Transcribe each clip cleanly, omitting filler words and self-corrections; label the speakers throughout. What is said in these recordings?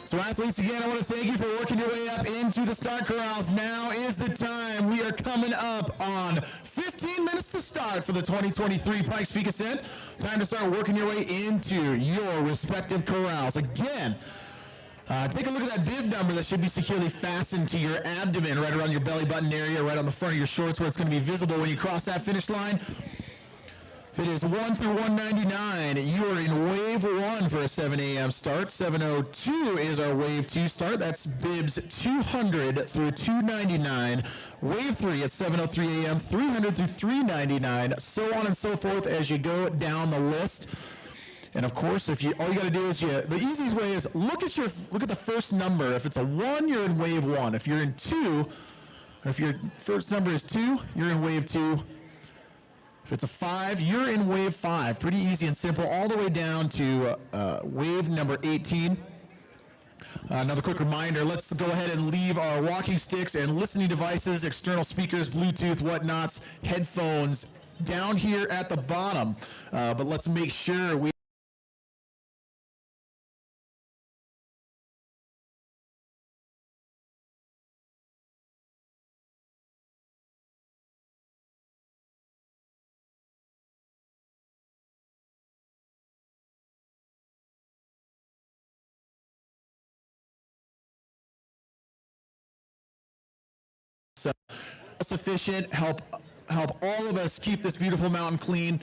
Speaker 1: So athletes, again, I want to thank you for working your way up into the start corrals. Now is the time. We are coming up on 15 minutes to start for the 2023 Pikes Peak Ascent. Time to start working your way into your respective corrals. Again, take a look at that bib number that should be securely fastened to your abdomen, right around your belly button area, right on the front of your shorts where it's going to be visible when you cross that finish line. If it is 1 through 199, you are in wave 1 for a 7 a.m. start. 7:02 is our wave 2 start. That's bibs 200 through 299. Wave 3 at 7:03 a.m., 300 through 399, so on and so forth as you go down the list. And of course, if you all you got to do is the easiest way is look at the first number. If it's a 1, you're in wave 1. If you're in 2, or if your first number is 2, you're in wave 2. If it's a 5, you're in wave 5. Pretty easy and simple, all the way down to wave number 18. Another quick reminder, let's go ahead and leave our walking sticks and listening devices, external speakers, Bluetooth, whatnots, headphones down here at the bottom. But let's make sure we sufficient, help all of us keep this beautiful mountain clean.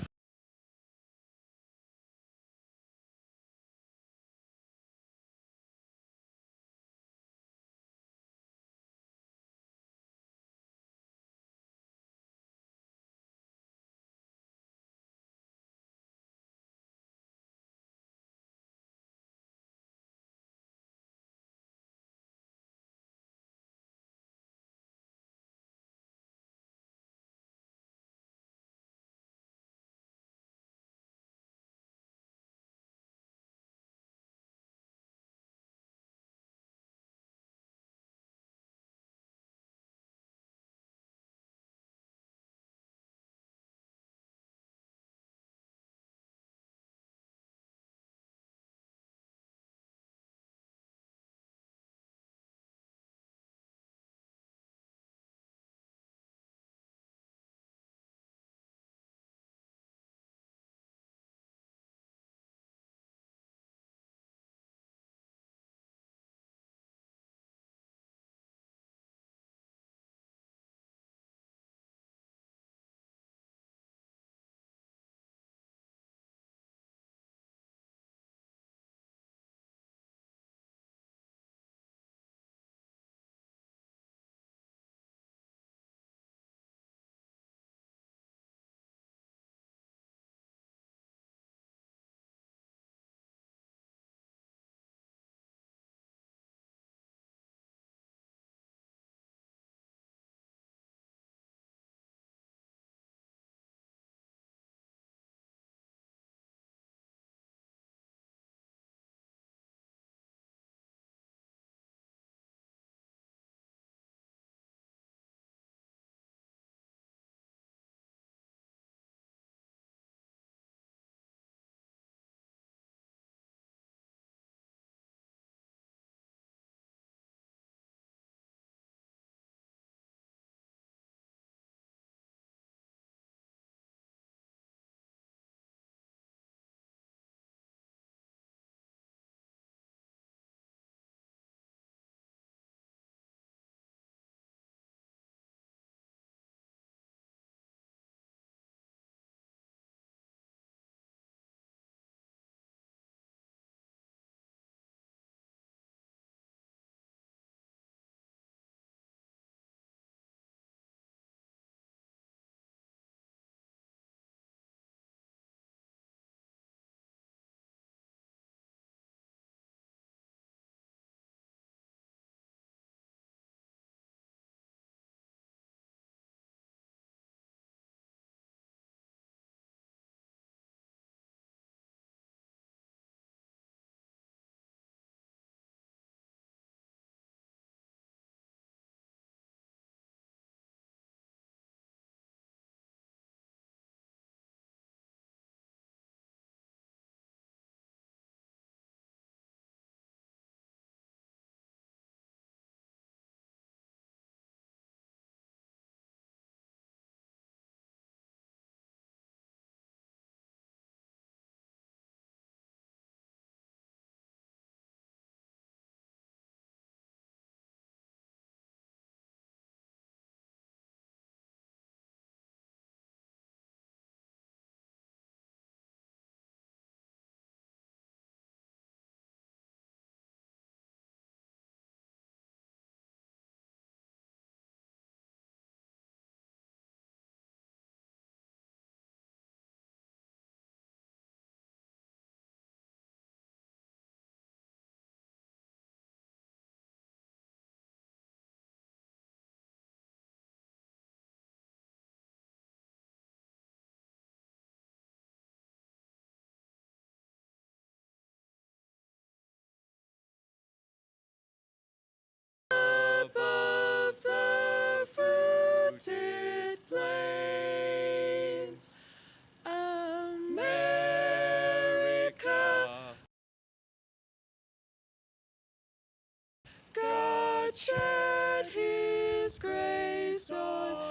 Speaker 2: shed his grace on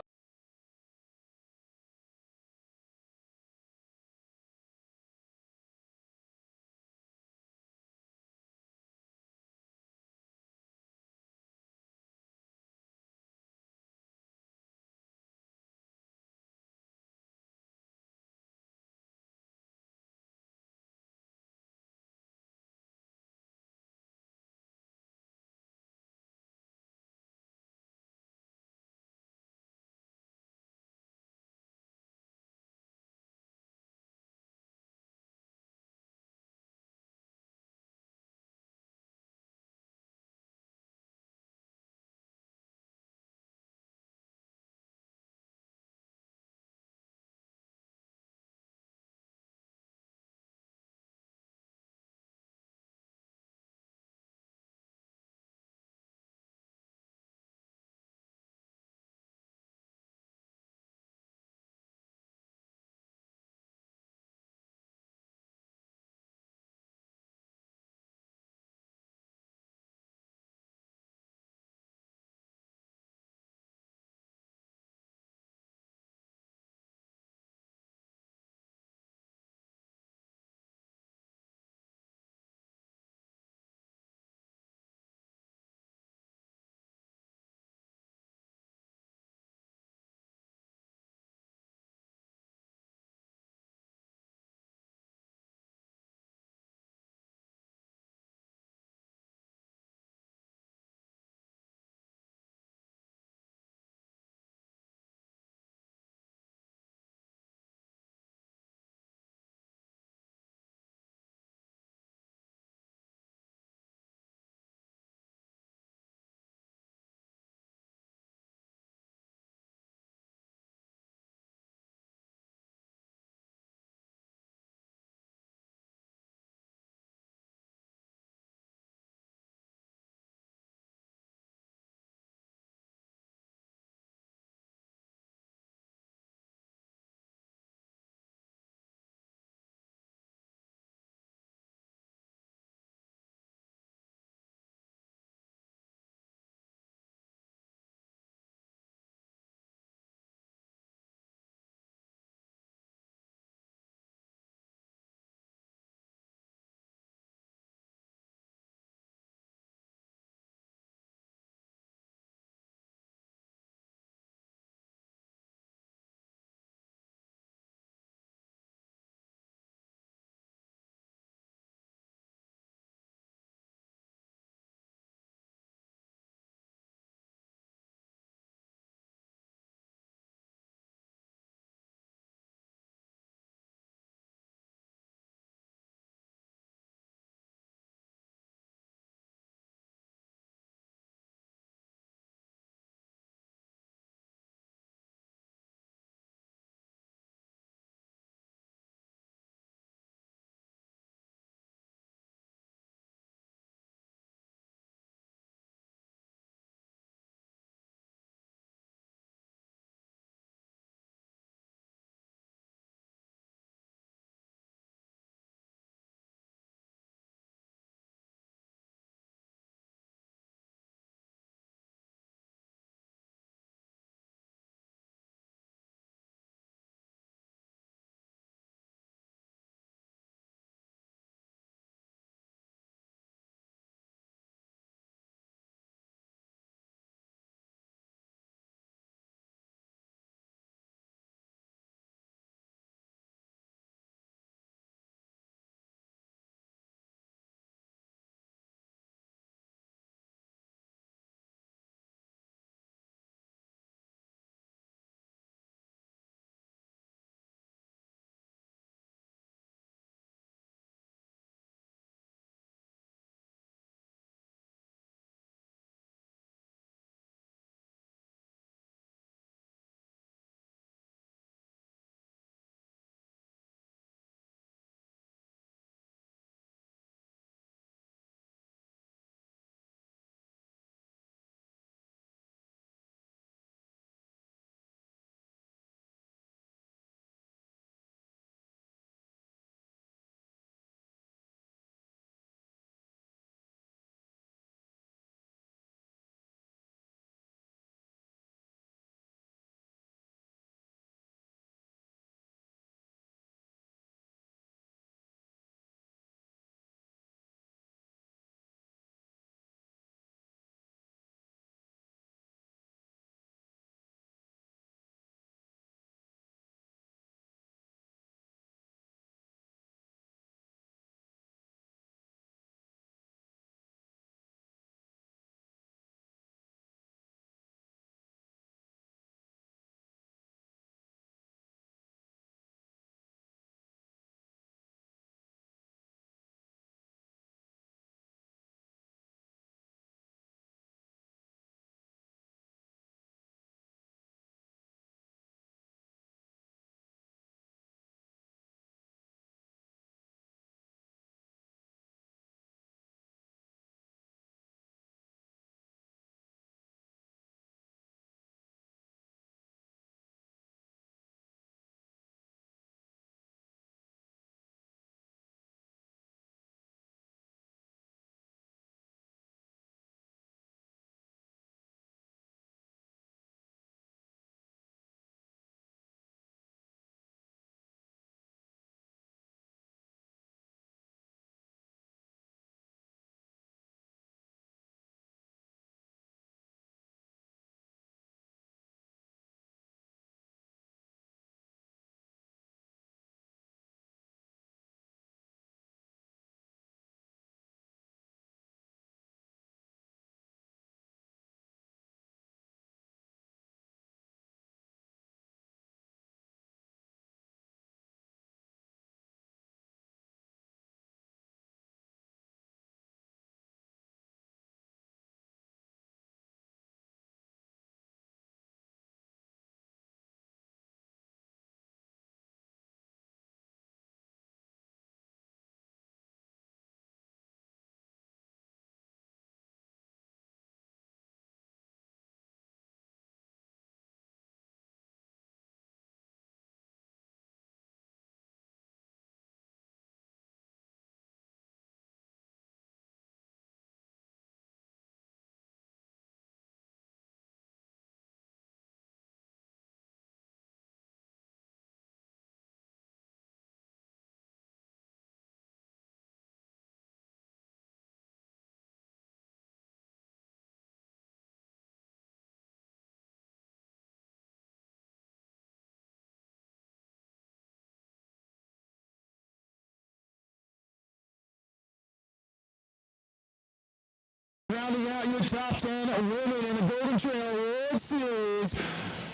Speaker 1: top 10 women in the Golden Trail World Series.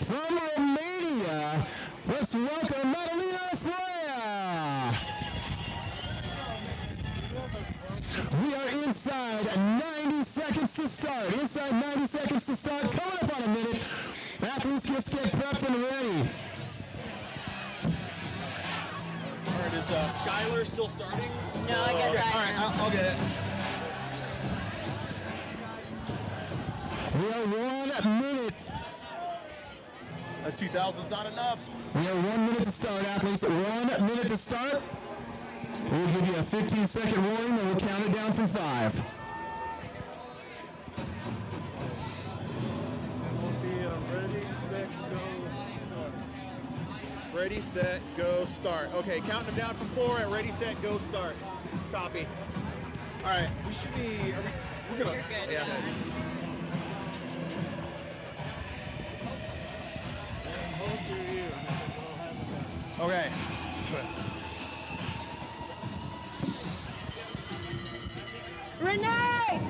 Speaker 1: From Romania, let's welcome Madalina Freya. We are inside 90 seconds to start. Inside 90 seconds to start. Coming up on a minute. Athletes get prepped and ready.
Speaker 3: All right, is Skylar still starting?
Speaker 2: No, I guess
Speaker 3: All
Speaker 2: I
Speaker 3: right,
Speaker 2: am.
Speaker 3: I'll get it.
Speaker 1: We are 1 minute.
Speaker 3: 2000's not enough.
Speaker 1: We have 1 minute to start, athletes. 1 minute to start. We'll give you a 15-second warning, then we'll count it down from 5.
Speaker 3: Ready, set, go, start. Okay, counting them down from 4 at ready, set, go, start. Copy. All right, we should be. We're gonna.
Speaker 2: You're good.
Speaker 3: Yeah. Okay.
Speaker 2: Renee!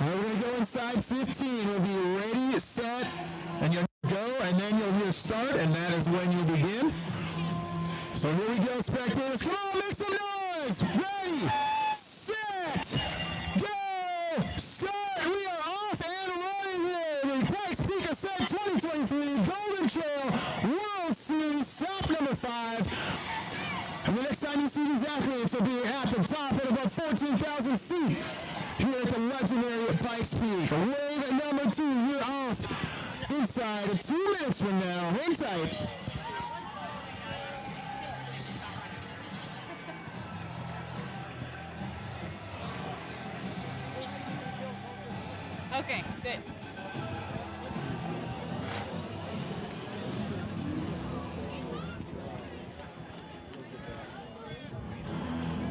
Speaker 1: All right, we're going to go inside 15. We'll be ready, set, and you'll go, and then you'll hear start, and that is when you'll begin. So here we go, spectators. Come on, make some noise. Ready, set, go, start. We are off and running here. The Pikes Peak Ascent 2023 Golden Trail World Series, stop number 5. And the next time you see these athletes will be at the top at about 14,000 feet here at the legendary Pikes Peak. Wave at number 2, you're off inside 2 minutes from now. Hang tight.
Speaker 2: Okay, good.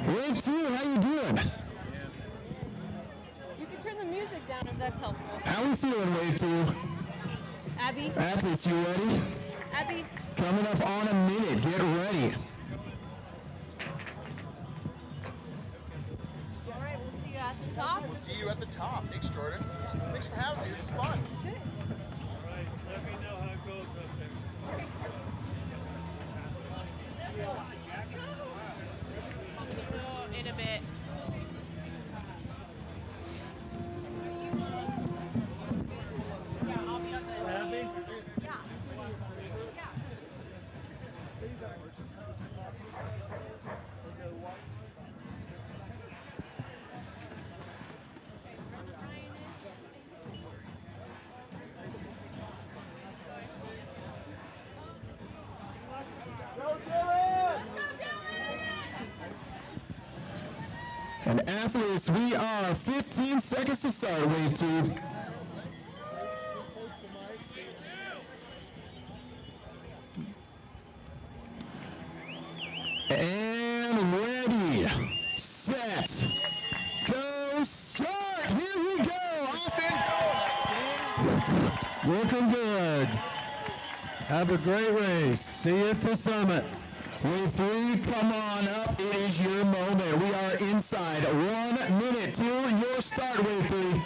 Speaker 1: Wave 2, how you doing?
Speaker 2: You can turn the music down if that's helpful.
Speaker 1: How we feeling, Wave 2?
Speaker 2: Abby?
Speaker 1: Athletes, you ready?
Speaker 2: Abby?
Speaker 1: Coming up on a minute. Get ready.
Speaker 2: All right, we'll see you at the top.
Speaker 3: We'll see you at the top. Thanks, Jordan. Thanks for having me. This is fun.
Speaker 4: Right, let me know how it goes up there.
Speaker 2: In a bit.
Speaker 4: Happy?
Speaker 1: And athletes, we are 15 seconds to start, Wave 2. And ready, set, go, start. Here we go. Off and go.
Speaker 4: Looking good. Have a great race. See you at the summit.
Speaker 1: Wave 3, come on up. It is your moment. We are inside 1 minute till your start, Wave 3.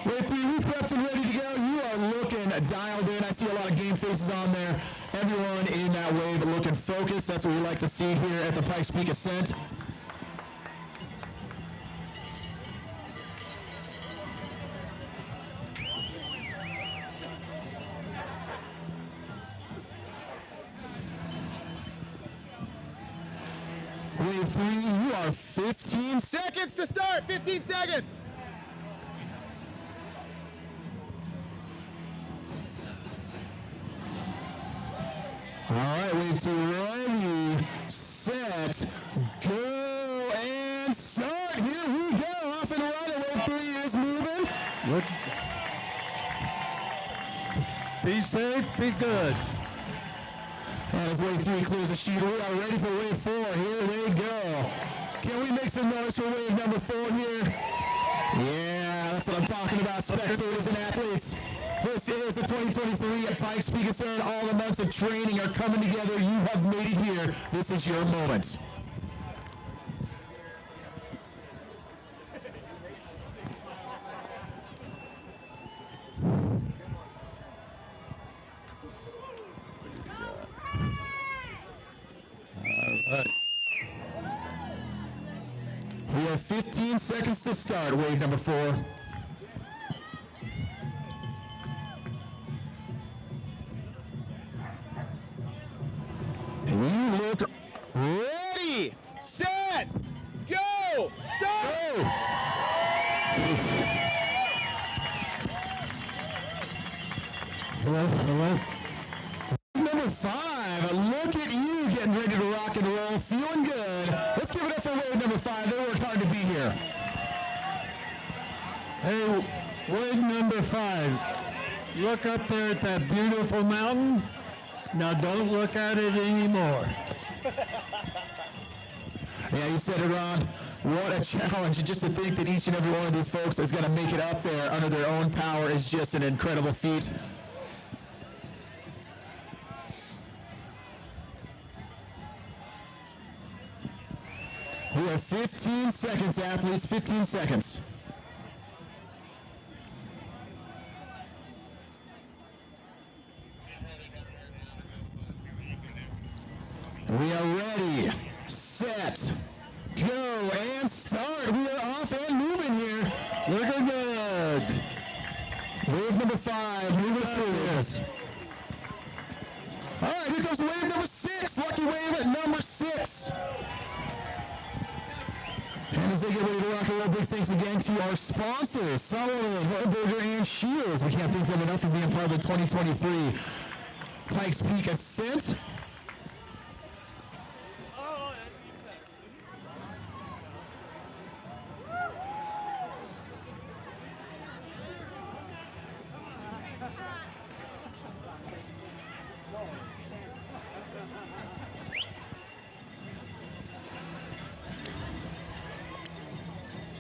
Speaker 1: Wave 3, we prepped and ready to go. You are looking dialed in. I see a lot of game faces on there. Everyone in that wave looking focused. That's what we like to see here at the Pikes Peak Ascent. Wave 3, you are 15
Speaker 3: Seconds to start. 15 seconds.
Speaker 1: All right, Wave 2, ready, set, go, and start. Here we go. Off and running. Wave 3 is moving.
Speaker 4: Look. Be safe, be good.
Speaker 1: And as Wave 3 clears the sheet, we are ready for Wave 4. Here they go. Can we make some noise for Wave number 4 here? Yeah, that's what I'm talking about, spectators and athletes. This is the 2023 at Pikes Peak Ascent. All the months of training are coming together. You have made it here. This is your moment.
Speaker 4: All right.
Speaker 1: We have 15 seconds to start, wave number 4. And you look
Speaker 3: Ready, set, go, start!
Speaker 4: Hello.
Speaker 1: Number 5, look at you getting ready to rock and roll, feeling good. Let's give it up for wave number 5. They worked hard to be here.
Speaker 4: Hey, wave number 5. Look up there at that beautiful mountain. Now don't look at it anymore.
Speaker 1: Yeah, you said it, Ron. What a challenge. Just to think that each and every one of these folks is going to make it up there under their own power is just an incredible feat. We have 15 seconds, athletes, 15 seconds. We are ready, set, go, and start. We are off and moving here. Looking good. Wave number 5, moving through this. All right, here comes wave number 6. Lucky wave at number 6. And as they get ready to rock and roll, big thanks again to our sponsors, Sullivan, Burger, and Shields. We can't thank them enough for being part of the 2023 Pikes Peak Ascent.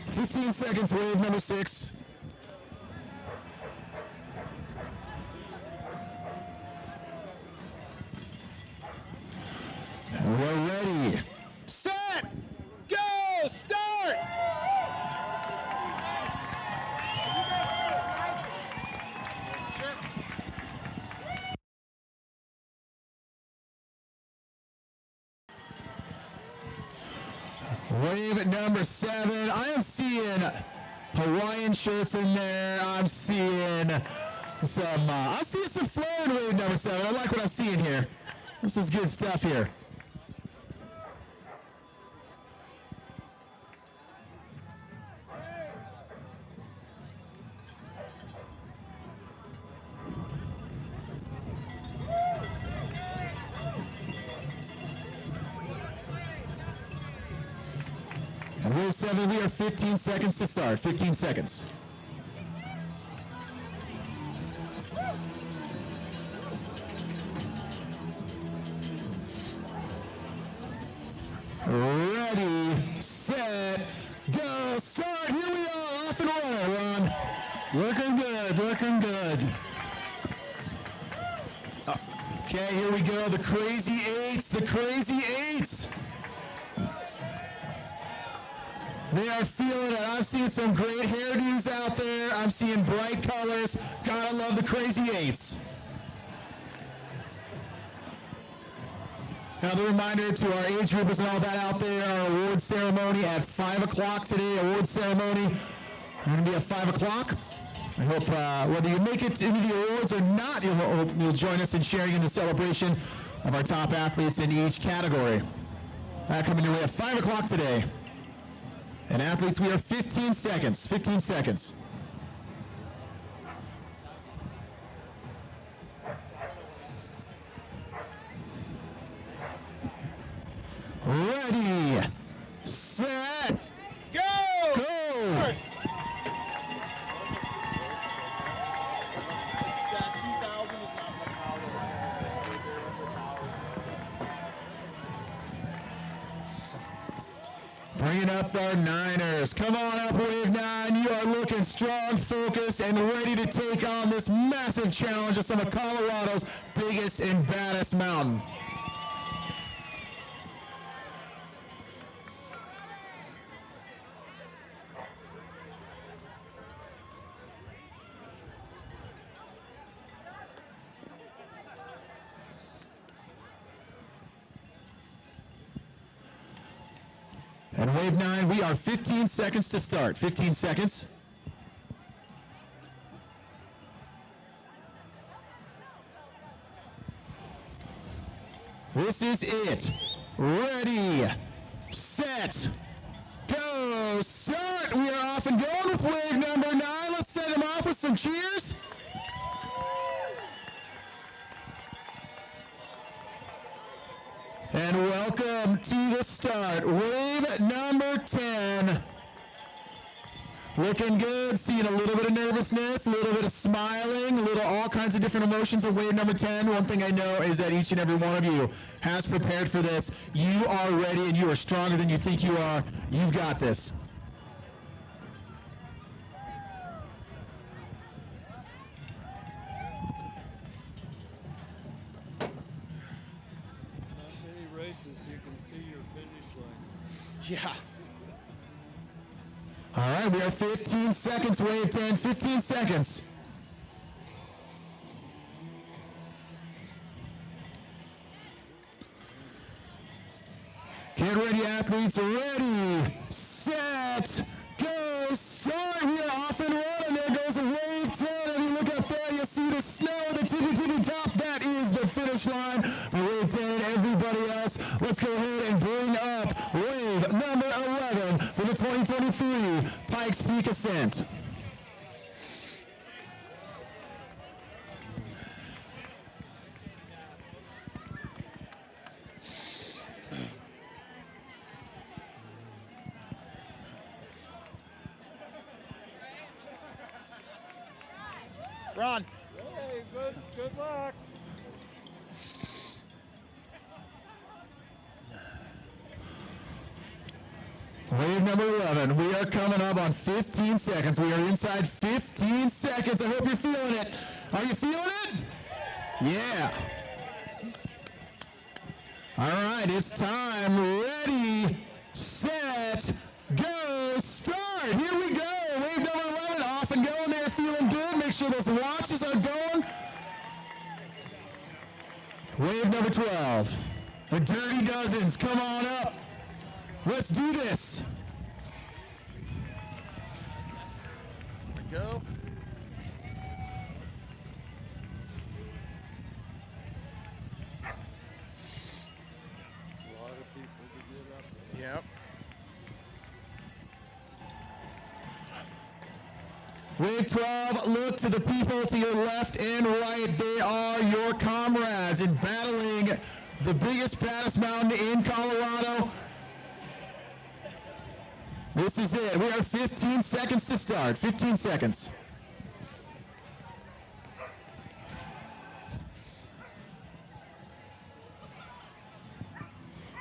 Speaker 1: Fifteen seconds, wave number 6. And we're ready.
Speaker 3: Set, go, start!
Speaker 1: Wave at number 7. I am seeing Hawaiian shirts in there. I'm seeing some flow in wave number 7. I like what I'm seeing here. This is good stuff here. And wave 7, we are 15 seconds to start. 15 seconds. Ready, set, go, start. Here we are, off and running, Ron.
Speaker 4: Looking good, looking good.
Speaker 1: Okay, here we go. The crazy eights, the crazy eights. They are feeling it. I'm seeing some great hairdos out there. I'm seeing bright colors. Gotta love the crazy eights. Another reminder to our age groupers and all that out there, our award ceremony at 5 o'clock today. Award ceremony going to be at 5 o'clock. I hope whether you make it into the awards or not, you'll join us in sharing in the celebration of our top athletes in each category. Coming your way at 5 o'clock today. And athletes, we are 15 seconds. 15 seconds. Ready, set,
Speaker 3: Go!
Speaker 1: go!
Speaker 3: Start.
Speaker 1: Bringing up our Niners. Come on up, Wave 9. You are looking strong, focused, and ready to take on this massive challenge of some of Colorado's biggest and baddest mountain. And wave 9, we are 15 seconds to start. 15 seconds. This is it. Ready, set, go, start. We are off and going with wave number 9. Let's set them off with some cheers. And welcome to the start. Wave number 10. Looking good, seeing a little bit of nervousness, a little bit of smiling, a little all kinds of different emotions on wave number 10. One thing I know is that each and every one of you has prepared for this. You are ready and you are stronger than you think you are. You've got this.
Speaker 4: Races, you can see your finish line.
Speaker 3: Yeah.
Speaker 1: All right, we are 15 seconds, wave 10, 15 seconds. Get ready, athletes, ready, set, go, start. We are off and running. There goes a wave 10. If you look up there, you'll see the snow, the tippy top. That is the finish line for wave 10 and everybody else. Let's go ahead and bring up wave number 11 for the 2023 Pikes Peak Ascent.
Speaker 3: Ron.
Speaker 4: Hey, good luck.
Speaker 1: Wave number 11. We are coming up on 15 seconds. We are inside 15 seconds. I hope you're feeling it. Are you feeling it? Yeah. All right, it's time. Ready, set, go, start. Here we go. Wave number 11 off and going there, feeling good. Make sure those watches are going. Wave number 12. The Dirty Dozens, come on up. Let's do this.
Speaker 3: There we go.
Speaker 4: A lot of people to get up there.
Speaker 3: Yep.
Speaker 1: Wave 12, look to the people to your left and right. They are your comrades in battling the biggest, baddest mountain in Colorado. This is it. We are 15 seconds to start. 15 seconds.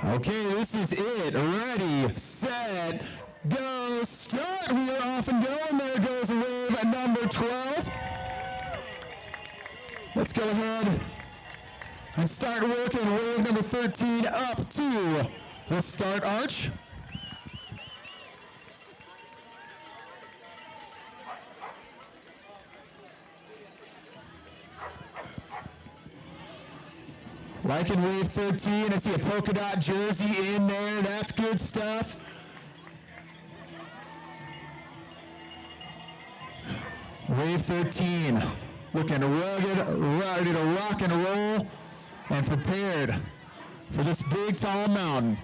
Speaker 1: Okay, this is it. Ready, set, go, start. We are off and going. There goes wave number 12. Let's go ahead and start working wave number 13 up to the start arch. Like in wave 13, I see a polka dot jersey in there. That's good stuff. Wave 13, looking rugged, ready to rock and roll, and prepared for this big, tall mountain.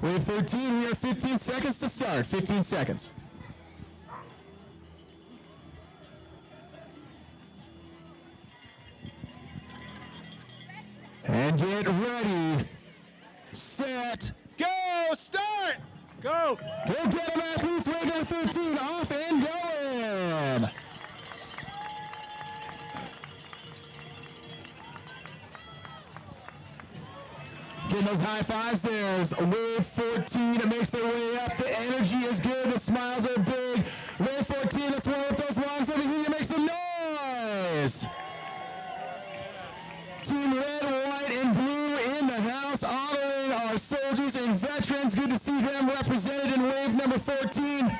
Speaker 1: Wave 13, we are 15 seconds to start. 15 seconds. And get ready, set,
Speaker 3: Go, start!
Speaker 4: Go!
Speaker 1: go get them, athletes. Wave number 13, off and going. Getting those high fives. There's wave 14. It makes their way up. The energy is good. The smiles are big. Wave 14. Let's roll with those lungs over here. Make some noise. Team red, white, and blue in the house, honoring our soldiers and veterans. Good to see them represented in wave number 14.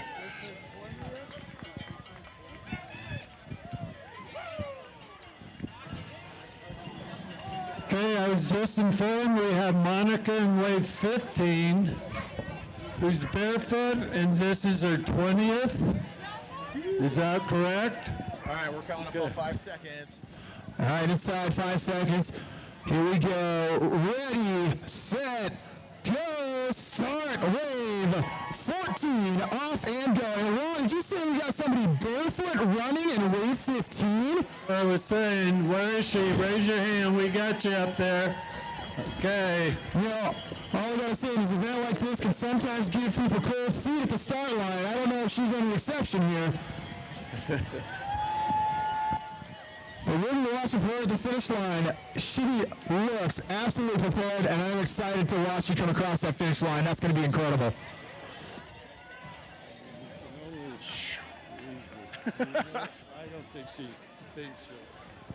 Speaker 4: Okay, I was just informed we have Monica in wave 15, who's barefoot, and this is her 20th. Is that correct?
Speaker 3: All right, we're counting up on 5 seconds.
Speaker 1: All right, inside 5 seconds. Here we go. Ready, set, go, start. Wave 14, off and go. And Ron, did you say we got somebody barefoot running in wave 15?
Speaker 4: I was saying, where is she? Raise your hand. We got you up there. Okay.
Speaker 1: You know, all I gotta say is an event like this can sometimes give people cold feet at the start line. I don't know if she's any exception here. But we're going to watch her at the finish line. She looks absolutely prepared, and I'm excited to watch you come across that finish line. That's going to be incredible.
Speaker 4: I don't think she thinks so.
Speaker 3: I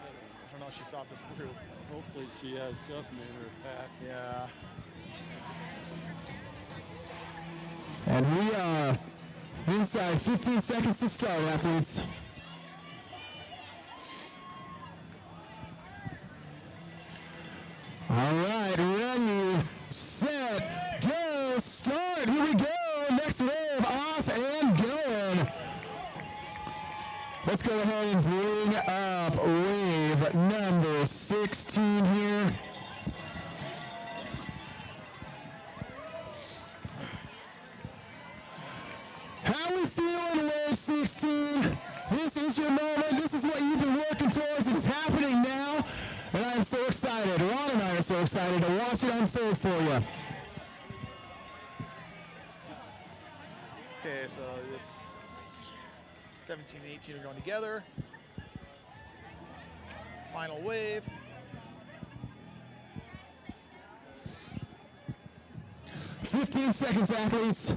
Speaker 3: don't know if she's thought this through.
Speaker 4: Hopefully she has something in her pack.
Speaker 3: Yeah.
Speaker 1: And we are inside 15 seconds to start, athletes. All right, ready, set, go, start. Here we go. Next wave off and going. Let's go ahead and bring up wave number 16 here. How we feeling, wave 16? This is your moment. This is what you've been working towards. It's happening now. And I am so excited. Ron and I are so excited to watch it unfold for you.
Speaker 3: Okay, so this 17 and 18 are going together. Final wave.
Speaker 1: "15 seconds, athletes."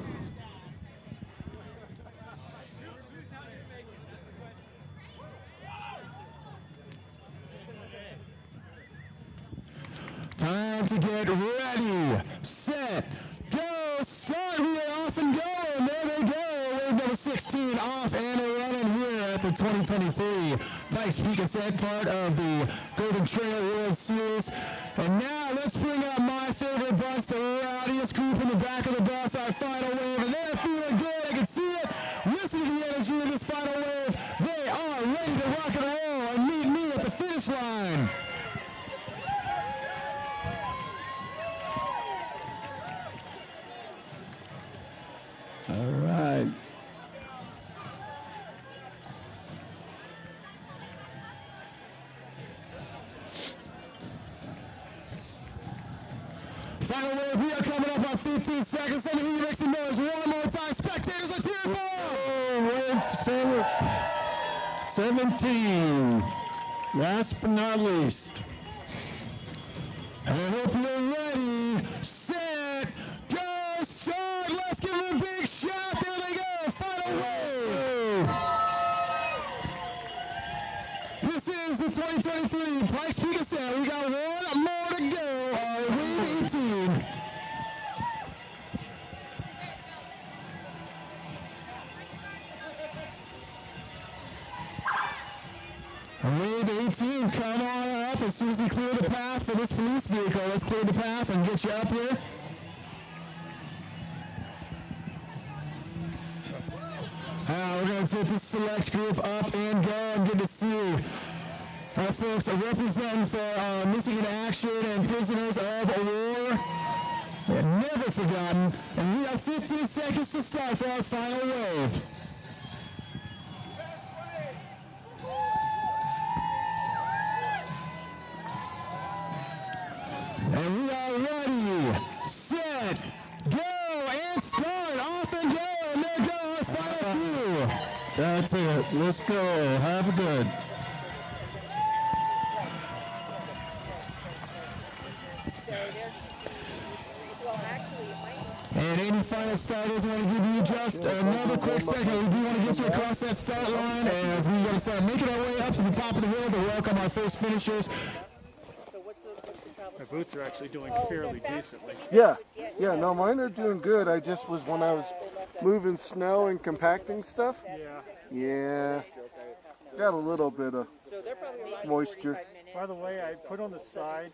Speaker 1: Time to get ready, set, go, start. We are off and going. There they go. Wave number 16 off and running here at the 2023 Pikes Peak Ascent, part of the Golden Trail World Series. And now let's bring out my favorite bus, the rowdiest group in the back of the bus, our final wave. And they're feeling good. I can see it. Listen to the energy of this final wave. They are ready to rock and roll and meet me at the finish line.
Speaker 4: All right.
Speaker 1: Final wave, we are coming up on 15 seconds. Let me hear you make some noise one more time. Spectators, let's hear it for them.
Speaker 4: Wave 17. Last but not least.
Speaker 1: And I hope you're ready, set, go, start. Let's give them a big shot. There they go. Final wave. This is the 2023 Pikes Peak Ascent. We got one more to go. Wave 18. Wave 18, come on up as soon as we clear the path for this police vehicle. Let's clear the path and get you up here. We're going to take this select group up and go. And good to see our folks representing for missing in action and prisoners of war. They're never forgotten. And we have 15 seconds to start for our final wave. And we are ready, set, go, and start. Off and go. And there go our final few.
Speaker 4: That's it. Let's go. Have a good.
Speaker 1: And any final starters, I want to give you just another quick second. We do want to get you across that start line as we're going to start making our way up to the top of the hill to welcome our first finishers.
Speaker 3: My boots are actually doing fairly decently.
Speaker 5: Yeah, no, mine are doing good. I just was, when I was moving snow and compacting stuff, yeah, got a little bit of moisture.
Speaker 6: By the way, I put on the side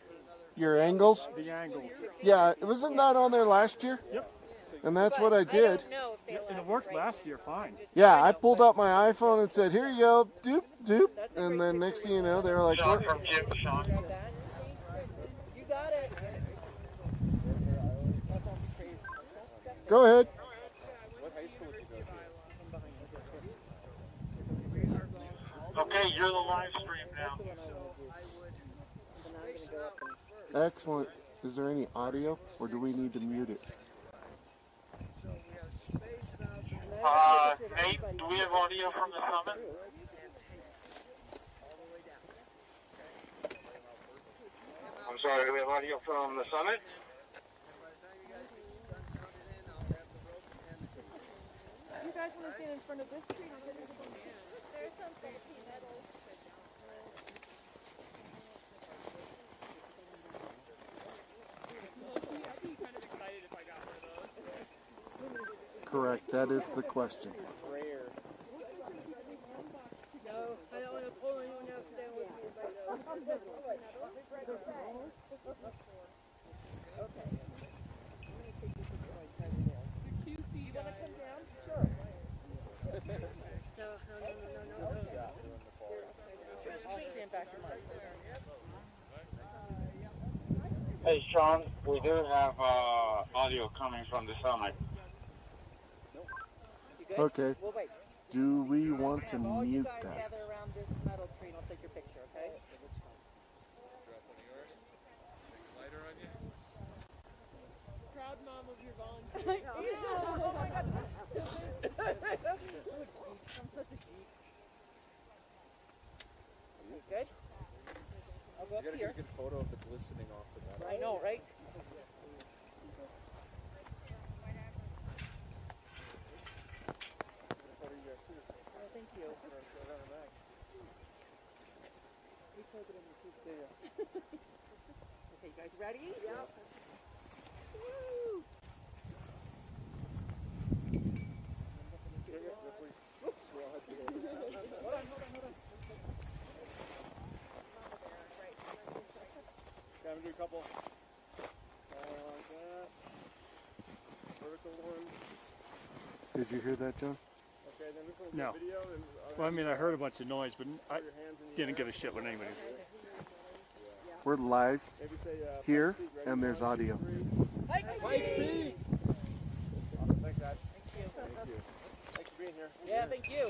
Speaker 5: Your angles?
Speaker 6: The angles.
Speaker 5: Yeah, wasn't that on there last year?
Speaker 6: Yep.
Speaker 5: And that's what I did.
Speaker 6: And it worked last year fine.
Speaker 5: Yeah, I pulled up my iPhone and said, here you go, doop, doop. And then next thing you know, they were like, what?
Speaker 7: From Jim, Sean.
Speaker 2: You got it.
Speaker 5: Go ahead.
Speaker 7: Okay, you're the live stream now.
Speaker 5: Excellent. Is there any audio, or do we need to mute it?
Speaker 7: Nate, do we have audio from the summit? I'm sorry, do we have audio from the summit?
Speaker 2: You guys want to stand in front of this tree? There's some fancy metals.
Speaker 5: Correct. That is the question.
Speaker 2: No, I don't want to pull anyone else down with me. Okay. QC, you want to come down? Sure. No. Stand back to Mike.
Speaker 7: Hey, Sean, we do have audio coming from the summit.
Speaker 5: Okay.
Speaker 2: We'll wait.
Speaker 5: Do we want to
Speaker 2: All you
Speaker 5: mute
Speaker 2: guys
Speaker 5: that?
Speaker 2: gather around this metal tree and I'll take your picture, okay? Proud mom of your volunteer. Oh my God. I'm such a geek. Good? I'll go up here.
Speaker 3: You gotta get a good photo of the glistening off the metal.
Speaker 2: I know, right? Oh, thank you. Okay, you guys ready? Yep. Woo!
Speaker 3: Kind of do a couple. Like that. Vertical one.
Speaker 5: Did you hear that, John?
Speaker 3: Okay, then this one's
Speaker 6: No.
Speaker 3: video. And,
Speaker 6: Well, I mean, I heard a bunch of noise, but I
Speaker 3: your hands in the
Speaker 6: didn't
Speaker 3: air.
Speaker 6: give a shit what anybody.
Speaker 5: We're live
Speaker 3: Maybe say
Speaker 5: here,
Speaker 3: speed, ready?
Speaker 5: and there's audio.
Speaker 2: Mike,
Speaker 3: Speed! Awesome, thanks guys. Thank you. Thanks for being here.
Speaker 2: yeah, thank you.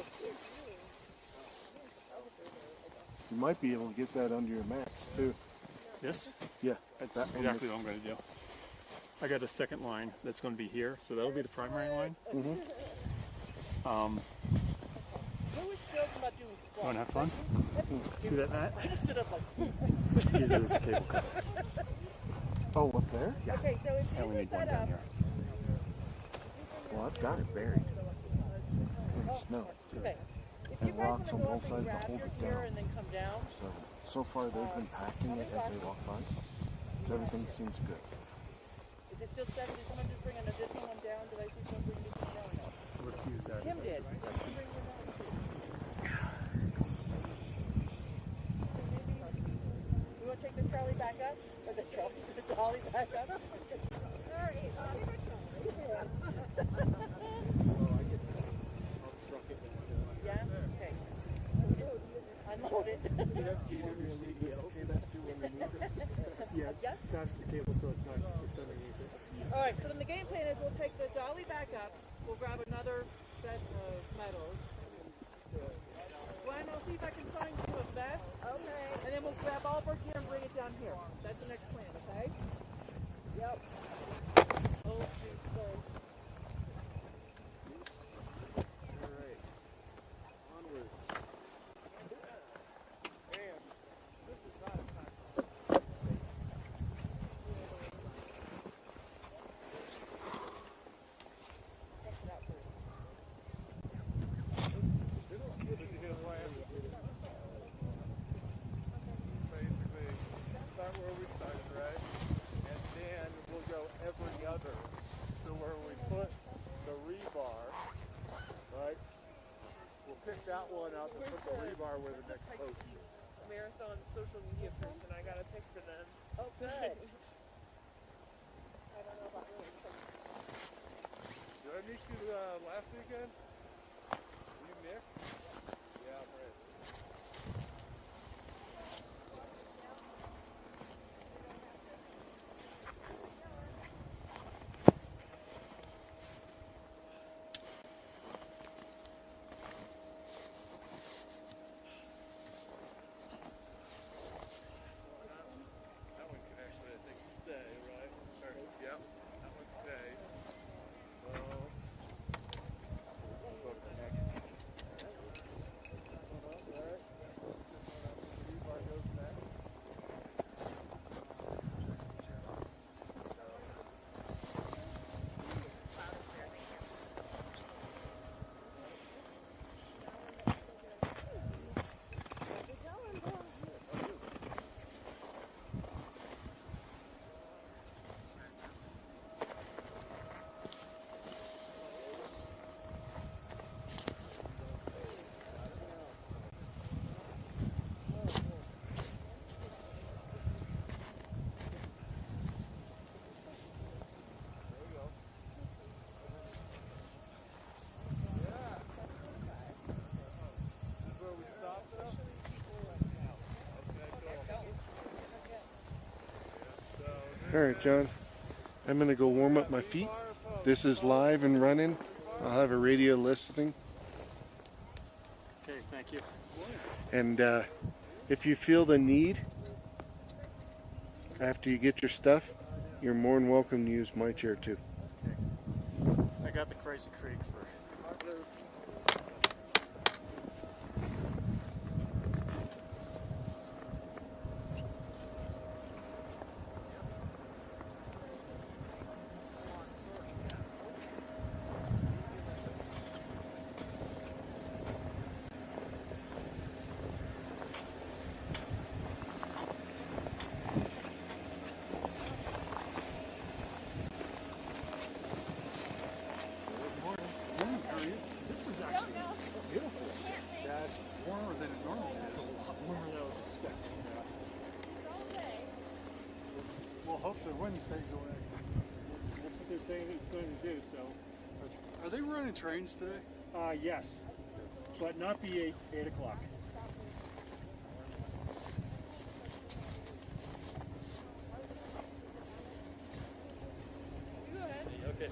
Speaker 5: You might be able to get that under your mats, too.
Speaker 6: This?
Speaker 5: Yeah.
Speaker 6: That's
Speaker 5: that one
Speaker 6: exactly what I'm going to do. I got a second line that's going to be here, so that'll be the primary line.
Speaker 5: Mm-hmm.
Speaker 2: Who was joking about doing squats?
Speaker 6: Want to have fun? See that mat?
Speaker 2: I just stood up like,
Speaker 6: Use it as a cable car.
Speaker 5: Oh, up there?
Speaker 2: okay, so if
Speaker 6: And we
Speaker 2: you
Speaker 6: need
Speaker 2: put
Speaker 6: one
Speaker 2: that
Speaker 6: down
Speaker 2: up,
Speaker 6: here.
Speaker 5: Well, I've got it buried in snow.
Speaker 2: okay. If you
Speaker 5: And
Speaker 2: guys
Speaker 5: rocks on
Speaker 2: want
Speaker 5: both
Speaker 2: to go up and
Speaker 5: sides to
Speaker 2: grab
Speaker 5: hold
Speaker 2: your
Speaker 5: it
Speaker 2: gear
Speaker 5: down.
Speaker 2: and then come down,
Speaker 5: So far they've been packing it as they walk by. So everything seems good.
Speaker 2: is it still 7? Did someone just bring an additional one down? Did I see someone bring this one down? No.
Speaker 6: Let's use that.
Speaker 2: Kim did. Did she bring one down? You want to take the trolley back up? Or the trolley back up? Sorry. Yeah? Okay. Unload it.
Speaker 6: Yeah,
Speaker 2: Yes?
Speaker 6: that's the cable so it's underneath it.
Speaker 2: All right, so then the game plan is we'll take the dolly back up. We'll grab another set of metals. Glenn, I'll see if I can find you a vest. Okay. And then we'll grab all of our gear and bring it down here. That's the next plan, okay? Yep. Oh, shoot, sorry.
Speaker 3: Alright. Onward. And this is not a time. Basically, start where we started, right? And then we'll go every other. So where we put the rebar, right? We'll pick that one out and put the rebar where the next post is.
Speaker 2: Marathon social media person. I got a picture then. Oh, good.
Speaker 3: last weekend? You, Nick? Yeah, right. That one can actually, I think, stay, right? Or, yep, that one stays. Well, book the next one. This one up, right? This one up, the rebar goes next. This is where we stopped though? Okay, cool.
Speaker 5: All right, John. I'm going to go warm up my feet. This is live and running. I'll have a radio listening.
Speaker 6: Okay, thank you.
Speaker 5: And if you feel the need, after you get your stuff, you're more than welcome to use my chair too.
Speaker 6: I got the Crazy Creek for. This is actually beautiful.
Speaker 8: Yeah, it's warmer than it normally
Speaker 6: It's
Speaker 8: is.
Speaker 6: a lot warmer than I was expecting.
Speaker 8: We'll hope the wind stays away.
Speaker 6: That's what they're saying it's going to do. So,
Speaker 8: Are they running trains today?
Speaker 6: yes, but not the 8 o'clock. Okay.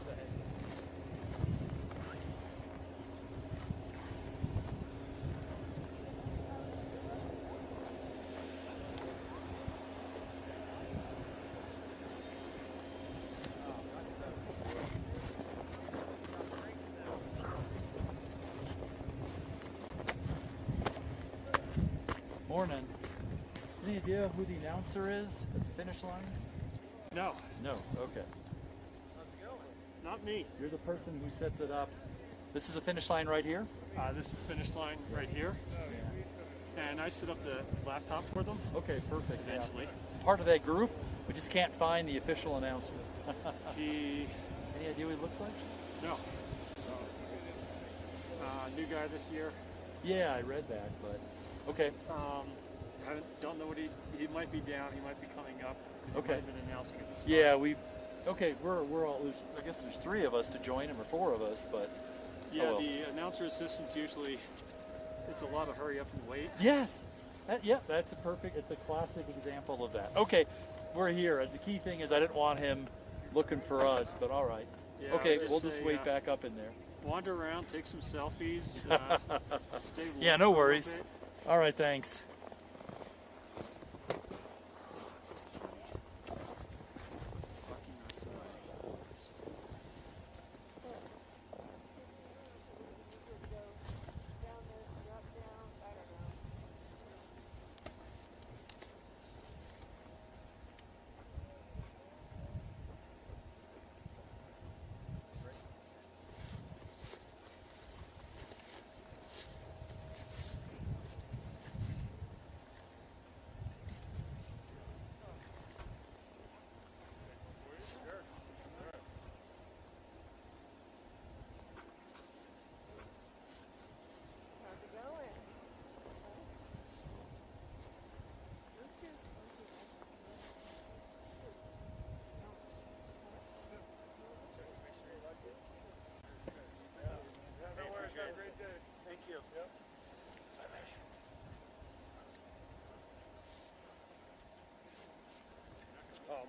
Speaker 9: Morning. Any idea who the announcer is at the finish line?
Speaker 6: No,
Speaker 9: No. Okay.
Speaker 6: not me.
Speaker 9: You're the person who sets it up. This is a finish line right here?
Speaker 6: This is finish line right here, and I set up the laptop for them
Speaker 9: Okay, perfect. Yeah.
Speaker 6: eventually.
Speaker 9: Part of that group, we just can't find the official announcer.
Speaker 6: He
Speaker 9: Any idea what he looks like?
Speaker 6: no. New guy this year.
Speaker 9: Yeah, I read that, but okay.
Speaker 6: Don't know what he might be down. He might be coming up because he
Speaker 9: Okay.
Speaker 6: might have been announcing at the start.
Speaker 9: Yeah, we're all. I guess there's 3 of us to join him, or 4 of us, but
Speaker 6: Yeah,
Speaker 9: oh well.
Speaker 6: the announcer assistants usually it's a lot of hurry up and wait.
Speaker 9: Yes. That's a perfect. It's a classic example of that. Okay, we're here. The key thing is I didn't want him looking for us, but all right.
Speaker 6: Yeah,
Speaker 9: Okay,
Speaker 6: just
Speaker 9: we'll just
Speaker 6: say,
Speaker 9: wait back up in there.
Speaker 6: Wander around, take some selfies. Stay warm
Speaker 9: Yeah, no
Speaker 6: for a little
Speaker 9: worries.
Speaker 6: bit.
Speaker 9: All right, thanks.
Speaker 6: Fucking nuts.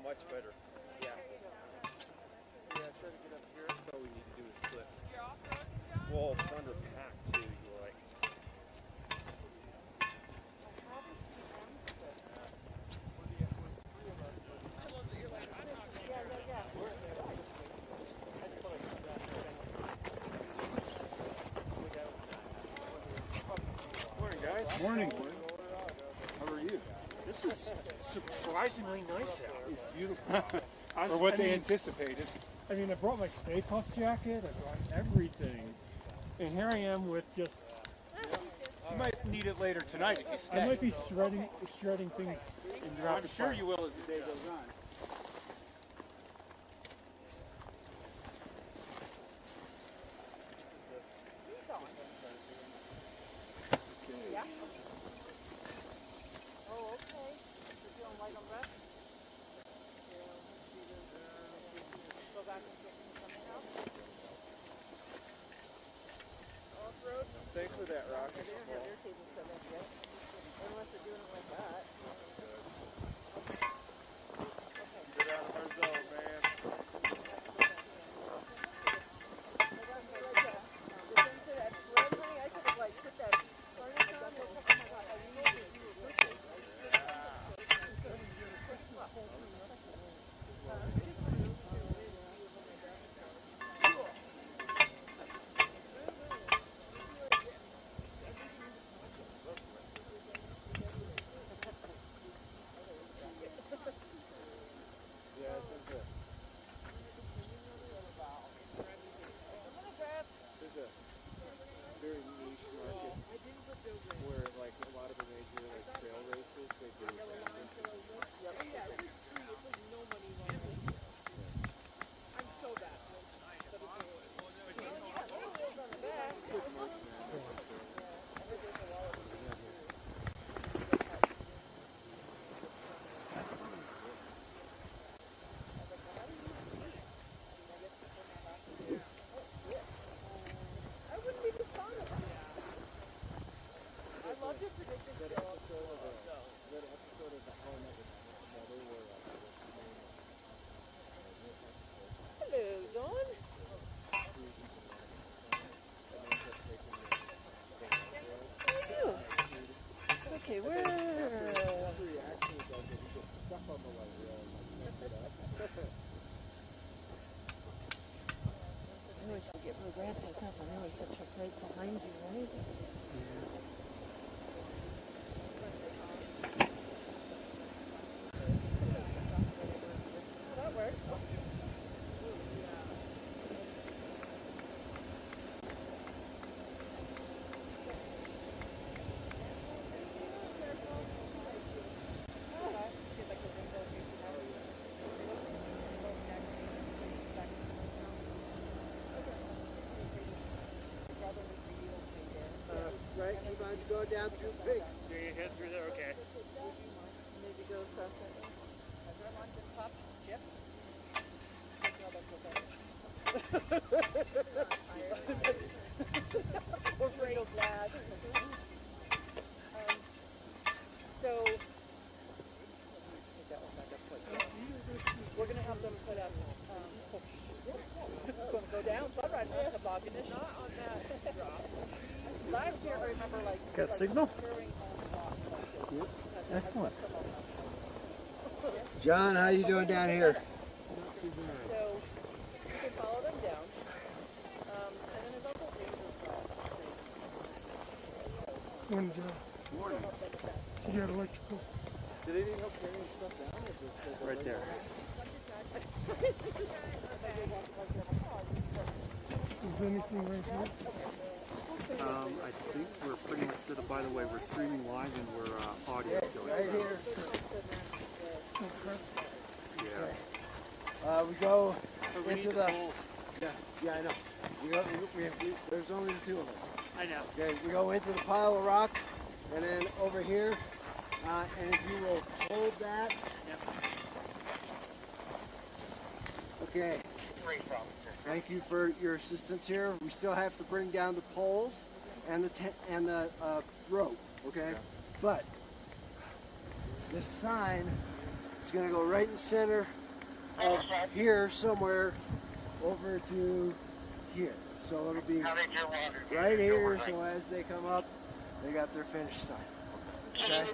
Speaker 3: much better. Yeah. Yeah, try to get up here. That's all we need to do is slip. Well, it's under pack too, you're right. Morning, guys.
Speaker 8: Morning.
Speaker 3: How are you?
Speaker 6: This is surprisingly nice out.
Speaker 3: It's beautiful.
Speaker 6: For what they anticipated. I mean, I brought my Stay Puft jacket, I brought everything. And here I am with just...
Speaker 3: You might need it later tonight if you stay.
Speaker 6: I might be shredding things in rapid
Speaker 3: I'm sure
Speaker 6: fire.
Speaker 3: you will as the day goes on.
Speaker 2: Oh, okay. You're feeling light on breath? Go back and get me something else. Off-road?
Speaker 3: Thanks for that, Rock.
Speaker 2: They don't have irritating stuff like that. Unless they're doing it like that.
Speaker 3: Get out of our zone, man.
Speaker 2: I could have like put that harness on and oh my god, I know that you were pushing.
Speaker 3: Yeah, this is a very niche market where like a lot of the major like trail races they do
Speaker 2: Hello, Dawn. Okay, where? I always forget where Grant's up. I always got check right behind you, right? That works.
Speaker 5: Right, keep on going down through the pig.
Speaker 6: Do you head through there? Okay.
Speaker 2: Maybe go across that. Pop, Chip. We're real glad. So, we're going to have them put up, it's going to go down, so right on the bogginish. Not on that drop. Last year, I remember
Speaker 6: Got signal?
Speaker 2: Yep.
Speaker 6: Excellent.
Speaker 5: John, how you doing down here?
Speaker 2: So, you can follow them down. And then his Uncle James
Speaker 6: Morning, John.
Speaker 3: Morning.
Speaker 6: You got electrical?
Speaker 3: Do they need help carrying stuff down or just
Speaker 6: Right there.
Speaker 10: Is anything right here?
Speaker 6: I think we're pretty much set up. By the way, we're streaming live and we're audio going.
Speaker 5: Right here.
Speaker 6: Yeah.
Speaker 5: We go into the. Yeah, I know. There's only the two of us.
Speaker 6: I know.
Speaker 5: Okay, we go into the pile of rocks, and then over here, and if you will hold that.
Speaker 6: Yep.
Speaker 5: Okay. Thank you for your assistance here. We still have to bring down the poles and the rope. Okay, but this sign
Speaker 11: It's going to go right in the center of here somewhere over to here. So it'll be right here, so as they come up, they got their finish sign. Okay?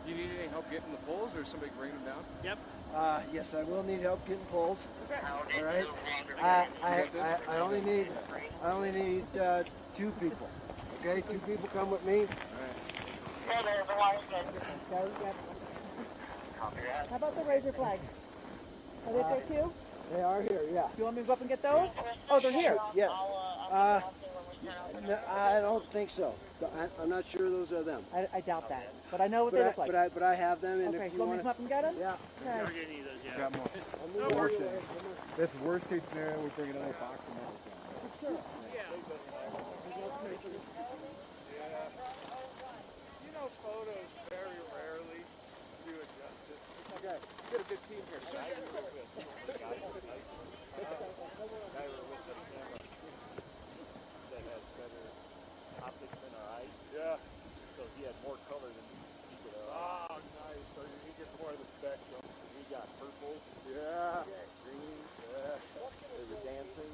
Speaker 3: You need any help getting the poles, or is somebody bringing them down?
Speaker 11: Yep. Yes, I will need help getting poles. All right. I only need 2 people. Okay, 2 people come with me.
Speaker 2: How about the razor flags? Are they there too?
Speaker 11: They are here, yeah.
Speaker 2: Do you want me to go up and get those? Oh, they're here.
Speaker 11: Yeah. No, I don't think so. I'm not sure those are them.
Speaker 2: I doubt that, but I know what they look like.
Speaker 11: But I have them, and
Speaker 2: Okay,
Speaker 11: if
Speaker 2: so
Speaker 11: you
Speaker 2: want me to come up and get them?
Speaker 11: Yeah.
Speaker 2: Okay.
Speaker 3: Got more. That's worst case scenario. We bring another box and everything.
Speaker 2: Sure.
Speaker 3: You know, photos very rarely do it justice. Okay, you got a good team here. Guy we were with. Guy with the camera that has better optics than our eyes. Yeah. So he had more color than we could see with our eyes. Oh, nice. So he gets more of the spectrum. He got purples. Yeah. Greens. Yeah. They were dancing.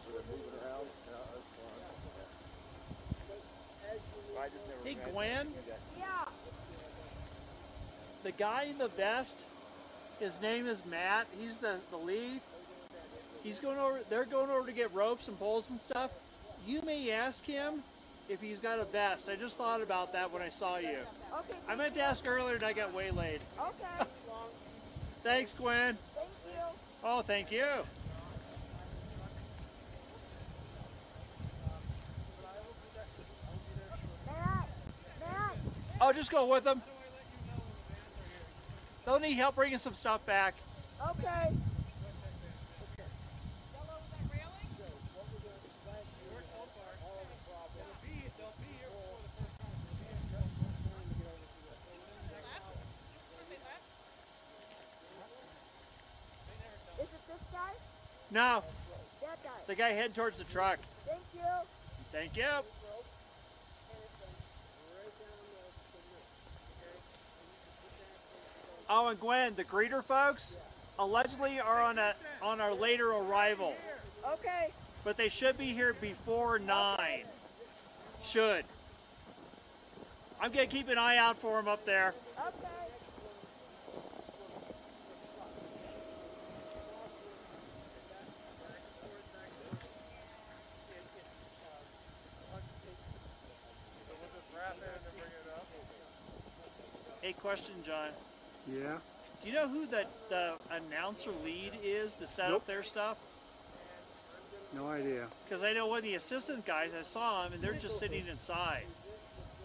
Speaker 3: So they're moving around. Yeah, that's fun. Yeah. I just never
Speaker 12: Hey,
Speaker 3: met
Speaker 12: Gwen?
Speaker 3: him.
Speaker 12: Yeah. The guy in the vest, his name is Matt. He's the lead. He's going over. They're going over to get ropes and poles and stuff. You may ask him if he's got a vest. I just thought about that when I saw you.
Speaker 13: Okay.
Speaker 12: I meant to ask earlier and I got waylaid.
Speaker 13: Okay.
Speaker 12: Thanks, Gwen.
Speaker 13: Thank you.
Speaker 12: Oh, thank you.
Speaker 13: Matt.
Speaker 12: Oh, just go with them. They'll need help bringing some stuff back.
Speaker 13: Okay. Is it this guy?
Speaker 12: No,
Speaker 13: That guy.
Speaker 12: the guy heading towards the truck.
Speaker 13: Thank you.
Speaker 12: Thank you. Oh, and Gwen, the greeter folks allegedly are on our later arrival,
Speaker 13: Okay.
Speaker 12: but they should be here before 9. Should. I'm gonna keep an eye out for them up there.
Speaker 13: Okay.
Speaker 12: Hey, question, John.
Speaker 6: Yeah.
Speaker 12: Do you know who the announcer lead is to set up their stuff?
Speaker 6: No idea.
Speaker 12: Because I know one of the assistant guys, I saw him, and they're just sitting inside.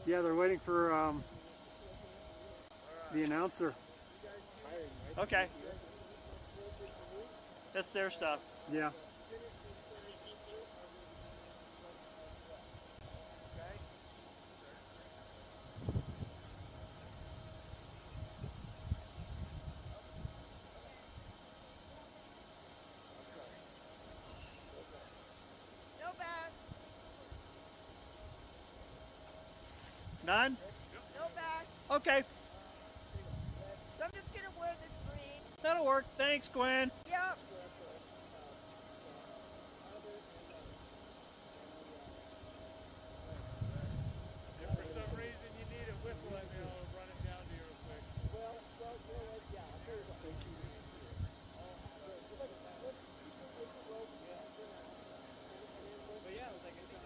Speaker 6: Yeah, they're waiting for the announcer.
Speaker 12: Okay. That's their stuff.
Speaker 6: Yeah.
Speaker 13: No bags.
Speaker 12: None?
Speaker 13: No bags.
Speaker 12: Okay.
Speaker 13: So I'm just gonna wear this green.
Speaker 12: That'll work. Thanks, Gwen.
Speaker 13: Yep.
Speaker 3: If for some reason you need a whistle, let me know. I'll run it down to you real quick. But yeah, it was like I think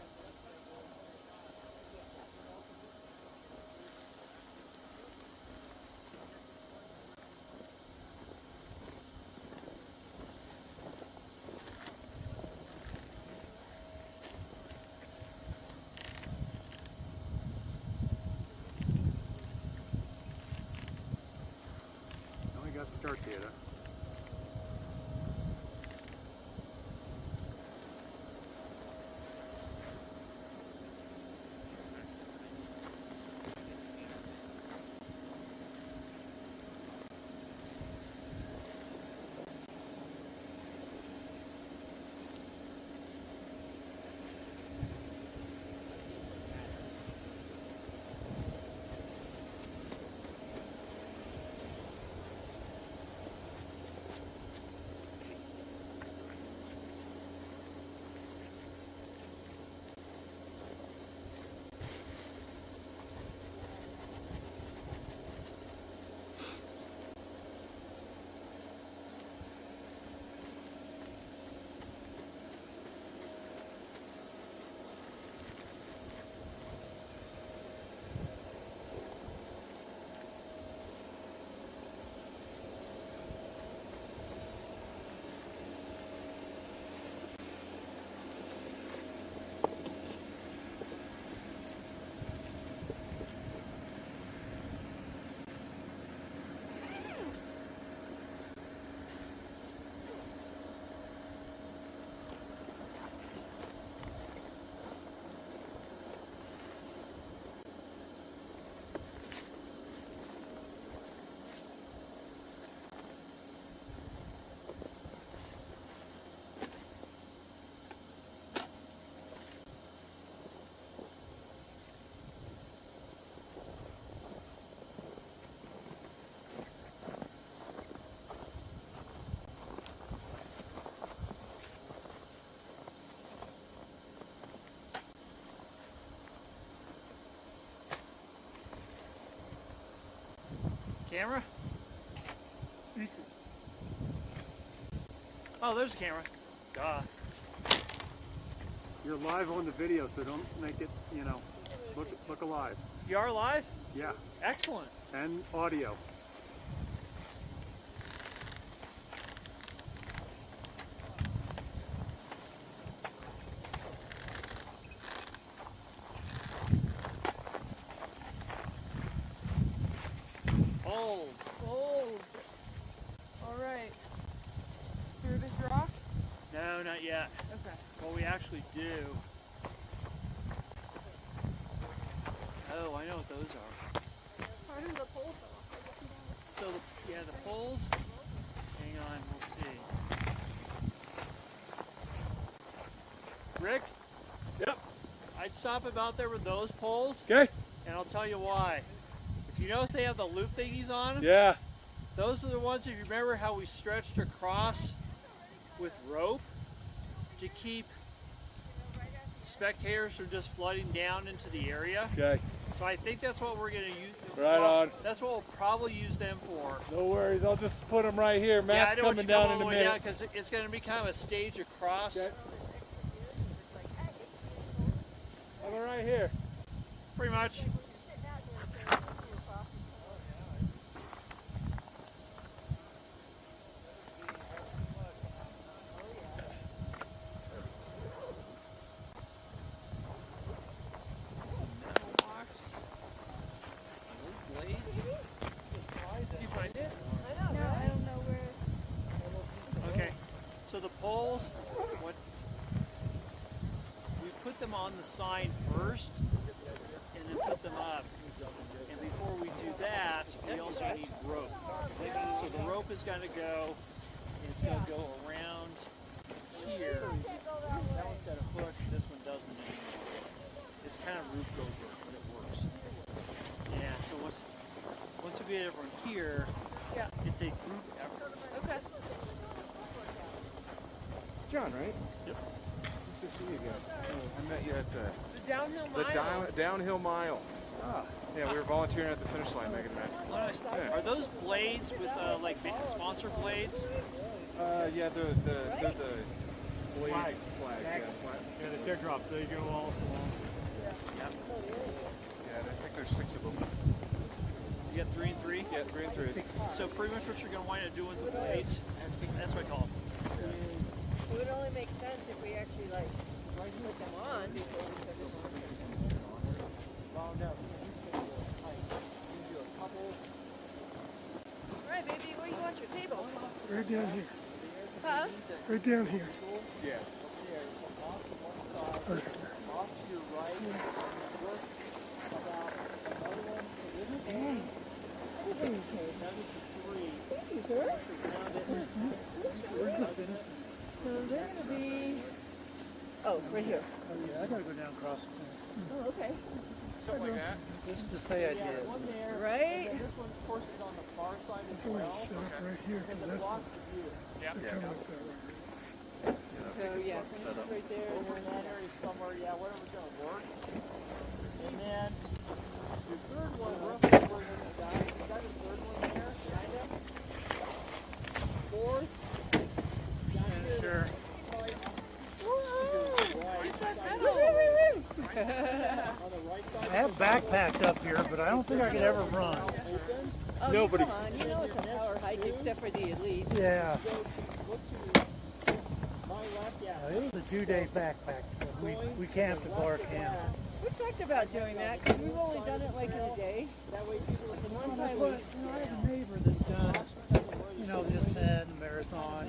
Speaker 6: Only got start data.
Speaker 12: Camera? Oh, there's a camera. Duh.
Speaker 6: You're live on the video, so don't make it, you know, look alive.
Speaker 12: You are live?
Speaker 6: Yeah.
Speaker 12: Excellent.
Speaker 6: And audio.
Speaker 12: Holes.
Speaker 2: Holes. All right. Through this rock?
Speaker 12: No, not yet.
Speaker 2: Okay.
Speaker 12: What we actually do. Oh, I know what those are.
Speaker 13: Part of the pole fell off.
Speaker 12: So, yeah, the poles. Hang on, we'll see. Rick?
Speaker 6: Yep.
Speaker 12: I'd stop about there with those poles.
Speaker 6: Okay.
Speaker 12: And I'll tell you why. If you notice they have the loop thingies on them.
Speaker 6: Yeah.
Speaker 12: Those are the ones, if you remember how we stretched across with rope to keep spectators from just flooding down into the area.
Speaker 6: Okay.
Speaker 12: So I think that's what we're going to use.
Speaker 6: Right on.
Speaker 12: That's what we'll probably use them for.
Speaker 6: No worries, I'll just put them right here. Matt's coming down in a minute.
Speaker 12: Yeah, because it's going to be kind of a stage across.
Speaker 6: Okay. I'm right here.
Speaker 12: Pretty much. So the poles, we put them on the sign first and then put them up. And before we do that, we also need rope. So the rope is going to go, and it's going to go around here. That one's got a hook, this one doesn't anymore. It's kind of roof over, but it works. Yeah, so once we get everyone here, it's a group effort.
Speaker 2: Okay.
Speaker 14: John, right?
Speaker 12: Yep.
Speaker 14: Nice to see you again. I met you at the
Speaker 2: downhill mile.
Speaker 14: downhill mile. Ah. Yeah, we were volunteering at the finish line, Megan and I.
Speaker 12: Are those blades with like sponsor blades?
Speaker 14: Yeah, they're the flags.
Speaker 6: Yeah, the teardrops, they go all along.
Speaker 14: Yeah, I think there's 6 of them.
Speaker 12: You got 3 and 3?
Speaker 14: Yeah, 3 and 3.
Speaker 12: So pretty much what you're going to wind up doing with the blades, that's what I call them.
Speaker 2: It would only make sense if we actually like put them on before we took them on. Alright, baby, where do you want your table?
Speaker 10: Right down here.
Speaker 2: Huh?
Speaker 10: Right down here.
Speaker 14: Yeah.
Speaker 12: Off to your right, work about another one. So this is A. Another to 3.
Speaker 2: Thank you, sir. So they're going to be... Oh, right here.
Speaker 11: Oh, yeah, I gotta go down across.
Speaker 2: Oh, okay.
Speaker 14: Something like that.
Speaker 11: Just to say I did.
Speaker 12: One there.
Speaker 2: Right?
Speaker 12: And this one, of course, is on the far side as
Speaker 10: I'm going
Speaker 12: well.
Speaker 10: to set up right here because that's
Speaker 12: Blocks the view.
Speaker 14: Yeah.
Speaker 10: they're coming up that way.
Speaker 2: So yeah, finish it right there. And
Speaker 12: Over in
Speaker 2: then
Speaker 12: that area somewhere, yeah, whatever's going to work. And then your third one, roughly where this guy, is that his third one there, kind of? Fourth,
Speaker 11: Sure. I have backpacked up here, but I don't think I could ever run.
Speaker 2: Oh,
Speaker 11: Nobody.
Speaker 2: Come on, you know it's a power hike except for the elite.
Speaker 11: Yeah. It was a 2-day backpack. We camped at Bar Camp.
Speaker 2: We talked about doing that because we've only done it like in a day. One time we,
Speaker 11: I have a neighbor that's done, the Ascent and marathon.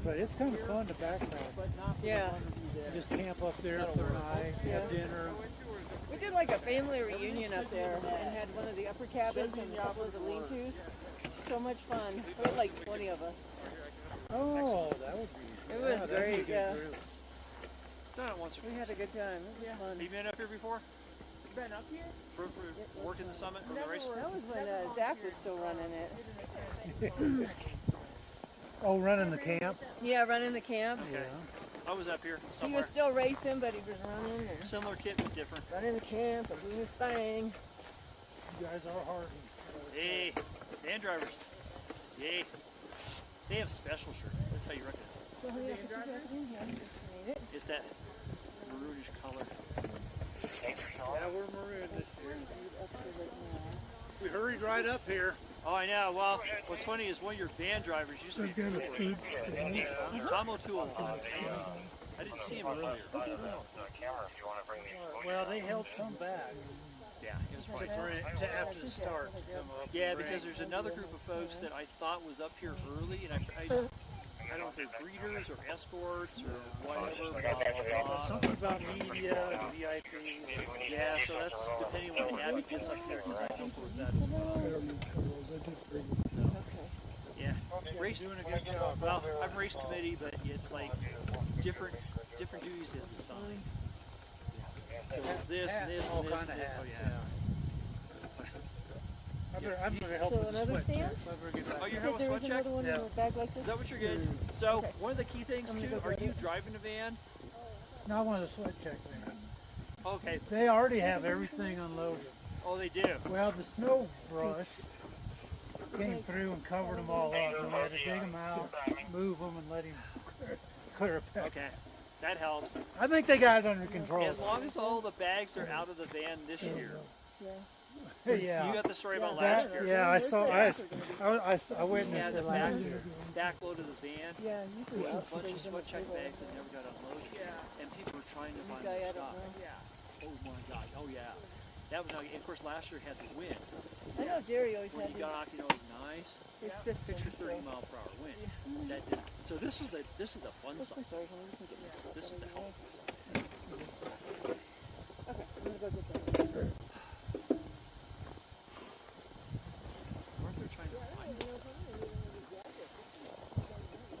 Speaker 11: But it's kind of fun to backpack.
Speaker 2: yeah.
Speaker 11: Just camp up there for a night, have dinner.
Speaker 2: We did like a family reunion up there and had one of the upper cabins and a couple of the lean-tos. So much fun. There were like 20 of us.
Speaker 11: Oh, that would be.
Speaker 2: It was
Speaker 11: that'd be a
Speaker 2: great,
Speaker 11: good
Speaker 2: yeah.
Speaker 11: group.
Speaker 12: done it once or
Speaker 2: We
Speaker 12: twice.
Speaker 2: had a good time. It was fun.
Speaker 12: Have you been up here before?
Speaker 2: Been up here?
Speaker 12: For working the summit or the race?
Speaker 2: That was when Zach was still running it.
Speaker 11: Oh, running the camp?
Speaker 2: Yeah, running the camp.
Speaker 12: Okay. I was up here
Speaker 2: He
Speaker 12: somewhere.
Speaker 2: was still racing, but he was running and
Speaker 12: Similar kit, but different.
Speaker 2: running the camp and doing his thing.
Speaker 11: You guys are hardy.
Speaker 9: Hey, van drivers. Yay. They have special shirts. That's how you recognize them. It's that maroonish color.
Speaker 6: Yeah, we're maroon this year. We hurried right up here.
Speaker 9: Oh, I know. Well, what's funny is one of your van drivers used to be Tom O'Toole. I didn't see him earlier.
Speaker 11: Well, they held some back.
Speaker 9: Yeah, it was right.
Speaker 11: To after the start to come up.
Speaker 9: Yeah, because there's another group of folks that I thought was up here early, and I don't know if they're greeters or escorts or whatever. Blah, blah.
Speaker 11: Something about media, VIPs.
Speaker 9: Yeah, so that's depending on when Abby gets up here, because I help her with that as well. So, yeah, race
Speaker 11: Doing a good job.
Speaker 9: Well, I'm race committee, but it's like different duties as the sign. So it's this and this and this and this. Oh yeah.
Speaker 11: I'm going to help with the sweat check. So I better get back.
Speaker 9: Oh, you're helping with sweat check?
Speaker 11: Yeah.
Speaker 9: Is that what you're getting? So one of the key things too, are you driving a van?
Speaker 11: No, I want a sweat check van.
Speaker 9: Okay.
Speaker 11: They already have everything unloaded.
Speaker 9: Oh, they do?
Speaker 11: Well, the snow brush came through and covered them all up. And we had to dig them out, move them, and let him clear it back.
Speaker 9: Okay. That helps.
Speaker 11: I think they got it under control.
Speaker 9: As long as all the bags are out of the van this year.
Speaker 11: Yeah.
Speaker 9: You got the story about last year.
Speaker 11: Yeah, I saw. I witnessed it last year.
Speaker 9: Backload of the van.
Speaker 2: Yeah,
Speaker 9: there was a bunch of sweat check bags that never got unloaded. Yeah. And people were trying to find their stuff. Yeah. Oh my God. Oh yeah. That was, of course, last year had the wind.
Speaker 2: I know Jerry always
Speaker 9: when
Speaker 2: had
Speaker 9: you got off, you know, it was nice. Picture 30-mile-per-hour winds. That did. So this is the fun side. This is the helpful side.
Speaker 2: Okay, I'm gonna go get that.
Speaker 9: Weren't they trying to find this stuff?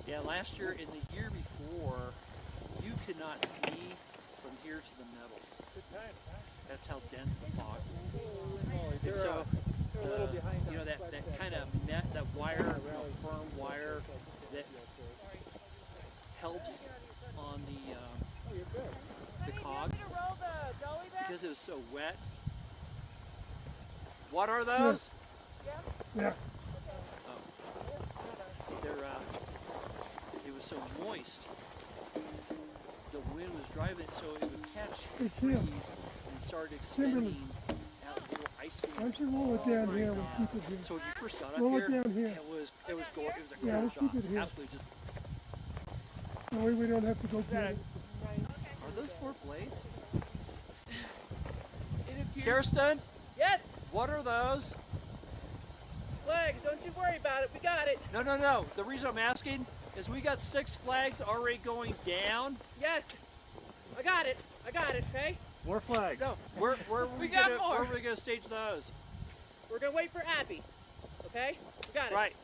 Speaker 9: Yeah, last year and the year before, you could not see from here to the metals. That's how dense the fog was. And so, you know, that kind of that wire, firm wire that helps on the cog because it was so wet. What are those?
Speaker 10: Yeah.
Speaker 9: Oh. They're it was so moist. The wind was driving it so it would catch trees and start extending out little ice fields.
Speaker 10: Why don't you roll it down here? We'll keep it here.
Speaker 9: So when you first got up
Speaker 10: roll
Speaker 9: here,
Speaker 10: it down here.
Speaker 9: it was a
Speaker 10: Yeah,
Speaker 9: cool
Speaker 10: we'll
Speaker 9: shot.
Speaker 10: keep it here.
Speaker 9: Absolutely just.
Speaker 10: That way we don't have to go get it.
Speaker 9: Are those 4 blades? Kirsten?
Speaker 2: Yes.
Speaker 9: What are those?
Speaker 2: Flags, don't you worry about it. We got it.
Speaker 9: No. The reason I'm asking is we got 6 flags already going down.
Speaker 2: Yes. I got it, okay?
Speaker 11: More flags.
Speaker 9: No. Where are we gonna stage those?
Speaker 2: We're gonna wait for Abby. Okay? We got it.
Speaker 9: Right.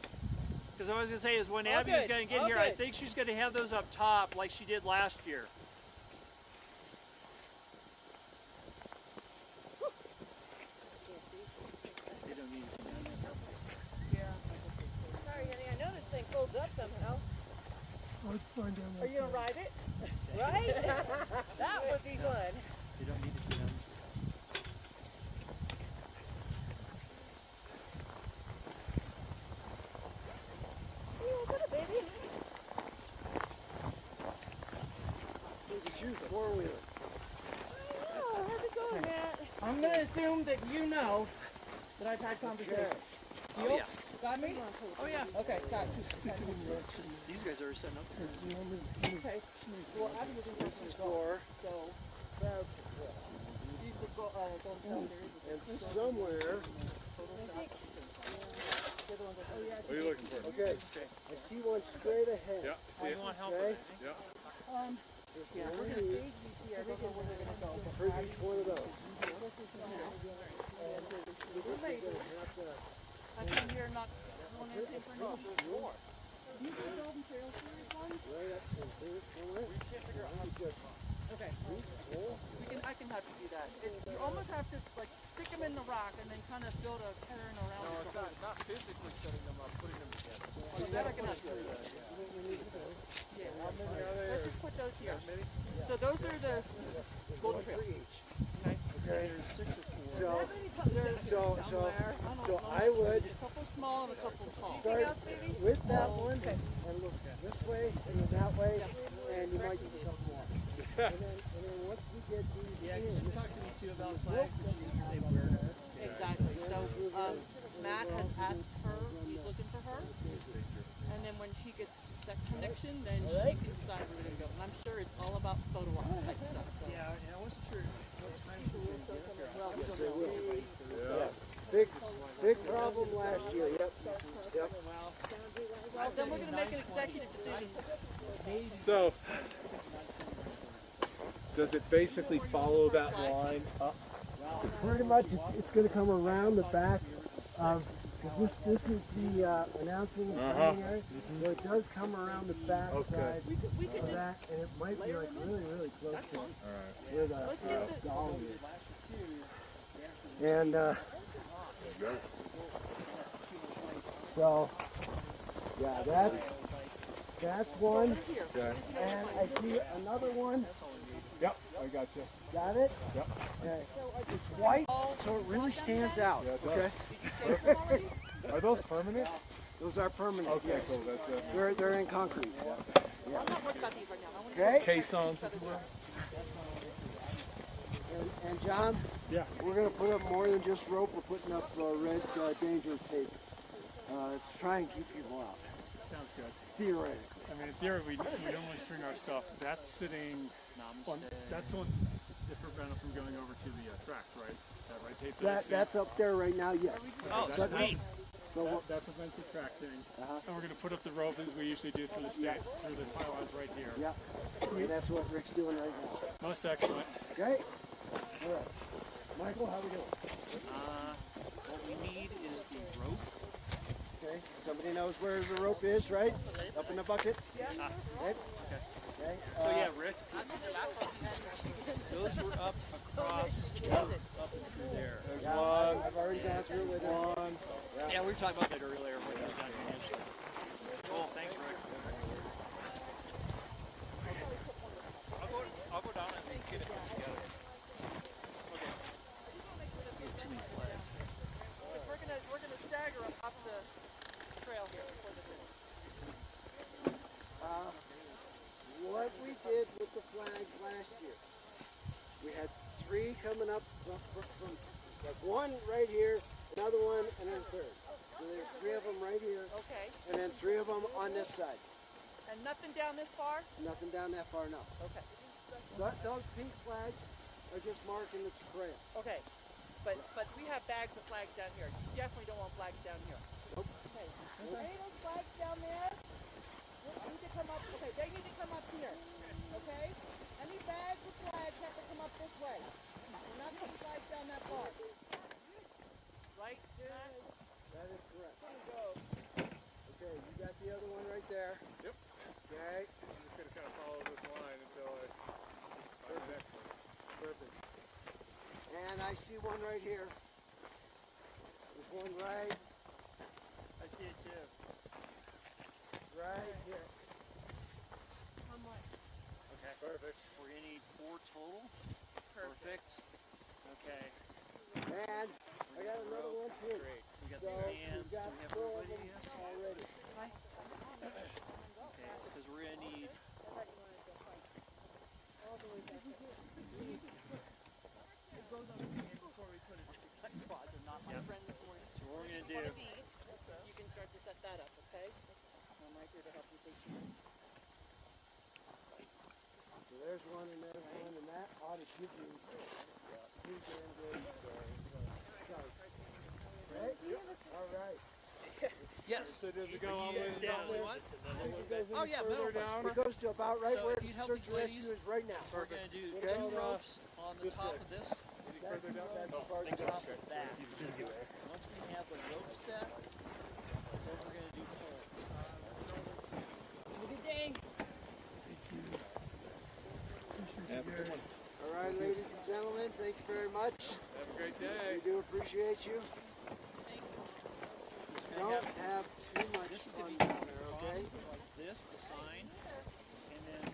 Speaker 9: Because I was gonna say is when Abby is gonna get here, I think she's gonna have those up top like she did last year. They don't need it down there.
Speaker 2: Yeah. Sorry, honey, I know this thing folds up somehow.
Speaker 10: Oh, it's fine down there.
Speaker 2: Are you gonna ride it? Right? That would be fun.
Speaker 9: They don't need it down there.
Speaker 2: I'm going to assume that you know that I've had conversations.
Speaker 9: Oh, yeah.
Speaker 2: Got me?
Speaker 9: Oh, yeah.
Speaker 2: Okay, got you.
Speaker 9: These guys are setting up here.
Speaker 2: Okay. Well, Abby was in the score, so you could go downstairs.
Speaker 3: And somewhere.
Speaker 11: What are you looking for? Okay. I see one straight ahead.
Speaker 14: Yeah, I see it.
Speaker 9: You want help with it?
Speaker 14: Yeah.
Speaker 2: Yeah, we're going to stage these here. I don't know where they're going to go.
Speaker 11: For each one of those.
Speaker 2: I come here not want anything for no. These are Golden Trail Series ones?
Speaker 11: Right up to here somewhere.
Speaker 2: We can't figure out how to do it. Okay. I can have you do that. You almost have to like stick them in the rock and then kind of build a pattern around
Speaker 3: No,
Speaker 2: it.
Speaker 3: it's not physically setting them up, putting them together.
Speaker 2: Well, that I can have to do. Yeah. Let's just put those here. So those are the Golden Trail. Okay.
Speaker 11: Okay.
Speaker 9: There's 6 or 4.
Speaker 11: So I would
Speaker 2: A couple small and a couple tall.
Speaker 11: start with that one and look this way and then that way, and you might see something more. And then once we get these
Speaker 12: She talked to me too about flags, but she didn't say where to stay.
Speaker 2: Exactly. So Matt has asked her, he's looking for her. And then when she gets that connection, then she can decide where to go. And I'm sure it's all about photo op type stuff. So.
Speaker 12: Yeah, and I wasn't sure what time she was going to get up here.
Speaker 11: Yes, they will. Yeah. Big problem last year. Yep.
Speaker 2: Well, then we're going to make an executive decision.
Speaker 3: So, does it basically follow that line up?
Speaker 11: Pretty much, it's going to come around the back of, because this is the announcing timing area, so it does come around the back side of that, and it might be like really close to where the dolly is. And so, yeah, that's one.
Speaker 3: Okay.
Speaker 11: And I see another one.
Speaker 3: Yep, I got you.
Speaker 11: Got it?
Speaker 3: Yep.
Speaker 11: Okay. It's white, so it really stands out.
Speaker 3: Okay. Are those permanent?
Speaker 11: Those are permanent.
Speaker 3: Okay,
Speaker 11: yes.
Speaker 3: cool. That's
Speaker 11: They're in concrete. Yeah.
Speaker 2: I'm not worried about these right now.
Speaker 11: Okay.
Speaker 3: caissons, if you will.
Speaker 11: And John, we're going to put up more than just rope. We're putting up red danger tape to try and keep people out.
Speaker 6: Sounds good.
Speaker 11: Theoretically.
Speaker 6: I mean, in theory, we normally string our stuff. That's sitting on. That's on to prevent it from going over to the tracks, right? That right tape.
Speaker 11: That's up there right now. Yes.
Speaker 12: Oh, sweet.
Speaker 6: That prevents the track thing. And we're going to put up the rope as we usually do through the pylons right here.
Speaker 11: Yeah. And that's what Rick's doing right now.
Speaker 6: Most excellent.
Speaker 11: Okay. All right. Michael, how we doing?
Speaker 12: What we need is the rope.
Speaker 11: Okay. Somebody knows where the rope is, right? Up in the bucket?
Speaker 2: Yes.
Speaker 11: Okay. Okay.
Speaker 12: So yeah, Rick, those were up across, up and through there.
Speaker 3: There's one.
Speaker 11: I've already gone through with
Speaker 3: one.
Speaker 12: Yeah, we were talking about that earlier when we were down here initially. Cool, thanks, Rick. I'll go down and let's get it together. Okay. We have too many flags.
Speaker 2: We're gonna stagger them up the trail here before the finish.
Speaker 11: What we did with the flags last year, we had 3 coming up from like one right here, another one, and then a third. So there's 3 of them right here.
Speaker 2: Okay.
Speaker 11: And then 3 of them on this side.
Speaker 2: And nothing down this far?
Speaker 11: Nothing down that far, no.
Speaker 2: Okay.
Speaker 11: Those pink flags are just marking the trail.
Speaker 2: Okay. But we have bags of flags down here. You definitely don't want flags down here.
Speaker 11: Nope.
Speaker 2: Okay. Any of those flags down there? They need to come up. Okay, they need to come up here. Okay? Any bags of flags have to come up this way. We're not putting flags down that far. Right?
Speaker 11: That is correct. Okay, you got the other one right there.
Speaker 3: Yep.
Speaker 11: Okay.
Speaker 3: I'm just going to kind of follow this line until I find the next one.
Speaker 11: Perfect. And I see one right here. There's one right.
Speaker 12: I see it too.
Speaker 11: Right here.
Speaker 12: Okay.
Speaker 3: Perfect.
Speaker 12: We're going to need 4 total. Perfect. Okay.
Speaker 11: And I got another one too.
Speaker 12: Great. We got the stands. Do we have everybody? Yes.
Speaker 11: Already.
Speaker 12: Okay, because we're going to need...
Speaker 2: It goes on the stand before we put it in the quads and not my friend this morning.
Speaker 12: So what we're going to do...
Speaker 2: One of these, you can start to set that up, okay? I'm right here to help you take you.
Speaker 11: So there's one and there's one, and that ought to give you 2 damn good. Right? All right.
Speaker 12: Yes.
Speaker 3: So does it go all the way down?
Speaker 12: Oh yeah,
Speaker 11: Further down. It goes to about right where the search and rescue is right now.
Speaker 12: We're going to do
Speaker 11: Okay.
Speaker 12: 2 ropes on the top of this.
Speaker 3: Further down?
Speaker 12: On top of that. Once we have the rope set, then we're going to do poles.
Speaker 2: Have a good day.
Speaker 11: All right, ladies and gentlemen, thank you very much.
Speaker 3: Have a great day.
Speaker 11: We do appreciate you. Don't have too much
Speaker 12: This is
Speaker 11: fun
Speaker 12: going to be
Speaker 11: down there, okay?
Speaker 12: this, the sign, and then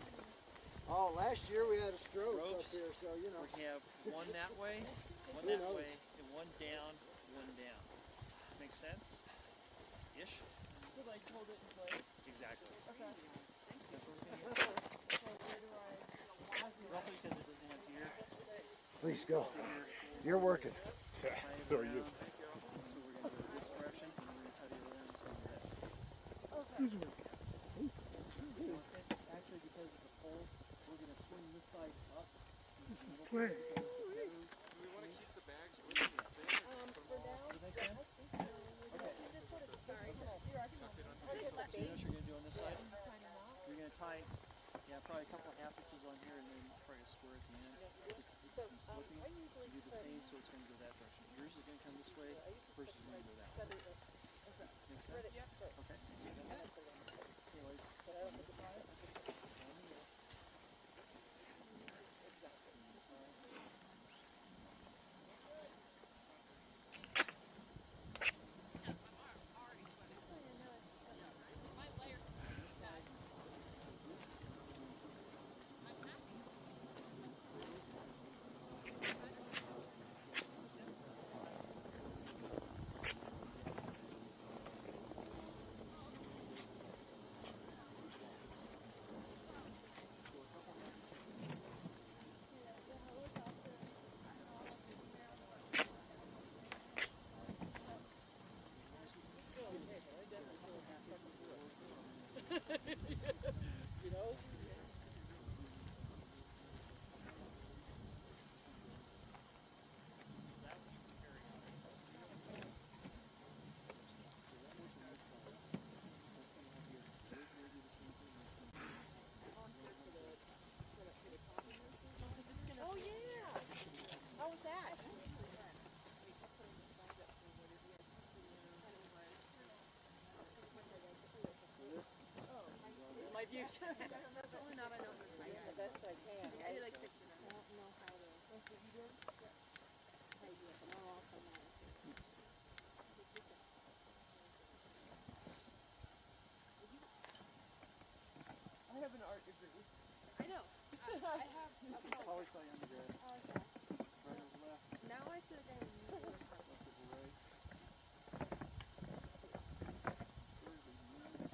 Speaker 11: Oh, last year we had a stroke up
Speaker 12: ropes.
Speaker 11: here, so you know.
Speaker 12: We're going to have one that way, one
Speaker 11: Who
Speaker 12: that
Speaker 11: knows?
Speaker 12: way, and
Speaker 9: One down, one down. Make sense? Ish?
Speaker 2: So like hold it in place?
Speaker 9: Exactly.
Speaker 2: Okay.
Speaker 9: That's what it's gonna get. Roughly because it doesn't have gear.
Speaker 11: Please go. You're working.
Speaker 3: Yeah, so are you.
Speaker 9: So we're going to go this direction, and we're going to tie the other end. It's going to go that.
Speaker 10: Who's working?
Speaker 9: Actually, because of the pole, we're going to swing this side up.
Speaker 10: This is play.
Speaker 14: Do we want to keep the bags with the thing?
Speaker 2: For now,
Speaker 9: Does that make sense?
Speaker 2: okay. Just put it, sorry. Here, I can help you.
Speaker 9: So what you're going to do on this side, you're going to tie, probably a couple of half inches on here, and then probably a square at the end. Just to keep it from slipping. You do the same, so it's going to go that direction. Yours is going to come this way, versus is going to go that way. Make sense? Yep. Okay. Okay, like, on this side, on this.
Speaker 2: You know? Oh yeah! How was that? My view. That's the only knot I know. The best I can.
Speaker 13: I did like 6 of them.
Speaker 2: I don't know how to. That's what you did?
Speaker 13: I do it, but I'll also notice it.
Speaker 2: I have an art degree.
Speaker 13: I know. I have a
Speaker 9: Always saw you undergrad.
Speaker 13: Oh, is that?
Speaker 9: Right over left.
Speaker 13: Now I feel like I have
Speaker 9: Left over right. There's the moon.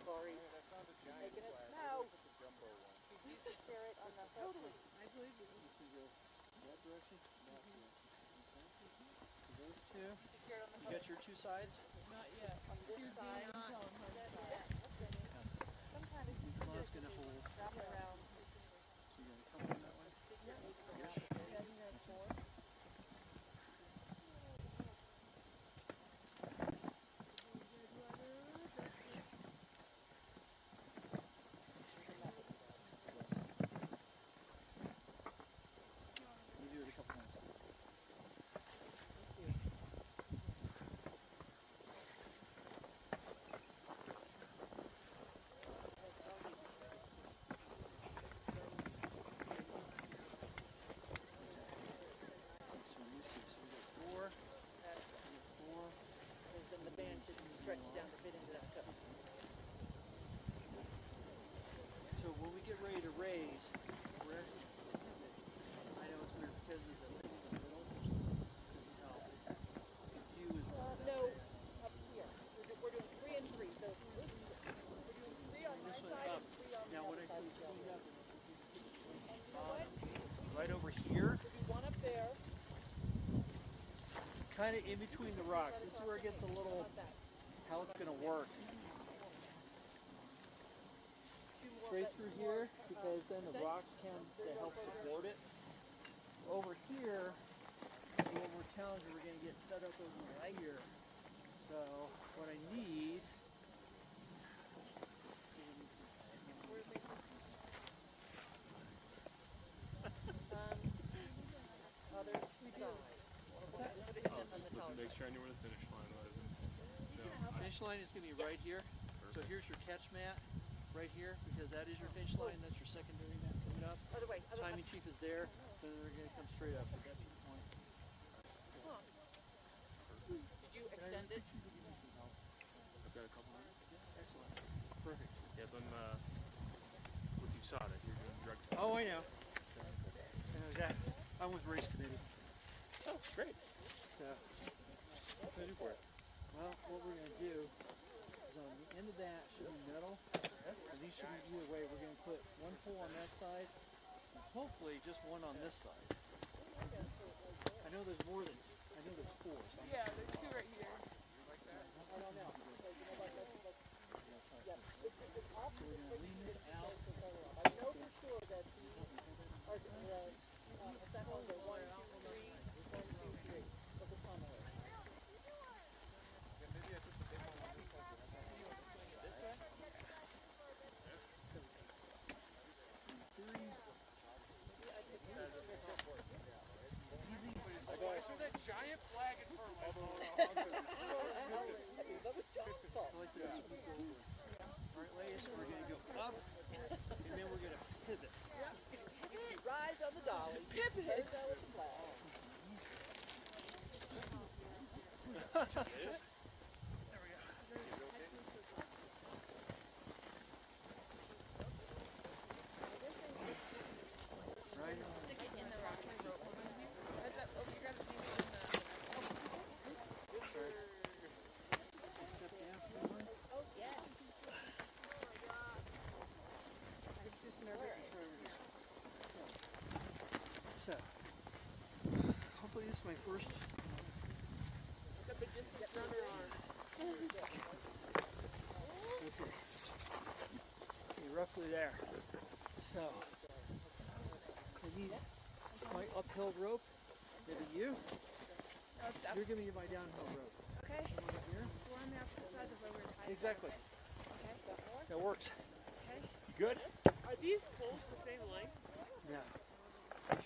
Speaker 2: Sorry.
Speaker 3: I found a giant
Speaker 2: Taking it?
Speaker 3: flag.
Speaker 2: No.
Speaker 3: Look at the jumbo one.
Speaker 2: You can share it on the
Speaker 13: Totally. I believe you.
Speaker 9: This will go that direction, that direction. Okay. So those two. You got your two sides?
Speaker 2: Not yet. On this side. Sometimes
Speaker 9: This one's going to hold.
Speaker 2: wrap it around.
Speaker 9: So you're going to come in that way? You do it a couple times. This one, this is, so we got four. Four.
Speaker 2: Then the band should stretch down to fit into that cup.
Speaker 9: So when we get ready to raise, we're actually, I know it's weird because of the thing in the middle. Because of how the view is.
Speaker 2: No, up here. We're doing 3 and 3. So we're doing 3 on my
Speaker 9: This one
Speaker 2: side
Speaker 9: up.
Speaker 2: and 3 on the
Speaker 9: Now
Speaker 2: other
Speaker 9: when I
Speaker 2: side.
Speaker 9: say speed up,
Speaker 2: And you know what?
Speaker 9: right over here,
Speaker 2: We'll do 1 up there.
Speaker 9: kind of in between the rocks. This is where it gets a little, how it's going to work. Straight through here, because then the rocks can help support it. Over here, what we're challenged, we're going to get set up over right here. So what I need.
Speaker 2: Other side.
Speaker 14: Just looking to make sure I knew where the finish line was.
Speaker 9: Finish line is going to be right here. So here's your catch mat, right here, because that is your finish line. That's your secondary mat coming up.
Speaker 2: Other way.
Speaker 9: Timing chief is there. Then they're going to come straight up. So that's your point.
Speaker 2: Did you extend it?
Speaker 14: I've got a couple minutes.
Speaker 9: Excellent. Perfect.
Speaker 14: Yep, I'm
Speaker 6: saw that you're doing drug testing.
Speaker 12: Oh, I know. I know that. I'm with race committee.
Speaker 6: Oh, great.
Speaker 12: So,
Speaker 6: What can I do for it?
Speaker 12: well, what we're going to do is on the end of that should be metal. Because these should be either way. We're going to put one pole on that side, and hopefully just one on this side. I know there's more than, I know there's four. So
Speaker 2: Yeah, there's two right here.
Speaker 12: I don't know. So we're going to lean this out.
Speaker 11: I know for sure that the second the 1, 2, 3, 1, 2, 3 of the tunnel.
Speaker 14: Maybe I put the big one on this side.
Speaker 2: You want to swing it this way?
Speaker 12: I see that giant flag in front of me. Alright, ladies, we're going to go up, and then we're going to pivot.
Speaker 11: Rise on the dolly.
Speaker 2: Pivot!
Speaker 11: There's our flag.
Speaker 12: Right.
Speaker 2: Stick it in the rocks. That's up. Oh, you gotta take it in the...
Speaker 12: Good, sir. Step down for one.
Speaker 2: Oh, yes. I'm just nervous.
Speaker 12: So, hopefully this is my first.
Speaker 2: The distance runner arm.
Speaker 12: Okay. Okay, roughly there. So, I need my uphill rope. Maybe you. You're giving me my downhill rope.
Speaker 2: Okay.
Speaker 12: Come on up here.
Speaker 2: We're on the opposite sides of where we're tied.
Speaker 12: Exactly.
Speaker 2: Okay.
Speaker 12: That works.
Speaker 2: Okay.
Speaker 12: You good?
Speaker 2: Are these poles the same length?
Speaker 12: Yeah.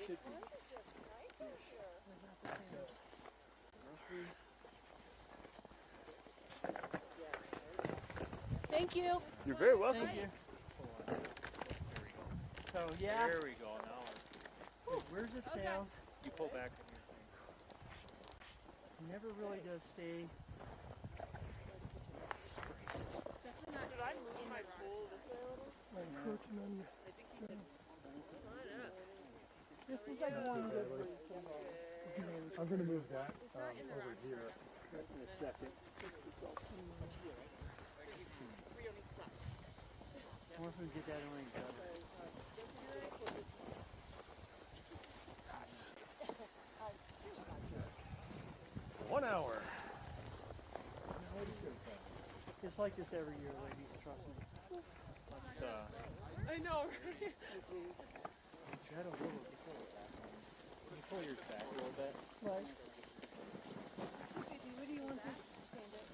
Speaker 12: Should be. So, roughly.
Speaker 2: Thank you.
Speaker 3: You're very welcome.
Speaker 12: Thank you.
Speaker 6: There we go.
Speaker 12: So, yeah.
Speaker 6: There we go. Now
Speaker 12: Where's it
Speaker 2: Okay.
Speaker 12: down?
Speaker 6: you pull back.
Speaker 12: Never really does stay.
Speaker 2: It's definitely not. Did I move my pole this way a little?
Speaker 10: I'm encroaching on you.
Speaker 2: I think he said. Line up.
Speaker 10: This is like one good place. I'm going to move that
Speaker 2: It's not in the
Speaker 10: over
Speaker 2: rocks.
Speaker 10: here
Speaker 2: Right
Speaker 10: in a second.
Speaker 2: We don't need to stop.
Speaker 12: I wonder if we can get that away.
Speaker 2: Don't do it.
Speaker 3: 1 hour.
Speaker 12: It's like this every year, ladies, trust me.
Speaker 6: Let's,
Speaker 2: I know, right?
Speaker 12: Try to little before.
Speaker 6: can you pull yours back a little bit?
Speaker 12: Right.
Speaker 2: What do you want to stand it?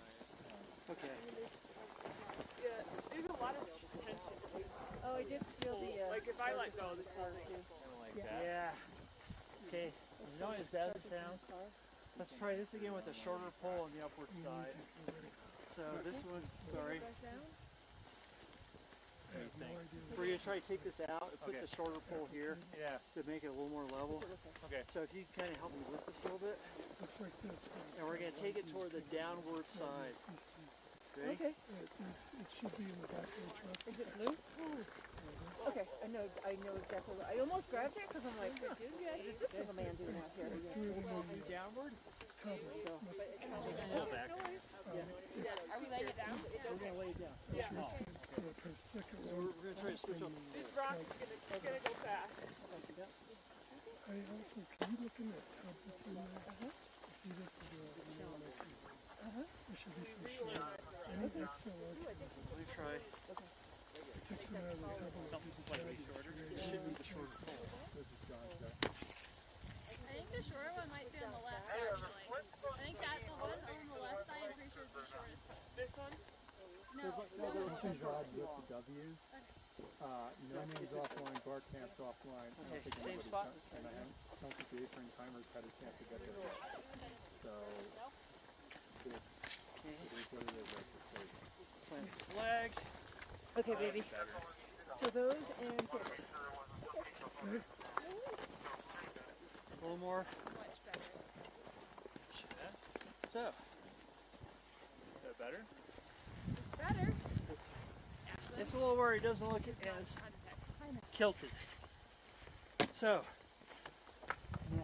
Speaker 12: Okay.
Speaker 2: Yeah, there's a lot of tension.
Speaker 11: Oh, I did feel the.
Speaker 2: Like if I let go, this is
Speaker 6: Kind of like that.
Speaker 12: Yeah. Okay. You know, as bad as it sounds, let's try this again with a shorter pole on the upward side. So this one, sorry.
Speaker 6: What do you think?
Speaker 12: We're going to try to take this out and put
Speaker 6: Okay.
Speaker 12: the shorter pole here
Speaker 6: Yeah.
Speaker 12: to make it a little more level.
Speaker 6: Okay.
Speaker 12: So if you can kind of help me lift this a little bit.
Speaker 10: Looks like this.
Speaker 12: And we're going to take it toward the downward side. Ready?
Speaker 11: Okay.
Speaker 10: It should be in the back of the truck.
Speaker 11: Is it blue? Okay, I know exactly what. I almost grabbed it because I'm like, what is this little man doing out here?
Speaker 12: And downward.
Speaker 11: So,
Speaker 6: Pull back.
Speaker 2: Are we laying it down?
Speaker 12: We're going to lay it down.
Speaker 2: Yeah.
Speaker 10: Second
Speaker 12: So
Speaker 10: one.
Speaker 12: we're going to try to switch up.
Speaker 2: This rock is gonna go fast.
Speaker 10: I also, can you look in that tub that's in there? See, this is there should be some shore. I don't think so.
Speaker 12: Let me try.
Speaker 10: I took some out of the tub and
Speaker 6: Something slightly shorter.
Speaker 12: It should be the shorter pole.
Speaker 15: I think the shorter one might be on the left, actually. I think that the one on the left side, I'm pretty sure is the shortest pole.
Speaker 2: This one?
Speaker 15: No.
Speaker 16: There were two jobs with the W's. No names offline, bar camps offline. I don't think
Speaker 12: Same
Speaker 16: anybody's
Speaker 12: spot?
Speaker 16: and I don't think the apron timers had a chance to get there. So it is what it is.
Speaker 12: Plant the flag.
Speaker 11: okay, baby. So those and
Speaker 12: A little more. So.
Speaker 6: Is that better?
Speaker 15: It's better.
Speaker 12: It's a little where it doesn't look as.
Speaker 15: Context.
Speaker 12: kilted. So, yeah,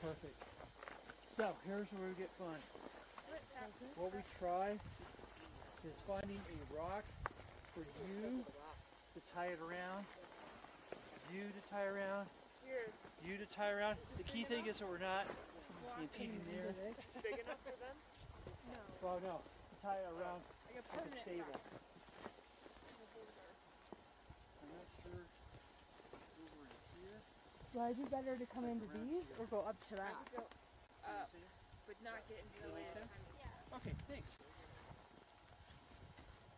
Speaker 12: perfect. So, here's where we get fun. What we try is finding a rock for you to tie it around, you to tie around, you to tie around. The key thing is that we're not impeding there.
Speaker 2: Big enough for them? No.
Speaker 12: Well, no, to tie it around
Speaker 2: Like a
Speaker 12: like a
Speaker 2: permanent
Speaker 12: stable.
Speaker 2: rock.
Speaker 12: I'm not sure over in here.
Speaker 17: Would it be better to come into these or go up to that?
Speaker 2: I could go up, but not get into the way of the
Speaker 12: Okay, thanks.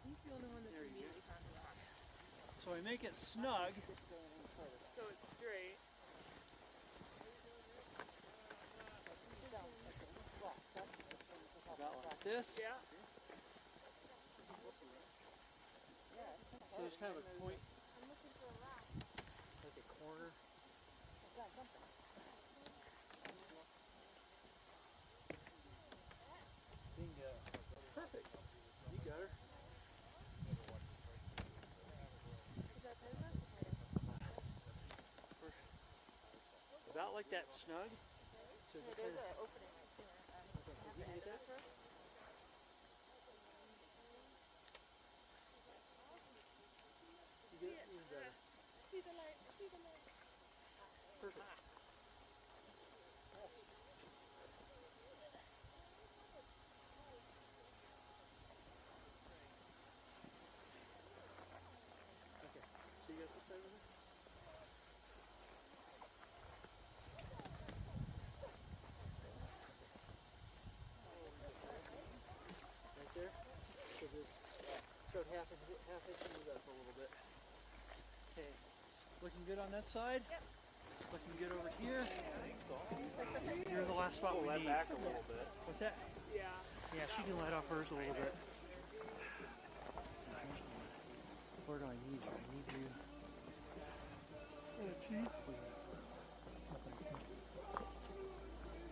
Speaker 2: He's the only one that's immediately found the rock.
Speaker 12: So I make it snug.
Speaker 2: So it's straight.
Speaker 12: About like this.
Speaker 2: Yeah.
Speaker 12: So there's kind of a point, like a corner. Bingo. Perfect. You got her. About like that snug. So
Speaker 2: Yeah,
Speaker 12: just
Speaker 2: there's
Speaker 12: kinda,
Speaker 2: an opening right there. Have the end of this first?
Speaker 12: you get it even better.
Speaker 2: See the light, see the light.
Speaker 12: Perfect. Okay, so you got this side of it? Right there? So just start half inching it up a little bit. Okay, looking good on that side? Yep. Looking good over here? You're the last spot we need.
Speaker 14: back a little bit.
Speaker 12: What's that?
Speaker 2: Yeah.
Speaker 12: Yeah, she can let off hers a little bit. Where do I need you? I need you.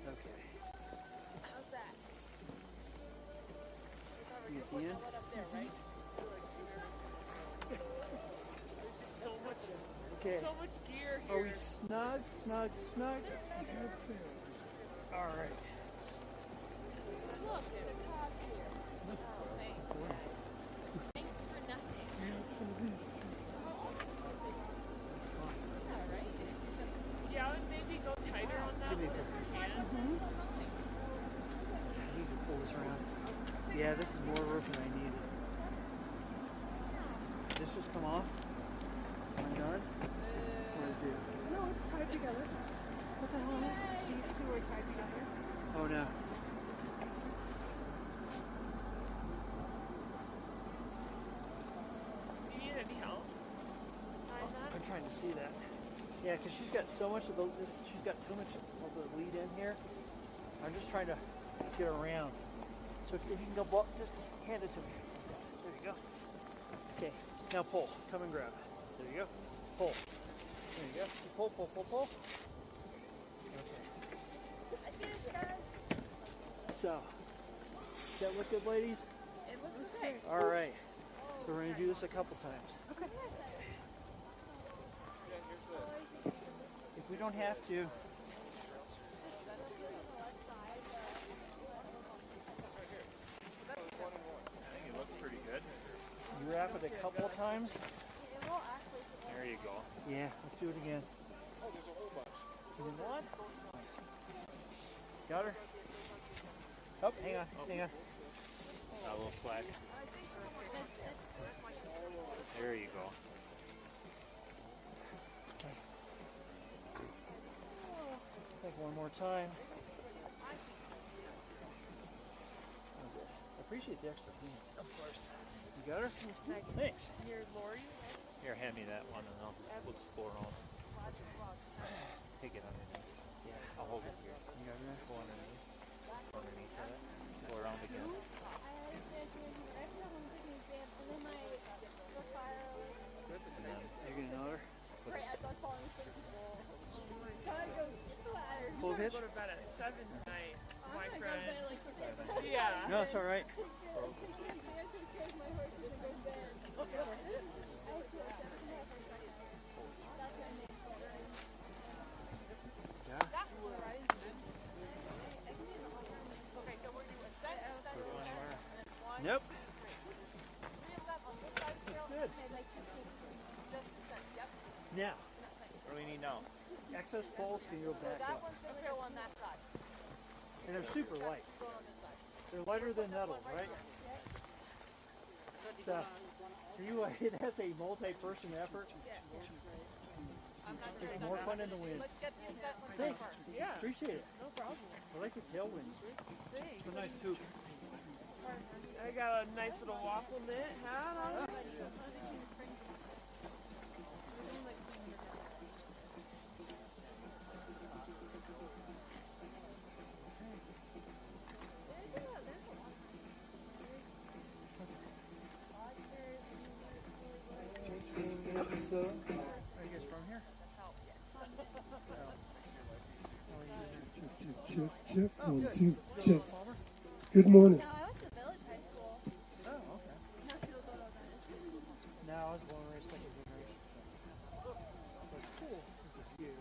Speaker 12: Okay.
Speaker 2: How's that?
Speaker 12: You at the end?
Speaker 2: Up there, right? There's just so much,
Speaker 12: Okay.
Speaker 2: so much gear here.
Speaker 12: Are we snug, snug, snug? All right.
Speaker 2: Look, there's a cog here. Oh, thanks. Thanks for nothing. Yeah, right? Yeah, and maybe go tighter on that
Speaker 12: Give me a
Speaker 2: one if you can.
Speaker 12: I need to pull this around. Yeah, this is more rope than I needed. Did this just come off? Am I done? What did it do?
Speaker 17: No, it's tied together. What the hell? These two are tied together.
Speaker 12: Oh no.
Speaker 2: Do you need any help?
Speaker 12: I'm trying to see that. Yeah, because she's got so much of the she's got too much of the lead in here. I'm just trying to get around. So if you can go, just hand it to me. There you go. Okay, now pull. Come and grab. There you go. Pull. There you go. Pull, pull, pull, pull. Okay.
Speaker 2: I finished, guys.
Speaker 12: So, does that look good, ladies?
Speaker 2: It looks okay.
Speaker 12: All right. So we're going to do this a couple times.
Speaker 2: Okay.
Speaker 12: If we don't have to,
Speaker 14: I think it looks pretty good.
Speaker 12: you wrap it a couple of times.
Speaker 14: There you go.
Speaker 12: Yeah, let's do it again.
Speaker 3: Oh, there's a whole bunch.
Speaker 12: You did one? Got her? Oh, hang on, hang on.
Speaker 14: A little slack. There you go.
Speaker 12: Okay. Take one more time. Okay. I appreciate the extra hand.
Speaker 2: Of course.
Speaker 12: You got her? Thanks.
Speaker 2: Here, Lori.
Speaker 14: Here, hand me that one and we'll just go around. Take it underneath. Yeah, I'll hold it here.
Speaker 12: You got her?
Speaker 14: Go underneath. Go underneath of it. Go around again.
Speaker 12: And then, you're going to know her? Full pitch?
Speaker 2: Go to bed at 7 tonight, my friend. Yeah.
Speaker 12: No, it's all right.
Speaker 2: Okay, so we're doing Ascent,
Speaker 14: Nope.
Speaker 2: Good. Just Ascent, yep.
Speaker 14: Now, what do we need now?
Speaker 12: Excess poles can go back
Speaker 2: That
Speaker 12: up.
Speaker 2: one's going to go on that side.
Speaker 12: And they're super light.
Speaker 2: Going on this side.
Speaker 12: They're lighter than metals, right? So, that's a multi-person effort. It's more fun in the wind.
Speaker 2: Let's get the Ascent one
Speaker 12: Thanks.
Speaker 2: first.
Speaker 12: Yeah. Appreciate it.
Speaker 2: No problem.
Speaker 12: I like the tailwinds.
Speaker 2: Thanks.
Speaker 12: It's a nice tube.
Speaker 2: I got a nice little waffle mitt hat on.
Speaker 12: So, I guess from here.
Speaker 10: Check, check, 1, 2, checks. Good morning.
Speaker 15: No, I went to Village High School.
Speaker 12: Oh, okay.
Speaker 15: Most people don't know what that is.
Speaker 12: No, I was born and raised second generation. So. But cool. It's cute.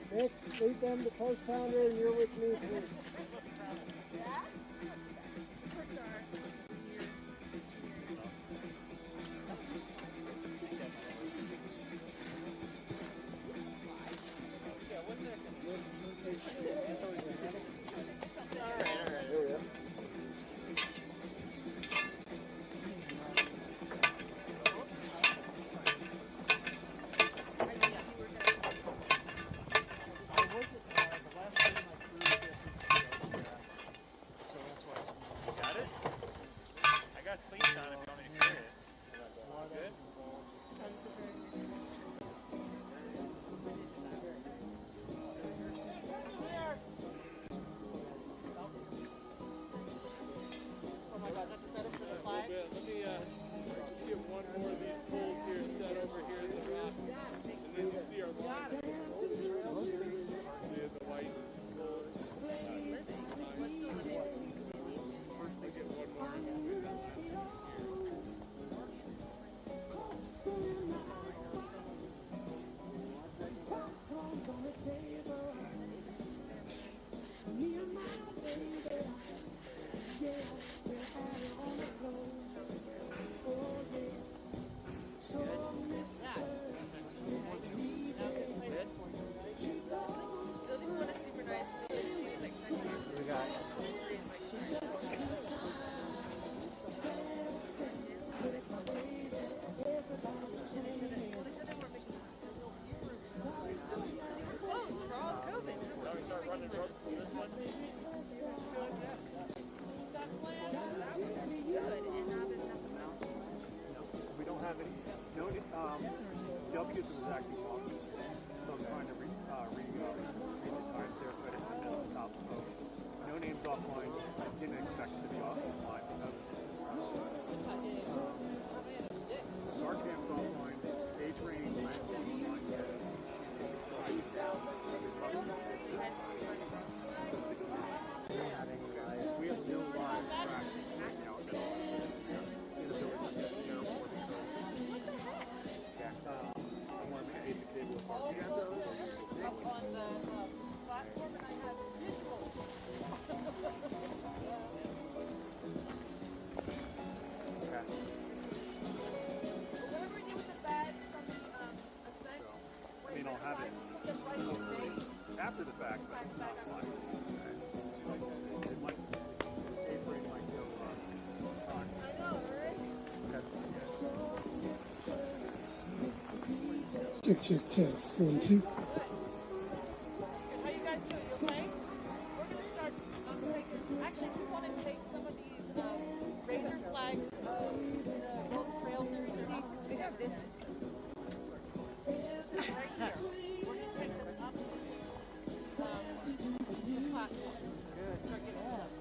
Speaker 11: Nick, lead them to post pounder and you're with me, please.
Speaker 6: it was acting off. So I'm trying to read the times there so I didn't miss the top post. No names offline. I didn't expect it to be offline, but that was it. Sarcam's offline. A-Train, online. We have no live tracks right now at all. Inability to get the airport because I wanted to aid the cable with our
Speaker 2: Up on the platform, and I have visuals.
Speaker 6: Okay.
Speaker 2: Whatever you do with the badge from Ascent,
Speaker 6: I mean, I'll have it after the fact, but not live. It might, A-Frame might go on.
Speaker 2: I know, right?
Speaker 10: Check, check, test. 1, 2.
Speaker 2: How you guys doing? You okay? We're going to start taking, actually, we want to take some of these razor flags of the Golden Trail series that we have this. This is right here. We're going to take them up to the platform. Start getting them up.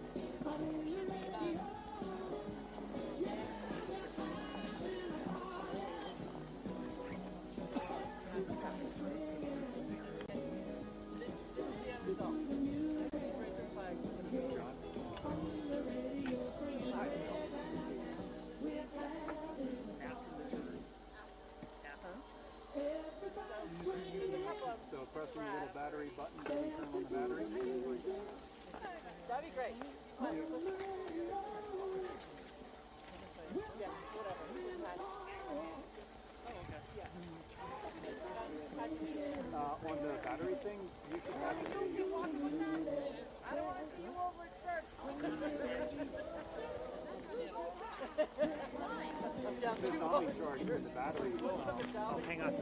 Speaker 2: Should be,
Speaker 6: So pressing the little battery button to turn on the battery.
Speaker 2: That'd be great. Yeah, whatever.
Speaker 6: On the battery thing, you should have it.
Speaker 2: I don't want to see you over at church.
Speaker 6: It says Omni charge here, the battery. Oh, hang on.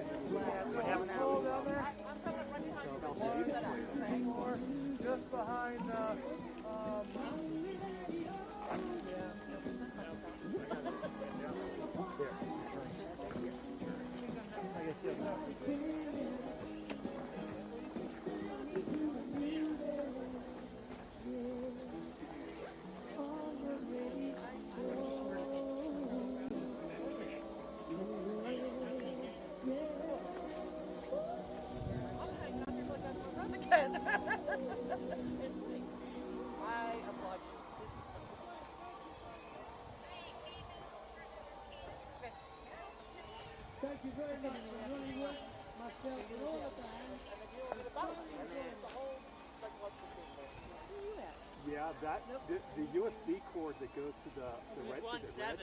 Speaker 6: So I have an
Speaker 2: I'm coming right behind you.
Speaker 6: LCD display.
Speaker 3: Just behind
Speaker 6: I guess you have
Speaker 2: again. I applaud you.
Speaker 11: Thank you very much. I really work myself all the time.
Speaker 6: Yeah, that the USB cord that goes to the red, is it red?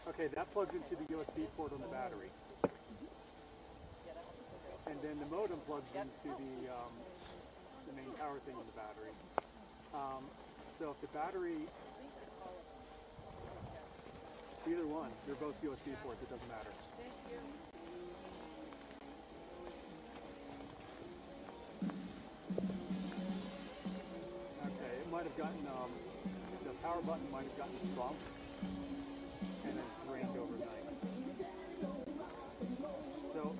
Speaker 6: Okay, that plugs into the USB port on the battery. And then the modem plugs into the main power thing on the battery. So if the battery, either one, they're both USB ports, it doesn't matter. Okay, it might have gotten, the power button might have gotten bumped and then drained overnight. So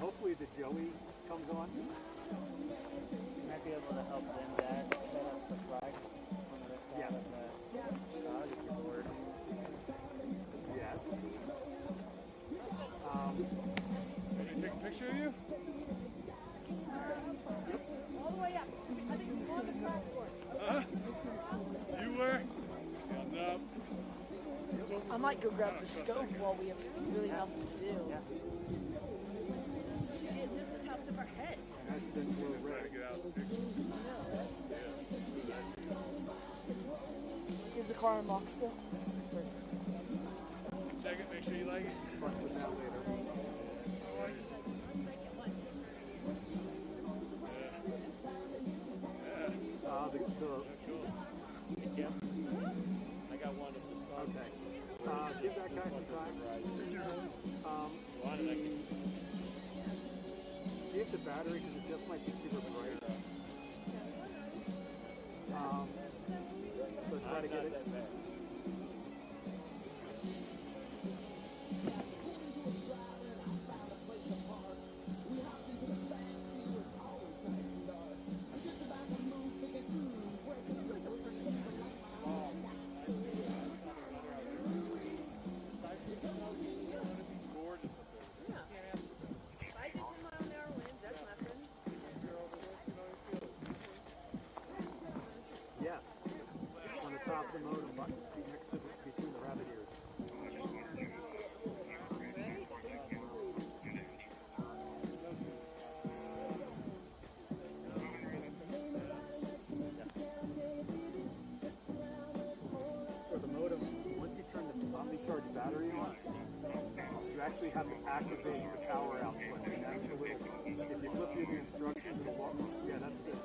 Speaker 6: hopefully the Joey comes on.
Speaker 14: You might be able to help them set up the flags on the side
Speaker 6: Yes.
Speaker 14: of the dog if you're bored.
Speaker 6: Yes.
Speaker 3: Can I take a picture of you?
Speaker 2: All the way up. I think it's on the platform.
Speaker 3: Huh? You were? Yeah, no.
Speaker 17: I might go grab the scope while we have really nothing to do. Is the car unlocked still?
Speaker 3: Check it, make sure you like it.
Speaker 6: Fuck with that later.
Speaker 3: Yeah. I got one at the sun.
Speaker 6: Okay. Give that guy some time. See if the battery, because it just might be super bright. So try to get it. actually have to activate the power output, and that's the little, if you flip through the instructions, it'll walk, yeah, that's it.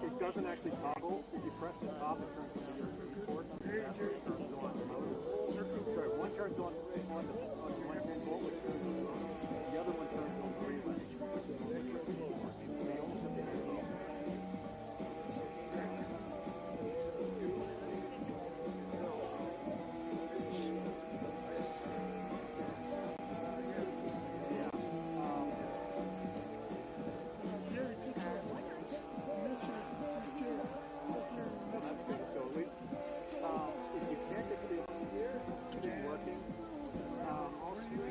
Speaker 6: It doesn't actually toggle. If you press the top, it turns on the USB ports. That's what turns on the motor. Sorry, one turns on the 110 volt, which turns on the motor. The other one turns on the relay, which is on the USB ports. So you almost have to do both. That's good. So at least if you can't get the thing working,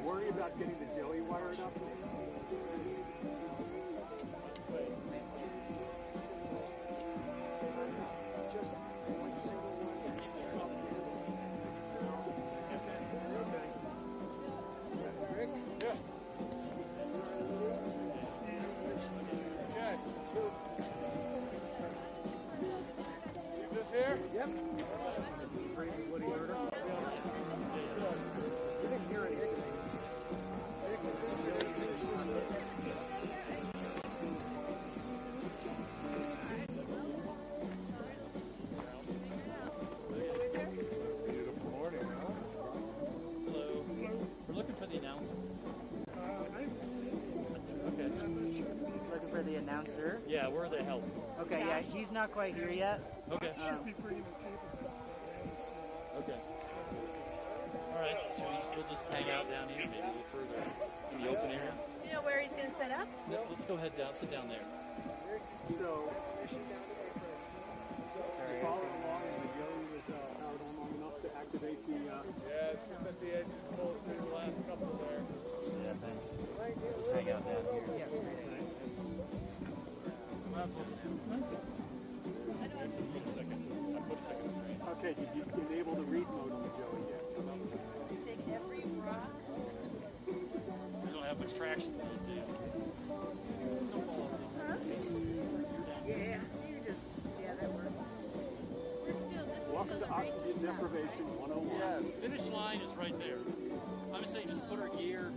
Speaker 6: worry about getting the jelly wired up.
Speaker 3: Here?
Speaker 6: Yep. Woody Herder. You didn't hear anything.
Speaker 3: Beautiful morning, huh?
Speaker 14: Hello. We're looking for the announcer.
Speaker 10: I haven't seen him.
Speaker 14: Okay.
Speaker 18: Looking for the announcer.
Speaker 14: Yeah, we're the help.
Speaker 18: Okay, yeah, he's not quite here yet.
Speaker 14: Okay.
Speaker 10: Should be bringing the table.
Speaker 14: Okay. All right. So we'll just hang out down here, maybe a little further in the open area.
Speaker 15: You know where he's going to set up?
Speaker 14: No, let's go head down. Sit down there.
Speaker 6: So, follow along, and the jelly was powered on long enough to activate the.
Speaker 3: Yeah, it's just at the edge, it's close to the last couple there.
Speaker 14: Yeah, thanks. Just hang out down here. Yeah. Might as well just do this nice.
Speaker 6: Okay, did you enable the read mode on the jelly yet?
Speaker 15: Take every rock.
Speaker 14: We don't have much traction these days. Still fall over.
Speaker 17: Yeah, you just, yeah, that works.
Speaker 15: We're still, this is
Speaker 6: Welcome
Speaker 15: still
Speaker 6: to
Speaker 15: the race.
Speaker 6: Oxygen Deprivation 101.
Speaker 3: Yes.
Speaker 14: Finish line is right there. I'm just saying, just put our gear,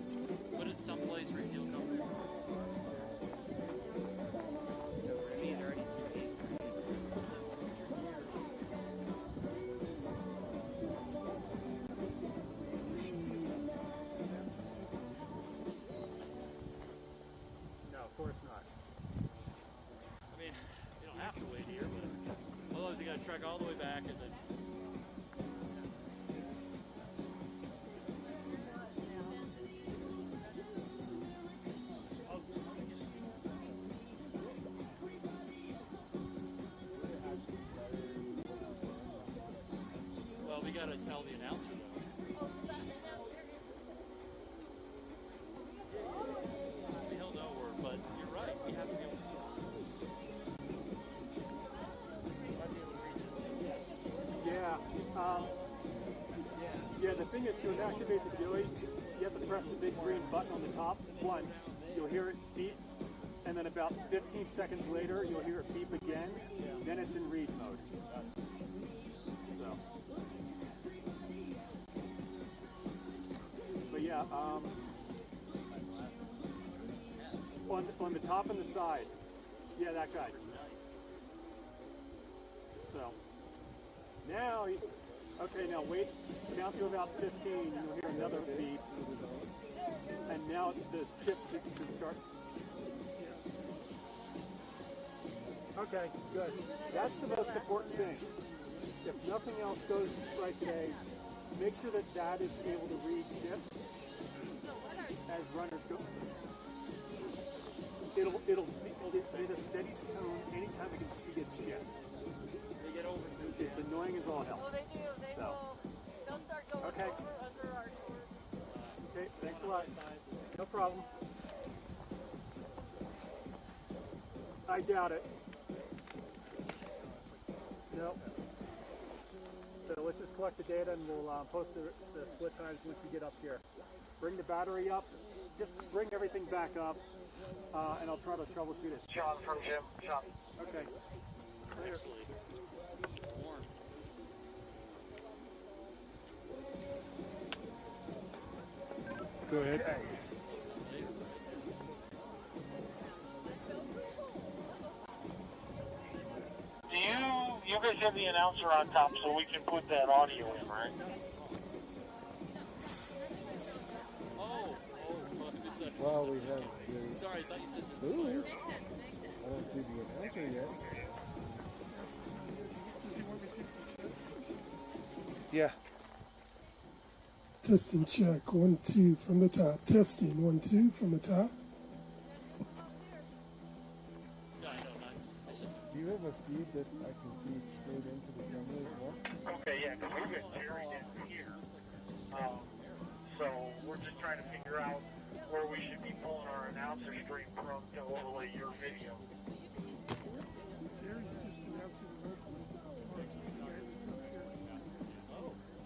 Speaker 14: put it someplace where you feel comfortable.
Speaker 6: No, of course not.
Speaker 14: I mean, you don't have to wait here, but otherwise you got to trek all the way back and then. Well, we got to tell the announcer though. He'll know where, but you're right. We have to be able to see.
Speaker 6: Yeah. Yeah, the thing is to activate the jelly, you have to press the big green button on the top once. You'll hear it beep, and then about 15 seconds later, you'll hear it beep again. Then it's in read mode. So. But yeah, on the top and the side. Yeah, that guy. So. Now, okay, now wait, count to about 15, and you'll hear another beep. And now the chips should start. Okay, good. That's the most important thing. If nothing else goes right today, make sure that that is able to read chips as runners go. It'll be a steady tone anytime I can see a chip. It's annoying as all hell.
Speaker 2: Well, they do. They'll start going
Speaker 6: Okay.
Speaker 2: under our doors.
Speaker 6: Okay, thanks a lot. No problem. I doubt it. Nope. So let's just collect the data and we'll post the split times once you get up here. Bring the battery up. Just bring everything back up, and I'll try to troubleshoot it.
Speaker 7: Sean from Jim. Sean.
Speaker 6: Okay. Later.
Speaker 14: Warm, toasty.
Speaker 5: Go ahead.
Speaker 7: You guys have the announcer on top so we can put that audio in, right?
Speaker 5: Well, we have the...
Speaker 9: Sorry, I thought you said there's a
Speaker 5: Ooh.
Speaker 9: fire.
Speaker 5: I don't see the announcer yet. Yeah.
Speaker 10: Testing check. 1, 2 from the top. Testing 1, 2 from the top.
Speaker 5: Do you have a feed that I can feed straight into the camera as well?
Speaker 7: Okay, yeah, because we've got Jerry in here. So we're just trying to figure out where we should be pulling our announcer stream from to overlay your video.
Speaker 10: Jerry's just announcing the local.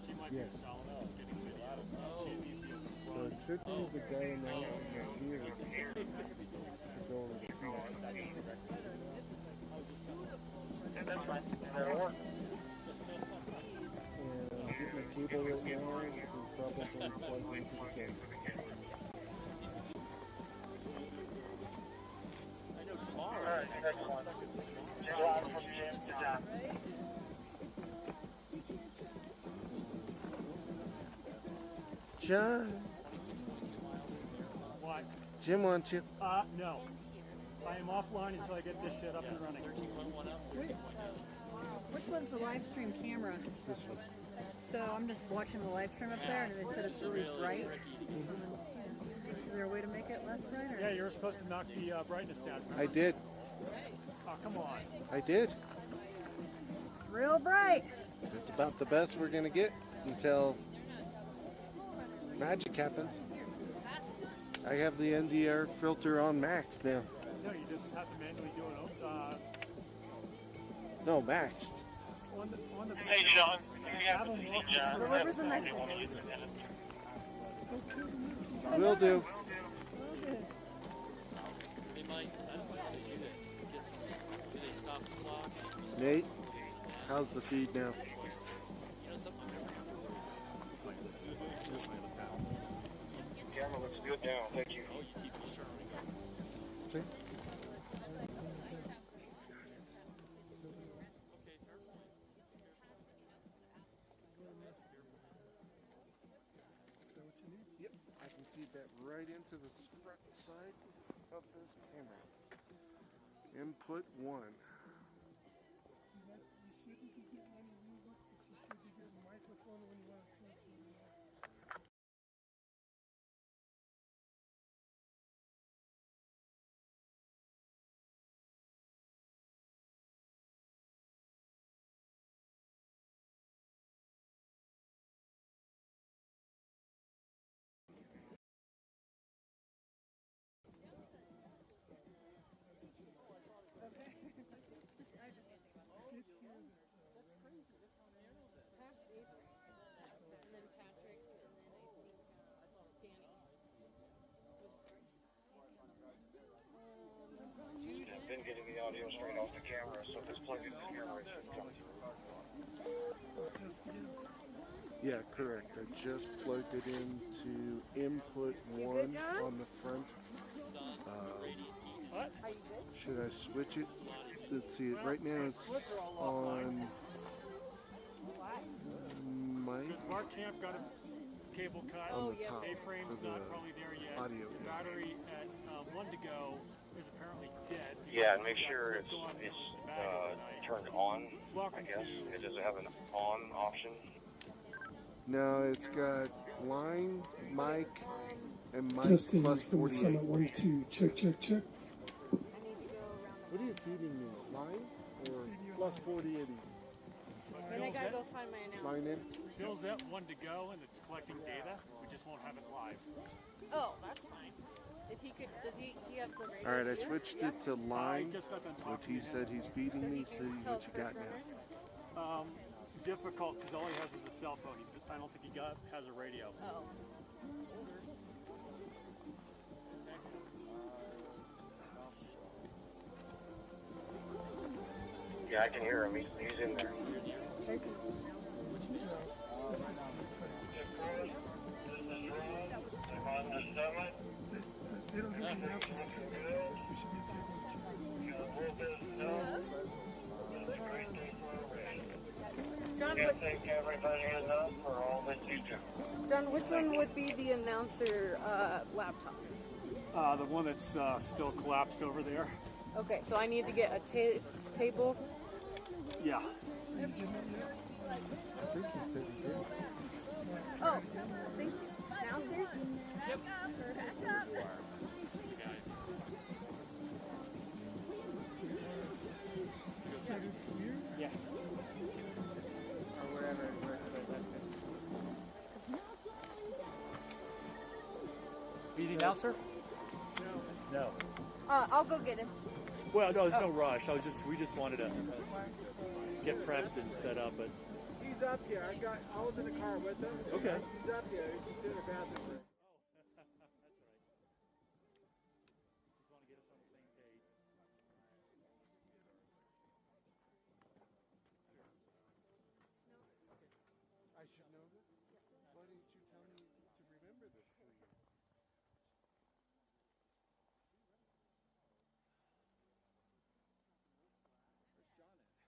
Speaker 6: She might
Speaker 5: Yeah.
Speaker 6: be solid just getting video.
Speaker 5: So it should be the guy announcing here to go over the feed.
Speaker 7: That's fine. That'll work.
Speaker 5: And get my cable right now, which is probably plugged into the camera.
Speaker 9: I know tomorrow.
Speaker 7: All right, excellent. Just live from Jim to John.
Speaker 5: John,
Speaker 6: What?
Speaker 5: Jim wants you.
Speaker 6: No. I am offline until I get this shit up and running.
Speaker 19: Which one's the live stream camera?
Speaker 5: This one.
Speaker 19: So I'm just watching the live stream up there, and they said it's really bright. Is there a way to make it less bright? Or?
Speaker 6: Yeah, you were supposed to knock the brightness down. Remember?
Speaker 5: I did.
Speaker 6: Oh, come on.
Speaker 5: I did.
Speaker 19: It's real bright.
Speaker 5: It's about the best we're going to get until magic happens. I have the NDR filter on max now.
Speaker 6: No, you just have to manually do it.
Speaker 5: No, maxed.
Speaker 6: On the
Speaker 7: Hey, John. If you happen to see John,
Speaker 19: Where's the next one?
Speaker 5: Will do.
Speaker 9: They might, I don't know how they do that. Get some, do they stop the clock?
Speaker 5: Nate, how's the feed now?
Speaker 9: You know something?
Speaker 7: Camera looks good now. Thank you.
Speaker 9: Oh, you keep discerning.
Speaker 5: Okay. Yep, I can feed that right into the front side of this camera. Input 1.
Speaker 10: You shouldn't be getting any music, but you should be getting microphone when you want to test it.
Speaker 15: That's crazy. Look how narrow that is. Pat's Avery. And then Patrick, and then I think Danny was crazy.
Speaker 7: I've been getting the audio straight off the camera, so if it's plugged into the camera, it should come through.
Speaker 5: Yeah, correct. I just plugged it into input 1 on the front.
Speaker 6: What?
Speaker 5: Should I switch it? Let's see, right now it's on mic.
Speaker 6: Because Mark Camp got a cable cut.
Speaker 5: On the top
Speaker 6: A-frame's
Speaker 5: for the
Speaker 6: not probably there yet.
Speaker 5: audio.
Speaker 6: The battery at 1 to go is apparently dead.
Speaker 7: Yeah, and make sure it's turned on, I guess. Does it have an on option?
Speaker 5: No, it's got line, mic, and mic
Speaker 10: Testing
Speaker 5: plus
Speaker 10: from the
Speaker 5: 48.
Speaker 10: summit. 1, 2. Check, check, check.
Speaker 5: What are you feeding me? Line or plus 48?
Speaker 15: Then I gotta go find my announcement.
Speaker 5: Line in?
Speaker 6: Bill's at 1 to go and it's collecting data. We just won't have it live.
Speaker 15: Oh, that's fine. If he could, does he have the radio?
Speaker 5: Alright, I
Speaker 15: here?
Speaker 5: switched it to line,
Speaker 6: just got done
Speaker 5: which
Speaker 6: talking
Speaker 5: he
Speaker 6: to him.
Speaker 5: said he's feeding me, so what you got now?
Speaker 6: Difficult because all he has is a cell phone. I don't think he has a radio.
Speaker 15: Oh.
Speaker 7: Yeah, I can hear him. He's in there.
Speaker 10: announcements too. We should be
Speaker 15: John,
Speaker 7: Can't thank everybody enough for all that you do.
Speaker 15: John, which one would be the announcer laptop?
Speaker 6: The one that's still collapsed over there.
Speaker 15: Okay, so I need to get a table.
Speaker 6: Yeah.
Speaker 15: Oh, thank you. Announcer? Yep.
Speaker 6: Yeah.
Speaker 14: Or wherever it works.
Speaker 6: Be the announcer?
Speaker 14: No.
Speaker 15: I'll go get him.
Speaker 6: Well, no, there's no rush. We just wanted to get prepped and set up. But
Speaker 3: He's up here. I was in the car with him.
Speaker 6: Okay.
Speaker 3: He's up here. He's in the bathroom break.
Speaker 6: that's all right. Just want to get us on the same page.
Speaker 5: I should know this? Why didn't you tell me to remember this for you?
Speaker 3: Where's John at?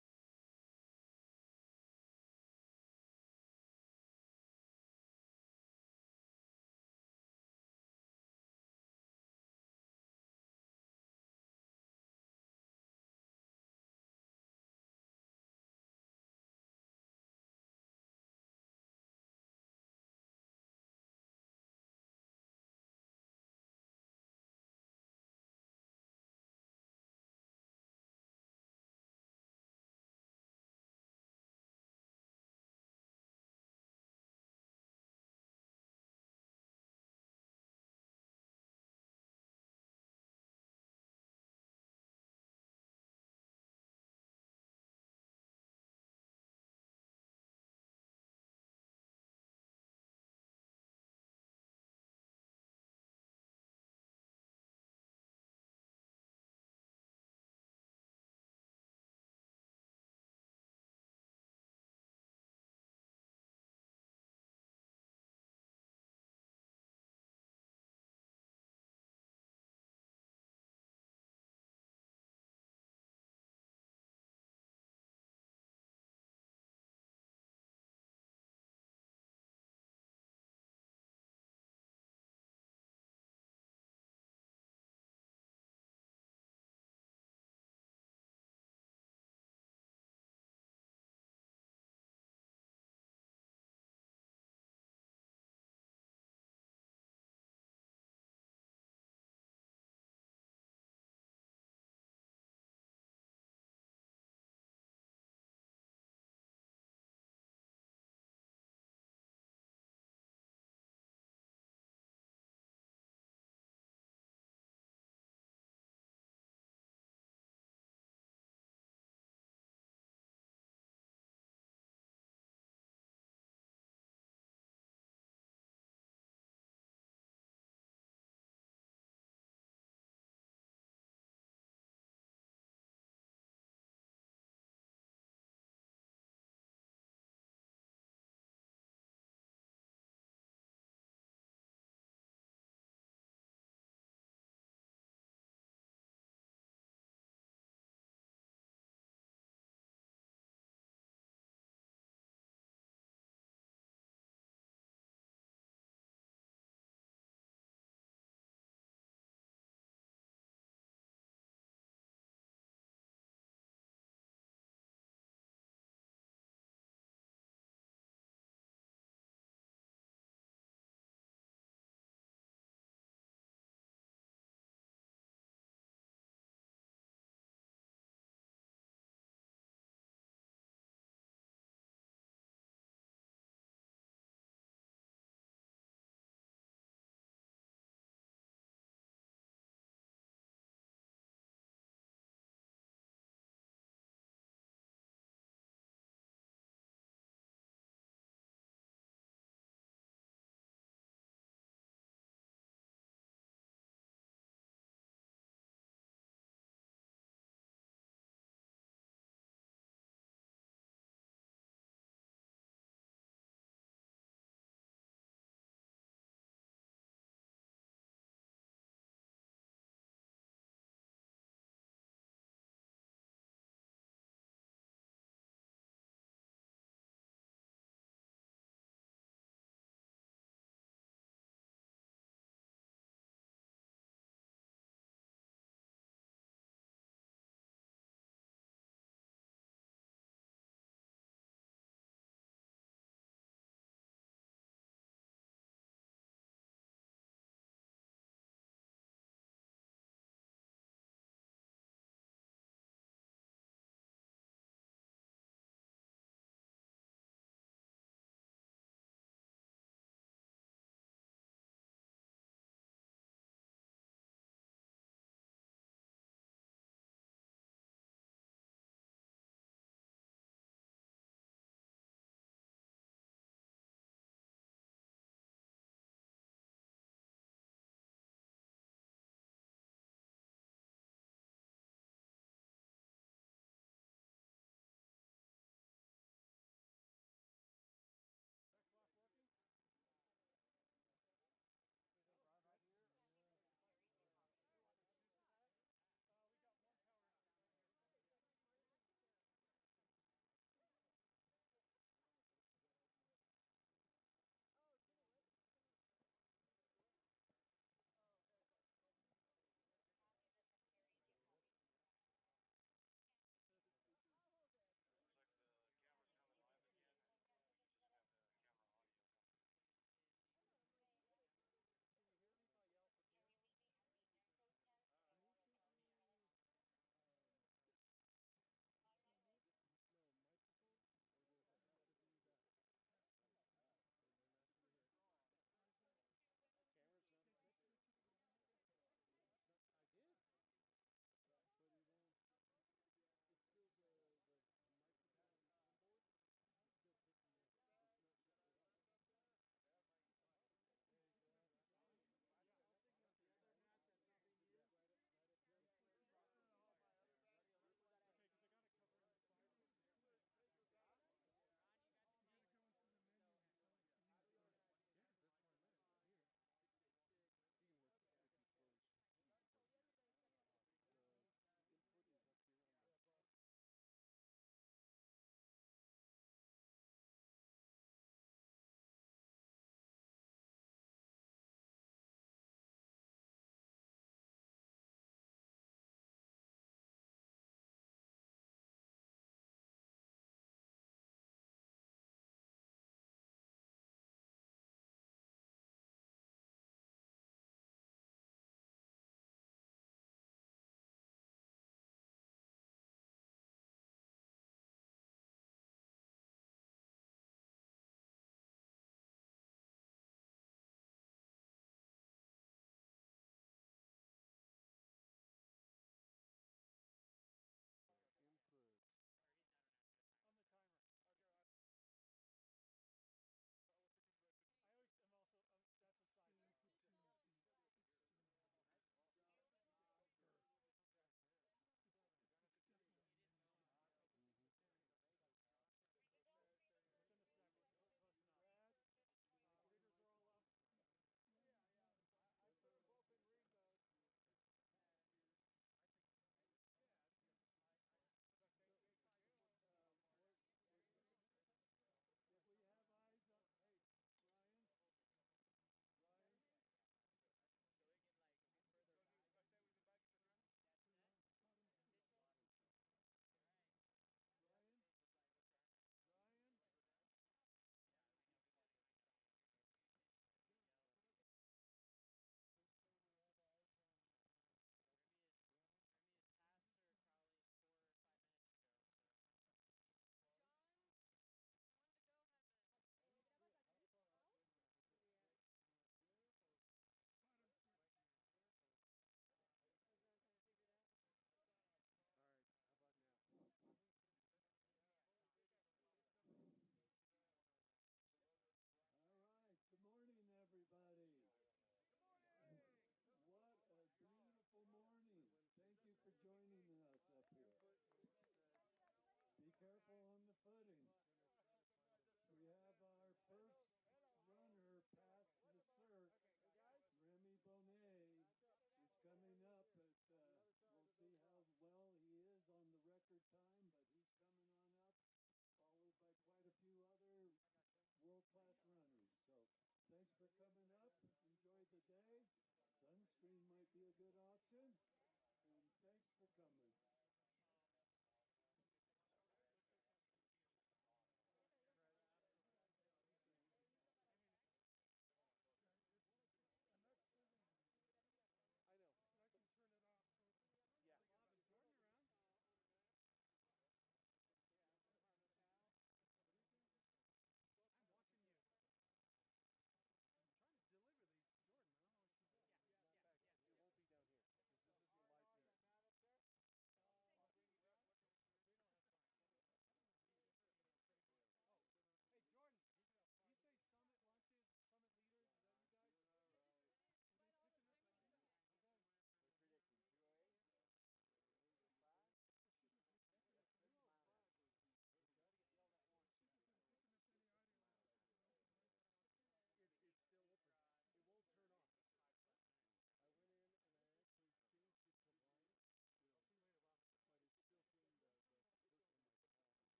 Speaker 4: class runners. So thanks for coming up. Enjoy the day. Sunscreen might be a good option. And thanks for coming.
Speaker 10: I'm not sitting.
Speaker 3: I know.
Speaker 10: But I can turn it off. So
Speaker 3: Yeah.
Speaker 10: Bob, is Jordan around? I'm watching you. I'm trying to deliver these to Jordan. I don't know what she's at.
Speaker 3: Matter of fact, it won't be down here because this is a live feed.
Speaker 10: Oh, hey Jordan, you say Summit Lunches, Summit Leaders, is that you guys? We're picking this up. Okay.
Speaker 11: We're predicting 208. 5.
Speaker 10: Picking up any audio.
Speaker 3: It's still open. It won't turn off. I went in and I actually changed it to blind.
Speaker 10: I'll see you later, Bob.
Speaker 3: But it's still seeing the person on the machine. Is that the interview with the medical person?
Speaker 10: Okay, where's the chip?
Speaker 3: Ready to go. You're the one that wins it.
Speaker 10: No, I mean, I just put it away.
Speaker 3: No, I don't think it's that. Oh, okay. Who's the other?
Speaker 10: Let's see if I can.
Speaker 3: Okay, you have to look for this. The only thing that changes. That's one thing in line 1, and there's the line. So if you press it once, then open. No.
Speaker 10: Am I in the wrong one? Oh, is it that one there?
Speaker 3: Yes. If you press this one, it stops recording.
Speaker 10: Okay, I'm not going to press that.
Speaker 3: This little guy, the press thing, and then on. And open.
Speaker 10: So, did you mess with these ones?
Speaker 3: No. Those are if you're turning it up or down 50 hertz. They're right now at like neutral spot.
Speaker 10: Okay, it's just an automatic gain.
Speaker 3: I know. Sorry.
Speaker 10: Alright, I'm getting that missing clip. Let's see.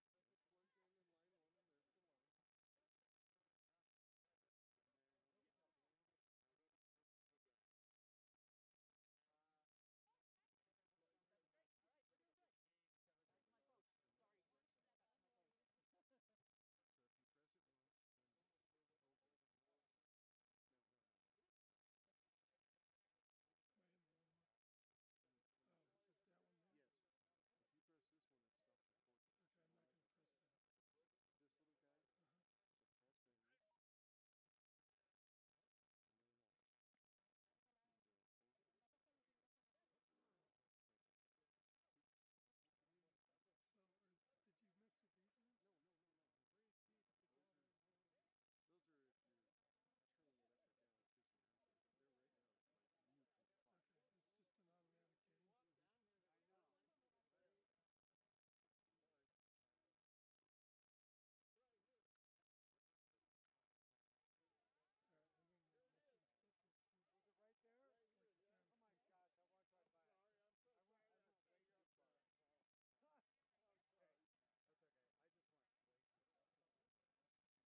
Speaker 11: Was it right there?
Speaker 10: It's like it's out of
Speaker 11: Oh my
Speaker 10: focus.
Speaker 11: gosh, I walked right by it.
Speaker 3: Sorry, I'm so sorry.
Speaker 11: I went way too far.
Speaker 3: I'm sorry.
Speaker 11: That's okay. I just went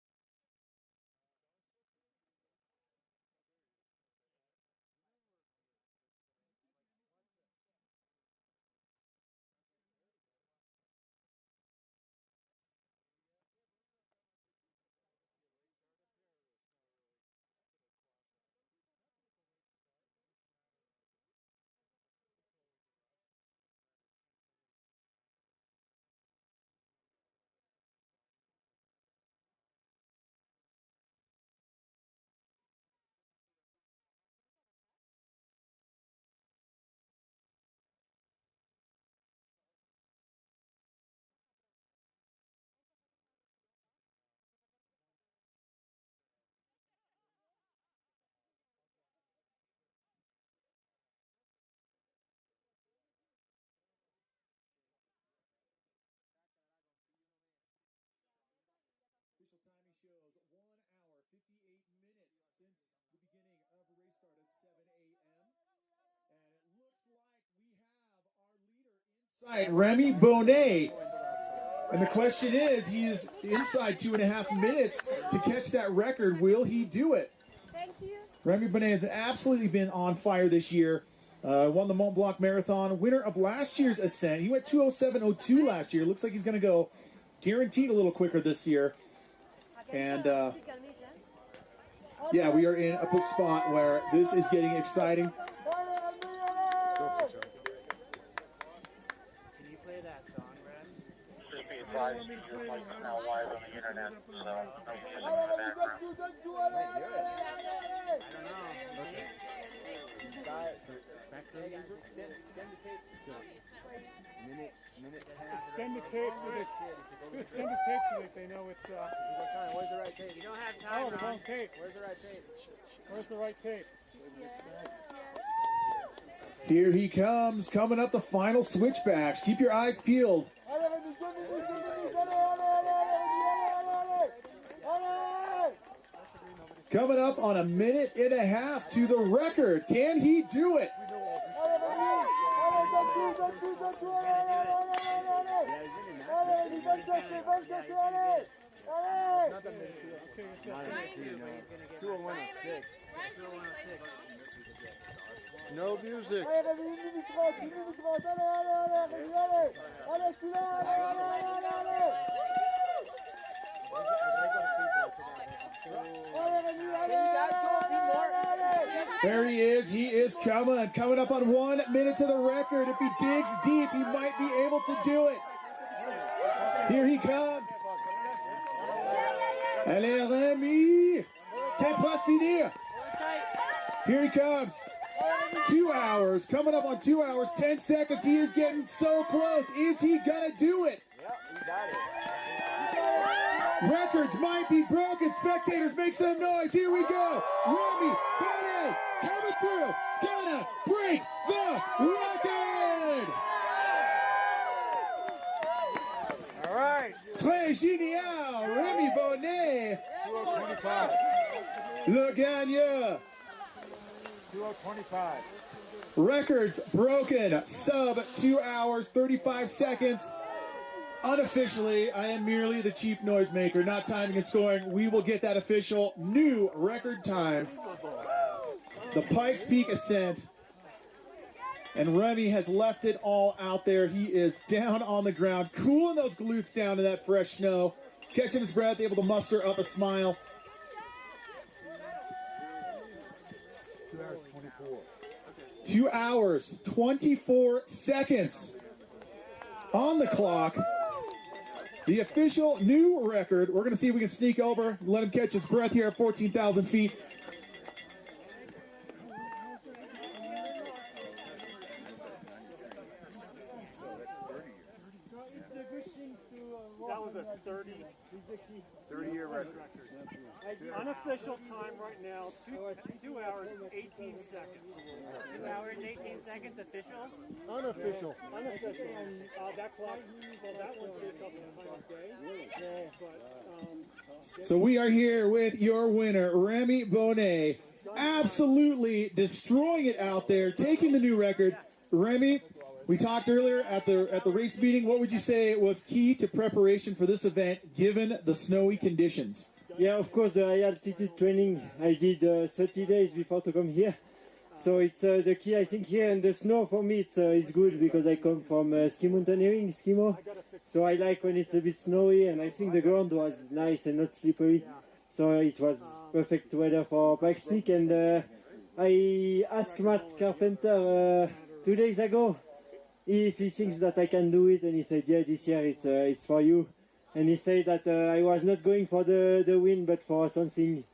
Speaker 11: way too far.
Speaker 3: Oh, there he is.
Speaker 11: You know where watch this.
Speaker 3: There we go.
Speaker 11: See a late start up here, or it's not really a clock on it?
Speaker 10: That's a late start. It's just a matter of controlling the rest.
Speaker 1: Official timing shows 1 hour, 58 minutes since the beginning of a race start at 7 a.m. And it looks like we have our leader inside, Remy Bonnet. And the question is, he is inside 2.5 minutes to catch that record. Will he do it?
Speaker 13: Thank you.
Speaker 1: Remy Bonnet has absolutely been on fire this year. Won the Mont Blanc Marathon, winner of last year's Ascent. He went 2:07:02 last year. Looks like he's going to go guaranteed a little quicker this year. And yeah, we are in a spot where this is getting exciting.
Speaker 18: Can you play that song, Brad?
Speaker 7: advised you, your flight's now live on the internet, so no music in the background.
Speaker 6: Extend the tape so that they know it's what time. Where's the right tape? You don't have time. Oh, the wrong tape. Where's the right tape? Where's the right tape?
Speaker 1: Here he comes, coming up the final switchbacks. Keep your eyes peeled. Coming up on 1.5 minutes to the record. Can he do it?
Speaker 5: No music.
Speaker 1: There he is. He is coming up on 1 minute to the record. If he digs deep, he might be able to do it. Here he comes. Allez, Rémi. T'es pas finir. Here he comes. 2 hours. Coming up on 2 hours, 10 seconds. He is getting so close. Is he going to do it?
Speaker 11: Yep, he got it.
Speaker 1: Records might be broken. Spectators, make some noise. Here we go. Remy Bonnet coming through. Gonna break the record.
Speaker 11: All right.
Speaker 1: Très génial. Remy Bonnet.
Speaker 11: 2025.
Speaker 1: Le gagnant.
Speaker 11: 2025.
Speaker 1: Records broken. Sub 2 hours, 35 seconds. Unofficially, I am merely the chief noisemaker, not timing and scoring. We will get that official new record time. The Pikes Peak Ascent. And Remy has left it all out there. He is down on the ground, cooling those glutes down to that fresh snow, catching his breath, able to muster up a smile.
Speaker 11: 2 hours 24.
Speaker 1: 2 hours, 24 seconds on the clock. The official new record. We're going to see if we can sneak over, let him catch his breath here at 14,000 feet.
Speaker 6: That was a 30-year record. Unofficial time right now, 2 hours 18 seconds.
Speaker 18: 2 hours, 18 seconds official?
Speaker 6: Unofficial. Unofficial. That clock, well, that one's based off the time of day. But,
Speaker 1: So we are here with your winner, Remy Bonnet. Absolutely destroying it out there, taking the new record. Remy, we talked earlier at the race meeting. What would you say was key to preparation for this event, given the snowy conditions?
Speaker 20: Yeah, of course, the high altitude training I did 30 days before to come here. So it's the key, I think, here. And the snow for me, it's good because I come from ski mountaineering, skimo. So I like when it's a bit snowy, and I think the ground was nice and not slippery. So it was perfect weather for Pikes Peak. And I asked Matt Carpenter 2 days ago if he thinks that I can do it, and he said, yeah, this year it's for you. And he said that I was not going for the win, but for something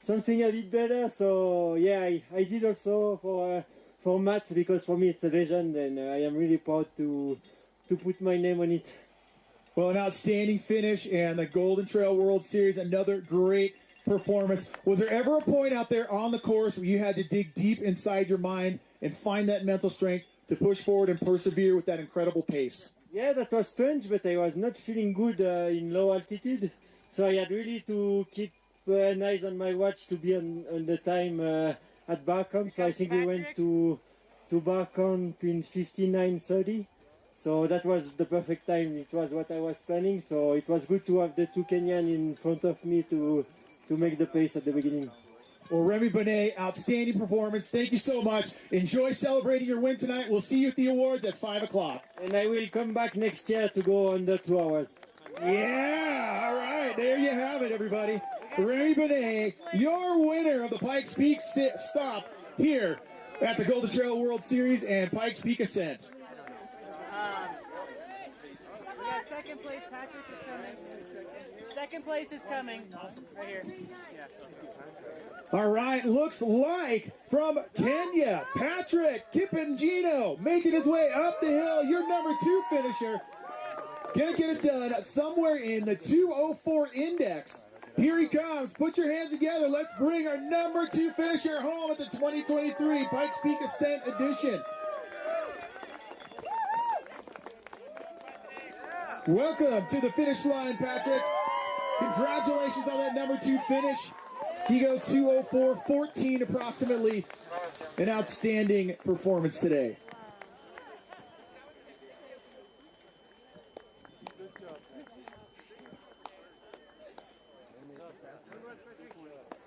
Speaker 20: a bit better. So yeah, I did also for Matt, because for me it's a legend, and I am really proud to put my name on it.
Speaker 1: Well, an outstanding finish, and the Golden Trail World Series, another great performance. Was there ever a point out there on the course where you had to dig deep inside your mind and find that mental strength to push forward and persevere with that incredible pace?
Speaker 20: Yeah, that was strange, but I was not feeling good in low altitude. So I had really to keep an eye on my watch to be on the time at bar camp. So I think we went to bar camp in 59:30. So that was the perfect time. It was what I was planning. So it was good to have the two Kenyan in front of me to make the pace at the beginning.
Speaker 1: Well, Remy Bonnet, outstanding performance. Thank you so much. Enjoy celebrating your win tonight. We'll see you at the awards at 5 o'clock.
Speaker 20: And I will come back next year to go under 2 hours.
Speaker 1: Yeah, all right. There you have it, everybody. Remy Bonnet, your winner of the Pikes Peak stop here at the Golden Trail World Series and Pikes Peak Ascent.
Speaker 18: We got second Second place, Patrick is coming. Second place is coming. Right here. Yeah.
Speaker 1: All right, looks like from Kenya, Patrick Kipengino making his way up the hill. Your number 2 finisher. Gonna get it done somewhere in the 2:04 index. Here he comes. Put your hands together. Let's bring our number 2 finisher home at the 2023 Pikes Peak Ascent edition. Welcome to the finish line, Patrick. Congratulations on that number 2 finish. He goes 2:04.14 approximately. An outstanding performance today.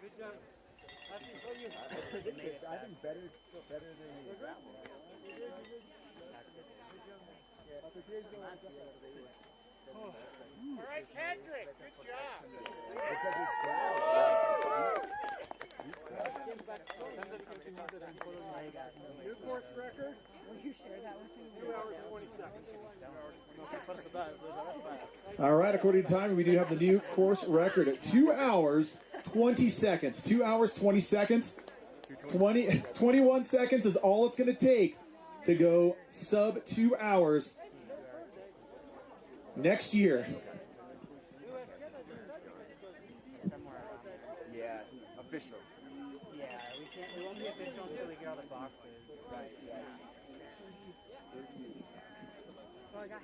Speaker 3: Good job. I think better than the gravel.
Speaker 12: All right, Patrick, good job.
Speaker 6: New course record?
Speaker 19: Will you share that with me?
Speaker 6: 2 hours 20 seconds.
Speaker 1: All right, according to time, we do have the new course record at 2 hours 20 seconds. 2 hours 20 seconds. 21 seconds is all it's going to take to go sub 2 hours next year.
Speaker 3: Yeah, official.
Speaker 18: Yeah, we won't be official until we get all the boxes. Right, yeah.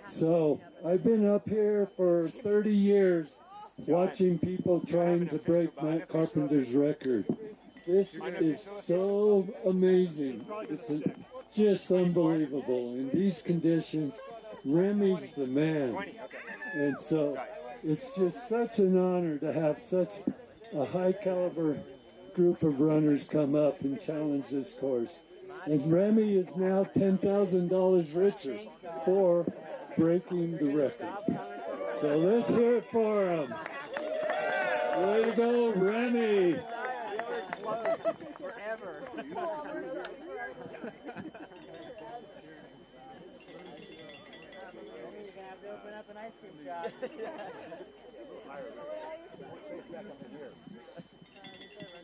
Speaker 4: So, I've been up here for 30 years watching people trying to break Matt Carpenter's record. This is so amazing. It's just unbelievable. In these conditions, Remy's the man. And so, it's just such an honor to have such a high caliber group of runners come up and challenge this course. And Remy is now $10,000 richer for breaking the record. So let's hear it for him. Way to go, Remy.
Speaker 18: Forever. You're gonna have to open up an ice cream shop.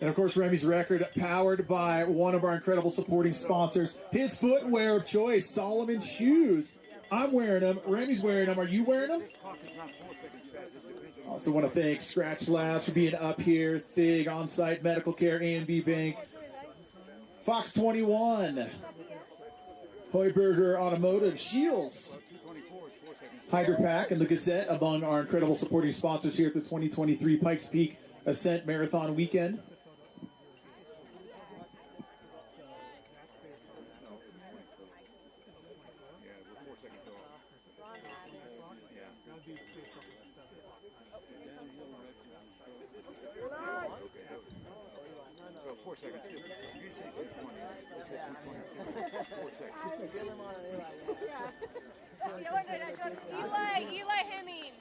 Speaker 1: And of course, Remy's record powered by one of our incredible supporting sponsors, his footwear of choice, Solomon Shoes. I'm wearing them. Remy's wearing them. Are you wearing them? Also want to thank Scratch Labs for being up here, Thig, On-Site Medical Care, A&B Bank, Fox 21, Heuberger Automotive, Shields, Hydro Pack, and the Gazette among our incredible supporting sponsors here at the 2023 Pikes Peak Ascent Marathon Weekend.
Speaker 15: Eli Hemming.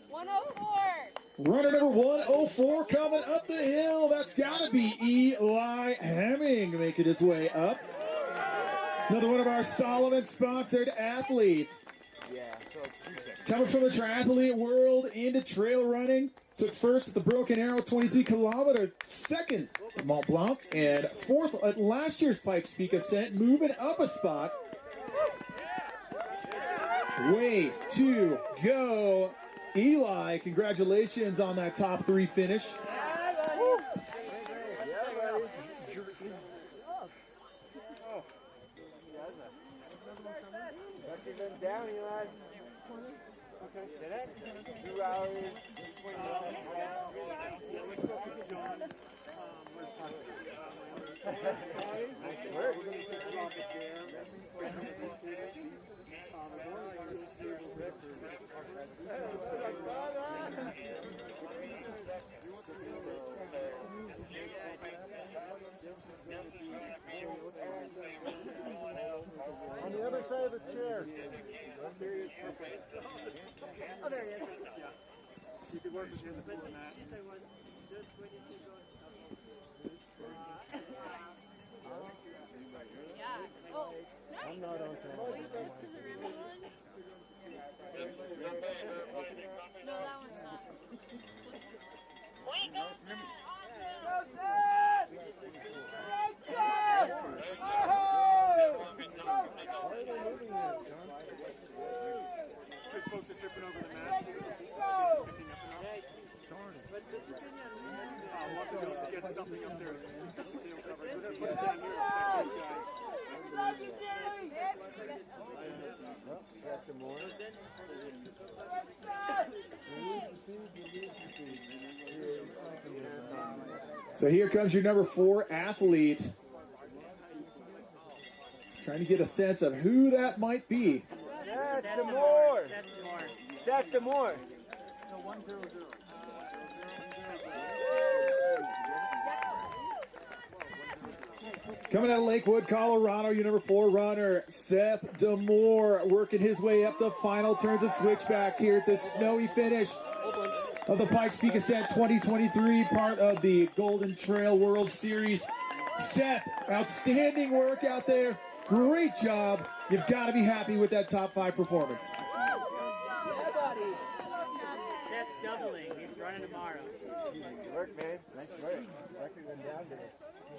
Speaker 15: 104.
Speaker 1: Runner number 104 coming up the hill. That's got to be Eli Hemming making his way up. Another one of our Solomon-sponsored athletes. Coming from the triathlete world into trail running. Took first at the Broken Arrow 23-kilometer, second at Mont Blanc, and fourth at last year's Pikes Peak Ascent, moving up a spot. Way to go, Eli. Congratulations on that top 3 finish.
Speaker 11: Down, Eli. Okay. Did it? 2 hours, 21
Speaker 3: On the other side of the chair.
Speaker 19: Oh, there he is.
Speaker 6: You could work with him before that.
Speaker 15: Yeah. Oh, nice.
Speaker 3: I'm not on camera.
Speaker 15: Wait, this is a Remy one.
Speaker 6: folks are tripping over the mat. It's sticking up enough. Darn it. We'll have to go get something up there. Something will cover it. We're going to put it down here to protect these guys.
Speaker 1: So here comes your number 4 athlete. Trying to get a sense of who that might be.
Speaker 11: Seth Demore. Seth Demore.
Speaker 1: Coming out of Lakewood, Colorado, your number 4 runner, Seth Demore, working his way up the final turns and switchbacks here at this snowy finish of the Pikes Peak Ascent 2023, part of the Golden Trail World Series. Seth, outstanding work out there. Great job. You've got to be happy with that top 5 performance.
Speaker 18: Seth's doubling. He's running tomorrow.
Speaker 11: Good work, man. Nice work. Record went down today.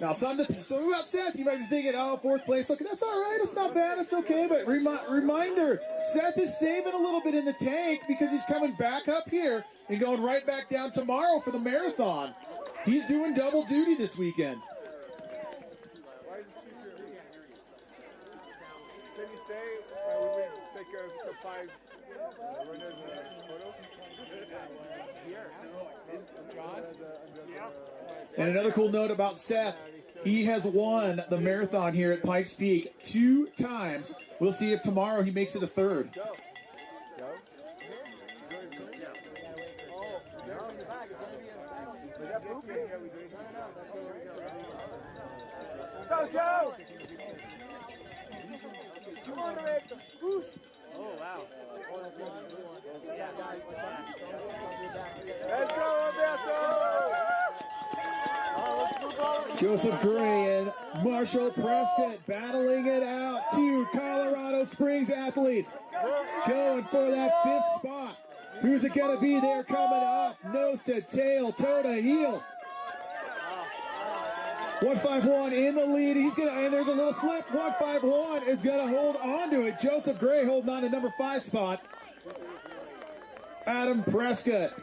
Speaker 1: Now, so about Seth, you might be thinking, oh, 4th place. Look, that's all right. It's not bad. It's okay. But reminder, Seth is saving a little bit in the tank because he's coming back up here and going right back down tomorrow for the marathon. He's doing double duty this weekend.
Speaker 3: Can you say we will take the 5 runners photo? Here. John?
Speaker 1: And another cool note about Seth, he has won the marathon here at Pikes Peak 2 times. We'll see if tomorrow he makes it a 3rd.
Speaker 11: Go, Joe! Come on, Rick! Whoosh!
Speaker 18: Oh, wow.
Speaker 3: Let's go, Alberto!
Speaker 1: Joseph Gray and Marshall Prescott battling it out. 2 Colorado Springs athletes going for that 5th spot. Who's it going to be there coming up? Nose to tail, toe to heel. 151 in the lead. He's gonna, and there's a little slip. 151 is gonna hold on to it. Joseph Gray holding on to number 5 spot. Adam Prescott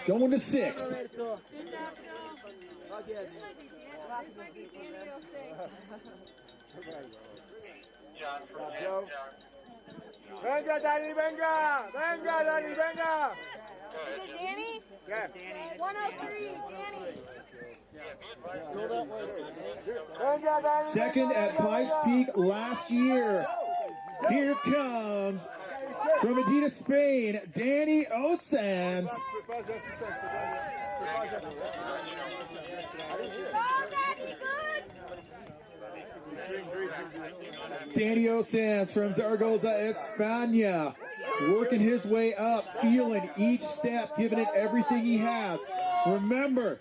Speaker 1: going to 6th.
Speaker 3: Joe. Venga, Danny, venga! Venga, Danny, venga!
Speaker 13: Is it Danny?
Speaker 3: Yeah.
Speaker 13: 103, Danny.
Speaker 1: Second at Pikes Peak last year. Here comes from Medina, Spain, Danny Osans. Danny Osans from Zaragoza, España, working his way up, feeling each step, giving it everything he has. Remember,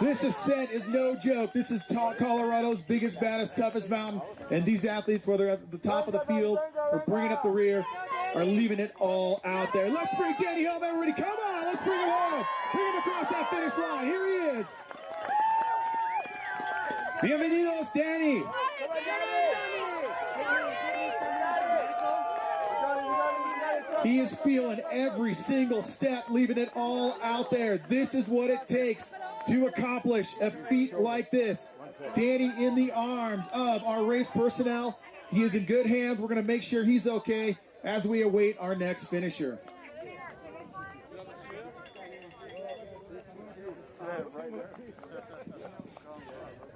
Speaker 1: this ascent is no joke. This is Colorado's biggest, baddest, toughest mountain. And these athletes, whether at the top of the field or bringing up the rear, are leaving it all out there. Let's bring Danny home, everybody. Come on, let's bring him home. Bring him across that finish line. Here he is. Bienvenidos, Danny. He is feeling every single step, leaving it all out there. This is what it takes to accomplish a feat like this. Danny in the arms of our race personnel. He is in good hands. We're going to make sure he's okay as we await our next finisher.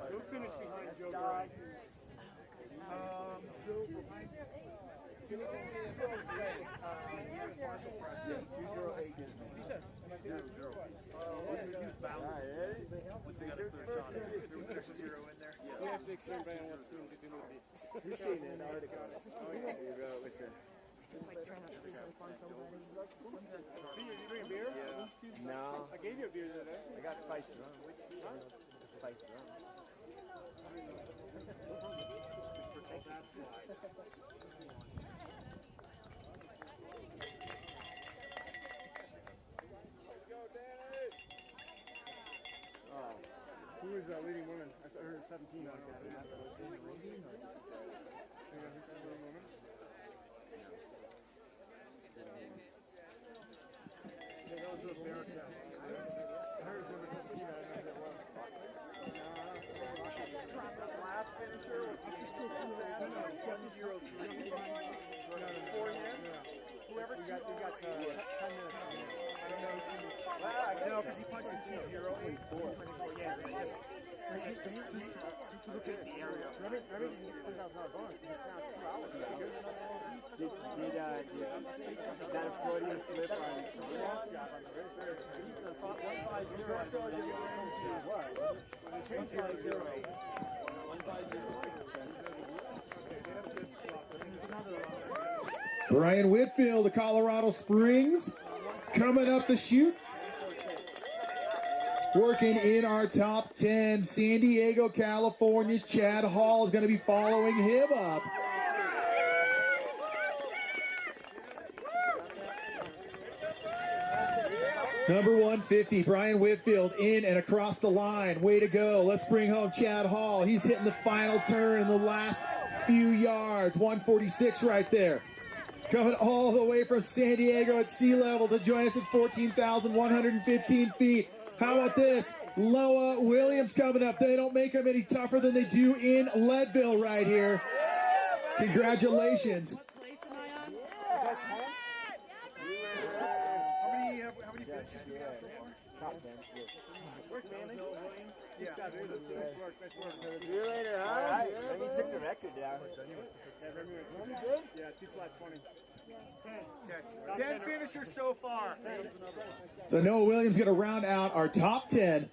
Speaker 6: Who finished behind Joe Gray?
Speaker 3: Once they got a clear shot, there was an extra 0 in there. We have to explain by what to do with this.
Speaker 11: You've seen it, I already got it.
Speaker 3: It's like trying not to find somebody. You drink beer?
Speaker 11: Yeah. No.
Speaker 3: I gave you a beer the other day.
Speaker 11: I got spiced rum. Spiced rum.
Speaker 3: Who is that leading woman? I heard 17 on it. Last finisher was 103 for you. Whoever you got 10 minutes. No, because he punched in 2-0. Yeah, just look at the area.
Speaker 20: Did that a Freudian slip on
Speaker 1: Brian Whitfield of Colorado Springs coming up the chute. Working in our top 10. San Diego, California's Chad Hall is going to be following him up. Number 150, Brian Whitfield in and across the line. Way to go. Let's bring home Chad Hall. He's hitting the final turn in the last few yards. 146 right there. Coming all the way from San Diego at sea level to join us at 14,115 feet. How about this? Loa Williams coming up. They don't make them any tougher than they do in Leadville right here. Congratulations.
Speaker 3: How many finishes you got so far? Top 10. Work, man. Yeah. Nice work.
Speaker 20: See you later, huh? All right. Maybe you took the record down.
Speaker 3: Yeah, 2 flat 20. 10 finishers so far.
Speaker 1: So Noah Williams going to round out our top 10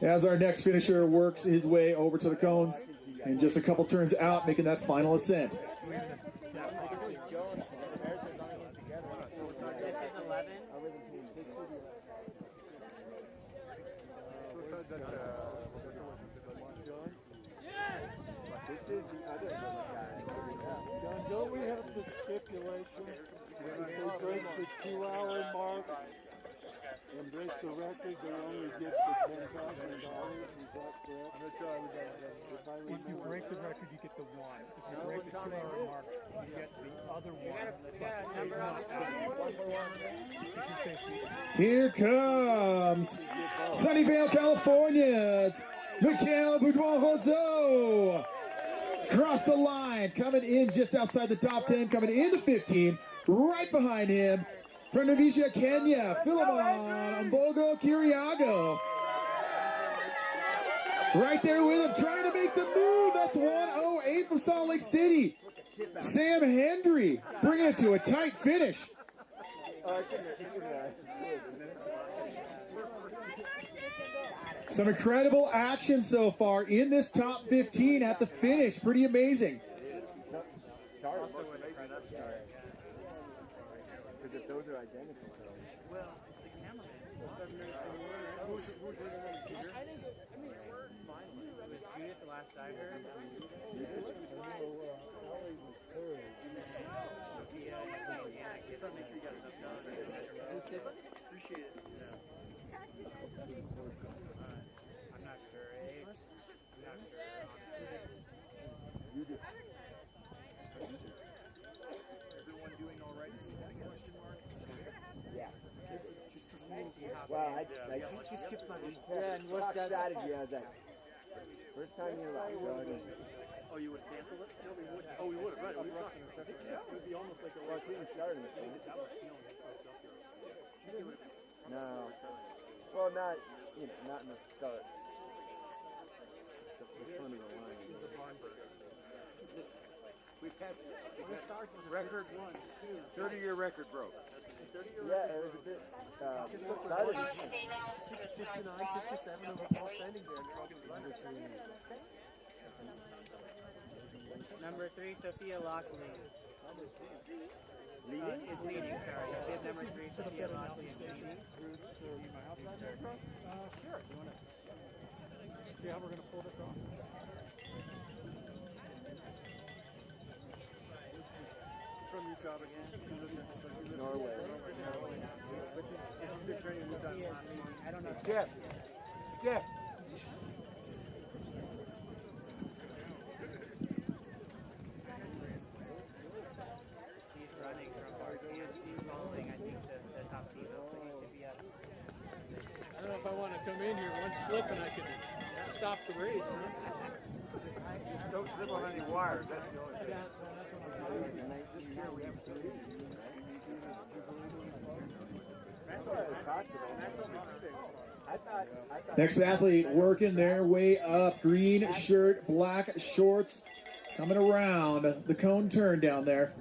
Speaker 1: as our next finisher works his way over to the cones and just a couple turns out, making that final ascent.
Speaker 18: This is 11.
Speaker 20: This is the other little guy.
Speaker 4: John, don't we have the stipulation if they break the 2-hour mark and break the record, they only get the $10,000? Is that correct?
Speaker 3: I'm not sure I would
Speaker 6: If you break the record, you get the one. If you break the 2-hour mark, you get the other one.
Speaker 1: Here comes Sunnyvale, California's Mikhail Boudouin-Roseau. Across the line, coming in just outside the top 10, coming into 15. Right behind him, from Navisha, Kenya, Philemon Mbogo Kiriago. Right there with him, trying to make the move. That's 108 from Salt Lake City. Sam Hendry bringing it to a tight finish. Some incredible action so far in this top 15 at the finish. Pretty amazing.
Speaker 20: Because if those are identical.
Speaker 18: Well, the cameraman. It was Judith the last I heard. Sophia, yeah, just want to make sure you got enough time. Appreciate it. I'm not sure, eh? I'm not sure, honestly.
Speaker 20: You do.
Speaker 3: Everyone doing all right? Question mark?
Speaker 20: Yeah.
Speaker 3: Just to smooth.
Speaker 20: Well, I just skipped my strategy. I was like, first time in your life, Jordan.
Speaker 3: Oh, you would have canceled it? No, we would. Oh, we would have, right. We suck. It would be almost like a
Speaker 20: Well, she started it. No. Well, not in the start. The front of the line.
Speaker 3: We've had record 30-year record broke.
Speaker 20: Yeah, it was a bit.
Speaker 3: Just
Speaker 20: look
Speaker 3: look
Speaker 20: at
Speaker 3: 659, 57 of all standing there.
Speaker 18: Number 3, Sophia Lockley.
Speaker 20: Leading?
Speaker 18: Is leading, sorry. Bid number 3, Sophia Lockley is leading.
Speaker 6: Sure. See how we're going to pull this off?
Speaker 3: From Utah again.
Speaker 20: Norway.
Speaker 18: I don't know.
Speaker 20: Jeff.
Speaker 18: He's running from our he's rolling, I think, the top team up, so he should be up.
Speaker 12: slip and I could stop the race.
Speaker 3: Just don't slip on any wires. That's the only thing. This year we have 3.
Speaker 1: Next athlete working their way up. Green shirt, black shorts, coming around the cone turn down there.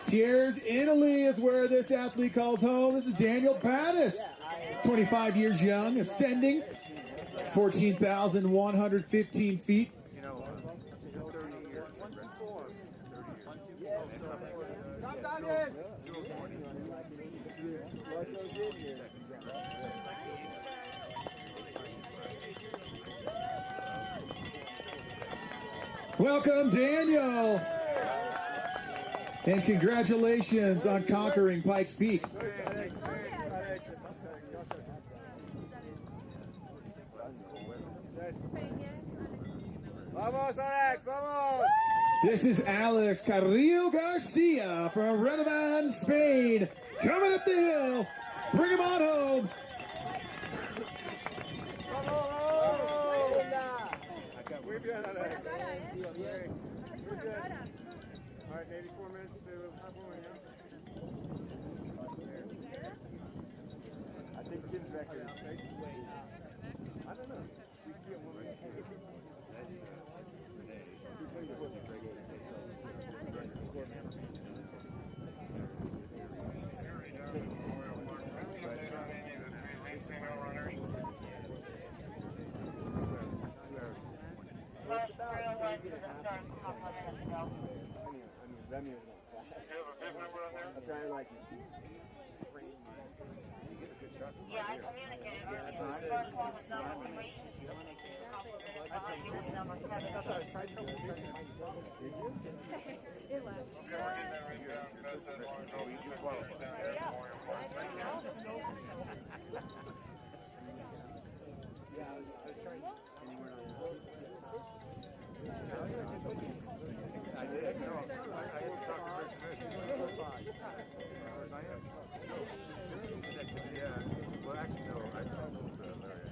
Speaker 1: Tiers, Italy is where this athlete calls home. This is Daniel Pattis, 25 years young, ascending, 14,115 feet. Welcome, Daniel. And congratulations on conquering Pikes Peak.
Speaker 3: Vamos, Alex, vamos!
Speaker 1: This is Alex Carrillo Garcia from Redovan, Spain. Coming up the hill. Bring him on home.
Speaker 3: Muy bien, Alex. Muy good. All right, 84 minutes to have one, yeah? I think Kim's record is I don't know. We see him one minute.
Speaker 7: Yeah, I communicated.
Speaker 3: That's what I said. That's how I tried to
Speaker 7: It left.
Speaker 3: Yeah, I was trying. I did. No, I talked to Rich. I am. Yeah. Well, actually, no. I talked to Larry.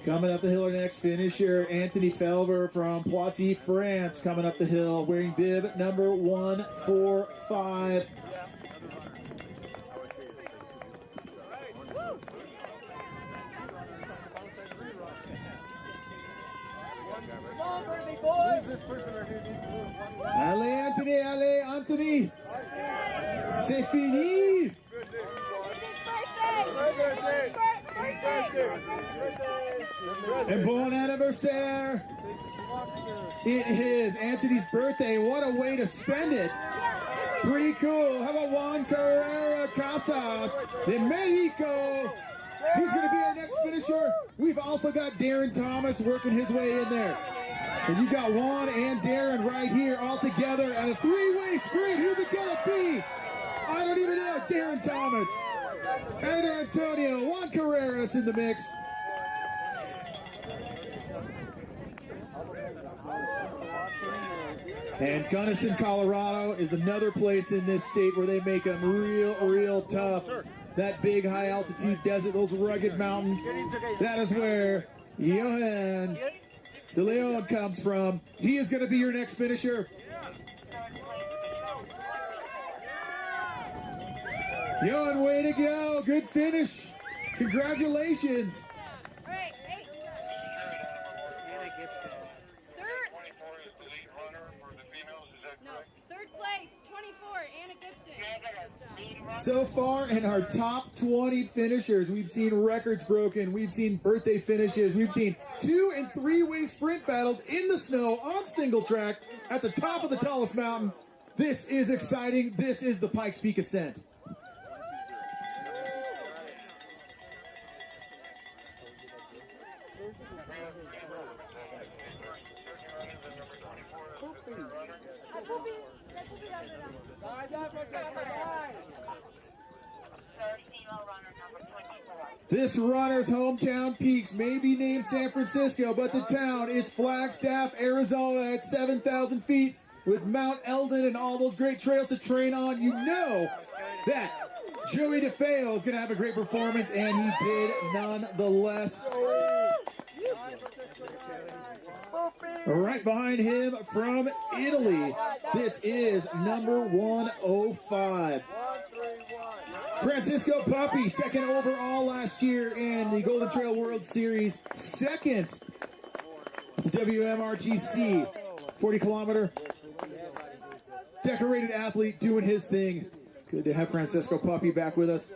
Speaker 1: Coming up the hill, our next finisher, Anthony Felver from Poissy, France. Coming up the hill, wearing bib number 145. Allez, Anthony! C'est fini! And bon anniversaire! It is Anthony's birthday. What a way to spend it! Pretty cool. How about Juan Carrera Casas in Mexico? He's going to be our next finisher. We've also got Darren Thomas working his way in there. And you've got Juan and Darren right here all together at a three-way sprint. Who's it going to be? I don't even know. Darren Thomas, Eder Antonio, Juan Carreras in the mix. And Gunnison, Colorado is another place in this state where they make them real tough. That big high altitude desert, those rugged mountains, that is where Johan De Leon comes from. He is going to be your next finisher. Johan, way to go. Good finish. Congratulations.
Speaker 15: Third place, 24, Anna Gibson.
Speaker 1: So far in our top 20 finishers, we've seen records broken, we've seen birthday finishes, we've seen 2- and 3-way sprint battles in the snow on single track at the top of the tallest mountain. This is exciting. This is the Pikes Peak Ascent. This runner's hometown peaks may be named San Francisco, but the town is Flagstaff, Arizona at 7,000 feet with Mount Eldon and all those great trails to train on. You know that Joey DeFeo is going to have a great performance, and he did nonetheless. Right behind him from Italy, this is number 105. Francisco Puppy, second overall last year in the Golden Trail World Series, second to WMRTC, 40-kilometer. Decorated athlete doing his thing. Good to have Francisco Puppy back with us.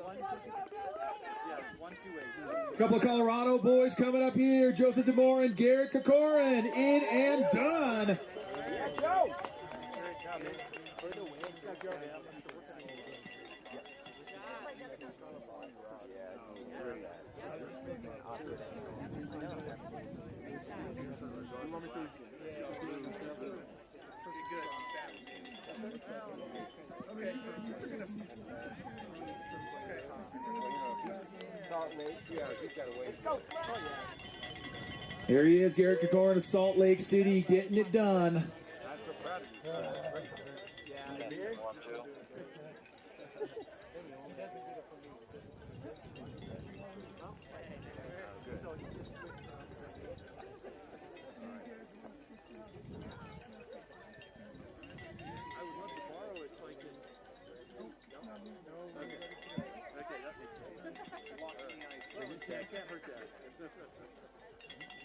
Speaker 1: A couple of Colorado boys coming up here. Joseph DeMore and Garrett Kokorin, in and done. Here he is, Garrett Kokorin of Salt Lake City, getting it done.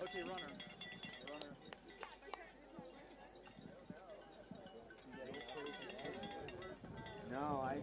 Speaker 6: Okay, runner.
Speaker 11: No, I.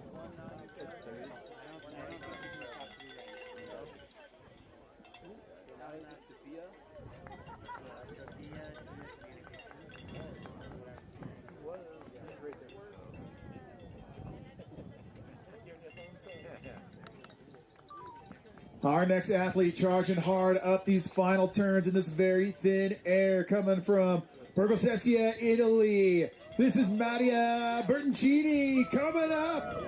Speaker 1: Our next athlete charging hard up these final turns in this very thin air, coming from Bergosessia, Italy. This is Mattia Bertoncini coming up.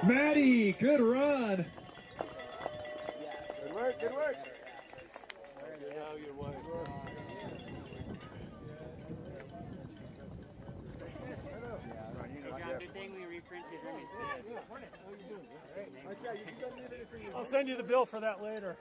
Speaker 1: Matty, good run.
Speaker 11: Good work, good work.
Speaker 18: Good thing we reprinted Hermes.
Speaker 6: I'll send you the bill for that later.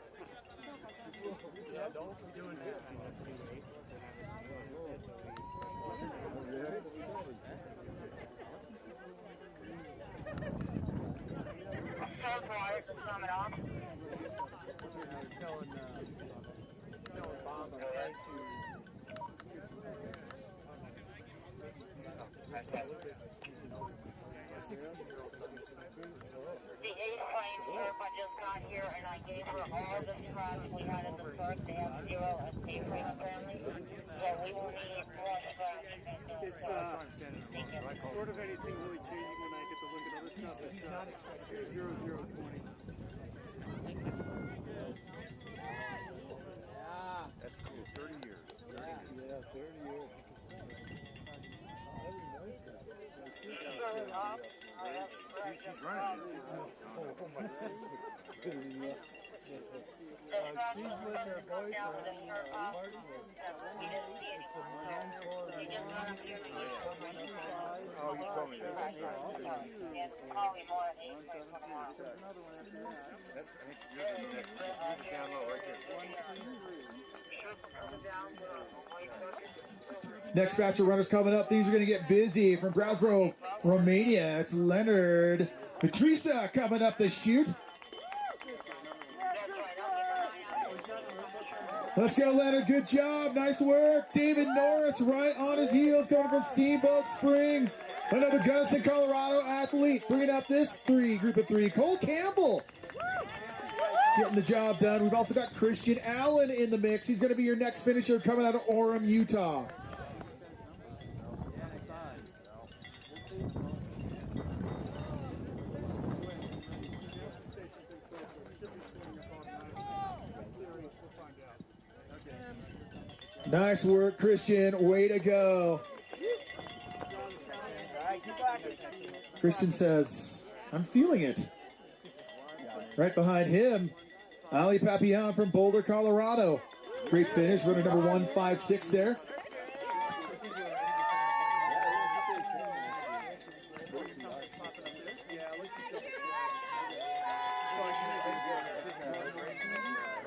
Speaker 7: The 8-plane Sherpa just got here, and I gave her all the trucks we had at the start. They have 0 escape from the family, so we will need more trucks.
Speaker 6: It's sort of anything really changing when I get to look at other stuff. It's 0020.
Speaker 3: That's cool. 30 years. 30 years.
Speaker 11: Yeah, 30 years.
Speaker 3: She's running.
Speaker 11: She's with her boyfriend.
Speaker 3: Oh, you told me that.
Speaker 7: It's probably more than 8
Speaker 3: That's, I think yours is next. Yours is down low right there.
Speaker 1: Next batch of runners coming up. Things are going to get busy. From Grasbro, Romania, it's Leonard Patricia coming up the chute. Let's go, Leonard. Good job. Nice work. David Norris right on his heels, coming from Steamboat Springs. Another Gunnison, Colorado athlete. Bringing up this group of three. Cole Campbell getting the job done. We've also got Christian Allen in the mix. He's going to be your next finisher coming out of Orem, Utah. Nice work, Christian. Way to go. Christian says, I'm feeling it. Right behind him, Ali Papillon from Boulder, Colorado. Great finish, runner number 156 there.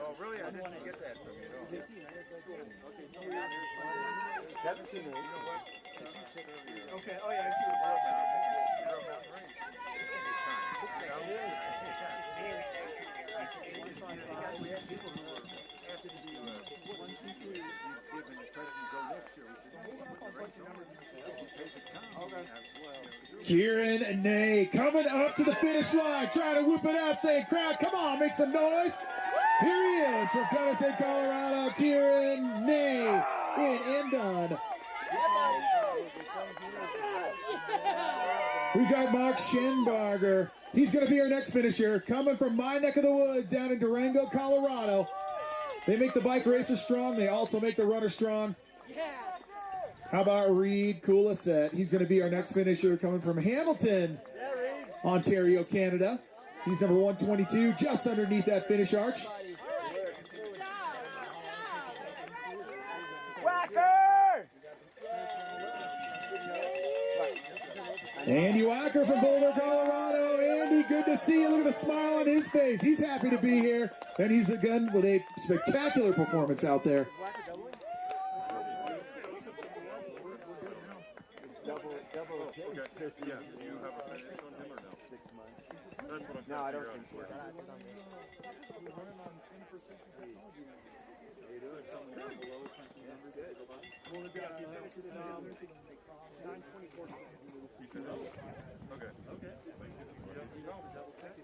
Speaker 3: Oh, really? I didn't get that from you.
Speaker 6: Okay, oh yeah, I see the ball now.
Speaker 1: Kieran and Nay coming up to the finish line, trying to whoop it up, saying, crowd, come on, make some noise. Here he is from Ascent, Colorado, Kieran Nay in and done. We got Mark Schenbarger. He's going to be our next finisher, coming from my neck of the woods down in Durango, Colorado. They make the bike racers strong. They also make the runners strong. How about Reed Coulisette? He's going to be our next finisher, coming from Hamilton, Ontario, Canada. He's number 122, just underneath that finish arch.
Speaker 11: Whacker!
Speaker 1: Andy Wacker from Boulder, Colorado. Andy, good to see you. Look at the smile on his face. He's happy to be here. And he's again with a spectacular performance out there.
Speaker 3: Okay. Yeah. Do you have a finish on him or no? 6 months. That's what I'm
Speaker 11: No, I don't think so.
Speaker 6: Someone down below, country number good. Well, they've got 924.
Speaker 3: You said no? Okay. Okay. Double check.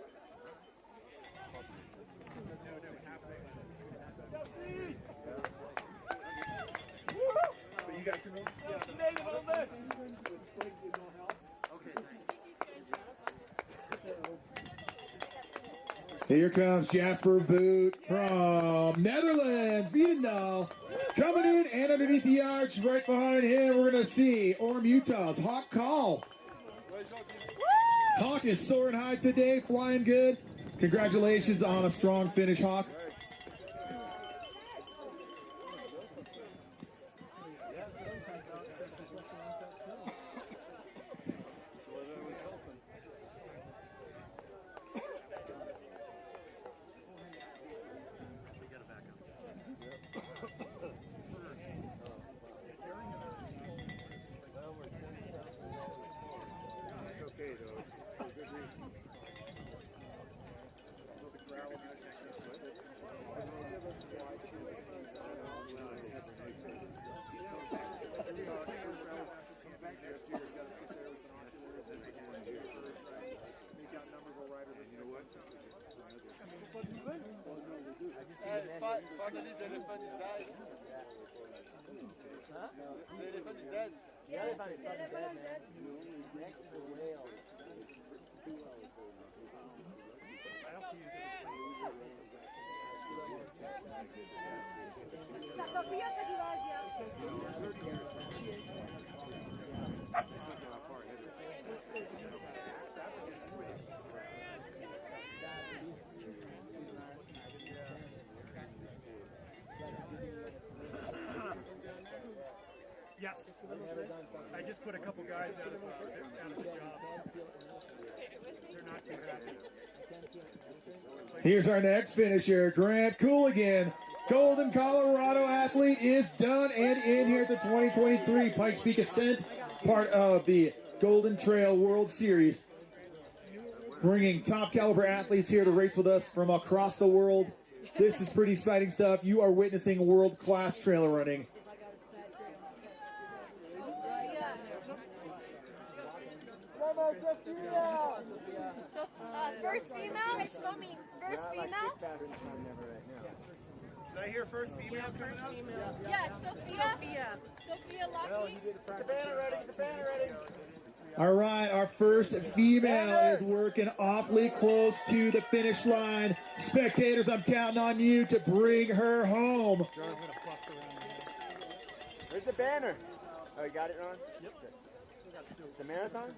Speaker 6: But you guys can move. Yeah. Okay, thanks.
Speaker 1: Here comes Jasper Boot from Netherlands, Veenendaal. Coming in and underneath the arch, right behind him, we're going to see Orm, Utah's Hawk Call. Hawk is soaring high today, flying good. Congratulations on a strong finish, Hawk.
Speaker 2: Finally, the elephant is dead. Huh? The elephant is dead.
Speaker 11: The elephant is dead, man. Next is a whale.
Speaker 13: Sofia said you guys,
Speaker 6: Yes. I just put a couple guys out of the job. They're not too happy.
Speaker 1: Here's our next finisher, Grant Cooligan. Golden, Colorado athlete is done and in here at the 2023 Pikes Peak Ascent, part of the Golden Trail World Series. Bringing top caliber athletes here to race with us from across the world. This is pretty exciting stuff. You are witnessing world-class trail running.
Speaker 13: first female is coming. First female?
Speaker 3: Did I hear first female coming up?
Speaker 13: Yeah, Sophia. Sophia Lucky.
Speaker 2: Get the banner ready. Get the banner ready.
Speaker 1: All right, our first female is working awfully close to the finish line. Spectators, I'm counting on you to bring her home.
Speaker 11: Where's the banner? Oh, you got it, Ron? Yep. The marathon?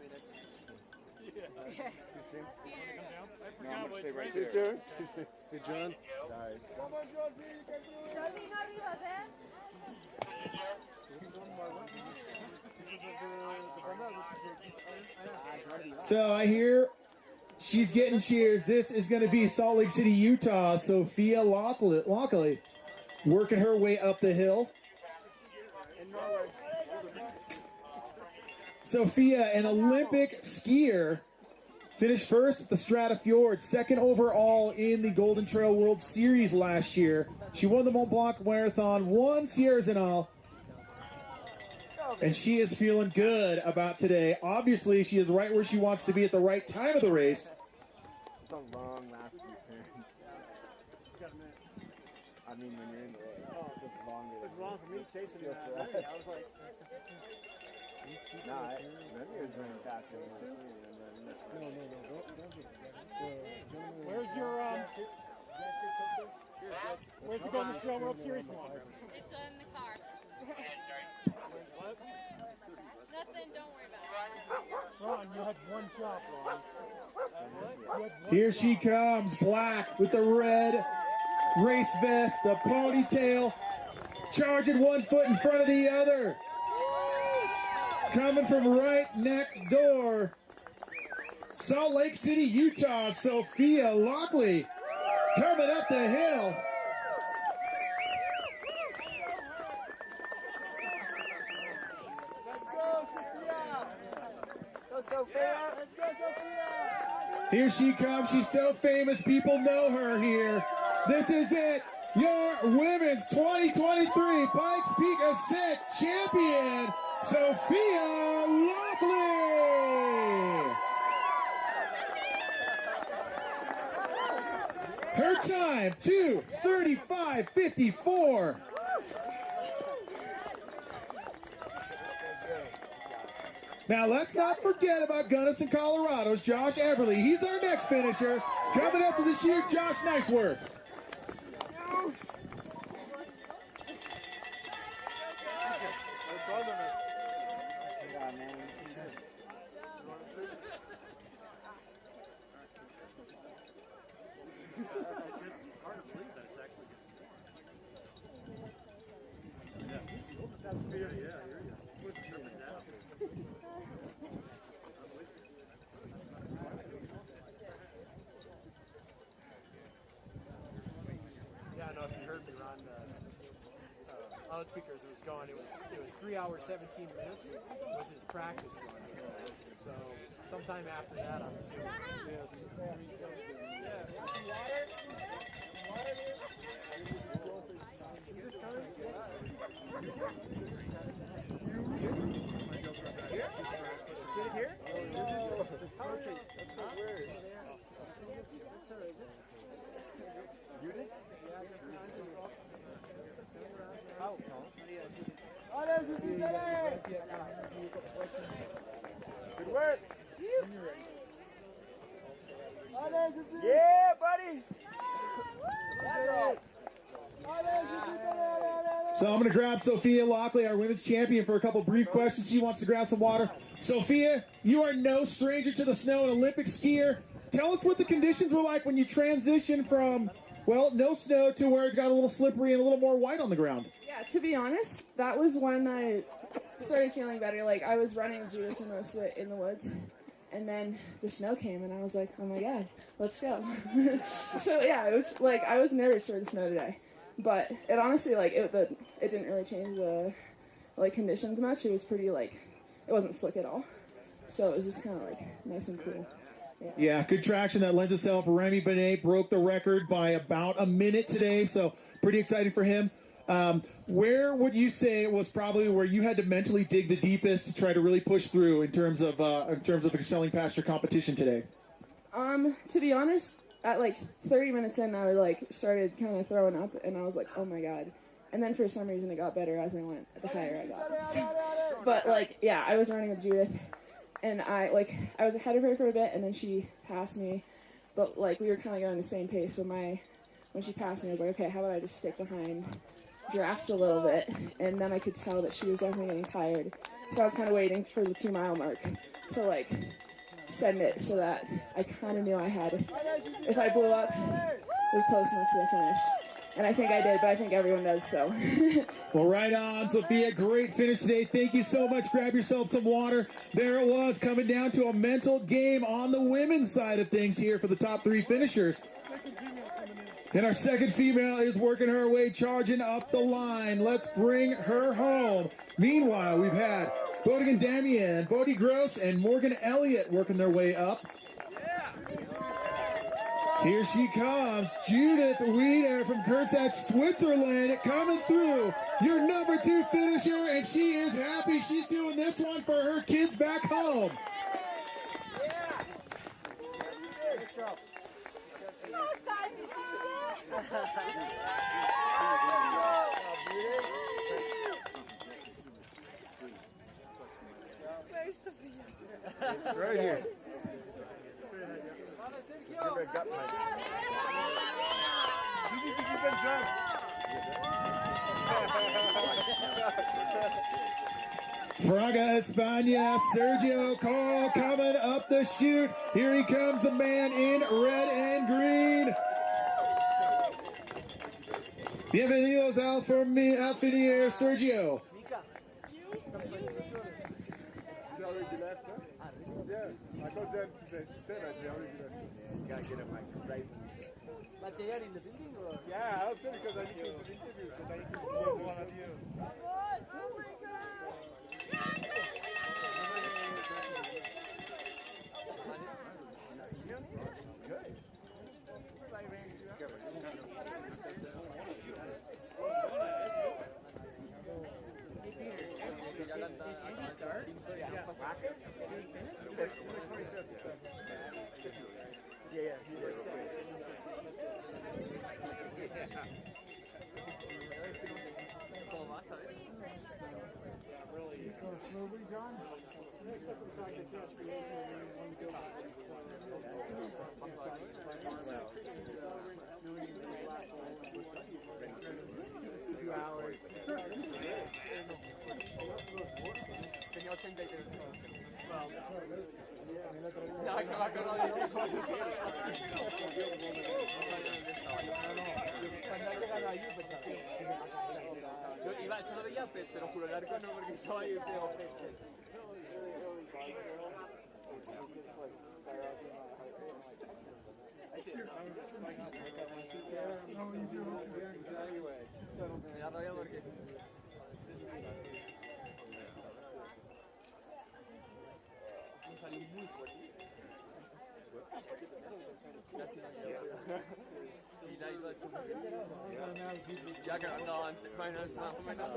Speaker 6: Yeah.
Speaker 11: Too soon?
Speaker 6: I forgot what
Speaker 11: Too soon? Too soon.
Speaker 5: Hey, John. Sorry.
Speaker 1: So I hear she's getting cheers. This is going to be Salt Lake City, Utah. Sophia Lockley working her way up the hill. Sophia, an Olympic skier, finished first at the Strata Fjord, second overall in the Golden Trail World Series last year. She won the Mont Blanc Marathon, won Sierra Zinal, and she is feeling good about today. Obviously, she is right where she wants to be at the right time of the race.
Speaker 11: It's a long last few turns. I mean, when you're in the race, it's longer.
Speaker 6: It was long for me chasing that. I was like,
Speaker 11: nah, maybe it was running faster than I was.
Speaker 6: where's your, where's the Golden Trail World Series one?
Speaker 15: It's in the car.
Speaker 6: What?
Speaker 15: Nothing, don't worry about it.
Speaker 6: Ron, you had one jump, Ron.
Speaker 1: Here she comes, black with the red race vest, the ponytail, charging one foot in front of the other. Coming from right next door, Salt Lake City, Utah, Sophia Lockley coming up the hill. Here she comes. She's so famous, people know her here. This is it. Your women's 2023 Pikes Peak Ascent champion, Sophia Lockley. Her time, 2:35.54. Now, let's not forget about Gunnison, Colorado's Josh Everly. He's our next finisher. Coming up this year, Josh, nice work.
Speaker 6: Yeah, no, if you heard me, Ron, loudspeakers was going. It was 3 hours 17 minutes was his practice run. So sometime after that, I'm assuming. Here? You did? Good work. Yeah, buddy.
Speaker 1: So I'm going to grab Sophia Lockley, our women's champion, for a couple brief questions. She wants to grab some water. Sophia, you are no stranger to the snow, an Olympic skier. Tell us what the conditions were like when you transitioned from, well, no snow to where it got a little slippery and a little more white on the ground.
Speaker 21: Yeah, to be honest, that was when I started feeling better. Like, I was running Judith and most of it in the woods, and then the snow came, and I was like, oh my god, let's go. So yeah, it was like, I was nervous for the snow today, but it honestly, like, it didn't really change the, like, conditions much. It was pretty, like, it wasn't slick at all, so it was just kind of, like, nice and cool.
Speaker 1: Yeah, good traction. That lends itself. Remy Benet broke the record by about a minute today, so pretty exciting for him. Where would you say it was probably where you had to mentally dig the deepest to try to really push through in terms of excelling past your competition today?
Speaker 21: To be honest, at like 30 minutes in, I like started kind of throwing up, and I was like, oh my god. And then for some reason, it got better as I went. The higher I got. But like, yeah, I was running with Judith. And I was ahead of her for a bit, and then she passed me. But, like, we were kind of going the same pace, so when she passed me, I was like, okay, how about I just stick behind, draft a little bit, and then I could tell that she was definitely getting tired. So I was kind of waiting for the 2 mile mark to, like, send it so that I kind of knew I had, if I blew up, was close enough for the finish. And I think I did, but I think everyone does, so.
Speaker 1: Well, right on, Sophia. Great finish today. Thank you so much. Grab yourself some water. There it was, coming down to a mental game on the women's side of things here for the top 3 finishers. And our second female is working her way, charging up the line. Let's bring her home. Meanwhile, we've had Bodigan Damian, Bodie Gross, and Morgan Elliott working their way up. Here she comes, Judith Wieder from Kursach, Switzerland, coming through. Your number 2 finisher, and she is happy. She's doing this one for her kids back home.
Speaker 5: Right here.
Speaker 1: Fraga España, Sergio Cole coming up the chute. Here he comes, the man in red and green. Bienvenidos al Alfinier, Sergio.
Speaker 3: Yeah, I told them to stay right there. Gotta get him right.
Speaker 11: But they are in the building or?
Speaker 3: Yeah, I'll say because I need to do the interview because I need to do one of you.
Speaker 13: Oh my God!
Speaker 3: Smoothly, John? Except for the fact that you have to go back. 2 hours. Tenía 83.
Speaker 8: Yo iba, solo veía pez, pero juro el arco no, porque estaba ahí pegado pez. Me da rabia porque... Me salió muy fuerte. Sí, la iba a chupar. Ya que no, antes, bueno, más o menos.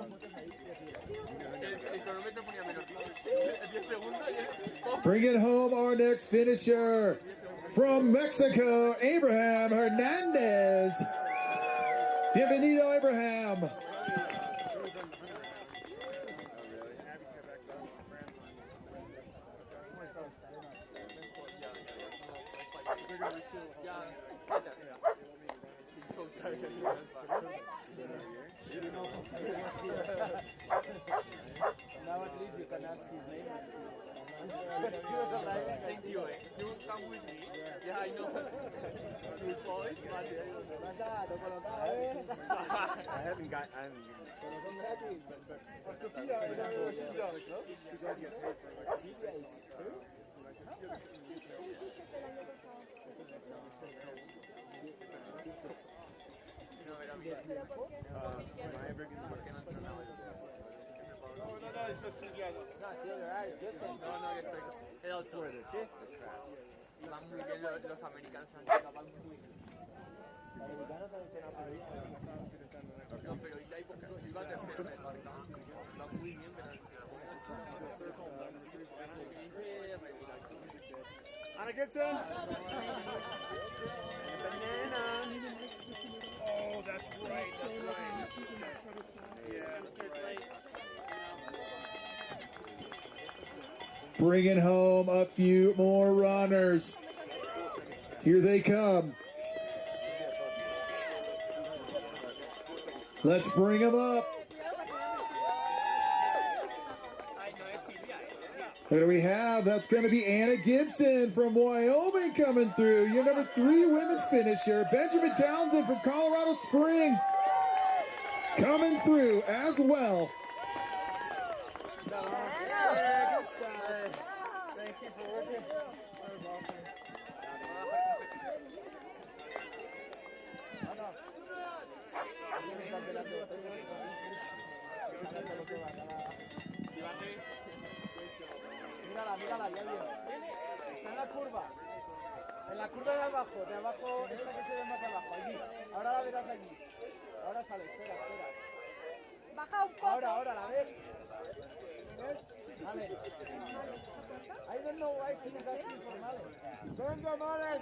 Speaker 8: El cronómetro ponía menos 10 segundos.
Speaker 1: Bring it home, our next finisher. From Mexico, Abraham Hernandez. Bienvenido, Abraham.
Speaker 11: Now at least you can ask his name.
Speaker 8: Thank you. You come with me. Yeah, I know. Your voice, but
Speaker 11: I haven't got. I haven't given.
Speaker 3: Sophia, you guys get paid for like No, it's not Silviano.
Speaker 8: No, Silvia, it's good. No, es otro. Y van muy bien los americanos, van muy bien. No, pero iba tercero, va muy bien, pero
Speaker 3: Anna Gibson! Oh, that's right, Yeah, that's right.
Speaker 1: Bringing home a few more runners. Here they come. Let's bring them up. Who do we have? That's going to be Anna Gibson from Wyoming coming through. Your number 3 women's finisher. Benjamin Townsend from Colorado Springs coming through as well.
Speaker 11: Yeah, good stuff. Thank you for working. That was awesome. Mírala, ya vio. Está en la curva. En la curva de abajo, esta que se ve más abajo, allí. Ahora la verás allí. Ahora sale, espera.
Speaker 13: Baja un poco.
Speaker 11: Ahora, ¿la ves? ¿Ves? Vale. I don't know why he's asking for Malen. Venga, Malen.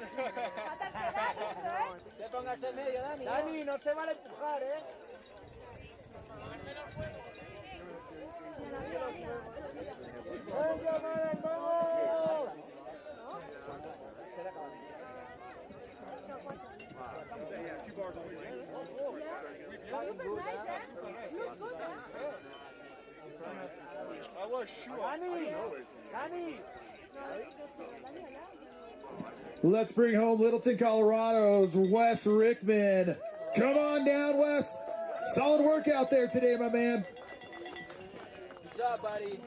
Speaker 11: Te pongas en medio, Dani. Dani, no se vale empujar, ¿eh? Venga, Malen, vamos.
Speaker 3: I was sure.
Speaker 11: Danny.
Speaker 1: Let's bring home Littleton, Colorado's Wes Rickman. Come on down, Wes. Solid work out there today, my man.
Speaker 11: Good job, buddy.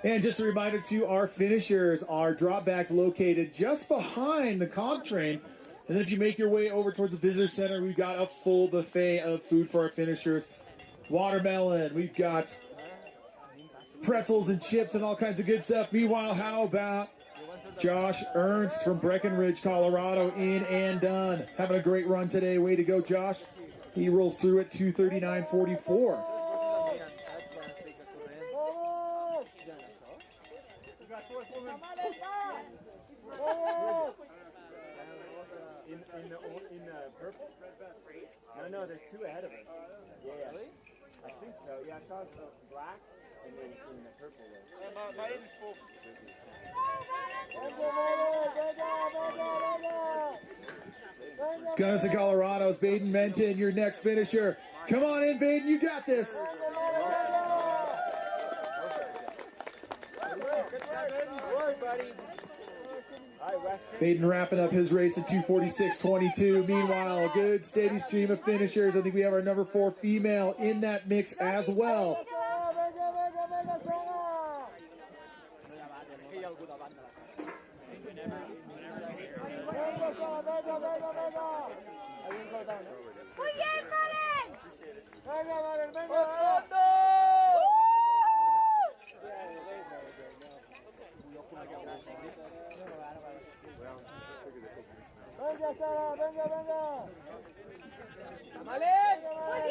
Speaker 1: And just a reminder to our finishers, our dropbacks located just behind the cog train. And then if you make your way over towards the visitor center, we've got a full buffet of food for our finishers. Watermelon, we've got pretzels and chips and all kinds of good stuff. Meanwhile, how about Josh Ernst from Breckenridge, Colorado, in and done. Having a great run today. Way to go, Josh. He rolls through at 2:39.44.
Speaker 20: In purple? No, there's 2 ahead of us. Yeah. Really? I think so. Yeah, I saw black and then in the purple one.
Speaker 3: My is full.
Speaker 1: Gunnison, Colorado's Baden Menton, your next finisher. Come on in, Baden, you got this.
Speaker 11: Good work, buddy.
Speaker 1: Baden wrapping up his race at 2:46.22. Meanwhile, a good steady stream of finishers. I think we have our number 4 female in that mix as well.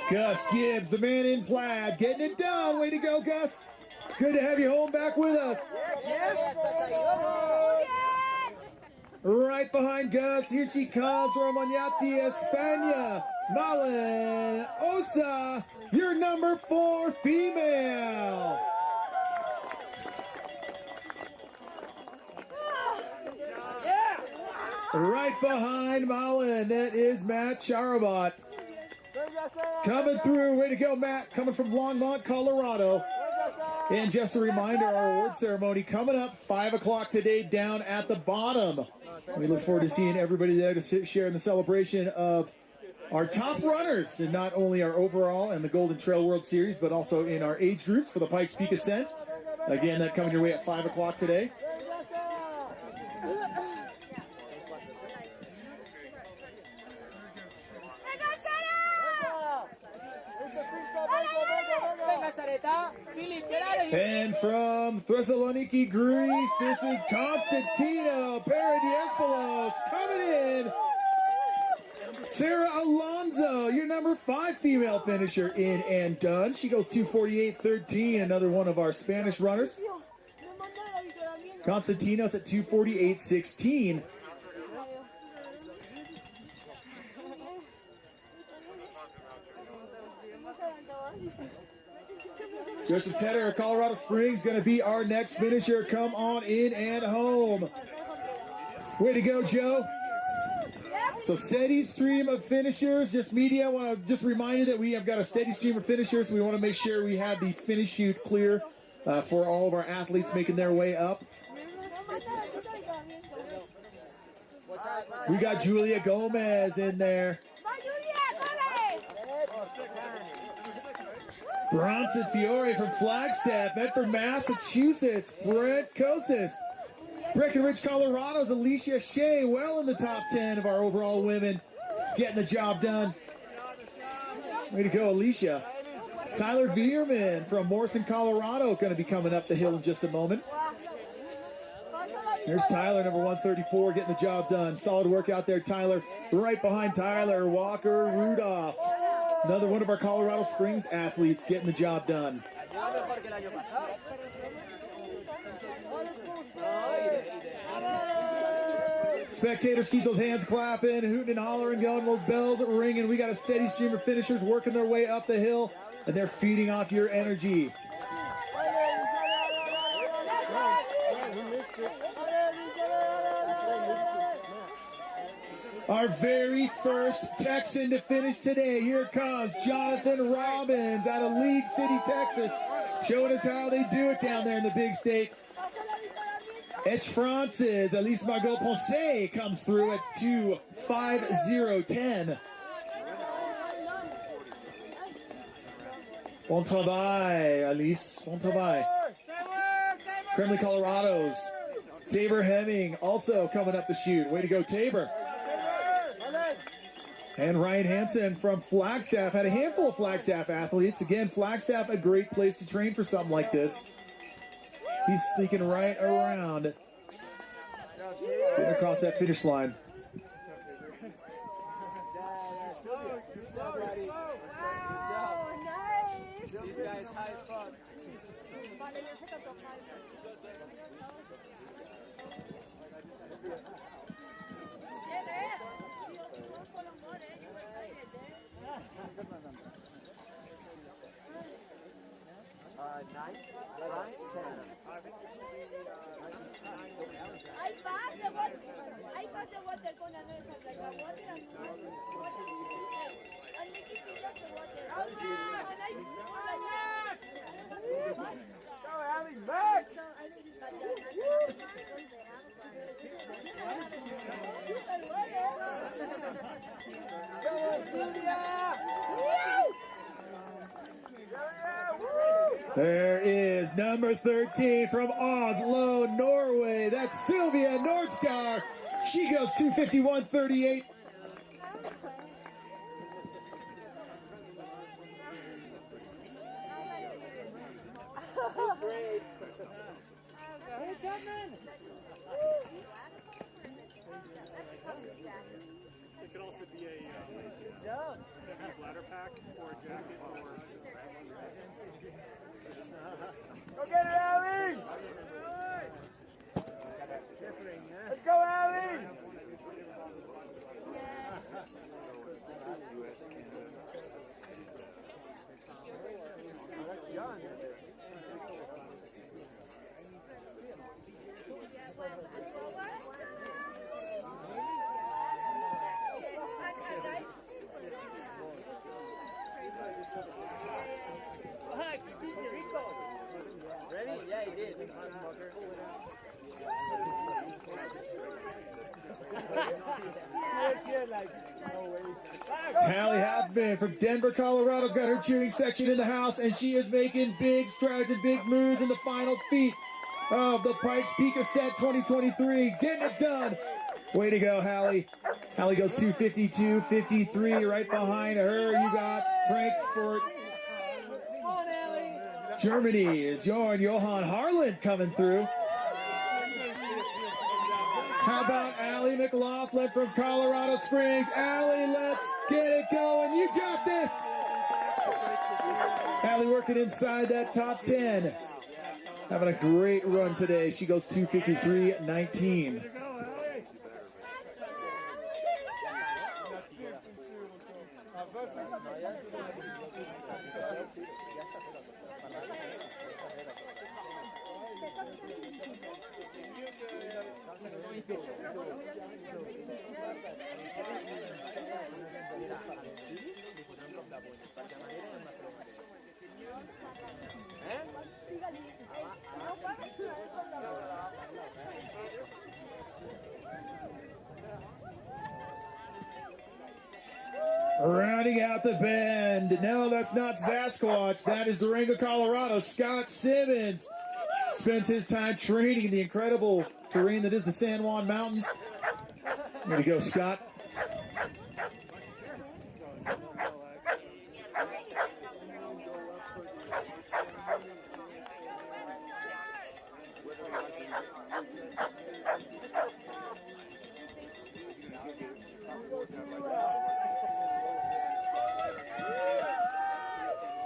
Speaker 1: Gus Gibbs, the man in plaid, getting it done. Way to go, Gus. Good to have you home back with us. Right behind Gus, here she comes from Oñati, España. Malen Osa, your number 4 female. Right behind Malen, that is Matt Charabot. Coming through, way to go, Matt, coming from Longmont, Colorado. And just a reminder, our award ceremony coming up 5 o'clock today down at the bottom. We look forward to seeing everybody there to share in the celebration of our top runners, and not only our overall and the Golden Trail World Series, but also in our age groups for the Pikes Peak Ascent. Again, that coming your way at 5 o'clock today. And from Thessaloniki, Greece, this is Constantino Paradiespoulos coming in. Sarah Alonso, your number 5 female finisher in and done. She goes 2:48.13, another one of our Spanish runners. Constantinos at 2:48.16. Joseph Tedder of Colorado Springs going to be our next finisher. Come on in and home. Way to go, Joe. So steady stream of finishers. Just media, I want to just remind you that we have got a steady stream of finishers. So we want to make sure we have the finish chute clear for all of our athletes making their way up. We got Julia Gomez in there. Bronson Fiore from Flagstaff, Medford, Massachusetts. Brett Kosis. Breckenridge, Colorado's Alicia Shea, well in the top 10 of our overall women, getting the job done. Way to go, Alicia. Tyler Veerman from Morrison, Colorado, going to be coming up the hill in just a moment. There's Tyler, number 134, getting the job done. Solid work out there, Tyler. Right behind Tyler, Walker Rudolph. Another one of our Colorado Springs athletes getting the job done. Spectators, keep those hands clapping, hooting and hollering, going, those bells ringing. We got a steady stream of finishers working their way up the hill, and they're feeding off your energy. Our very first Texan to finish today. Here comes Jonathan Robbins out of League City, Texas, showing us how they do it down there in the big state. Etch Francis, Elise Margot Ponce comes through at 2:50:10. Bon travail, Alice. Bon travail. Kremlin, Colorado's Tabor Hemming also coming up the chute. Way to go, Tabor. And Ryan Hansen from Flagstaff had a handful of Flagstaff athletes. Again, Flagstaff, a great place to train for something like this. He's sneaking right around. Getting across that finish line.
Speaker 8: These guys high as fuck.
Speaker 1: There is number 13 from Oslo, Norway. That's Sylvia Nordskar. She goes 2:51:38.
Speaker 6: It could also be a bladder pack or a jacket or.
Speaker 8: Go get it, Allie! Let's go, Allie! That's John. Ready? Yeah, he did.
Speaker 1: Hallie Halfman from Denver, Colorado's got her cheering section in the house, and she is making big strides and big moves in the final feet of the Pikes Peak Ascent 2023. Getting it done. Way to go, Hallie. Hallie goes 2:52:53. Right behind her, you got Frankfurt. Germany is Johann Harland coming through. How about Allie McLaughlin from Colorado Springs? Allie, let's get it going. You got this. Allie working inside that top 10. Having a great run today. She goes 2:53:19. Rounding out the bend. No, that's not Sasquatch. That is Durango, Colorado. Scott Simmons spends his time training in the incredible terrain that is the San Juan Mountains. Way to go, Scott.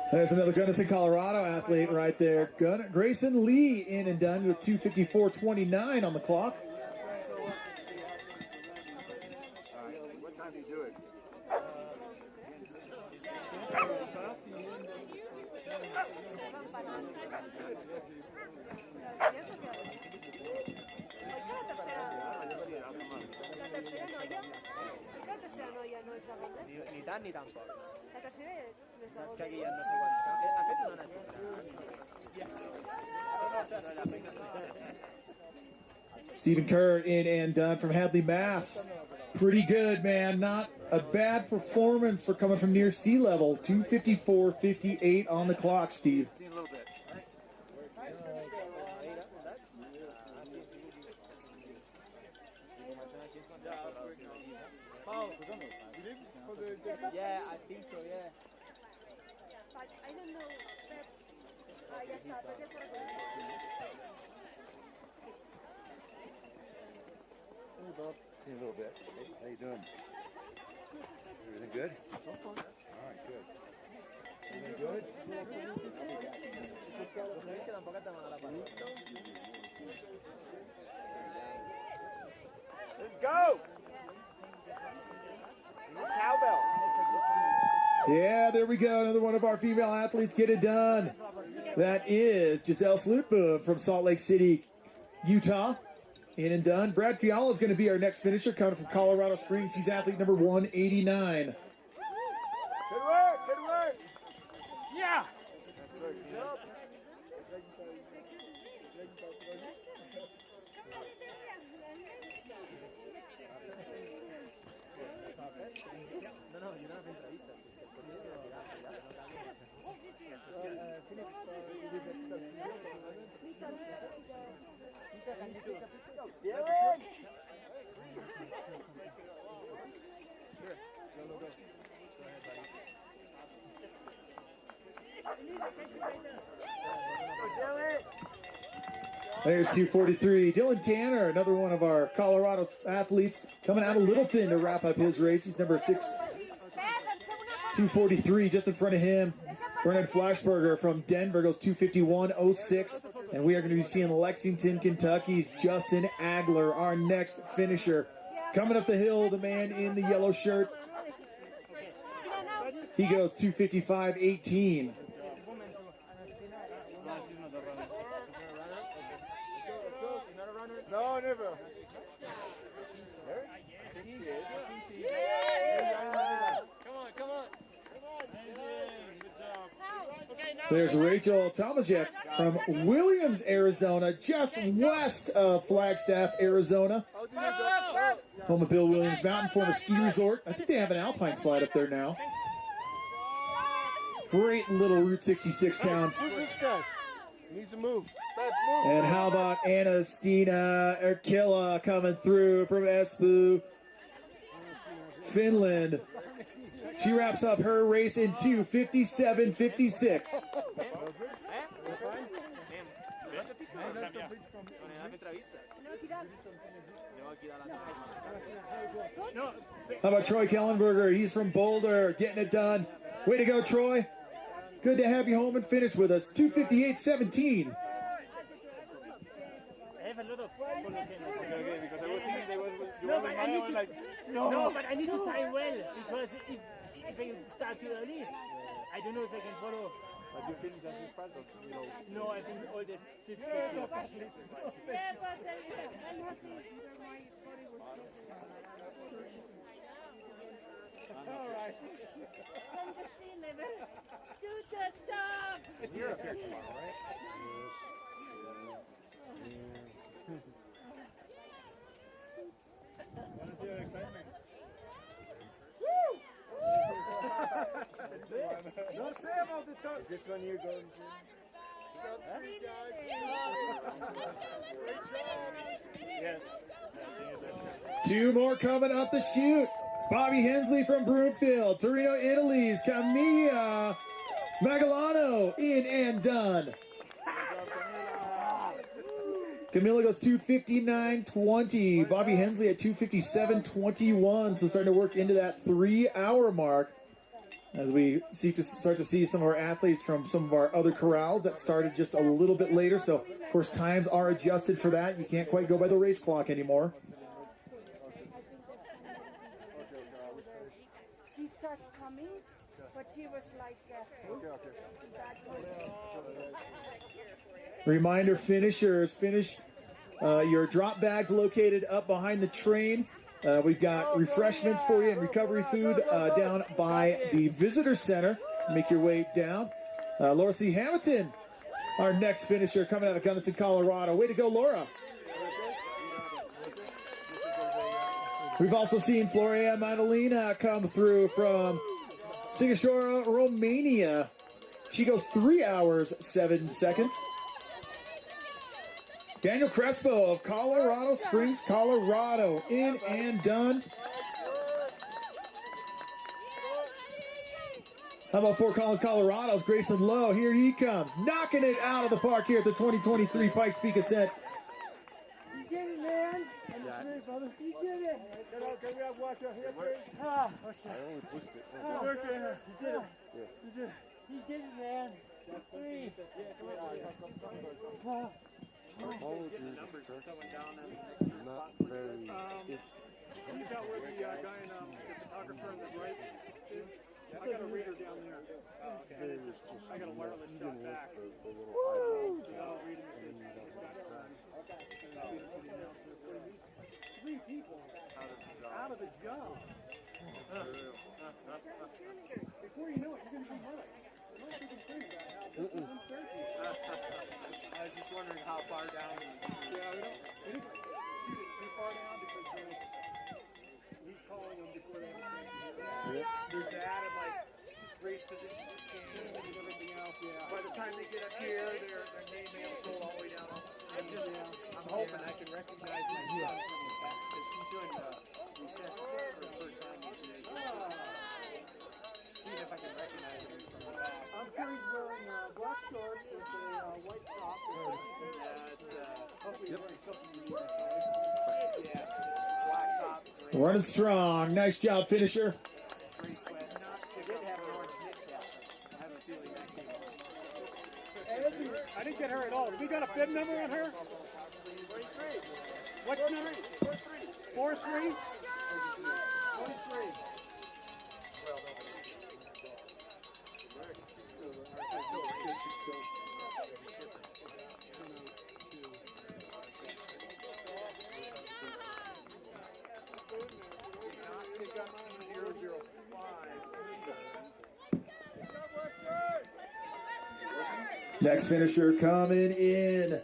Speaker 1: There's another Gunnison, Colorado athlete right there. Grayson Lee in and done with 2:54.29 on the clock.
Speaker 3: What time do you do it?
Speaker 8: Ni tant ni tan poc.
Speaker 13: La tercera
Speaker 8: Saps que aquí ja no sé quants camps. Aquest no n'ha aixecat.
Speaker 1: Stephen Kerr in and done from Hadley, Mass. Pretty good, man. Not a bad performance for coming from near sea level. 2:54.58 on the clock, Steve.
Speaker 8: Sí, a little bit. Yeah, I think so, yeah.
Speaker 13: But I don't know. Ya está, pues ya está.
Speaker 3: See a little bit. Hey, how you doing? Everything good? So far. All right, good. Everything good?
Speaker 8: Let's go! Cowbell.
Speaker 1: Yeah, there we go. Another one of our female athletes get it done. That is Giselle Slootboom from Salt Lake City, Utah. In and done. Brad Fiala is going to be our next finisher, coming from Colorado Springs. He's athlete number 189.
Speaker 8: Good work, good work. Yeah. No, yo no hago entrevistas, es que el tienes que
Speaker 1: There's 2:43. Dylan Tanner, another one of our Colorado athletes, coming out of Littleton to wrap up his race. He's number 6. 2:43, just in front of him. Brennan Flashberger from Denver goes 2:51.06. And we are going to be seeing Lexington, Kentucky's Justin Agler, our next finisher. Coming up the hill, the man in the yellow shirt. He goes 2:55.18.
Speaker 3: No, never.
Speaker 8: Come on.
Speaker 1: There's Rachel Tomaszek from Williams, Arizona, just west of Flagstaff, Arizona. Home of Bill Williams Mountain, former ski resort. I think they have an alpine slide up there now. Great little Route 66 town.
Speaker 3: Who's this guy? He needs to move.
Speaker 1: And how about Anastina Erkila coming through from Espoo, Finland. She wraps up her race in 2:57.56. How about Troy Kellenberger? He's from Boulder, getting it done. Way to go, Troy. Good to have you home and finish with us. 2:58.17.
Speaker 18: I have a lot of because I was thinking they was no, but I need to time well because if I start too early, I don't know if I can follow.
Speaker 6: But you think that's in front of, you know?
Speaker 18: No, I think all the seats
Speaker 6: Yeah,
Speaker 18: go
Speaker 6: but-
Speaker 18: here.
Speaker 13: Yeah, but I'm happy either my body was
Speaker 6: All right.
Speaker 13: from the sea level to the top.
Speaker 6: You're up here tomorrow, right? Want to see your excitement?
Speaker 11: No say about the top. Is this one you're going to?
Speaker 6: Yes.
Speaker 1: Two more coming up the chute. Bobby Hensley from Broomfield. Torino, Italy's Camilla Magalano in and done. Camilla goes 2:59.20. Bobby Hensley at 2:57.21. So starting to work into that 3-hour mark as we start to see some of our athletes from some of our other corrals that started just a little bit later. So, of course, times are adjusted for that. You can't quite go by the race clock anymore.
Speaker 13: She just coming, but she was like,
Speaker 1: Reminder, finishers, finish your drop bags located up behind the train. We've got refreshments for you and recovery food down by the visitor center. Make your way down. Laura C. Hamilton, our next finisher, coming out of Gunnison, Colorado. Way to go, Laura. We've also seen Floria Madalena come through from Sighișoara, Romania. She goes 3 hours, 7 seconds. Daniel Crespo of Colorado Springs, Colorado, in and done. How about Fort Collins, Colorado's Grayson Lowe? Here he comes, knocking it out of the park here at the 2023 Pikes Peak Ascent.
Speaker 11: You did it, man. You did it. Can we have water here, please? Ah, okay.
Speaker 5: I only pushed it.
Speaker 11: You did it.
Speaker 5: Yeah.
Speaker 11: You did it, man. Please.
Speaker 5: All of
Speaker 6: Getting the numbers
Speaker 5: you,
Speaker 6: of someone down in the next turn
Speaker 5: not
Speaker 6: spot.
Speaker 5: very.
Speaker 6: See about where the guy in the photographer on the right is? I got a reader down there. Oh, okay. And it just, I got a wireless shot back.
Speaker 5: Woo!
Speaker 6: So that'll read him as it got done. Three people out of the job. Before you know it, you're going to be nuts. I was just wondering how far down. Yeah, we didn't shoot it too far down because then he's calling them before they have a There's that and like race positions change and everything else. Yeah. By the time they get up here, their name may have rolled all the way down. I'm hoping I can recognize my son from the back because he's doing reset for the first time yesterday. Seeing if I can recognize him from the back.
Speaker 11: I'm sure he's wearing black shorts with a white top.
Speaker 6: Yeah, it's hopefully he's wearing something unique. Yeah, it's black top.
Speaker 1: Running strong. Nice job, finisher.
Speaker 6: Bracelet. They did have an orange knit cap. I have a feeling that came off.
Speaker 18: I didn't get her at all. We got a bib number on her?
Speaker 6: 43.
Speaker 18: What's number? 4-3?
Speaker 6: 23.
Speaker 1: Next finisher coming in.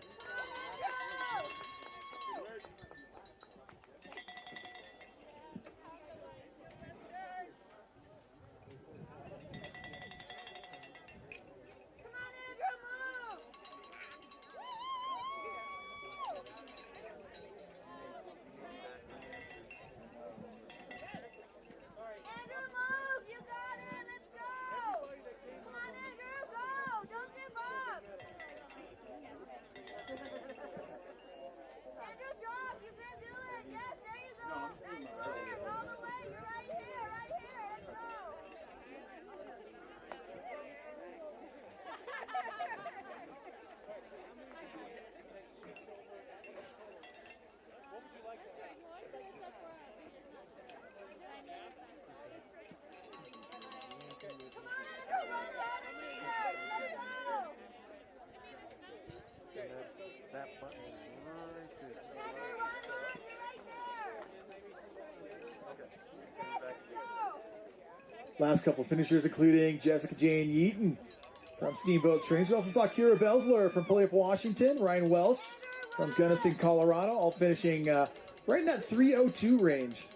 Speaker 1: Last couple finishers, including Jessica Jane Yeaton from Steamboat Springs. We also saw Kira Belsler from Puyallup, Washington. Ryan Welsh from Gunnison, Colorado, all finishing right in that 3:02 range.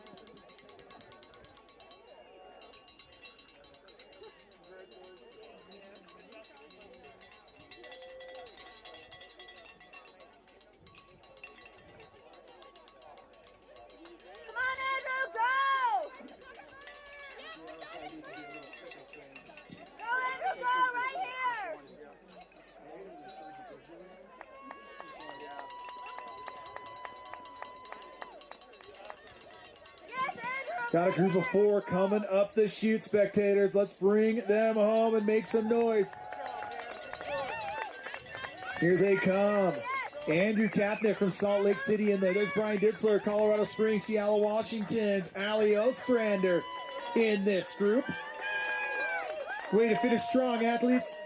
Speaker 1: Got a group of 4 coming up the chute, spectators. Let's bring them home and make some noise. Here they come. Andrew Kapnick from Salt Lake City in there. There's Brian Ditzler, Colorado Springs, Seattle, Washington's Ali Ostrander in this group. Way to finish strong, athletes.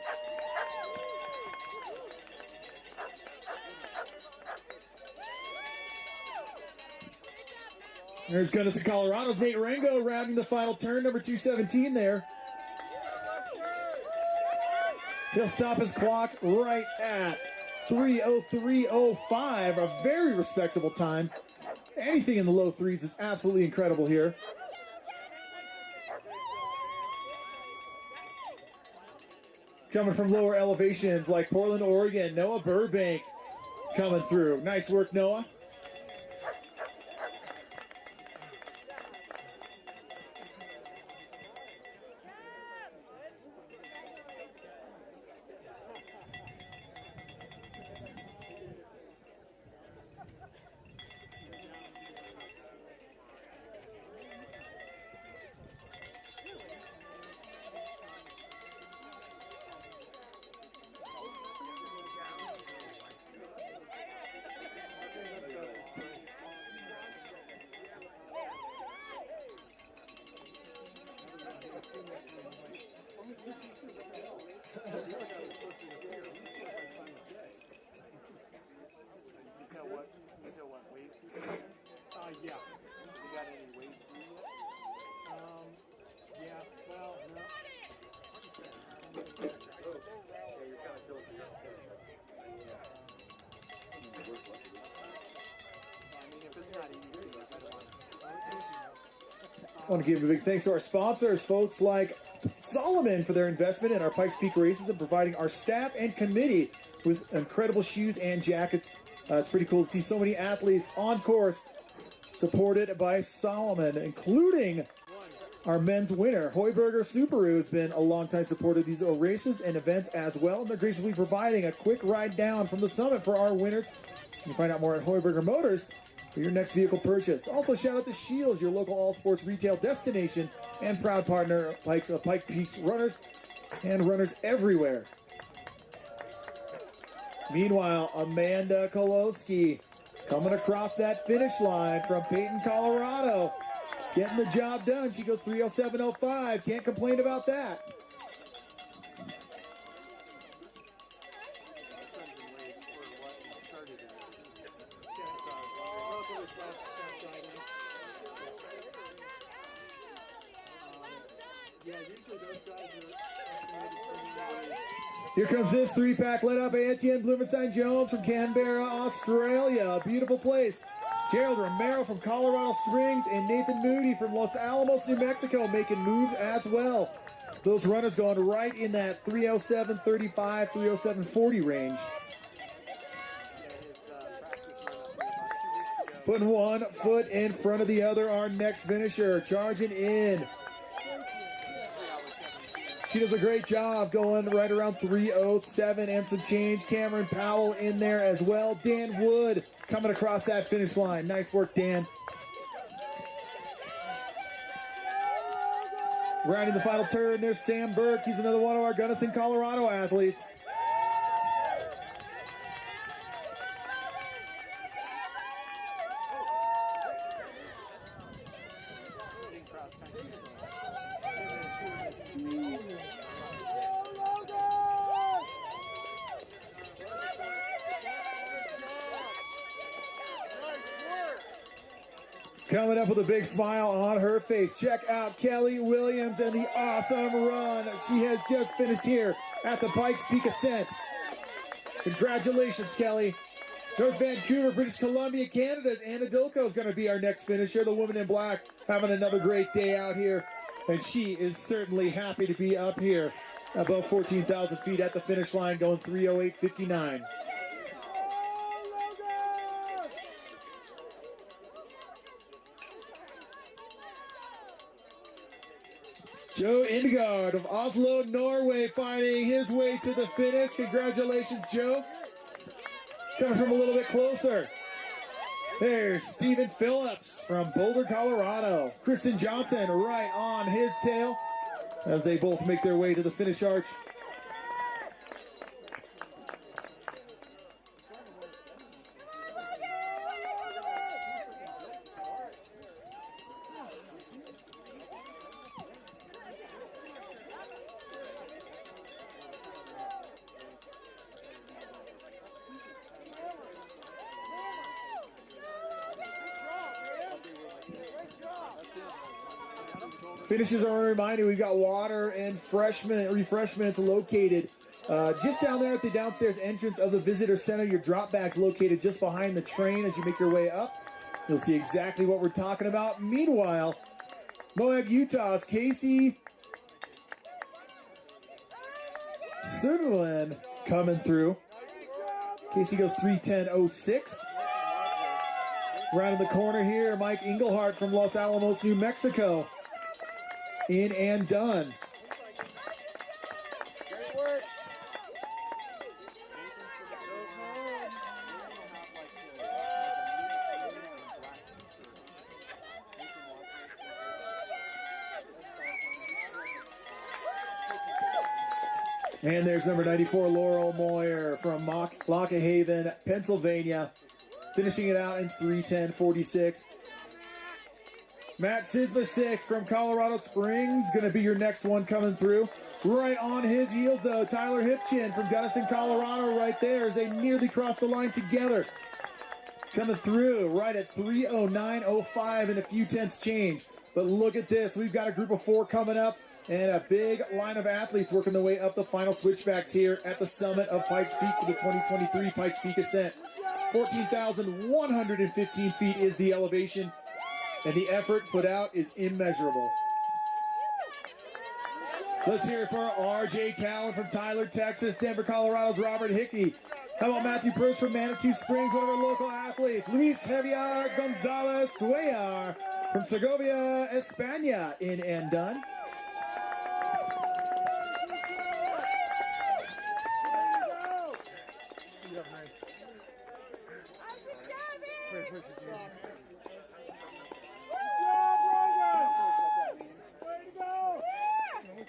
Speaker 1: There's Gunnison, Colorado's Nate Rango rounding the final turn, number 217 there. He'll stop his clock right at 3:03:05, a very respectable time. Anything in the low threes is absolutely incredible here. Coming from lower elevations like Portland, Oregon, Noah Burbank coming through. Nice work, Noah. I want to give a big thanks to our sponsors, folks like Solomon, for their investment in our Pikes Peak races and providing our staff and committee with incredible shoes and jackets. It's pretty cool to see so many athletes on course supported by Solomon, including our men's winner, Heuberger Subaru, has been a longtime supporter of these races and events as well. And they're graciously providing a quick ride down from the summit for our winners. You can find out more at Heuberger Motors for your next vehicle purchase. Also, shout out to Shields, your local all-sports retail destination and proud partner of Pike Peaks runners and runners everywhere. Meanwhile, Amanda Kolowski coming across that finish line from Peyton, Colorado. Getting the job done. She goes 3:07:05. Can't complain about that. Here comes this 3-pack led up by Etienne Blumenstein-Jones from Canberra, Australia. A beautiful place. Gerald Romero from Colorado Springs and Nathan Moody from Los Alamos, New Mexico making moves as well. Those runners going right in that 3:07:35, 3:07:40 range. Putting one foot in front of the other, our next finisher, charging in. She does a great job going right around 3:07 and some change. Cameron Powell in there as well. Dan Wood coming across that finish line. Nice work, Dan. Rounding the final turn, there's Sam Burke. He's another one of our Gunnison, Colorado athletes. Coming up with a big smile on her face. Check out Kelly Williams and the awesome run she has just finished here at the Pikes Peak Ascent. Congratulations, Kelly. North Vancouver, British Columbia, Canada's Anna Dilko is going to be our next finisher. The woman in black having another great day out here. And she is certainly happy to be up here above 14,000 feet at the finish line, going 3:08:59. Joe Indegard of Oslo, Norway, finding his way to the finish. Congratulations, Joe. Coming from a little bit closer. There's Stephen Phillips from Boulder, Colorado. Kristen Johnson right on his tail as they both make their way to the finish arch. Finishes are a reminder, we've got water and refreshments located just down there at the downstairs entrance of the visitor center. Your drop bag's located just behind the train as you make your way up. You'll see exactly what we're talking about. Meanwhile, Moab, Utah's Casey Sutherland coming through. Casey goes 3:10:06. Right in the corner here, Mike Engelhardt from Los Alamos, New Mexico. In and done.
Speaker 11: Great work.
Speaker 1: And there's number 94, Laurel Moyer from Lockhaven, Pennsylvania, finishing it out in 3:10:46. Matt Sismasik from Colorado Springs, going to be your next one coming through. Right on his heels, though, Tyler Hipchin from Gunnison, Colorado, right there as they nearly cross the line together. Coming through right at 3:09:05 and a few tenths change. But look at this. We've got a group of 4 coming up and a big line of athletes working their way up the final switchbacks here at the summit of Pikes Peak for the 2023 Pikes Peak Ascent. 14,115 feet is the elevation, and the effort put out is immeasurable. Let's hear it for R.J. Cowan from Tyler, Texas. Denver, Colorado's Robert Hickey. How about Matthew Bruce from Manitou Springs, one of our local athletes. Luis Javier Gonzalez Cuellar from Segovia, España, in and done.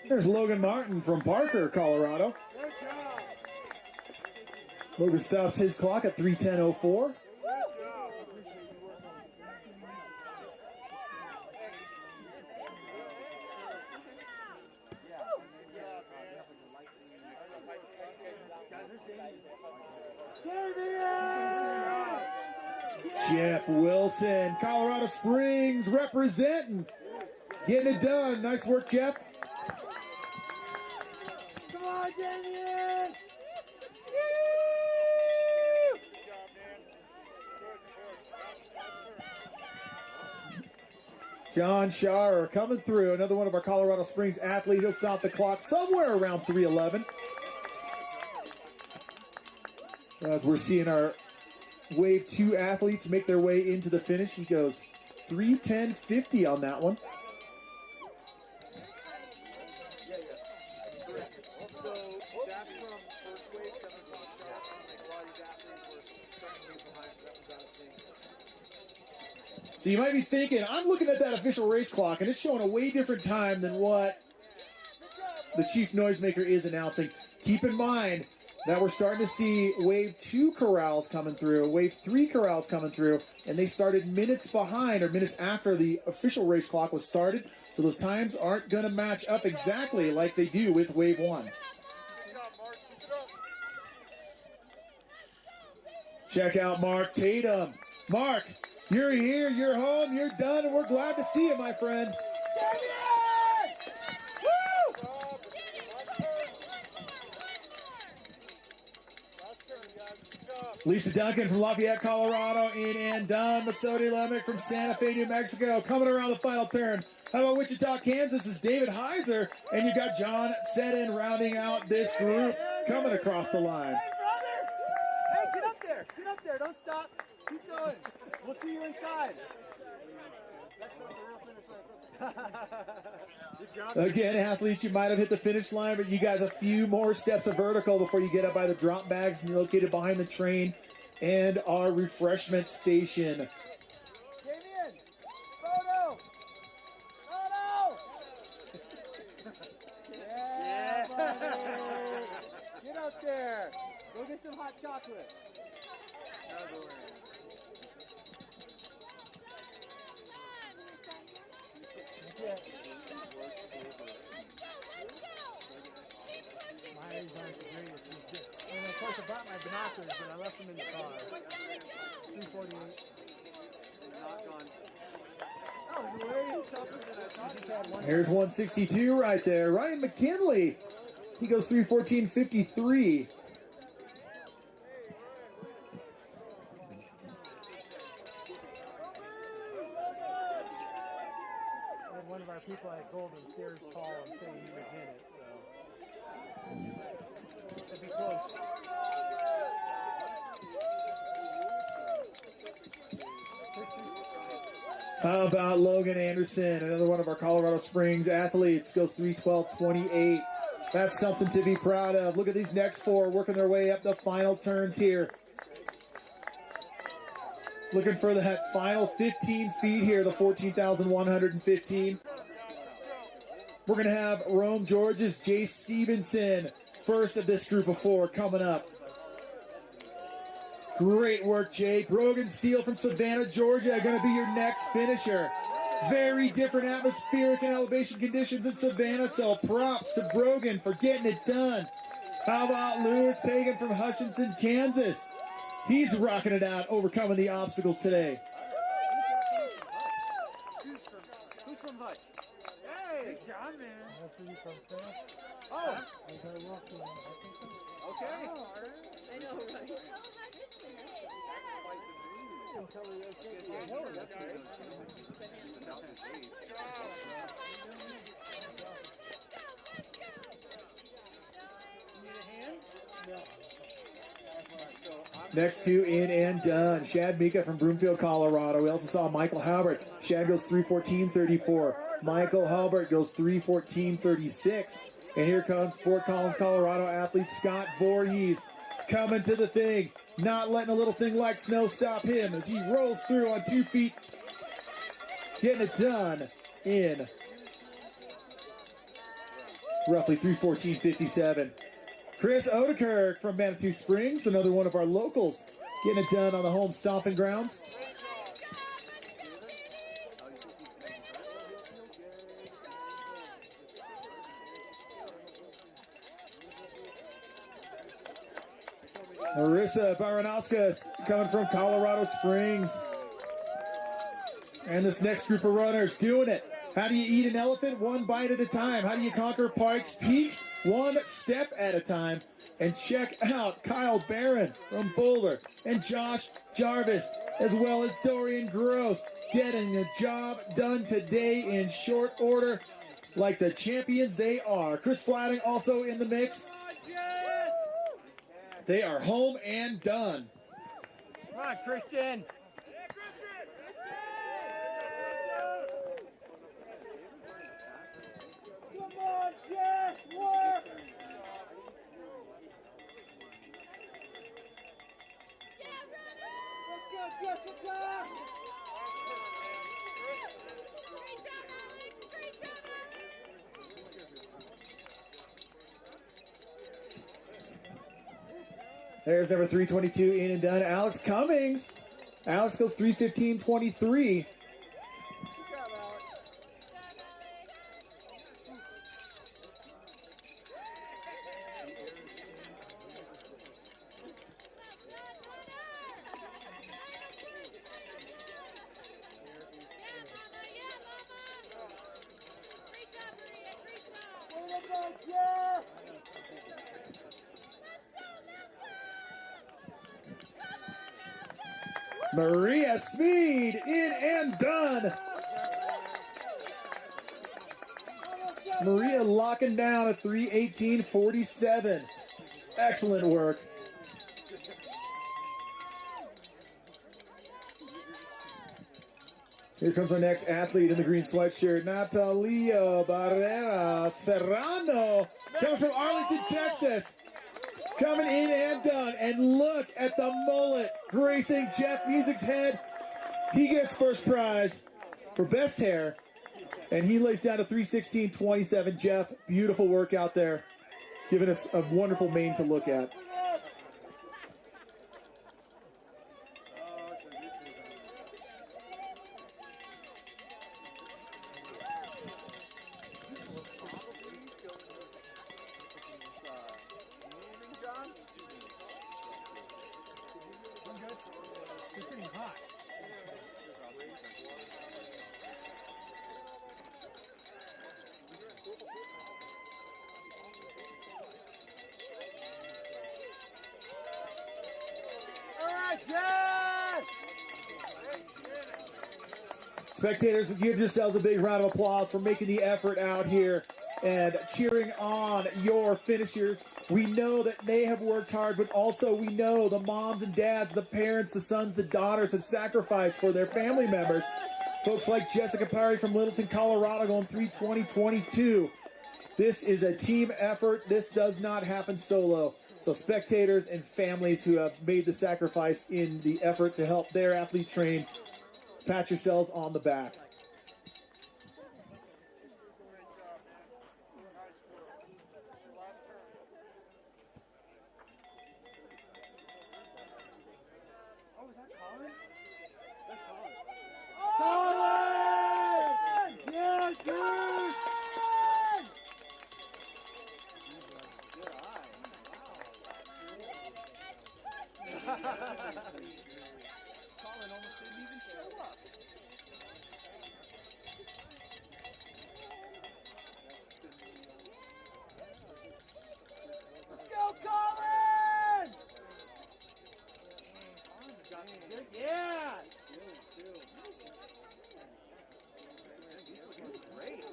Speaker 1: There's Logan Martin from Parker, Colorado. Logan stops his clock at 3:10:04. Jeff Wilson, Colorado Springs, representing. Getting it done. Nice work, Jeff.
Speaker 11: Come on, Damien!
Speaker 1: John Schauer coming through, another one of our Colorado Springs athletes. He'll stop the clock somewhere around 3:11. As we're seeing our Wave 2 athletes make their way into the finish, he goes 3:10:50 on that one. So you might be thinking, I'm looking at that official race clock, and it's showing a way different time than what the chief noisemaker is announcing. Keep in mind that we're starting to see Wave 2 corrals coming through, Wave 3 corrals coming through, and they started minutes behind, or minutes after the official race clock was started, so those times aren't going to match up exactly like they do with Wave 1. Check out Mark Tatum. Mark You're here, you're home, you're done, and we're glad to see you, my friend. Lisa Duncan from Lafayette, Colorado, in and done. Masodi Lemick from Santa Fe, New Mexico, coming around the final turn. How about Wichita, Kansas is David Heiser, and you got John Seddon rounding out this group, coming across the line.
Speaker 6: Hey, brother! Hey, get up there! Get up there! Don't stop! Keep going! We'll see you inside! That's the real finish line. Good job.
Speaker 1: Again, athletes, you might have hit the finish line, but you guys a few more steps of vertical before you get up by the drop bags, and you're located behind the train and our refreshment station.
Speaker 6: Damien! Photo! Photo! Yeah, buddy! Get out there! Go get some hot chocolate. Yeah. My eyes aren't the greatest. And of course I brought my binoculars, but I left them in the car. 348.
Speaker 1: Here's 162 right there. Ryan McKinley. He goes 3:14:53.
Speaker 6: One of our people at Golden Sears call and say he was in it, so it'd be close.
Speaker 1: How about Logan Anderson, another one of our Colorado Springs athletes, goes 3:12:28. That's something to be proud of. Look at these next four working their way up the final turns here. Looking for that final 15 feet here, the 14,115. We're going to have Rome, Georgia's Jay Stevenson, first of this group of four, coming up. Great work, Jay. Brogan Steele from Savannah, Georgia, going to be your next finisher. Very different atmospheric and elevation conditions in Savannah, so props to Brogan for getting it done. How about Lewis Pagan from Hutchinson, Kansas? He's rocking it out, overcoming the obstacles today.
Speaker 6: Who's from Hutch? Hey! Good job, man. Oh! Okay.
Speaker 15: I know, right?
Speaker 1: Next two in and done. Shad Mika from Broomfield, Colorado. We also saw Michael Halbert. Shad goes 3:14:34. Michael Halbert goes 3:14:36. And here comes Fort Collins, Colorado athlete Scott Voorhees coming to the thing. Not letting a little thing like snow stop him as he rolls through on 2 feet. Getting it done in roughly 3:14:57. Chris Odekirk from Manitou Springs, another one of our locals, getting it done on the home stomping grounds. Marissa Baranauskas coming from Colorado Springs. And this next group of runners doing it. How do you eat an elephant? One bite at a time. How do you conquer Pikes Peak? One step at a time. And check out Kyle Barron from Boulder and Josh Jarvis, as well as Dorian Gross, getting the job done today in short order like the champions they are. Chris Flatting also in the mix. They are home and done.
Speaker 6: Come on, Christian. Come on, Jess, work! Let's go, Jessica!
Speaker 1: There's number 322 in and done. Alex Cummings. Alex goes 3:15:23. Maria Smeed in and done. Maria locking down a 3:18.47. Excellent work. Here comes our next athlete in the green sweatshirt, Natalia Barrera Serrano, comes from Arlington, Texas. Coming in and done, and look at the mullet gracing Jeff Music's head. He gets first prize for best hair, and he lays down a 3:16.27. Jeff, beautiful work out there, giving us a wonderful mane to look at. Spectators, give yourselves a big round of applause for making the effort out here and cheering on your finishers. We know that they have worked hard, but also we know the moms and dads, the parents, the sons, the daughters have sacrificed for their family members. Folks like Jessica Parry from Littleton, Colorado, going 3:20.22. This is a team effort. This does not happen solo. So spectators and families who have made the sacrifice in the effort to help their athlete train, pat yourselves on the back.
Speaker 11: Oh, is that Colin? That's Colin. Colin! Yes, dude! Good eye. Wow. Colin almost didn't even show up. Let's go, Colin! Yeah! He's looking great.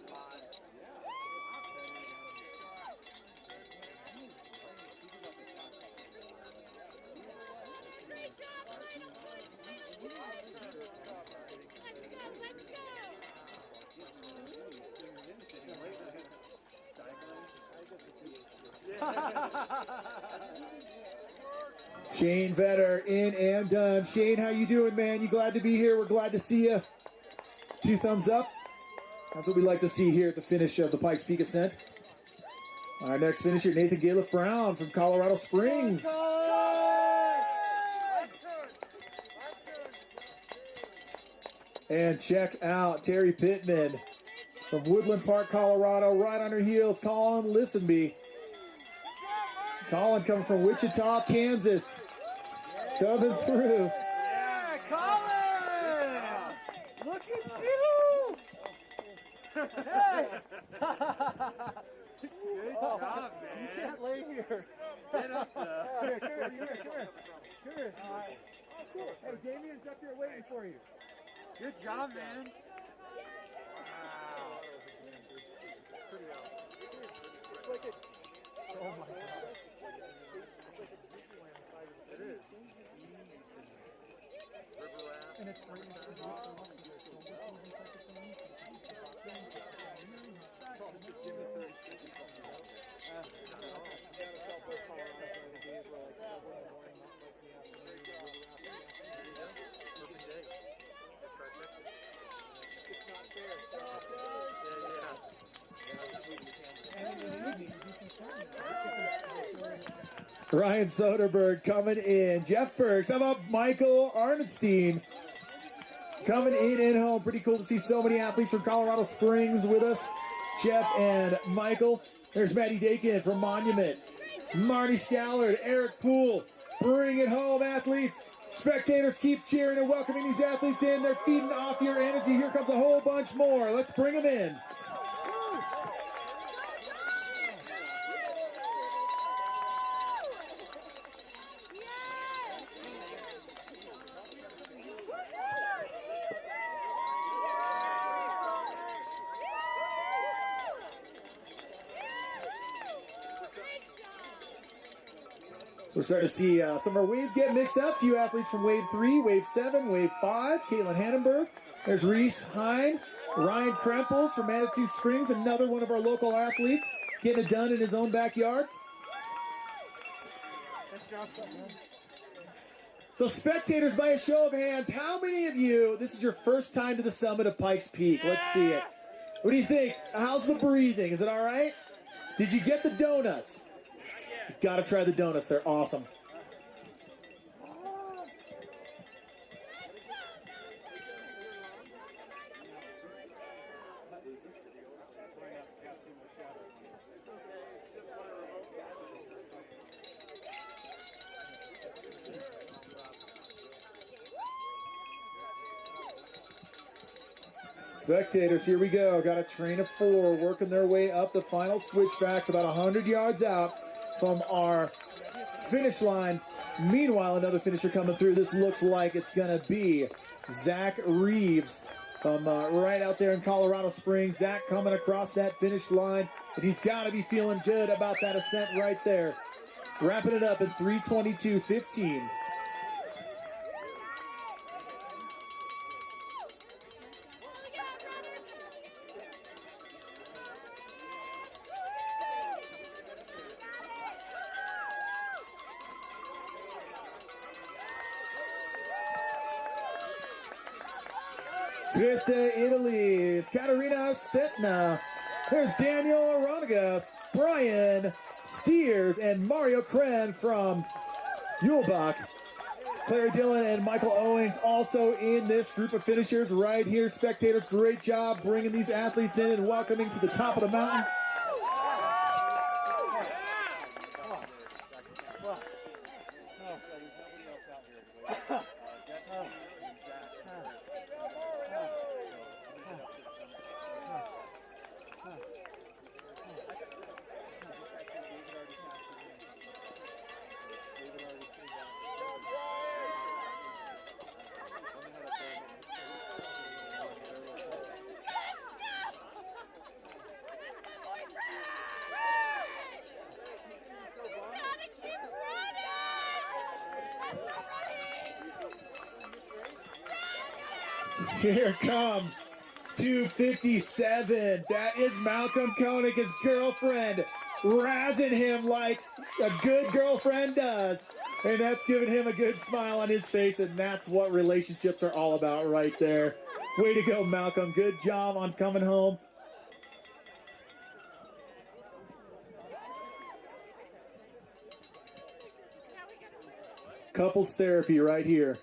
Speaker 1: Shane Vetter in and done. Shane, how you doing, man? You glad to be here? We're glad to see you. 2 thumbs up. That's what we like to see here at the finish of the Pikes Peak Ascent. Our next finisher, Nathan Galef Brown from Colorado Springs. And check out Terry Pittman from Woodland Park, Colorado, right on her heels. Colin Listenby. Colin coming from Wichita, Kansas. Coming through.
Speaker 11: Yeah, Colin! Look at you! Hey! Good job, man. You can't lay here. Get up there. Here, come here. Come here. Oh, cool. Hey, Damien's up here waiting for you. Good job, man. Wow. It's like a... Oh, my God. It is. And it's right next to the
Speaker 1: Ryan Soderberg coming in. Jeff Burks. How about Michael Arnstein coming in and home? Pretty cool to see so many athletes from Colorado Springs with us. Jeff and Michael. There's Maddie Dakin from Monument. Marty Scallard, Eric Poole. Bring it home, athletes. Spectators, keep cheering and welcoming these athletes in. They're feeding off your energy. Here comes a whole bunch more. Let's bring them in. We're starting to see some of our waves get mixed up. A few athletes from Wave 3, Wave 7, Wave 5. Caitlin Hannenberg. There's Reese Hine. Ryan Krempels from Manitou Springs, another one of our local athletes, getting it done in his own backyard. So spectators, by a show of hands, how many of you, this is your first time to the summit of Pikes Peak? Let's see it. What do you think? How's the breathing? Is it all right? Did you get the donuts? You've got to try the donuts. They're awesome. Spectators, here we go. Got a train of 4 working their way up the final switchbacks, about 100 yards out from our finish line. Meanwhile, another finisher coming through. This looks like it's going to be Zach Reeves from right out there in Colorado Springs. Zach coming across that finish line, and he's got to be feeling good about that ascent right there. Wrapping it up in 3:22.15. Trieste, Italy, Katerina Stetna. There's Daniel Aronigas, Brian Steers, and Mario Kren from Yulbach. Claire Dillon and Michael Owens also in this group of finishers right here. Spectators, great job bringing these athletes in and welcoming to the top of the mountain. Here comes 2:57. That is Malcolm Koenig, his girlfriend, razzing him like a good girlfriend does. And that's giving him a good smile on his face, and that's what relationships are all about right there. Way to go, Malcolm. Good job on coming home. Couples therapy right here.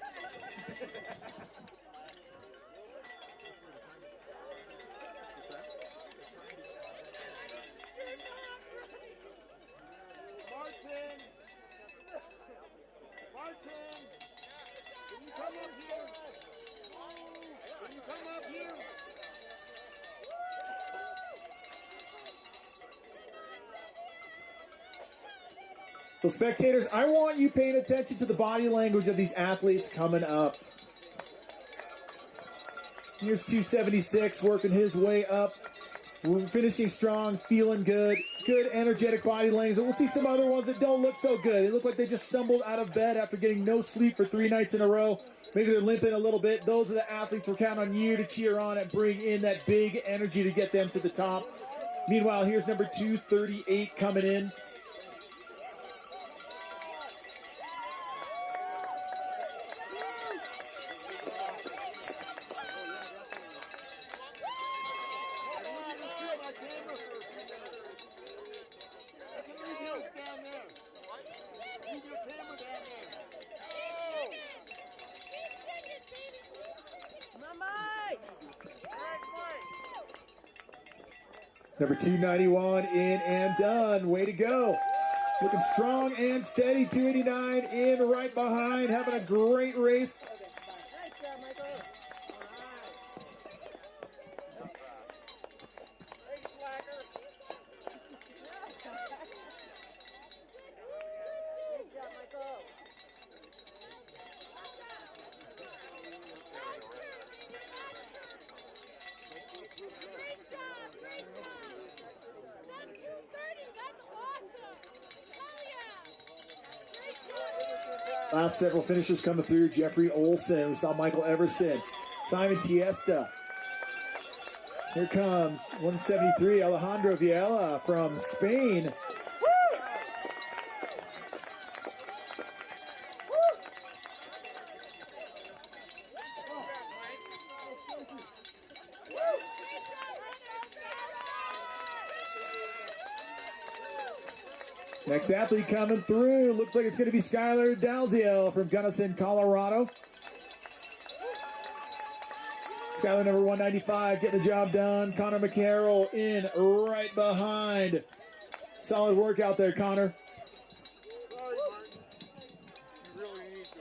Speaker 1: So spectators, I want you paying attention to the body language of these athletes coming up. Here's 276 working his way up. We're finishing strong, feeling good. Good energetic body language. And we'll see some other ones that don't look so good. They look like they just stumbled out of bed after getting no sleep for 3 nights in a row. Maybe they're limping a little bit. Those are the athletes we're counting on you to cheer on and bring in that big energy to get them to the top. Meanwhile, here's number 238 coming in. Number 291 in and done. Way to go. Looking strong and steady. 289 in right behind. Having a great race. Last several finishers coming through. Jeffrey Olson. We saw Michael Everson. Simon Tiesta. Here comes 173, Alejandro Viela from Spain. Next athlete coming through. Looks like it's going to be Skylar Dalziel from Gunnison, Colorado. Skylar number 195 getting the job done. Connor McCarroll in right behind. Solid work out there, Connor.
Speaker 3: Sorry, Martin. You really need to.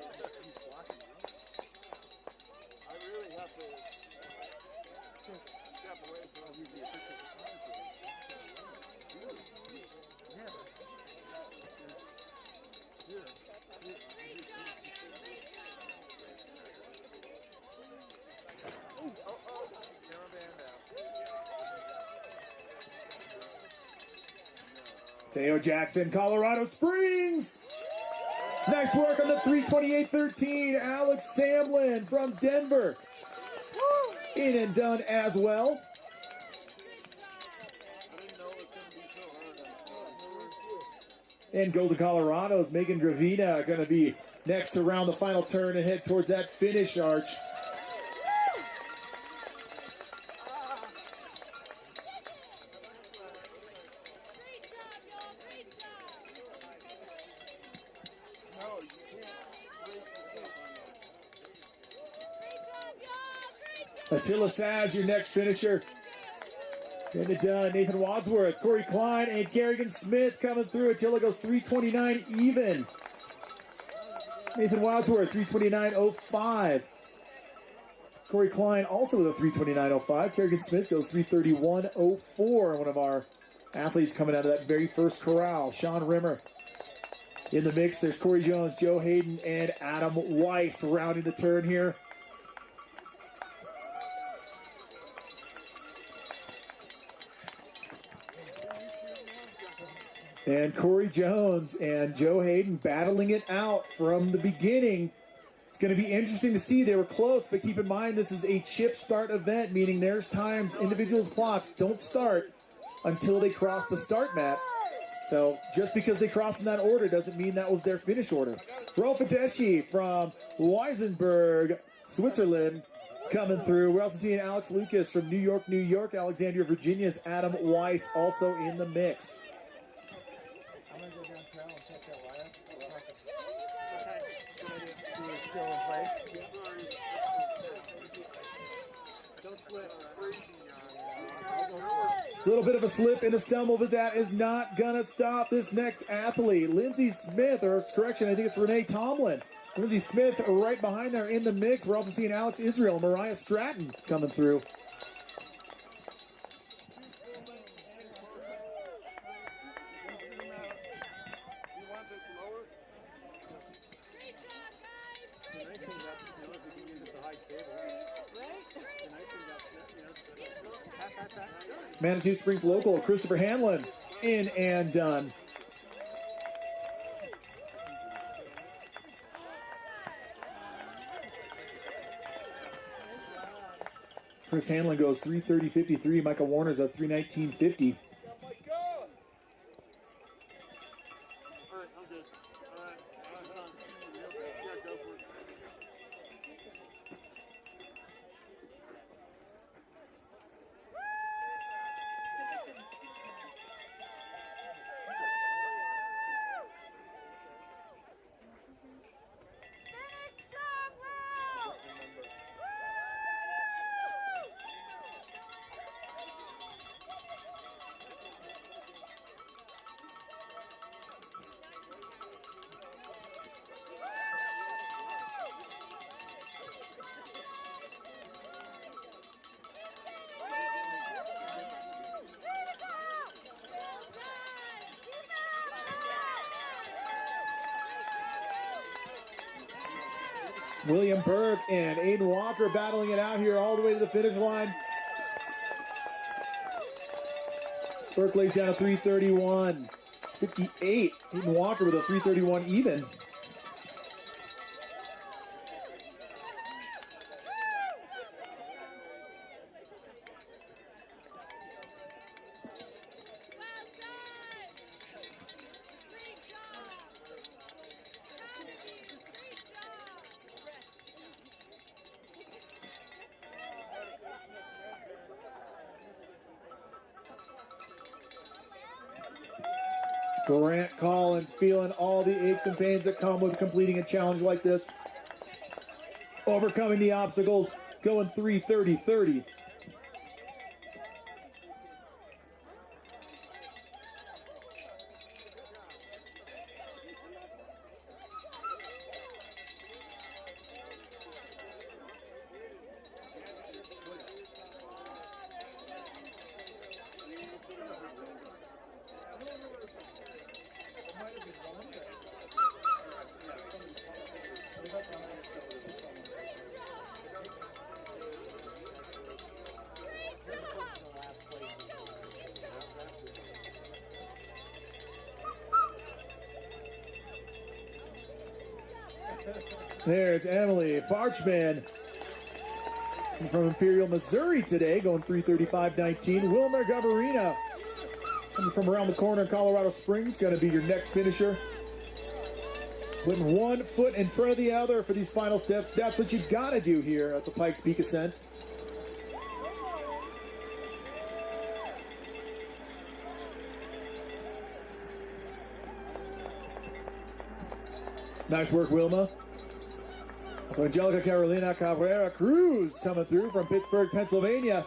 Speaker 3: I really have to step away from using the picture.
Speaker 1: Teo Jackson, Colorado Springs. Nice work on the 328.13. Alex Samlin from Denver. In and done as well. And Golden Colorado's Megan Gravina going to be next to round the final turn and head towards that finish arch. Attila Saz, your next finisher. Getting it done. Nathan Wadsworth, Corey Klein, and Kerrigan Smith coming through. Attila goes 329 even. Nathan Wadsworth, 329.05. Corey Klein also with a 329.05. Kerrigan Smith goes 331.04. One of our athletes coming out of that very first corral. Sean Rimmer in the mix. There's Corey Jones, Joe Hayden, and Adam Weiss rounding the turn here. And Corey Jones and Joe Hayden battling it out from the beginning. It's going to be interesting to see. They were close, but keep in mind this is a chip start event, meaning there's times individuals' clocks don't start until they cross the start mat. So just because they crossed in that order doesn't mean that was their finish order. Rolf Adeshi from Weisenberg, Switzerland, coming through. We're also seeing Alex Lucas from New York, New York. Alexandria, Virginia's Adam Weiss also in the mix. A little bit of a slip and a stumble, but that is not going to stop this next athlete. Lindsay Smith, or correction, I think it's Renee Tomlin. Lindsay Smith right behind there in the mix. We're also seeing Alex Israel and Mariah Stratton coming through. Manitou Springs local, Christopher Hanlon, in and done. Chris Hanlon goes 3:30.53. Michael Warner's at 3:19.50. William Burke and Aiden Walker battling it out here all the way to the finish line. Burke lays down a 3:31.58. Aiden Walker with a 3:31 even. Grant Collins feeling all the aches and pains that come with completing a challenge like this. Overcoming the obstacles, going 3:30.30. There's Emily Farchman from Imperial, Missouri today, going 3:35.19. Wilmer Gabarina coming from around the corner in Colorado Springs, going to be your next finisher. Putting one foot in front of the other for these final steps. That's what you've got to do here at the Pikes Peak Ascent. Nice work, Wilma. So Angelica Carolina Cabrera Cruz coming through from Pittsburgh, Pennsylvania.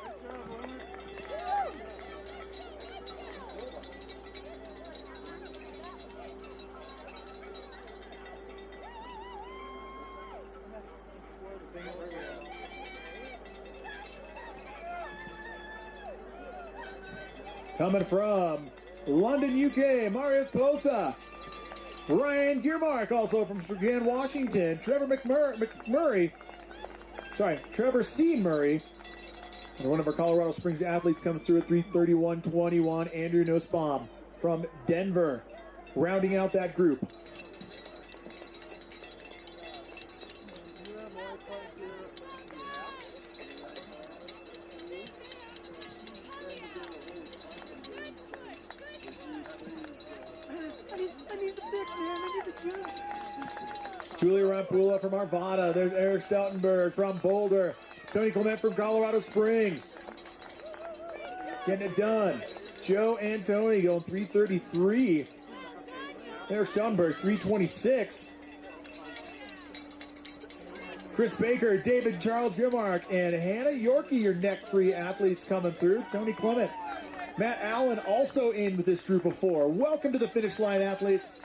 Speaker 1: Coming from London, UK, Marius Pelosa. Ryan Gearmark, also from Spokane, Washington. Trevor C. Murray. And one of our Colorado Springs athletes coming through at 3:31.21. Andrew Nussbaum from Denver, rounding out that group. Julia Rampula from Arvada. There's Eric Stoutenberg from Boulder. Tony Clement from Colorado Springs. Getting it done. Joe Antoni going 3:33. Eric Stoutenberg 3:26. Chris Baker, David Charles Grimmark, and Hannah Yorkie, your next three athletes coming through. Tony Clement. Matt Allen also in with this group of four. Welcome to the finish line, athletes.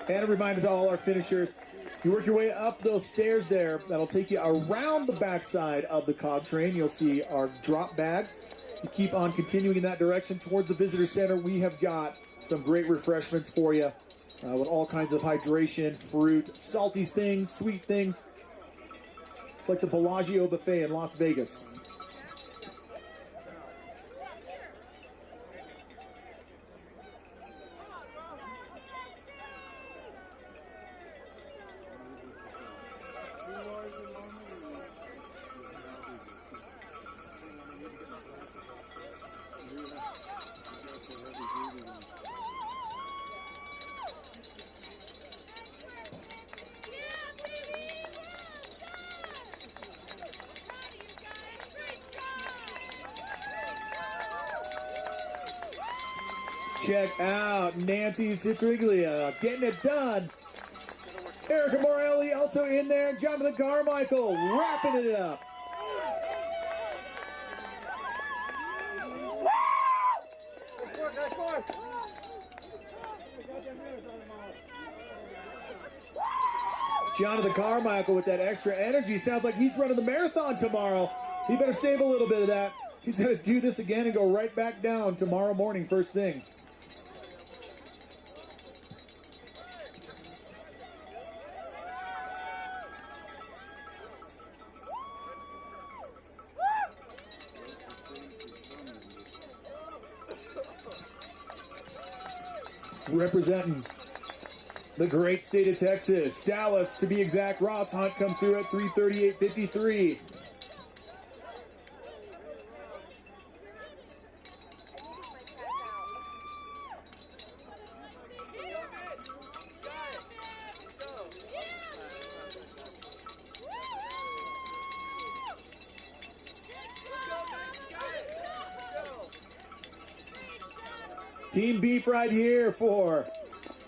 Speaker 1: And a reminder to all our finishers, you work your way up those stairs there. That'll take you around the backside of the cog train. You'll see our drop bags. You keep on continuing in that direction towards the visitor center. We have got some great refreshments for you with all kinds of hydration, fruit, salty things, sweet things. It's like the Bellagio buffet in Las Vegas. Check out Nancy Citriglia getting it done. Erica Morelli also in there. Jonathan Carmichael wrapping it up. Jonathan Carmichael with that extra energy. Sounds like he's running the marathon tomorrow. He better save a little bit of that. He's going to do this again and go right back down tomorrow morning, first thing. Representing the great state of Texas, Dallas to be exact, Ross Hunt comes through at 3:38.53. Team Beef right here for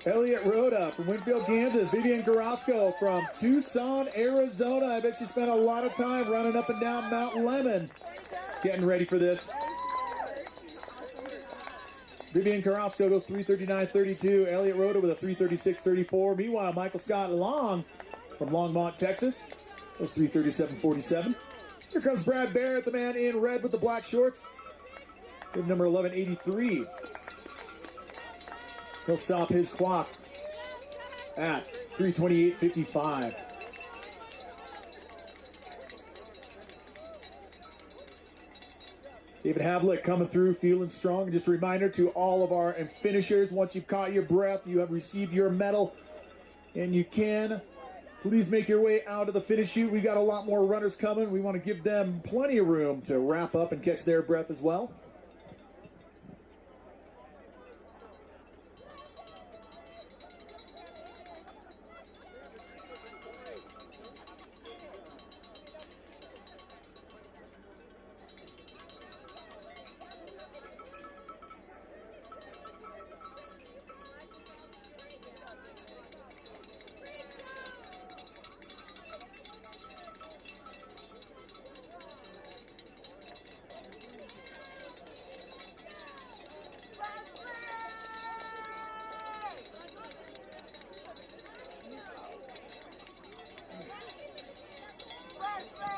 Speaker 16: Elliot Rhoda from Winfield, Kansas. Vivian Carrasco from Tucson, Arizona. I bet she spent a lot of time running up and down Mount Lemmon getting ready for this. Vivian Carrasco goes 3:39.32. Elliot Rhoda with a 3:36.34. Meanwhile, Michael Scott Long from Longmont, Texas goes 3:37.47. Here comes Brad Barrett, the man in red with the black shorts. With number 1183. He'll stop his clock at 3:28.55. David Havlick coming through, feeling strong. Just a reminder to all of our finishers, once you've caught your breath, you have received your medal, and you can please make your way out of the finish chute. We got a lot more runners coming. We want to give them plenty of room to wrap up and catch their breath as well.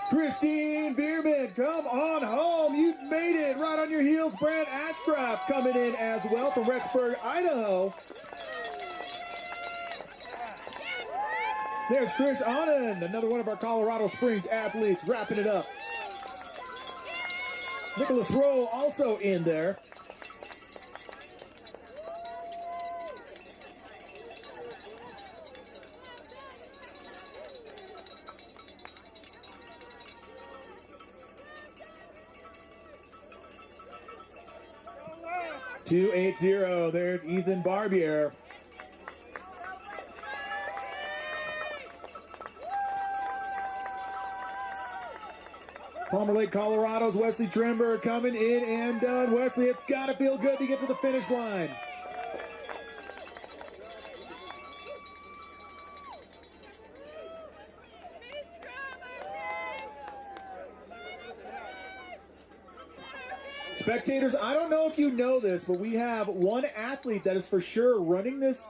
Speaker 16: Christine Bierman, come on home. You've made it right on your heels. Brant Ashcraft coming in as well from Rexburg, Idaho. There's Chris Anand, another one of our Colorado Springs athletes, wrapping it up. Nicholas Rowe also in there. .280. There's Ethan Barbier. Palmer Lake, Colorado's Wesley Trimber coming in and done. Wesley, it's got to feel good to get to the finish line. Spectators, I don't know if you know this, but we have one athlete that is for sure running this.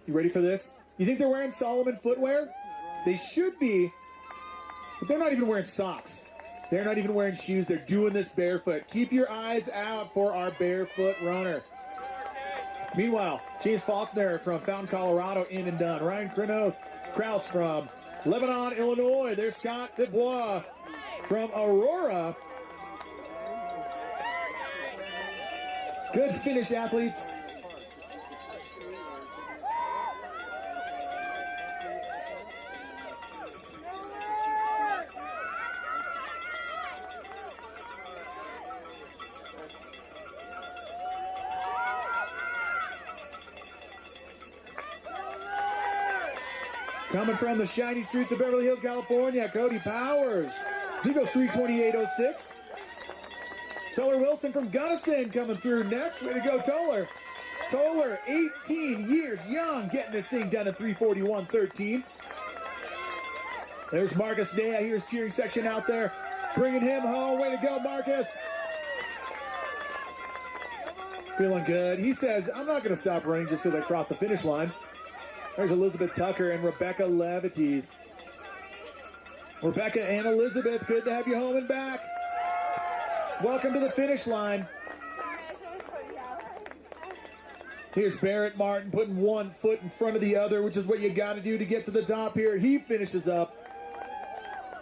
Speaker 16: You ready for this? You think they're wearing Solomon footwear? They should be, but they're not even wearing socks. They're not even wearing shoes. They're doing this barefoot. Keep your eyes out for our barefoot runner. Meanwhile, James Faulkner from Fountain, Colorado, in and done. Ryan Kraus from Lebanon, Illinois. There's Scott Dubois from Aurora. Good finish, athletes. Coming from the shiny streets of Beverly Hills, California, Cody Powers. He goes 3:28.06. Toller Wilson from Gunnison coming through next. Way to go, Toller. Toller, 18 years young, getting this thing done at 3:41.13. There's Marcus Day. I hear his cheering section out there. Bringing him home. Way to go, Marcus. Feeling good. He says, I'm not going to stop running just because I crossed the finish line. There's Elizabeth Tucker and Rebecca Levites. Rebecca and Elizabeth, good to have you home and back. Welcome to the finish line. Here's Barrett Martin putting one foot in front of the other, which is what you got to do to get to the top here. He finishes up,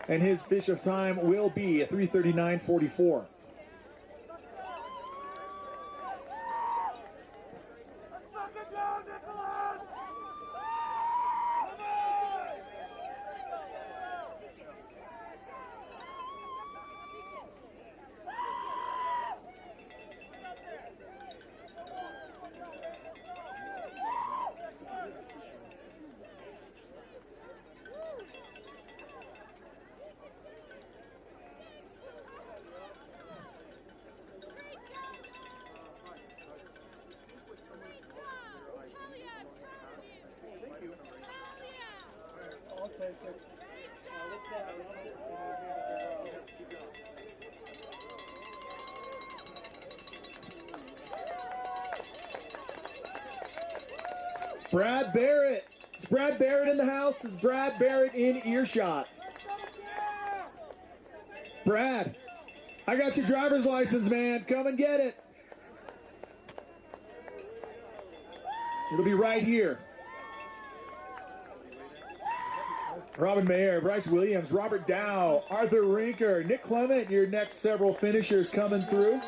Speaker 16: and his finish of time will be a 3:39.44. Brad Barrett. Is Brad Barrett in the house? Is Brad Barrett in earshot? Brad, I got your driver's license, man. Come and get it. It'll be right here. Robin Mayer, Bryce Williams, Robert Dow, Arthur Rinker, Nick Clement, your next several finishers coming through.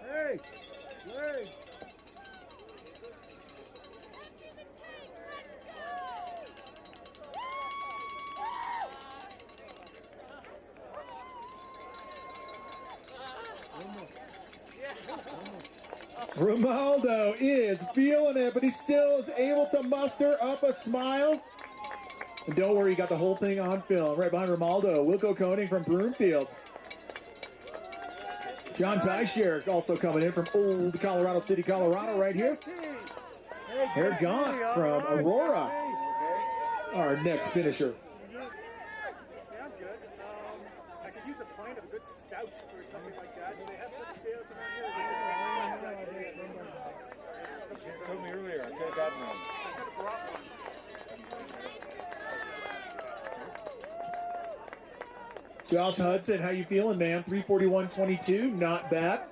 Speaker 3: Hey! Hey!
Speaker 16: Romaldo is feeling it, but he still is able to muster up a smile. And don't worry, you got the whole thing on film. Right behind Romaldo, Wilco Koenig from Broomfield. John Teicher also coming in from old Colorado City, Colorado right here. Eric Gaunt from Aurora, our next finisher.
Speaker 6: Yeah, I'm good. I could use a pint of a good stout or something like that. Do they have such beers around here?
Speaker 3: You told me earlier, I could have gotten one.
Speaker 6: I should have brought one.
Speaker 16: Josh Hudson, how you feeling, man? 341.22, not bad.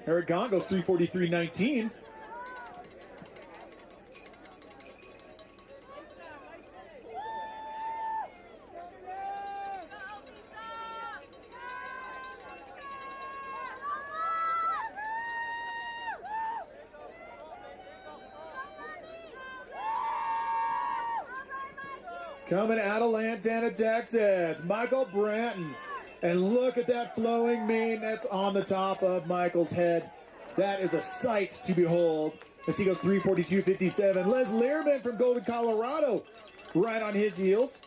Speaker 16: Eric Gaunt goes 343.19. Coming out of Lantana, Texas, Michael Branton. And look at that flowing mane that's on the top of Michael's head. That is a sight to behold as he goes 342.57. Les Learman from Golden, Colorado, right on his heels.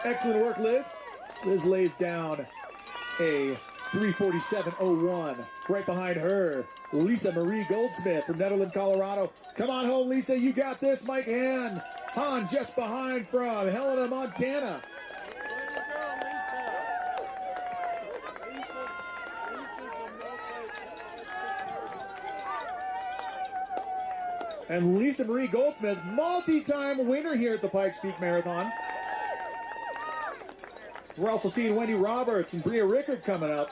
Speaker 16: Excellent work, Liz. Liz lays down a 347.01. Right behind her, Lisa Marie Goldsmith from Netherland, Colorado. Come on home, Lisa. You got this. Mike Hahn just behind from Helena, Montana. And Lisa Marie Goldsmith, multi-time winner here at the Pikes Peak Marathon. We're also seeing Wendy Roberts and Bria Rickard coming up.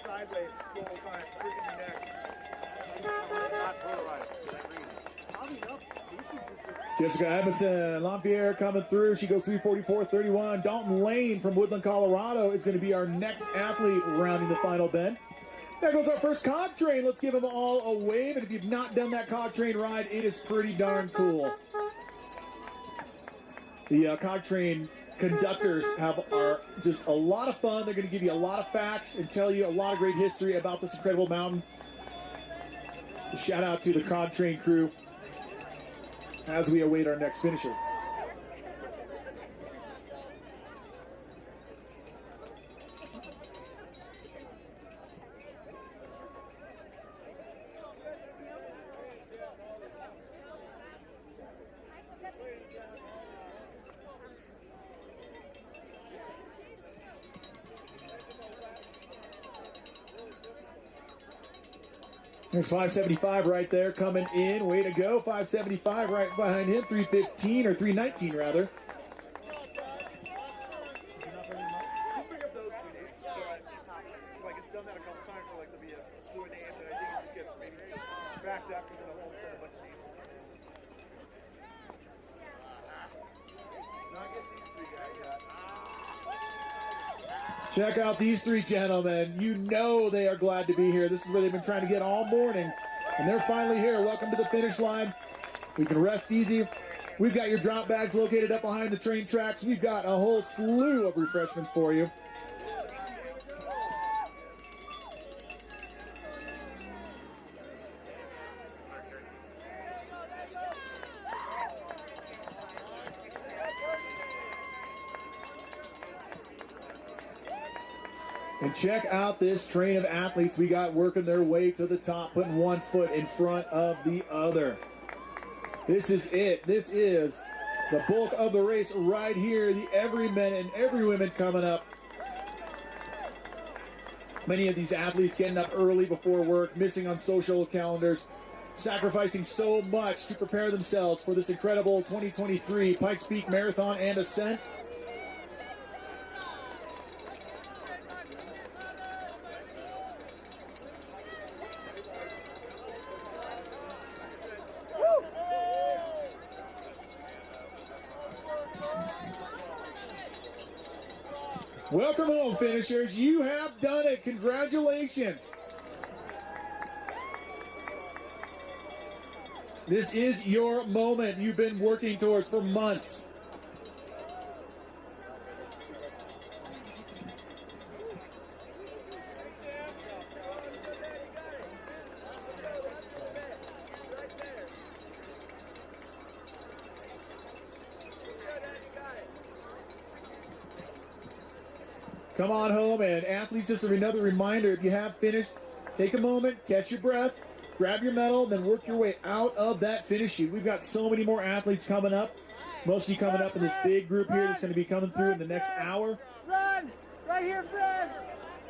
Speaker 6: Sideways the whole time, freaking your neck.
Speaker 16: Jessica Edmondson, Lampierre coming through. She goes 344.31. Dalton Lane from Woodland, Colorado is going to be our next athlete rounding the final bend. There goes our first cog train. Let's give them all a wave. And if you've not done that cog train ride, it is pretty darn cool. The cog train conductors are just a lot of fun. They're going to give you a lot of facts and tell you a lot of great history about this incredible mountain. Shout out to the cog train crew as we await our next finisher. There's 575 right there coming in. Way to go. 575 right behind him. 315 or 319 rather. Check out these three gentlemen. You know they are glad to be here. This is where they've been trying to get all morning, and they're finally here. Welcome to the finish line. We can rest easy. We've got your drop bags located up behind the train tracks. We've got a whole slew of refreshments for you. And check out this train of athletes we got working their way to the top, putting one foot in front of the other. This is it. This is the bulk of the race right here. The everymen and every women coming up. Many of these athletes getting up early before work, missing on social calendars, sacrificing so much to prepare themselves for this incredible 2023 Pikes Peak Marathon and Ascent. Welcome home, finishers. You have done it. Congratulations. This is your moment you've been working towards for months. Come on home, and athletes, just another reminder, if you have finished, take a moment, catch your breath, grab your medal, then work your way out of that finish chute. We've got so many more athletes coming up, mostly coming up in this big group here that's going to be coming through in the next hour.
Speaker 11: Run! Right here, Fred!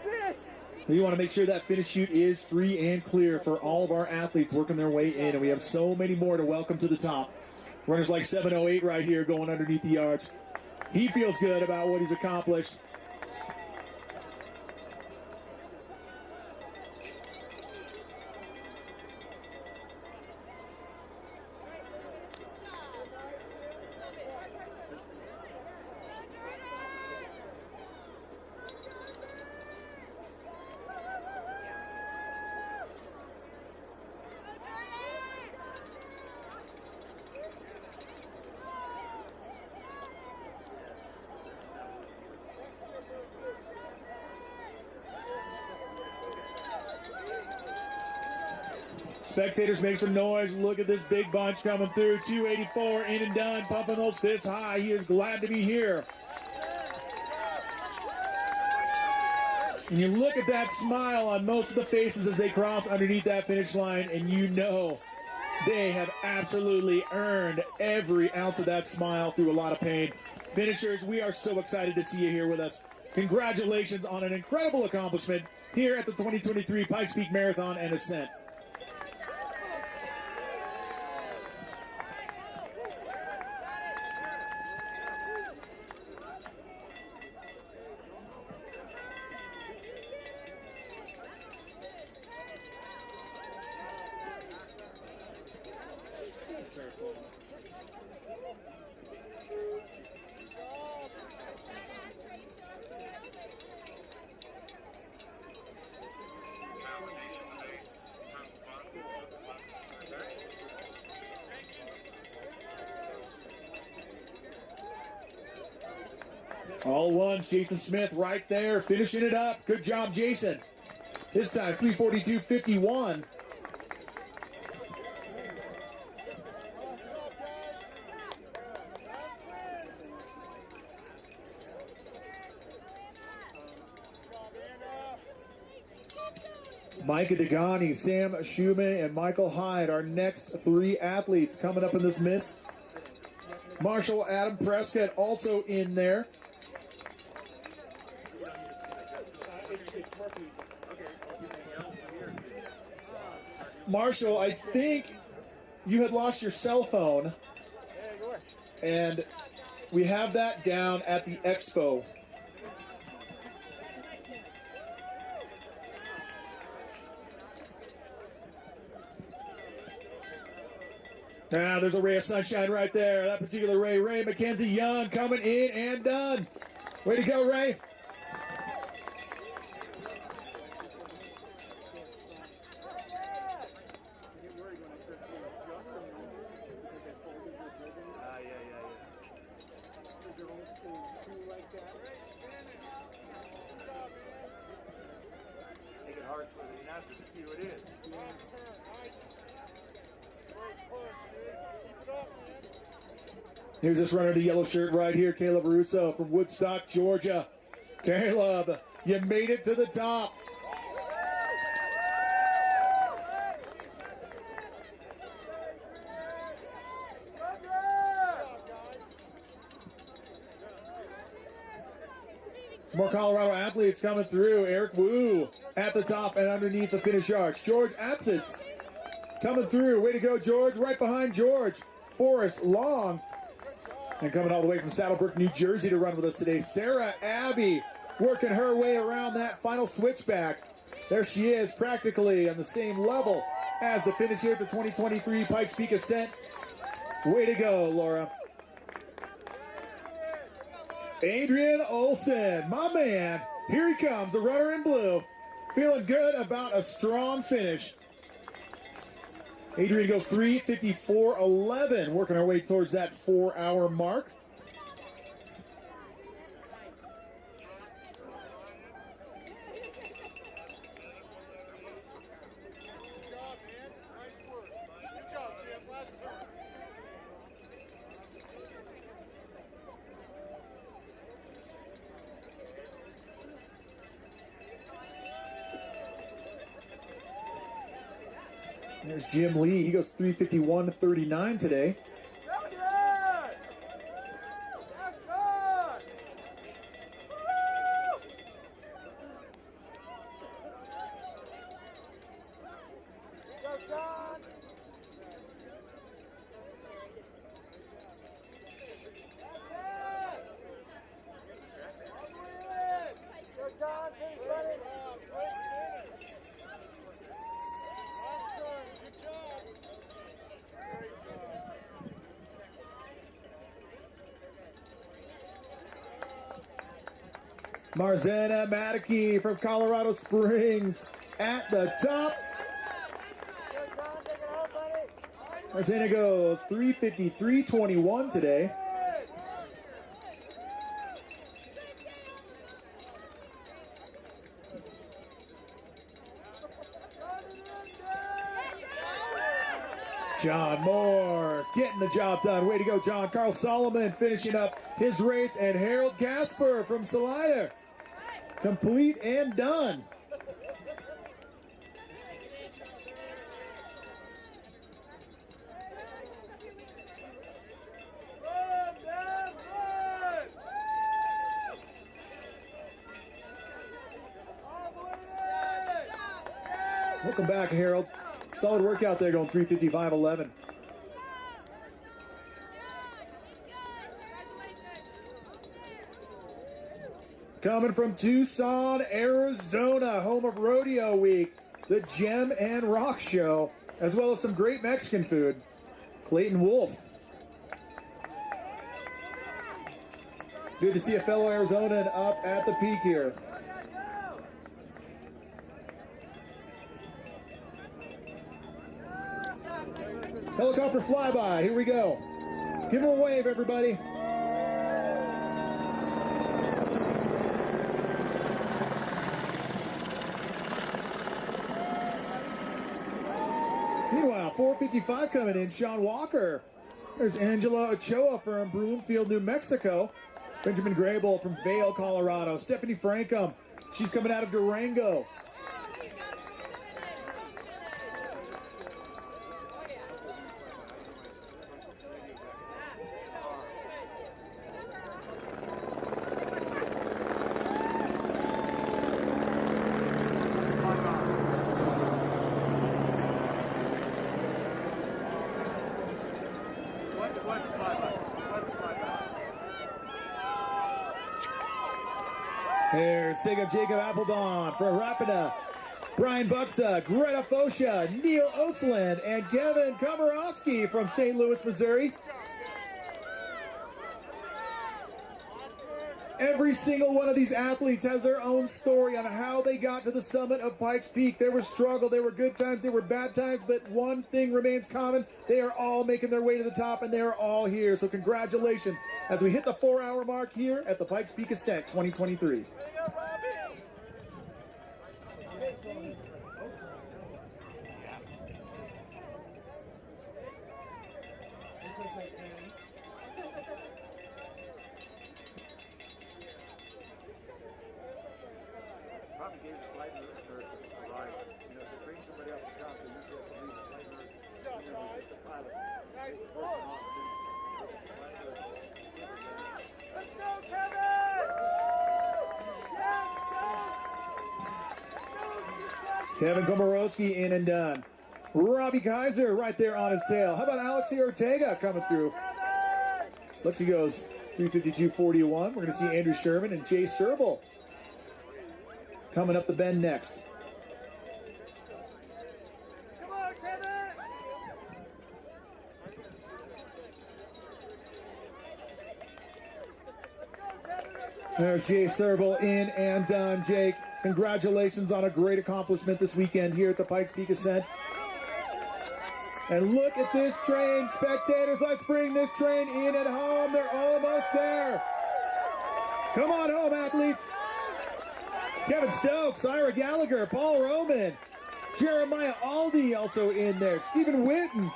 Speaker 11: Sit!
Speaker 16: We want to make sure that finish chute is free and clear for all of our athletes working their way in, and we have so many more to welcome to the top. Runners like 708 right here going underneath the arch. He feels good about what he's accomplished. Spectators, make some noise. Look at this big bunch coming through. 284 in and done, pumping those fists high. He is glad to be here. And you look at that smile on most of the faces as they cross underneath that finish line, and you know they have absolutely earned every ounce of that smile through a lot of pain. Finishers, we are so excited to see you here with us. Congratulations on an incredible accomplishment here at the 2023 Pikes Peak Marathon and Ascent. All ones, Jason Smith right there, finishing it up. Good job, Jason. This time, 3:42.51. Micah Degani, Sam Schumann, and Michael Hyde, our next three athletes coming up in this miss. Marshall Adam Prescott also in there. Marshall, I think you had lost your cell phone, and we have that down at the expo. Now there's a ray of sunshine right there. That particular Ray, Ray McKenzie Young, coming in and done. Way to go, Ray.
Speaker 3: Make it hard for the announcer to see who it is.
Speaker 16: Here's this runner in the yellow shirt right here, Caleb Russo from Woodstock, Georgia. Caleb, you made it to the top. Some more Colorado athletes coming through. Eric Wu at the top and underneath the finish arch. George Apsitz coming through. Way to go, George. Right behind George, Forrest Long. And coming all the way from Saddlebrook, New Jersey to run with us today, Sarah Abbey, working her way around that final switchback. There she is, practically on the same level as the finish here for 2023 Pikes Peak Ascent. Way to go, Laura. Adrian Olson, my man. Here he comes, the runner in blue. Feeling good about a strong finish. Adrian goes 3:54.11, working our way towards that 4-hour mark. There's Jim Lee. He goes 3:51.39 today. Marzena Madeke from Colorado Springs at the top. Marzena goes 3:53.21 today. John Moore getting the job done. Way to go, John. Carl Solomon finishing up his race, and Harold Casper from Salida. Complete and done. Welcome back, Harold. Solid workout there, going 3:55.11. Coming from Tucson, Arizona, home of Rodeo Week, the Gem and Rock Show, as well as some great Mexican food, Clayton Wolf. Good to see a fellow Arizonan up at the peak here. Helicopter flyby, here we go. Give him a wave, everybody. Meanwhile, 4:55 coming in, Sean Walker. There's Angela Ochoa from Broomfield, New Mexico. Benjamin Grable from Vail, Colorado. Stephanie Frankum, she's coming out of Durango. There's Jacob Appledon for Rapida. Brian Buxta, Greta Fosha, Neil Osland, and Kevin Komorowski from St. Louis, Missouri. Every single one of these athletes has their own story on how they got to the summit of Pikes Peak. There was struggle, there were good times, there were bad times, but one thing remains common. They are all making their way to the top, and they are all here. So congratulations as we hit the 4-hour mark here at the Pikes Peak Ascent 2023.
Speaker 6: Probably gave the flight nurse a ride. You know, if they bring somebody up the top, they usually have to leave the flight nurse. You know, just the pilot. Nice push. Let's go,
Speaker 16: Kevin
Speaker 6: Kevin!
Speaker 16: Komorowski in and done. Robbie Kaiser right there on his tail. How about Alexi Ortega coming through? Lexi goes 352.41. We're going to see Andrew Sherman and Jay Serble coming up the bend next.
Speaker 6: Come on, Kevin!
Speaker 16: There's Jay Serble in and done. Jake, congratulations on a great accomplishment this weekend here at the Pikes Peak Ascent. And look at this train, spectators. Let's bring this train in and home. They're almost there. Come on home, athletes. Kevin Stokes, Ira Gallagher, Paul Roman, Jeremiah Aldi also in there. Stephen Whitten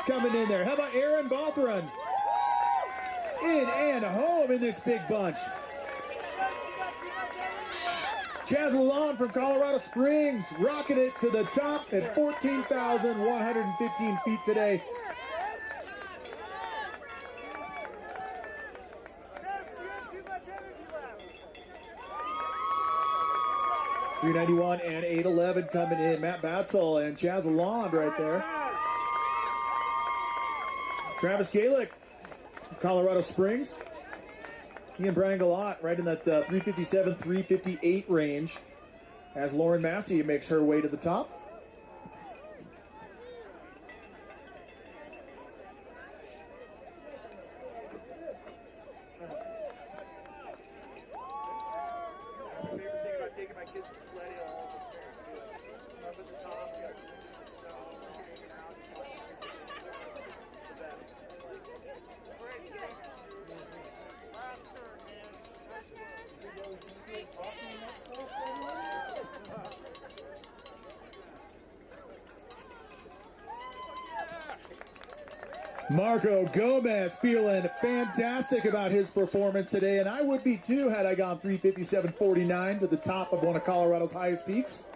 Speaker 16: coming in there. How about Aaron Bothron? In and home in this big bunch. Chaz Lalonde from Colorado Springs rocking it to the top at 14,115 feet today. .391 and 811 coming in. Matt Batzel and Chaz Lalonde right there. Travis Galick from Colorado Springs. He and Brian Galot right in that 357, 358 range as Lauren Massey makes her way to the top. Marco Gomez feeling fantastic about his performance today, and I would be too had I gone 357.49 to the top of one of Colorado's highest peaks.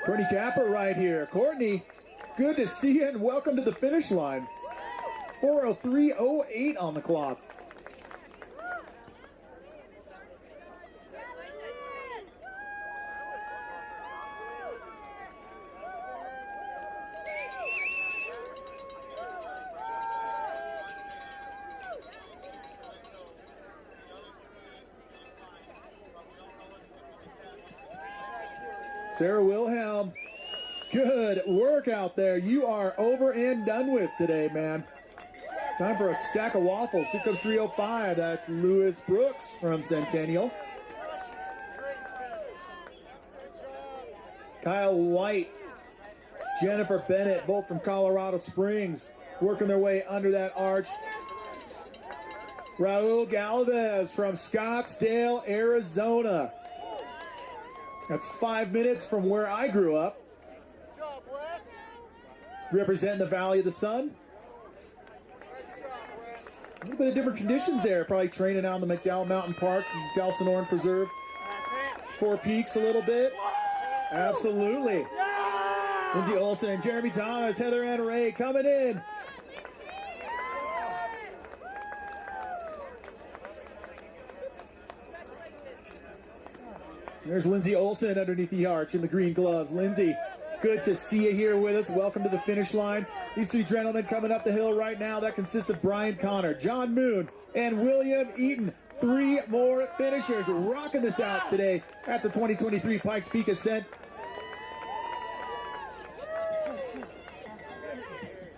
Speaker 16: Courtney Capper right here. Courtney, good to see you and welcome to the finish line. 4:03.08 on the clock. Sarah Wilhelm, good work out there. You are over and done with today, man. Time for a stack of waffles. Here comes 305. That's Lewis Brooks from Centennial. Kyle White, Jennifer Bennett, both from Colorado Springs, working their way under that arch. Raul Galvez from Scottsdale, Arizona. That's 5 minutes from where I grew up. Representing the Valley of the Sun. A little bit of different conditions there. Probably training out in the McDowell Mountain Park, Galsonorn Preserve. Four Peaks a little bit. Absolutely. Lindsay Olson and Jeremy Thomas, Heather Ann Ray coming in. There's Lindsay Olsen underneath the arch in the green gloves. Lindsay, good to see you here with us. Welcome to the finish line. These three gentlemen coming up the hill right now. That consists of Brian Connor, John Moon, and William Eaton. 3 more finishers rocking this out today at the 2023 Pikes Peak Ascent.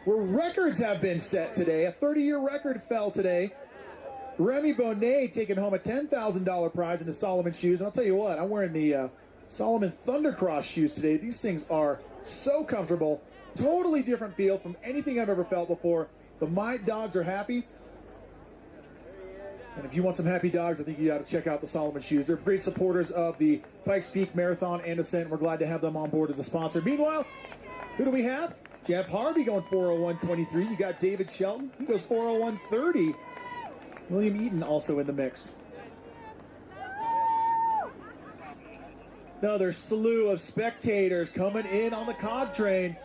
Speaker 16: Where records have been set today. A 30-year record fell today. Remy Bonnet taking home a $10,000 prize in the Solomon shoes. And I'll tell you what, I'm wearing the Solomon Thundercross shoes today. These things are so comfortable. Totally different feel from anything I've ever felt before. The My Dogs are happy. And if you want some happy dogs, I think you got to check out the Solomon shoes. They're great supporters of the Pikes Peak Marathon and Ascent. We're glad to have them on board as a sponsor. Meanwhile, who do we have? Jeff Harvey going 4:01:23. You got David Shelton. He goes 4:01:30. William Eaton also in the mix. Another slew of spectators coming in on the cog train.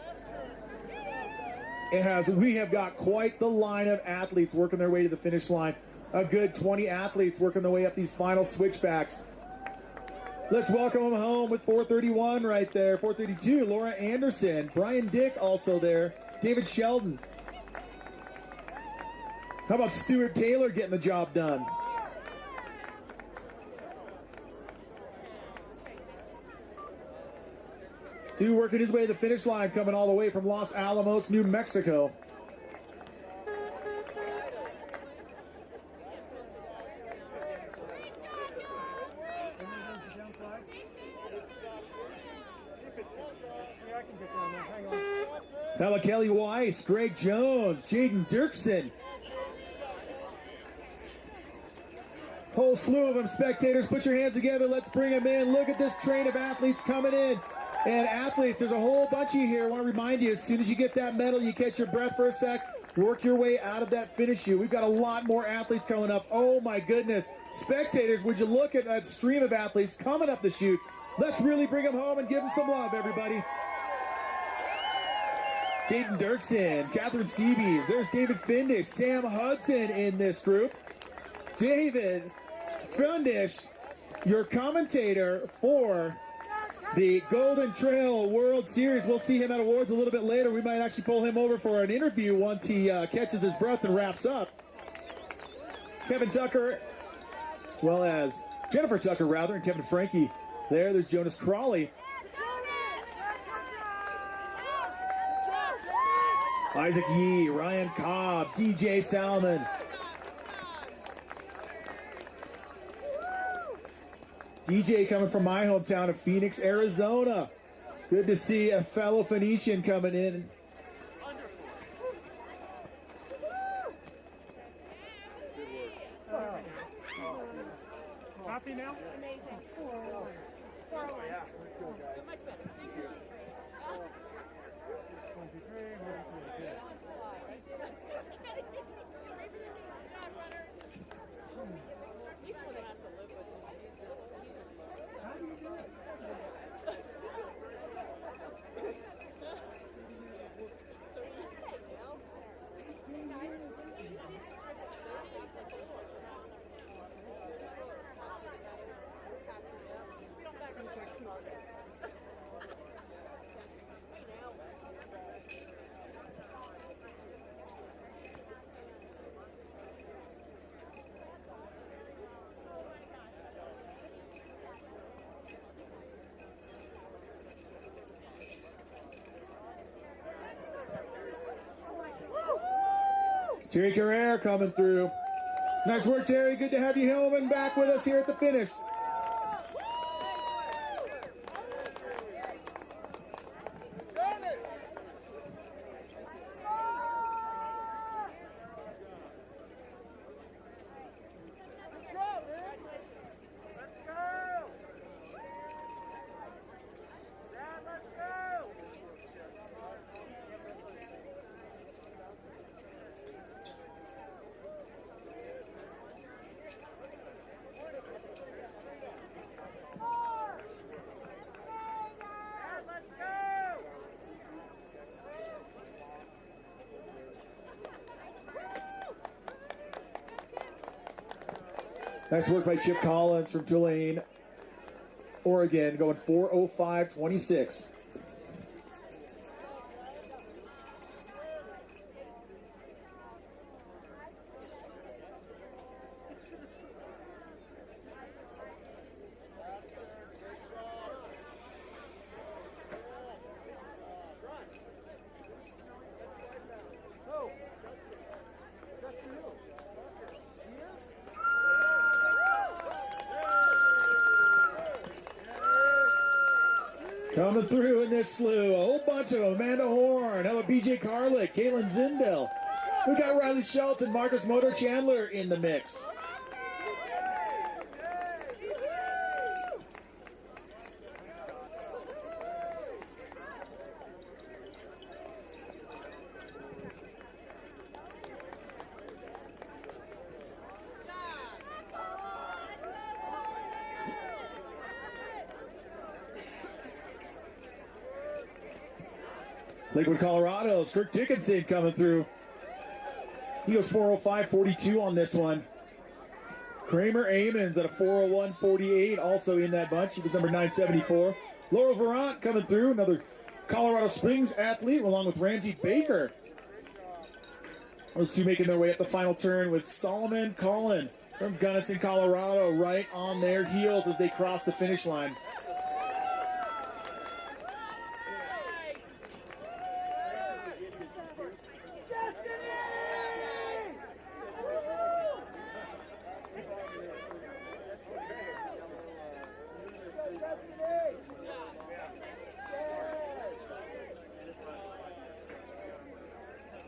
Speaker 16: We have got quite the line of athletes working their way to the finish line. A good 20 athletes working their way up these final switchbacks. Let's welcome them home with 4:31 right there. 4:32, Laura Anderson. Brian Dick also there. David Sheldon. How about Stuart Taylor getting the job done? Stu working his way to the finish line, coming all the way from Los Alamos, New Mexico. How about Kelly Weiss, Greg Jones, Jaden Dirksen. Whole slew of them, spectators. Put your hands together. Let's bring them in. Look at this train of athletes coming in. And athletes, there's a whole bunch of you here. I want to remind you, as soon as you get that medal, you catch your breath for a sec. Work your way out of that finish chute. We've got a lot more athletes coming up. Oh, my goodness. Spectators, would you look at that stream of athletes coming up the chute? Let's really bring them home and give them some love, everybody. Jaden Dirksen, Catherine Seabees. There's David Findish, Sam Hudson in this group. David Findish, your commentator for the Golden Trail World Series. We'll see him at awards a little bit later. We might actually pull him over for an interview once he catches his breath and wraps up. Kevin Tucker, as well as Jennifer Tucker, rather, and Kevin Frankie. There's Jonas Crawley. Isaac Yee, Ryan Cobb, DJ Salmon. DJ coming from my hometown of Phoenix, Arizona. Good to see a fellow Phoenician coming in.
Speaker 18: Happy now?
Speaker 13: Amazing.
Speaker 18: Yeah. Let's go, guys. Much better. 23.
Speaker 16: Terry Carrere coming through. Nice work, Terry. Good to have you home and back with us here at the finish. Nice work by Chip Collins from Tulane. Oregon, going 4:05.26. Coming through in this slew, a whole bunch of them. Amanda Horn, how about BJ Carlick, Kaylin Zindel. We got Riley Schultz and Marcus Motor Chandler in the mix. Lakewood, Colorado's Kirk Dickinson coming through. He goes 4:05.42 on this one. Kramer Amons at a 4:01.48, also in that bunch. He was number 974. Laurel Verant coming through, another Colorado Springs athlete, along with Ramsey Baker. Those two making their way up the final turn with Solomon Collin from Gunnison, Colorado, right on their heels as they cross the finish line.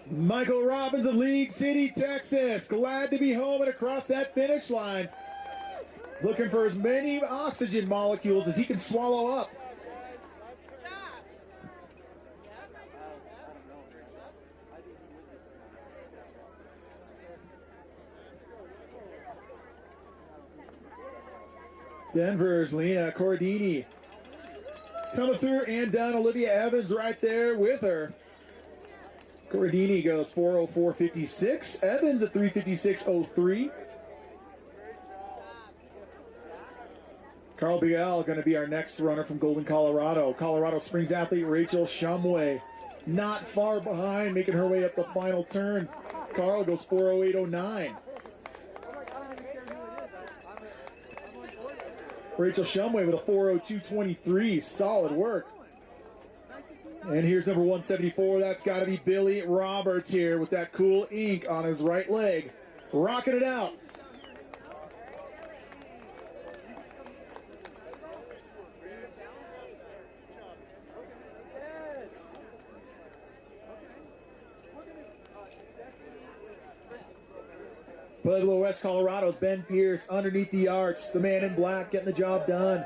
Speaker 16: Michael Robbins of League City, Texas. Glad to be home and across that finish line. Looking for as many oxygen molecules as he can swallow up. Denver's Lena Cordini coming through and down. Olivia Evans right there with her. Cordini goes 4:04.56. Evans at 3:56.03. Carl Biel going to be our next runner from Golden, Colorado. Colorado Springs athlete Rachel Shumway not far behind, making her way up the final turn. Carl goes 4:08.09. Rachel Shumway with a 4:02.23. Solid work. And here's number 174. That's got to be Billy Roberts here with that cool ink on his right leg. Rocking it out. Pueblo, West Colorado's Ben Pierce underneath the arch. The man in black getting the job done.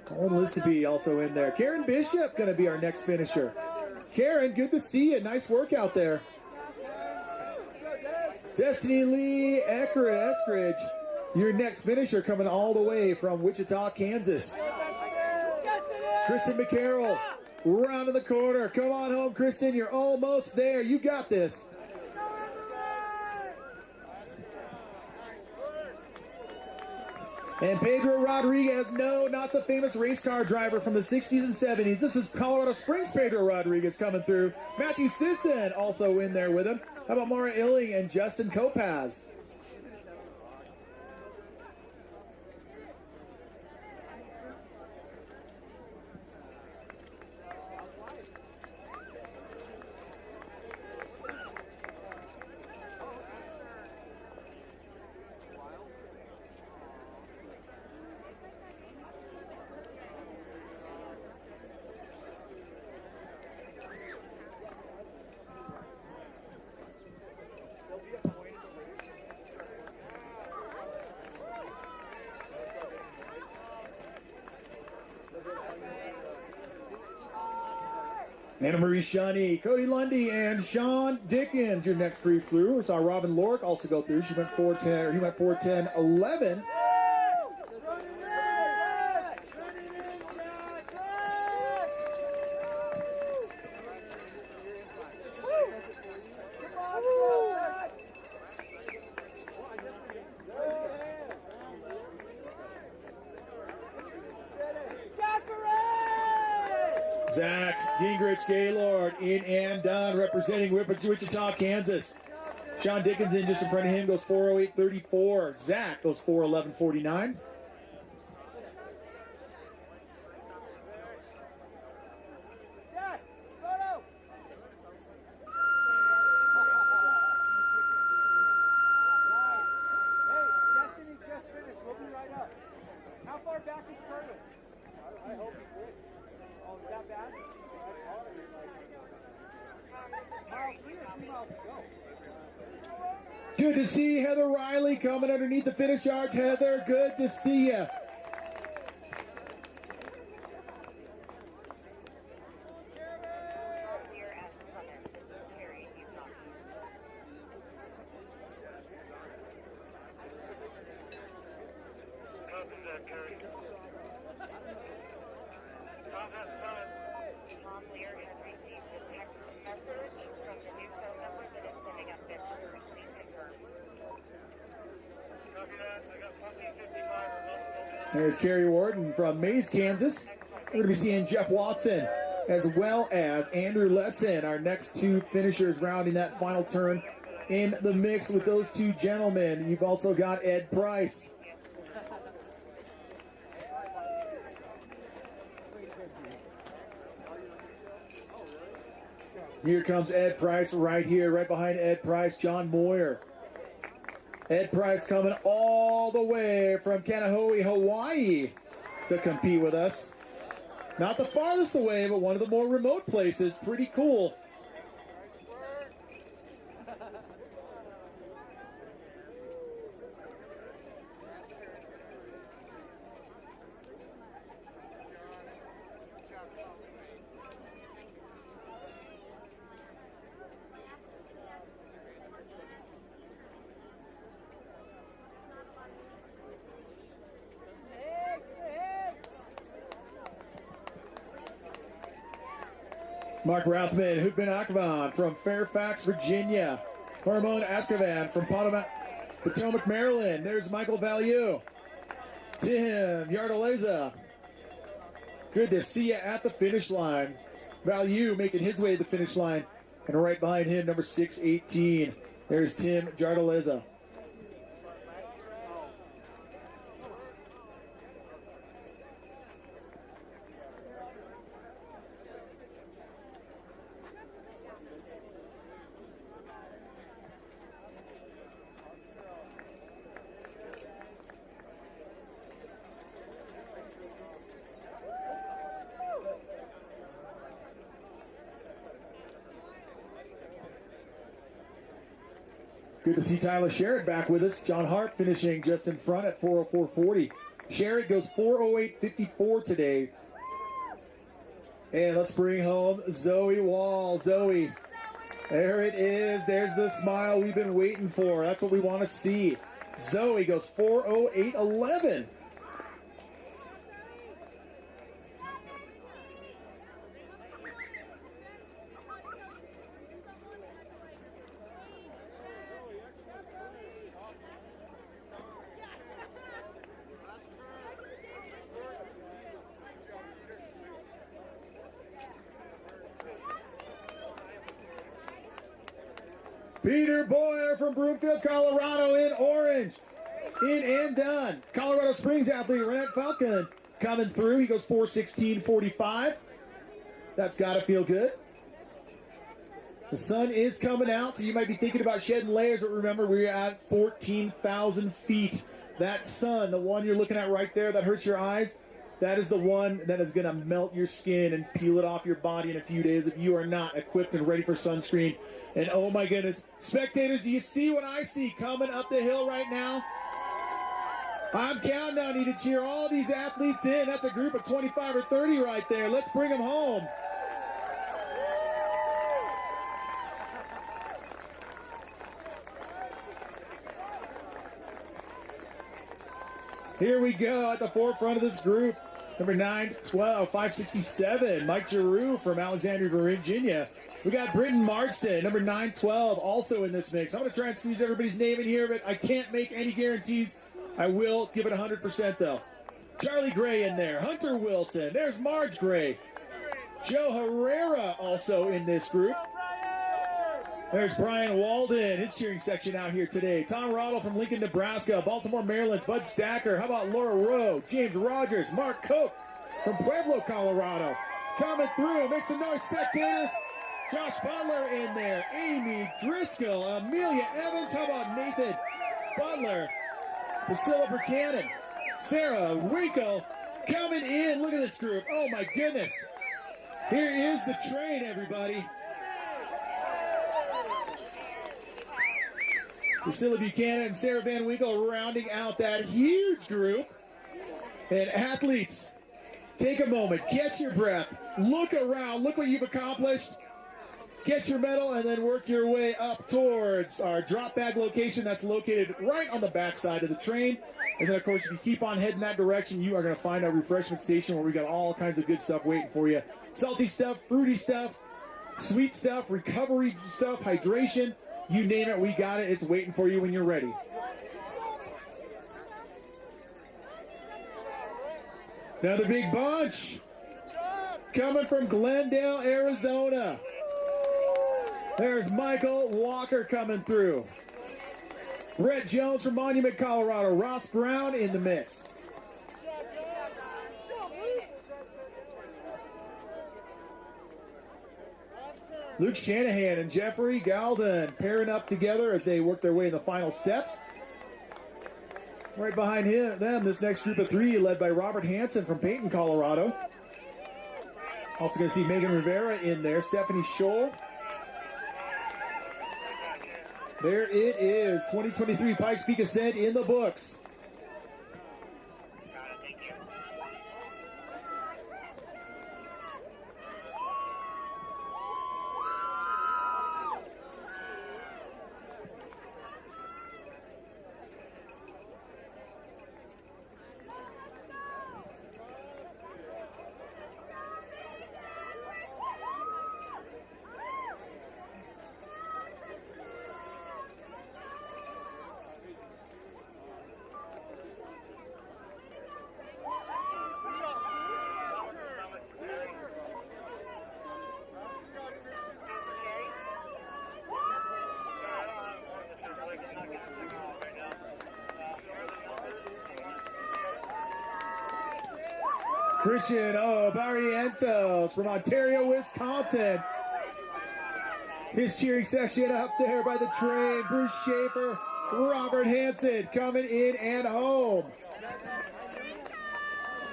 Speaker 16: Colin Lisaby also in there. Karen Bishop going to be our next finisher. Karen, good to see you. Nice work out there. Destiny Lee Eskridge, your next finisher, coming all the way from Wichita, Kansas. Kristen McCarroll, round of the corner. Come on home, Kristen. You're almost there. You got this. And Pedro Rodriguez, no, not the famous race car driver from the 60s and 70s. This is Colorado Springs Pedro Rodriguez coming through. Matthew Sisson also in there with him. How about Mara Illing and Justin Kopaz? Anna Marie Shani, Cody Lundy, and Sean Dickens, your next free through. We saw Robin Lork also go through. She went 4:10, or he went 4:10.11. Zach Gingrich Gaylord in and done, representing Wichita, Kansas. Sean Dickinson just in front of him goes 4:08.34. Zach goes 4:11.49. Good to see Heather Riley coming underneath the finish arch. Heather, good to see you. There's Kerry Warden from Mays, Kansas. We're going to be seeing Jeff Watson as well as Andrew Lesson, our next two finishers rounding that final turn in the mix with those two gentlemen. You've also got Ed Price. Here comes Ed Price right here, right behind Ed Price, John Moyer. Ed Price coming all the way from Kaneohe, Hawaii to compete with us. Not the farthest away, but one of the more remote places. Pretty cool. Mark Rothman, Hutman Akvan from Fairfax, Virginia. Hormone Ascavan from Potomac, Maryland. There's Michael Value. Tim Yardaleza. Good to see you at the finish line. Value making his way to the finish line. And right behind him, number 618. There's Tim Yardaleza. Good to see Tyler Sherritt back with us. John Hart finishing just in front at 4:04.40. Sherritt goes 4:08.54 today. And let's bring home Zoe Wall. Zoe, there it is. There's the smile we've been waiting for. That's what we want to see. Zoe goes 4:08.11. Peter Boyer from Broomfield, Colorado in orange. In and done. Colorado Springs athlete Renette Falcon coming through. He goes 4:16.45. That's got to feel good. The sun is coming out, so you might be thinking about shedding layers, but remember, we're at 14,000 feet. That sun, the one you're looking at right there that hurts your eyes, that is the one that is going to melt your skin and peel it off your body in a few days if you are not equipped and ready for sunscreen. And oh my goodness, spectators, do you see what I see coming up the hill right now? I'm counting on you to cheer all these athletes in. That's a group of 25 or 30 right there. Let's bring them home. Here we go at the forefront of this group. Number 912, 567, Mike Giroux from Alexandria, Virginia. We got Britton Marston, number 912, also in this mix. I'm going to try and squeeze everybody's name in here, but I can't make any guarantees. I will give it 100% though. Charlie Gray in there. Hunter Wilson. There's Marge Gray. Joe Herrera also in this group. There's Brian Walden, his cheering section out here today. Tom Rottle from Lincoln, Nebraska. Baltimore, Maryland, Bud Stacker. How about Laura Rowe, James Rogers, Mark Koch from Pueblo, Colorado. Coming through, make some noise, spectators. Josh Butler in there, Amy Driscoll, Amelia Evans. How about Nathan Butler, Priscilla Buchanan, Sarah Winkle coming in. Look at this group. Oh my goodness. Here is the train, everybody. Priscilla Buchanan and Sarah Van Winkle rounding out that huge group. And athletes, take a moment, catch your breath, look around, look what you've accomplished. Get your medal and then work your way up towards our drop bag location that's located right on the back side of the train. And then, of course, if you keep on heading that direction, you are going to find our refreshment station where we got all kinds of good stuff waiting for you. Salty stuff, fruity stuff, sweet stuff, recovery stuff, hydration. You name it, we got it. It's waiting for you when you're ready. Another big bunch coming from Glendale, Arizona. There's Michael Walker coming through. Brett Jones from Monument, Colorado. Ross Brown in the mix. Luke Shanahan and Jeffrey Galden pairing up together as they work their way in the final steps. Right behind them, this next group of three led by Robert Hansen from Payton, Colorado. Also going to see Megan Rivera in there, Stephanie Scholl. There it is, 2023 Pikes Peak Ascent in the books. Christian Barrientos from Ontario, Wisconsin. His cheering section up there by the train. Bruce Schaefer, Robert Hansen coming in and home.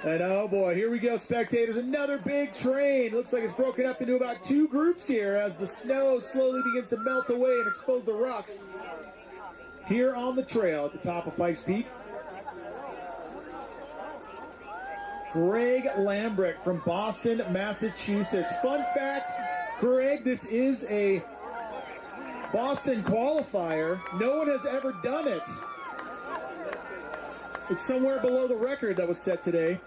Speaker 16: And oh boy, here we go, spectators. Another big train. Looks like it's broken up into about two groups here as the snow slowly begins to melt away and expose the rocks here on the trail at the top of Pikes Peak. Greg Lambrick from Boston, Massachusetts. Fun fact, Greg, this is a Boston qualifier. No one has ever done it. It's somewhere below the record that was set today.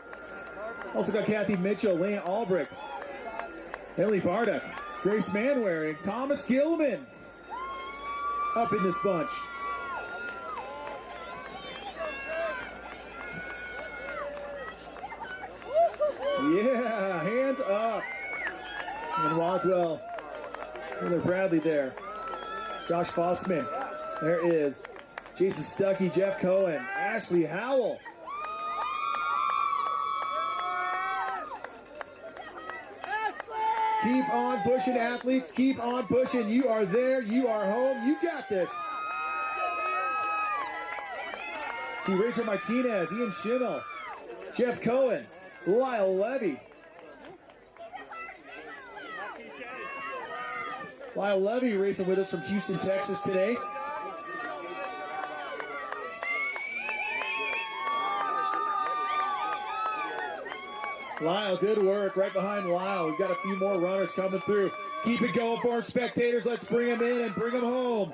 Speaker 16: Also got Kathy Mitchell, Lane Albrecht, Ellie Barda, Grace Manwaring, Thomas Gilman up in this bunch. Yeah, hands up. And Roswell. Taylor Bradley there. Josh Fossman. There is Jason Stuckey, Jeff Cohen, Ashley Howell. Keep on pushing, athletes. Keep on pushing. You are there. You are home. You got this. See Rachel Martinez, Ian Schimmel, Jeff Cohen, Lyle Levy. Lyle Levy racing with us from Houston, Texas today. Lyle, good work. Right behind Lyle. We've got a few more runners coming through. Keep it going for them, spectators. Let's bring them in and bring them home.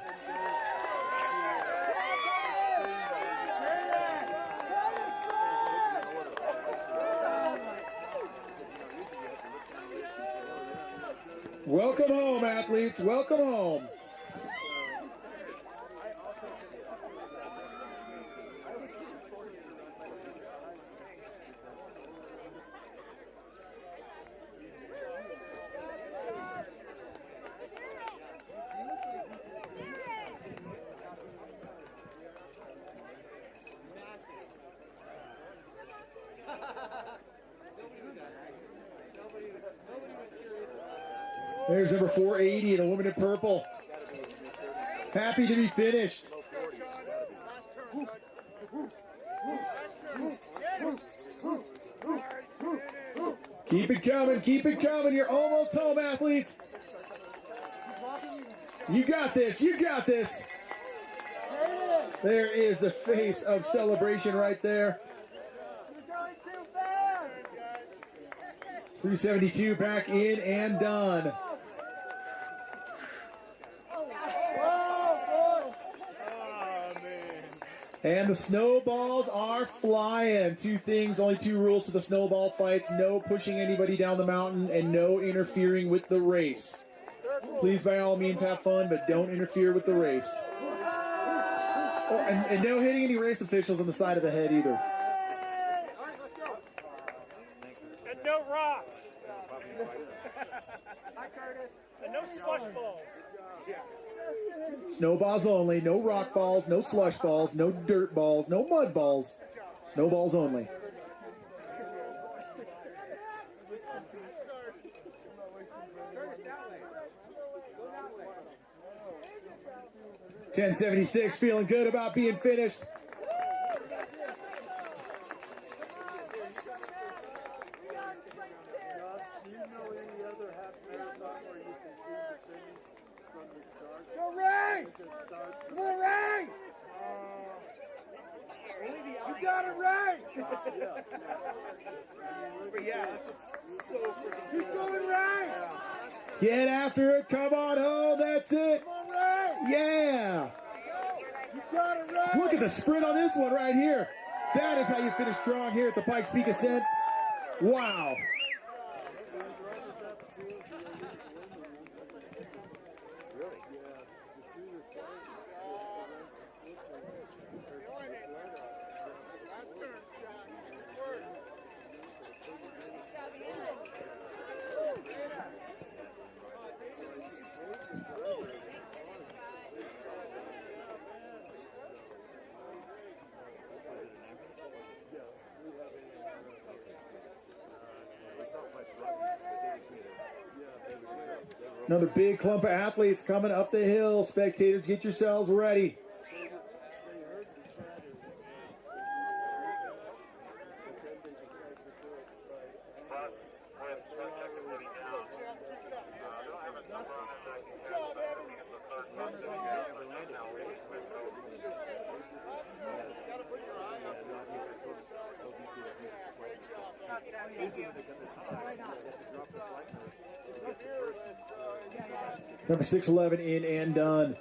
Speaker 16: Welcome home, athletes. Welcome home. There's number 480, the woman in purple. Happy to be finished. Keep it coming, keep it coming. You're almost home, athletes. You got this, you got this. There is the face of celebration right there. 372 back in and done. And the snowballs are flying. Two things, only two rules to the snowball fights. No pushing anybody down the mountain and no interfering with the race. Please, by all means, have fun, but don't interfere with the race. Oh, and no hitting any race officials on the side of the head either.
Speaker 18: And no rocks. Hi, Curtis. And no slush balls.
Speaker 16: Snowballs only, no rock balls, no slush balls, no dirt balls, no mud balls. Snowballs only. .1076, feeling good about being finished.
Speaker 18: Go Ray! Come on, Ray! You got it, Ray! Keep going, Ray!
Speaker 16: Get after it, come on home, that's it.
Speaker 18: Come on, Ray!
Speaker 16: Yeah!
Speaker 18: You got it, Ray!
Speaker 16: Look at the sprint on this one right here. That is how you finish strong here at the Pikes Peak Ascent. Wow. Another big clump of athletes coming up the hill. Spectators, get yourselves ready. Number 611 in and done.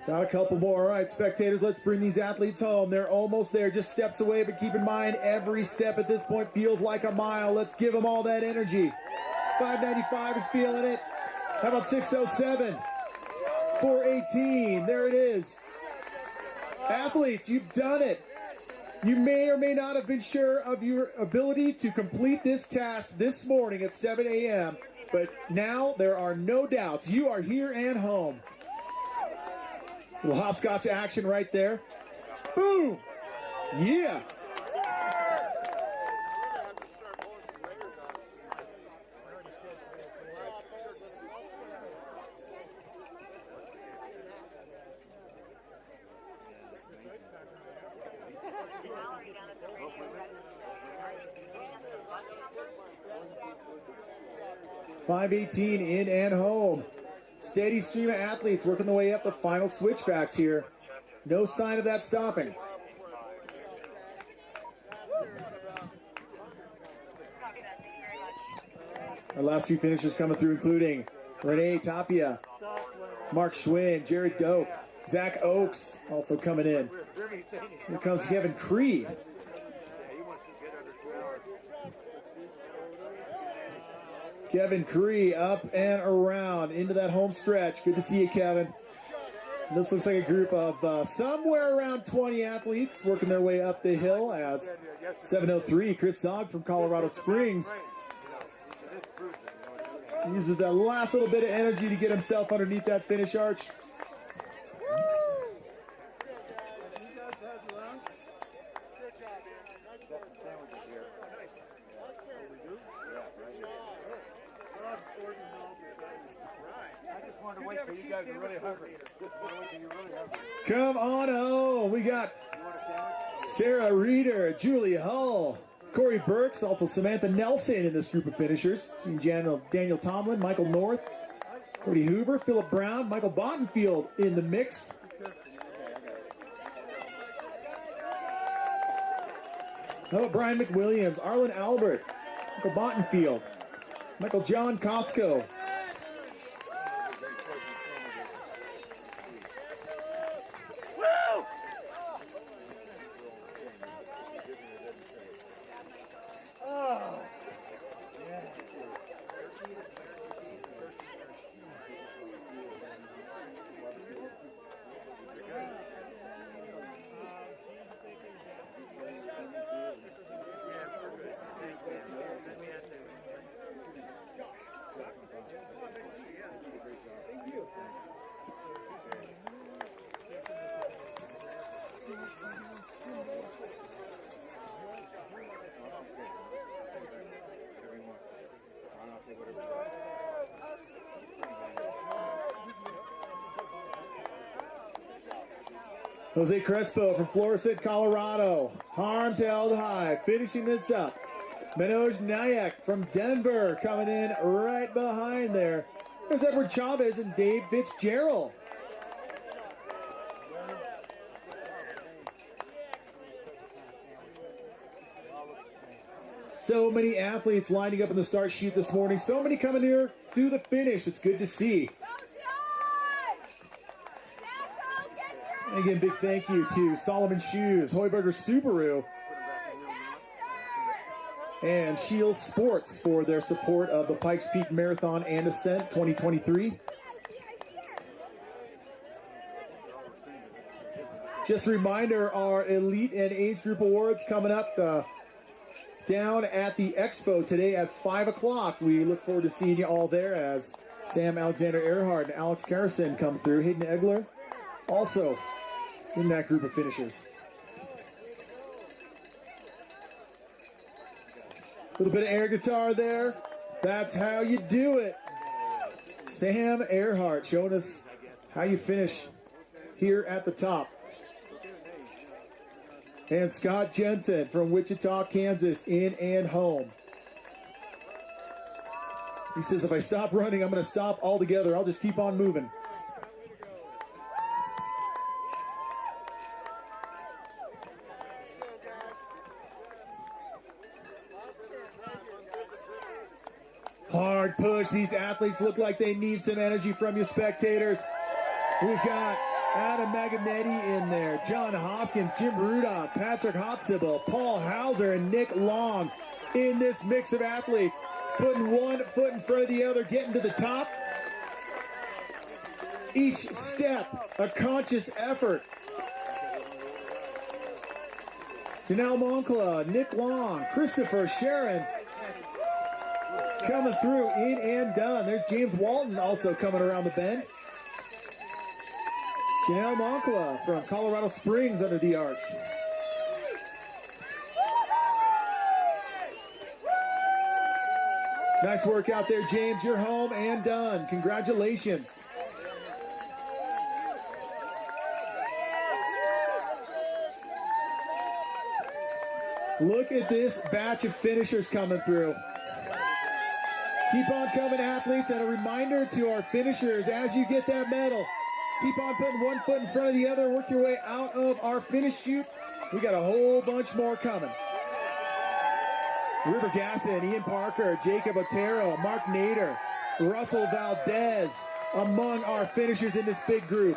Speaker 16: Got a couple more. All right, spectators, let's bring these athletes home. They're almost there, just steps away, but keep in mind, every step at this point feels like a mile. Let's give them all that energy. 595 is feeling it. How about 607? 418, there it is. Athletes, you've done it. You may or may not have been sure of your ability to complete this task this morning at 7 a.m., but now there are no doubts. You are here and home. Little hopscotch action right there. Boom! Yeah! .518 in and home. Steady stream of athletes working their way up the final switchbacks here. No sign of that stopping. Our last few finishers coming through, including Renee Tapia, Mark Schwinn, Jared Doak, Zach Oakes also coming in. Here comes Kevin Cree. Kevin Cree up and around into that home stretch. Good to see you, Kevin. This looks like a group of somewhere around 20 athletes working their way up the hill as 703, Chris Zog from Colorado Springs uses that last little bit of energy to get himself underneath that finish arch.
Speaker 6: want to wait till you guys are really hungry.
Speaker 16: Come on, oh, we got Sarah Reeder, Julie Hull, Corey Burks, also Samantha Nelson in this group of finishers. See Daniel Tomlin, Michael North, Cody Hoover, Philip Brown, Michael Bottenfield in the mix. How about Brian McWilliams, Arlen Albert, Michael Bottenfield, Michael John Costco. Jose Crespo from Florissant, Colorado. Arms held high, finishing this up. Manoj Nayak from Denver coming in right behind there. There's Edward Chavez and Dave Fitzgerald. So many athletes lining up in the start sheet this morning. So many coming here to the finish. It's good to see. And again, big thank you to Solomon Shoes, Heuberger Subaru, and Shield Sports for their support of the Pikes Peak Marathon and Ascent 2023. Just a reminder, our Elite and Age Group Awards coming up down at the Expo today at 5 o'clock. We look forward to seeing you all there as Sam Alexander Earhart and Alex Carrison come through. Hayden Egler also in that group of finishers. A little bit of air guitar there. That's how you do it. Sam Earhart showing us how you finish here at the top. And Scott Jensen from Wichita, Kansas, in and home. He says, if I stop running, I'm going to stop altogether. I'll just keep on moving. Hard push. These athletes look like they need some energy from you, spectators. We've got Adam Maganetti in there, John Hopkins, Jim Rudolph, Patrick Hotsibel, Paul Hauser, and Nick Long in this mix of athletes, putting one foot in front of the other, getting to the top. Each step, a conscious effort. Janelle Moncla, Nick Long, Christopher Sharon, coming through in and done. There's James Walton also coming around the bend. Janelle Moncla from Colorado Springs under the arch. Nice work out there, James. You're home and done. Congratulations. Look at this batch of finishers coming through. Keep on coming, athletes, and a reminder to our finishers, as you get that medal, keep on putting one foot in front of the other, work your way out of our finish chute. We got a whole bunch more coming. River Gasson, Ian Parker, Jacob Otero, Mark Nader, Russell Valdez, among our finishers in this big group.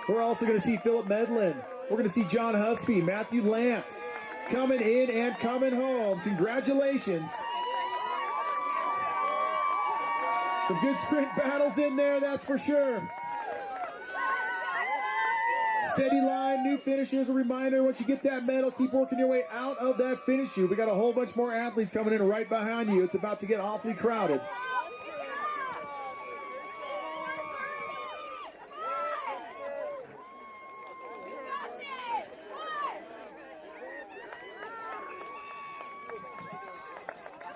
Speaker 16: We're also going to see Philip Medlin. We're going to see John Husby, Matthew Lance, coming in and coming home. Congratulations. Some good sprint battles in there, that's for sure. Steady line, new finishers. A reminder, once you get that medal, keep working your way out of that finish chute. We got a whole bunch more athletes coming in right behind you. It's about to get awfully crowded.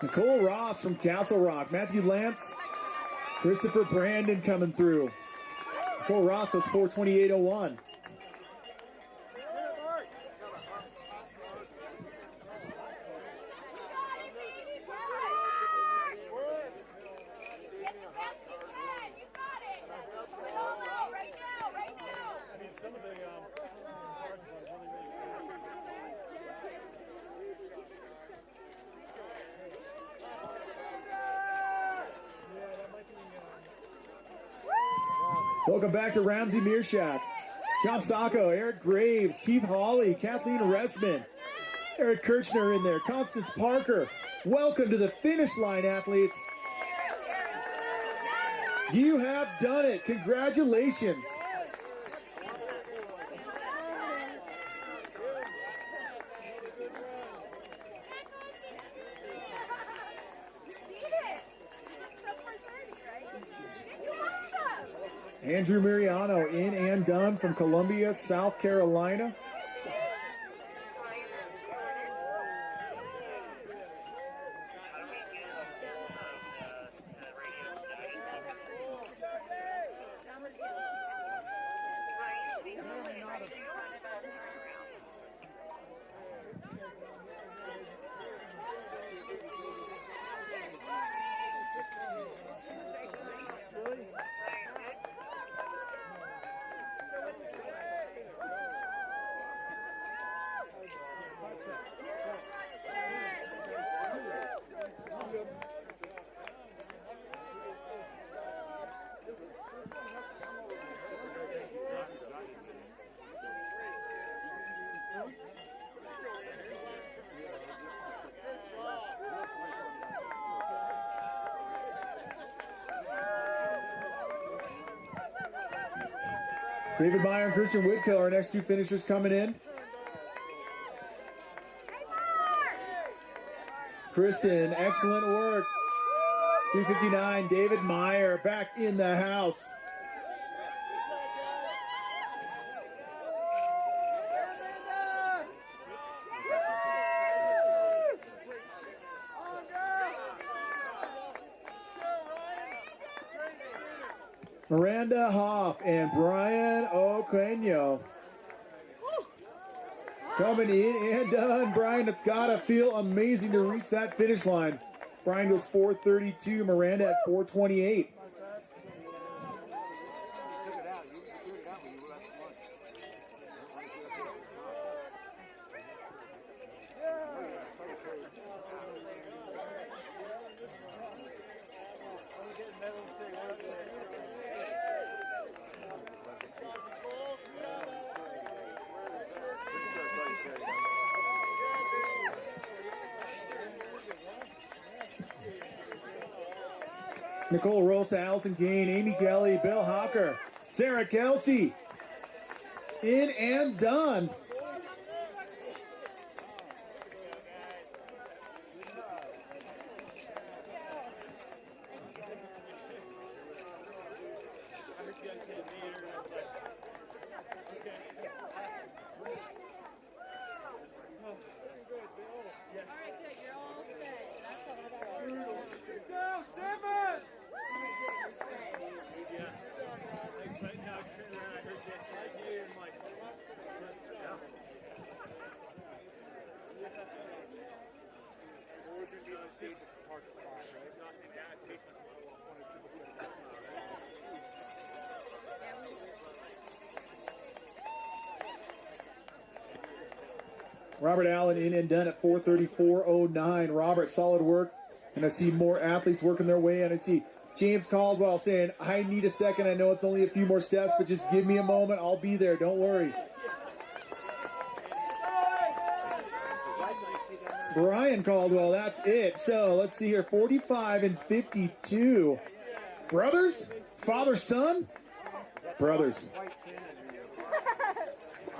Speaker 16: Nicole Ross from Castle Rock. Matthew Lance, Christopher Brandon coming through. Nicole Ross was 4:28.01. Welcome back to Ramsey Meerschack. John Sacco, Eric Graves, Keith Hawley, Kathleen Resman, Eric Kirchner in there, Constance Parker. Welcome to the finish line, athletes. You have done it. Congratulations. Andrew Mariano in and done from Columbia, South Carolina. David Meyer and Christian Whitkill, our next two finishers coming in. Kristen, excellent work. 3:59, David Meyer back in the house. Miranda Hoff and Brian Oqueno coming in and done. Brian, it's got to feel amazing to reach that finish line. Brian goes 4:32, Miranda at 4:28. Nicole Rosa, Allison Gain, Amy Kelly, Bill Hawker, Sarah Kelsey, in and done. Robert Allen in and done at 4:34.09. Robert, solid work. And I see more athletes working their way. And I see James Caldwell saying, I need a second. I know it's only a few more steps, but just give me a moment. I'll be there. Don't worry. Brian Caldwell, that's it. So let's see here. 45 and 52. Brothers? Father, son? Brothers.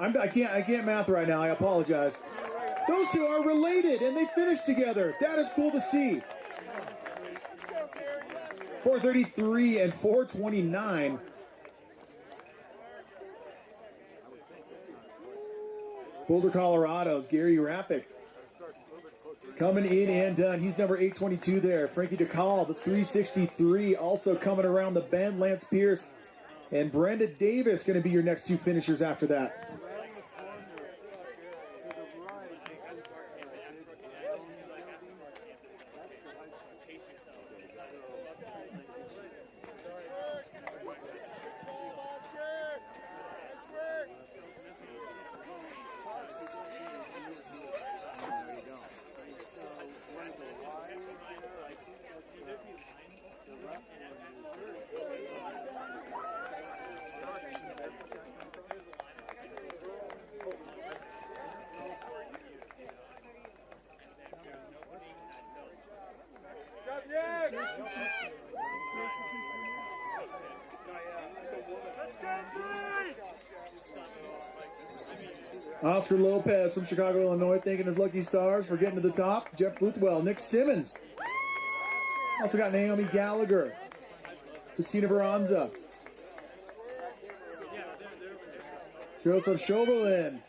Speaker 16: I can't math right now. I apologize. Those two are related, and they finished together. That is cool to see. 4:33 and 4:29. Boulder, Colorado's Gary Rappick. coming in and done. He's number 822 there. Frankie DeCall, the 363, also coming around the bend. Lance Pierce and Brenda Davis going to be your next two finishers after that. Oscar Lopez from Chicago, Illinois, thanking his lucky stars for getting to the top. Jeff Boothwell, Nick Simmons. Also got Naomi Gallagher, Christina Baranza, Joseph Chauvelin,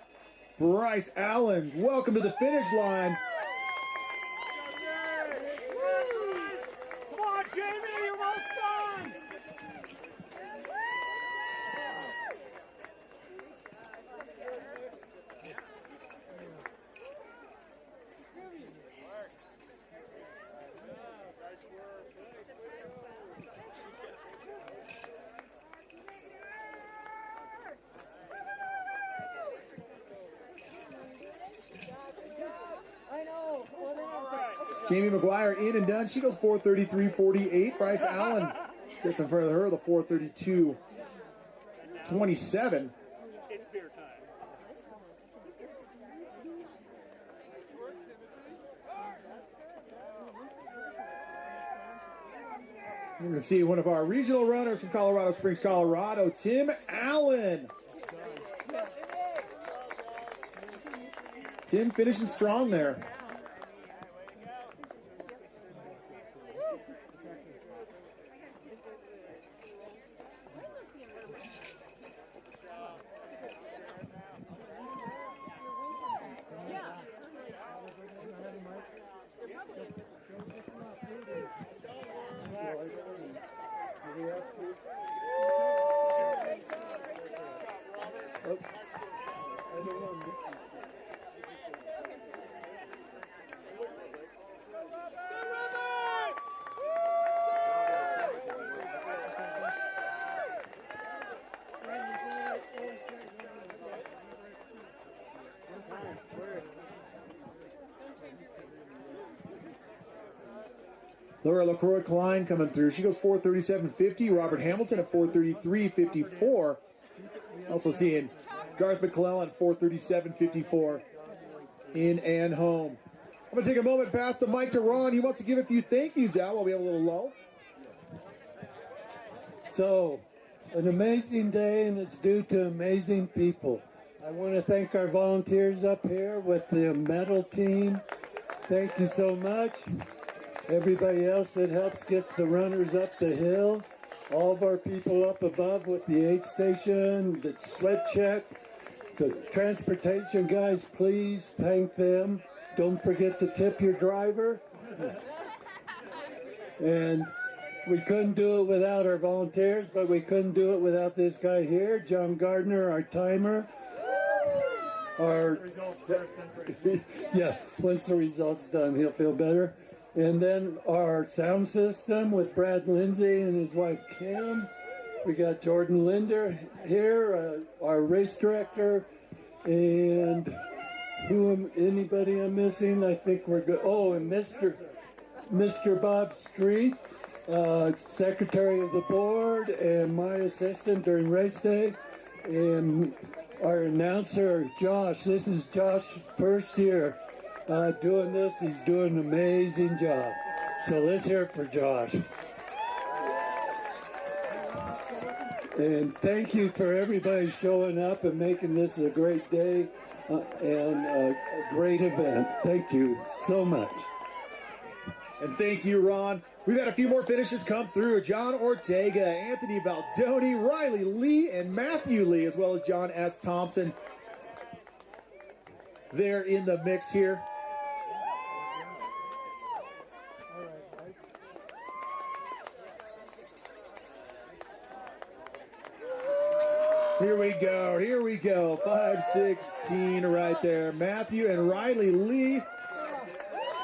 Speaker 16: Bryce Allen. Welcome to the finish line.
Speaker 18: Come on, Jamie, you're almost done.
Speaker 16: Jamie McGuire in and done. She goes 4:33.48. Bryce Allen gets in front of her, the 4:32.27.
Speaker 18: It's beer time.
Speaker 16: We're going to see one of our regional runners from Colorado Springs, Colorado, Tim Allen. Tim finishing strong there. Laura LaCroix Klein coming through. She goes 4:37.50. Robert Hamilton at 4:33.54. Also seeing Garth McClellan 4:37.54 in and home. I'm going to take a moment, pass the mic to Ron. He wants to give a few thank yous out while we have a little lull.
Speaker 4: So, an amazing day, and it's due to amazing people. I want to thank our volunteers up here with the medal team. Thank you so much. Everybody else that helps gets the runners up the hill. All of our people up above with the aid station, the sweat check, the transportation guys, please thank them. Don't forget to tip your driver. And we couldn't do it without our volunteers, but we couldn't do it without this guy here, John Gardner, our timer. Yeah, once the results done, he'll feel better. And then our sound system with Brad Lindsay and his wife Kim. We got Jordan Linder here, our race director, and anybody I'm missing? I think we're good. Oh, and Mr. Bob Street, secretary of the board, and my assistant during race day, and our announcer Josh. This is Josh's first year doing this. He's doing an amazing job. So let's hear it for Josh. And thank you for everybody showing up and making this a great day and a great event. Thank you so much.
Speaker 16: And thank you, Ron. We've had a few more finishers come through. John Ortega, Anthony Baldoni, Riley Lee, and Matthew Lee, as well as John S. Thompson. They're in the mix here. Here we go, here we go. 5:16 right there. Matthew and Riley Lee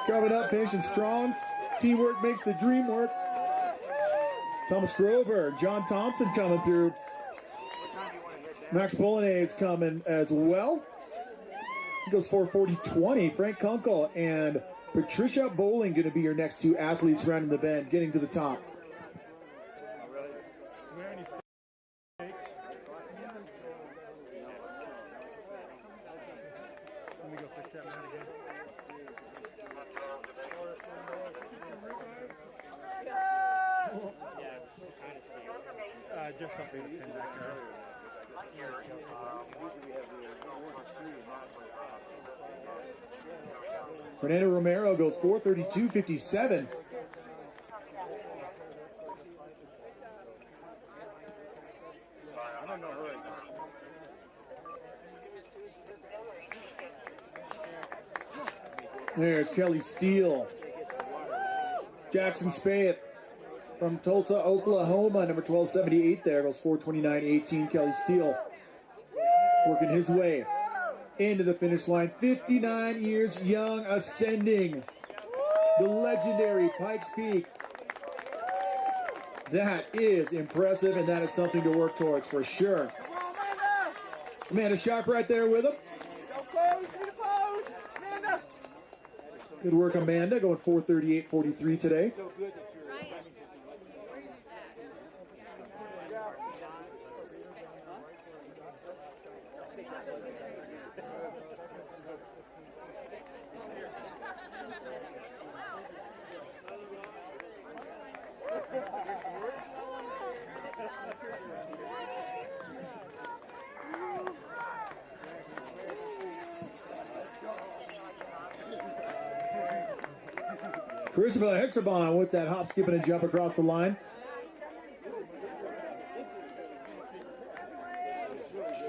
Speaker 16: coming up, finishing strong. Teamwork makes the dream work. Thomas Grover, John Thompson coming through. Max Bolognese coming as well. He goes 4:40.20. Frank Kunkel and Patricia Bowling going to be your next two athletes rounding the bend, getting to the top.
Speaker 6: Let me go fix that mat again. Just something to pin back there.
Speaker 16: Fernando Romero goes 4:32.57.
Speaker 3: I'm in no hurry.
Speaker 16: There's Kelly Steele. Jackson Spaeth from Tulsa, Oklahoma, number 1278 there, goes 4:29.18. Kelly Steele working his way into the finish line. 59 years young, ascending the legendary Pikes Peak. That is impressive, and that is something to work towards for sure. Amanda Sharp right there with him. Good work, Amanda, going 4:38.43 today. Christopher Hexabon with that hop, skip, and a jump across the line.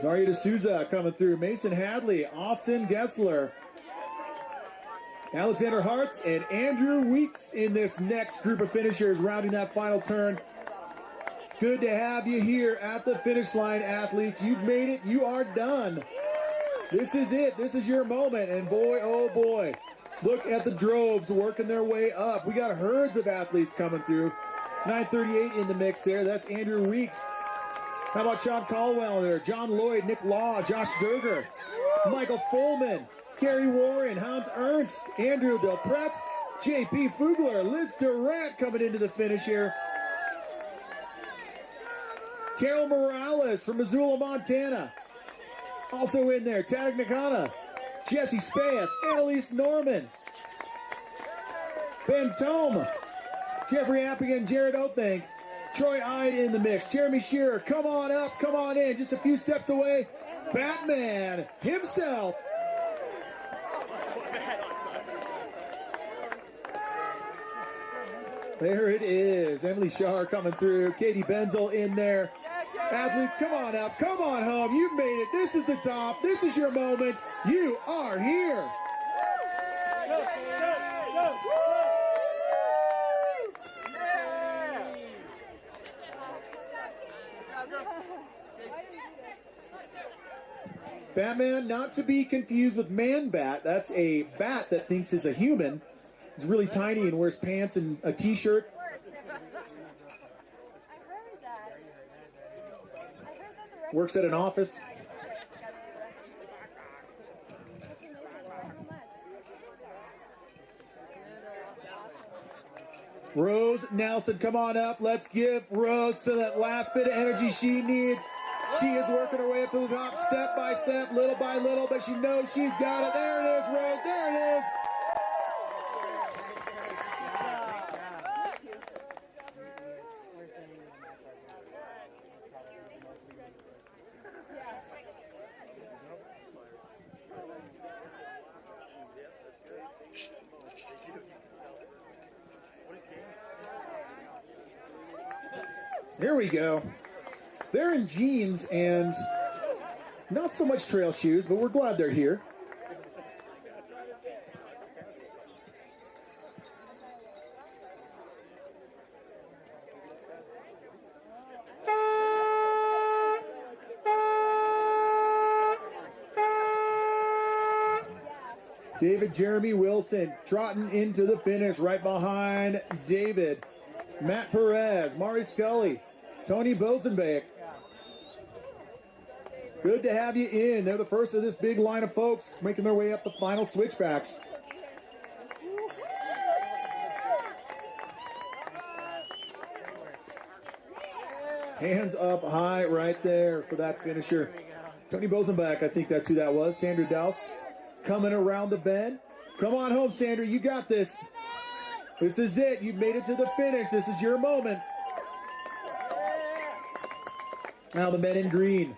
Speaker 16: Zaria D'Souza coming through. Mason Hadley, Austin Gessler, Alexander Hartz, and Andrew Weeks in this next group of finishers rounding that final turn. Good to have you here at the finish line, athletes. You've made it. You are done. This is it. This is your moment. And boy, oh boy, look at the droves working their way up. We got herds of athletes coming through. 9:38 in the mix there. That's Andrew Weeks. How about Sean Caldwell there? John Lloyd, Nick Law, Josh Zerger, Michael Fullman, Kerry Warren, Hans Ernst, Andrew Del Pret, J.P. Fugler, Liz Durant coming into the finish here. Carol Morales from Missoula, Montana. Also in there, Tag Nakana, Jesse Spaeth, Annalise Norman, Ben Tome, Jeffrey Appian, Jared Othank, Troy Ide in the mix. Jeremy Shearer, come on up, come on in, just a few steps away. Batman himself. There it is. Emily Shar coming through. Katie Benzel in there. Athletes, come on up, come on home. You've made it. This is the top. This is your moment. You are here. Batman, not to be confused with Man-Bat. That's a bat that thinks is a human. He's really tiny and wears pants and a t-shirt. Works at an office. Rose Nelson, come on up. Let's give Rose to that last bit of energy she needs. She is working her way up to the top, step by step, little by little, but she knows she's got it. There it is, Rose. There it is. Here we go. They're in jeans and not so much trail shoes, but we're glad they're here. David Jeremy Wilson trotting into the finish right behind David. Matt Perez, Mari Scully, Tony Bosenbeck. Good to have you in. They're the first of this big line of folks making their way up the final switchbacks. Hands up high right there for that finisher. Tony Bosenbeck, I think that's who that was. Sandra Douse coming around the bend. Come on home, Sandra. You got this. This is it. You've made it to the finish. This is your moment. Now the men in green.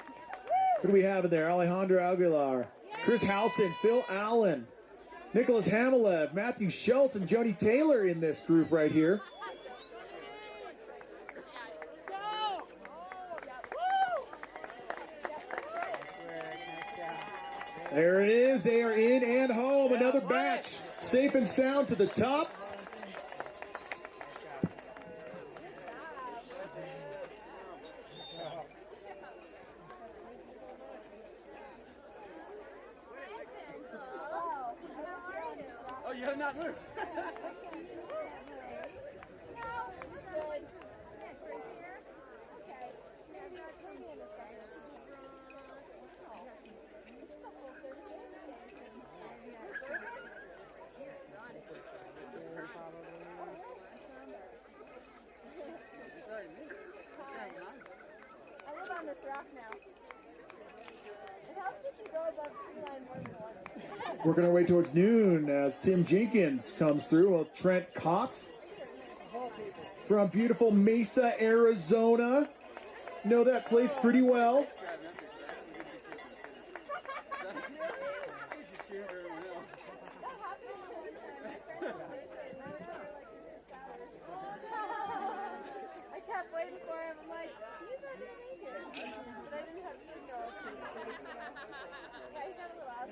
Speaker 16: What do we have in there? Alejandro Aguilar, Chris Howson, Phil Allen, Nicholas Hamilev, Matthew Schultz, and Joni Taylor in this group right here. There it is. They are in and home. Another batch. Safe and sound to the top.
Speaker 8: Oh, you have not moved.
Speaker 13: I live on this rock now. It helps if you go above tree line more than once.
Speaker 16: Working our way towards noon as Tim Jenkins comes through. Well, Trent Cox from beautiful Mesa, Arizona. Know that place pretty well.
Speaker 13: I kept waiting for him. I'm like, he's not gonna make it. But I didn't have signal. Yeah, he got a little out.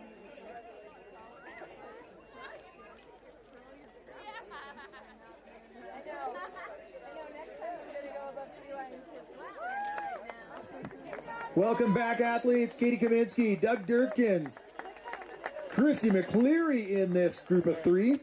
Speaker 13: I know. Next time I'm gonna go above tree line right now.
Speaker 16: Welcome back, athletes. Katie Kaminsky, Doug Durkins, Chrissy McCleary in this group of three.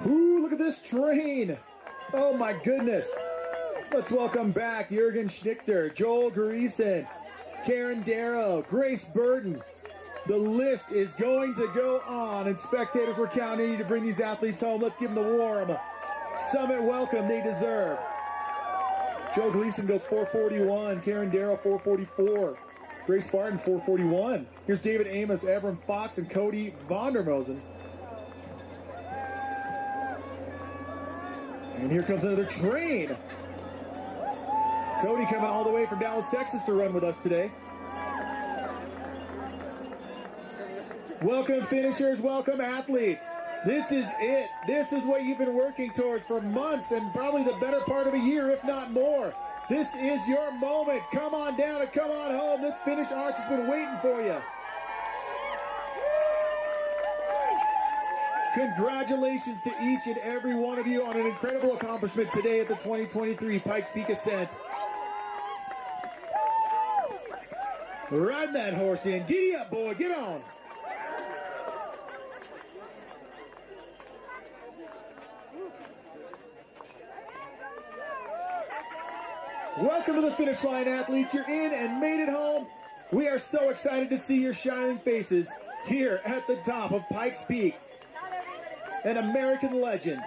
Speaker 16: Ooh, look at this train. Oh my goodness. Let's welcome back Jurgen Schnichter, Joel Greason, Karen Darrow, Grace Burton. The list is going to go on, and spectators were counting to bring these athletes home. Let's give them the warm summit welcome they deserve. Joel Gleason goes 441, Karen Darrow 444, Grace Barton 441. Here's David Amos, Abram Fox, and Cody Vondermosen. And here comes another train. Cody coming all the way from Dallas, Texas to run with us today. Welcome finishers, welcome athletes. This is it. This is what you've been working towards for months and probably the better part of a year, if not more. This is your moment. Come on down and come on home. This finish arch has been waiting for you. Congratulations to each and every one of you on an incredible accomplishment today at the 2023 Pikes Peak Ascent. Ride that horse in. Giddy up, boy. Get on. Welcome to the finish line, athletes. You're in and made it home. We are so excited to see your shining faces here at the top of Pikes Peak. An American legend.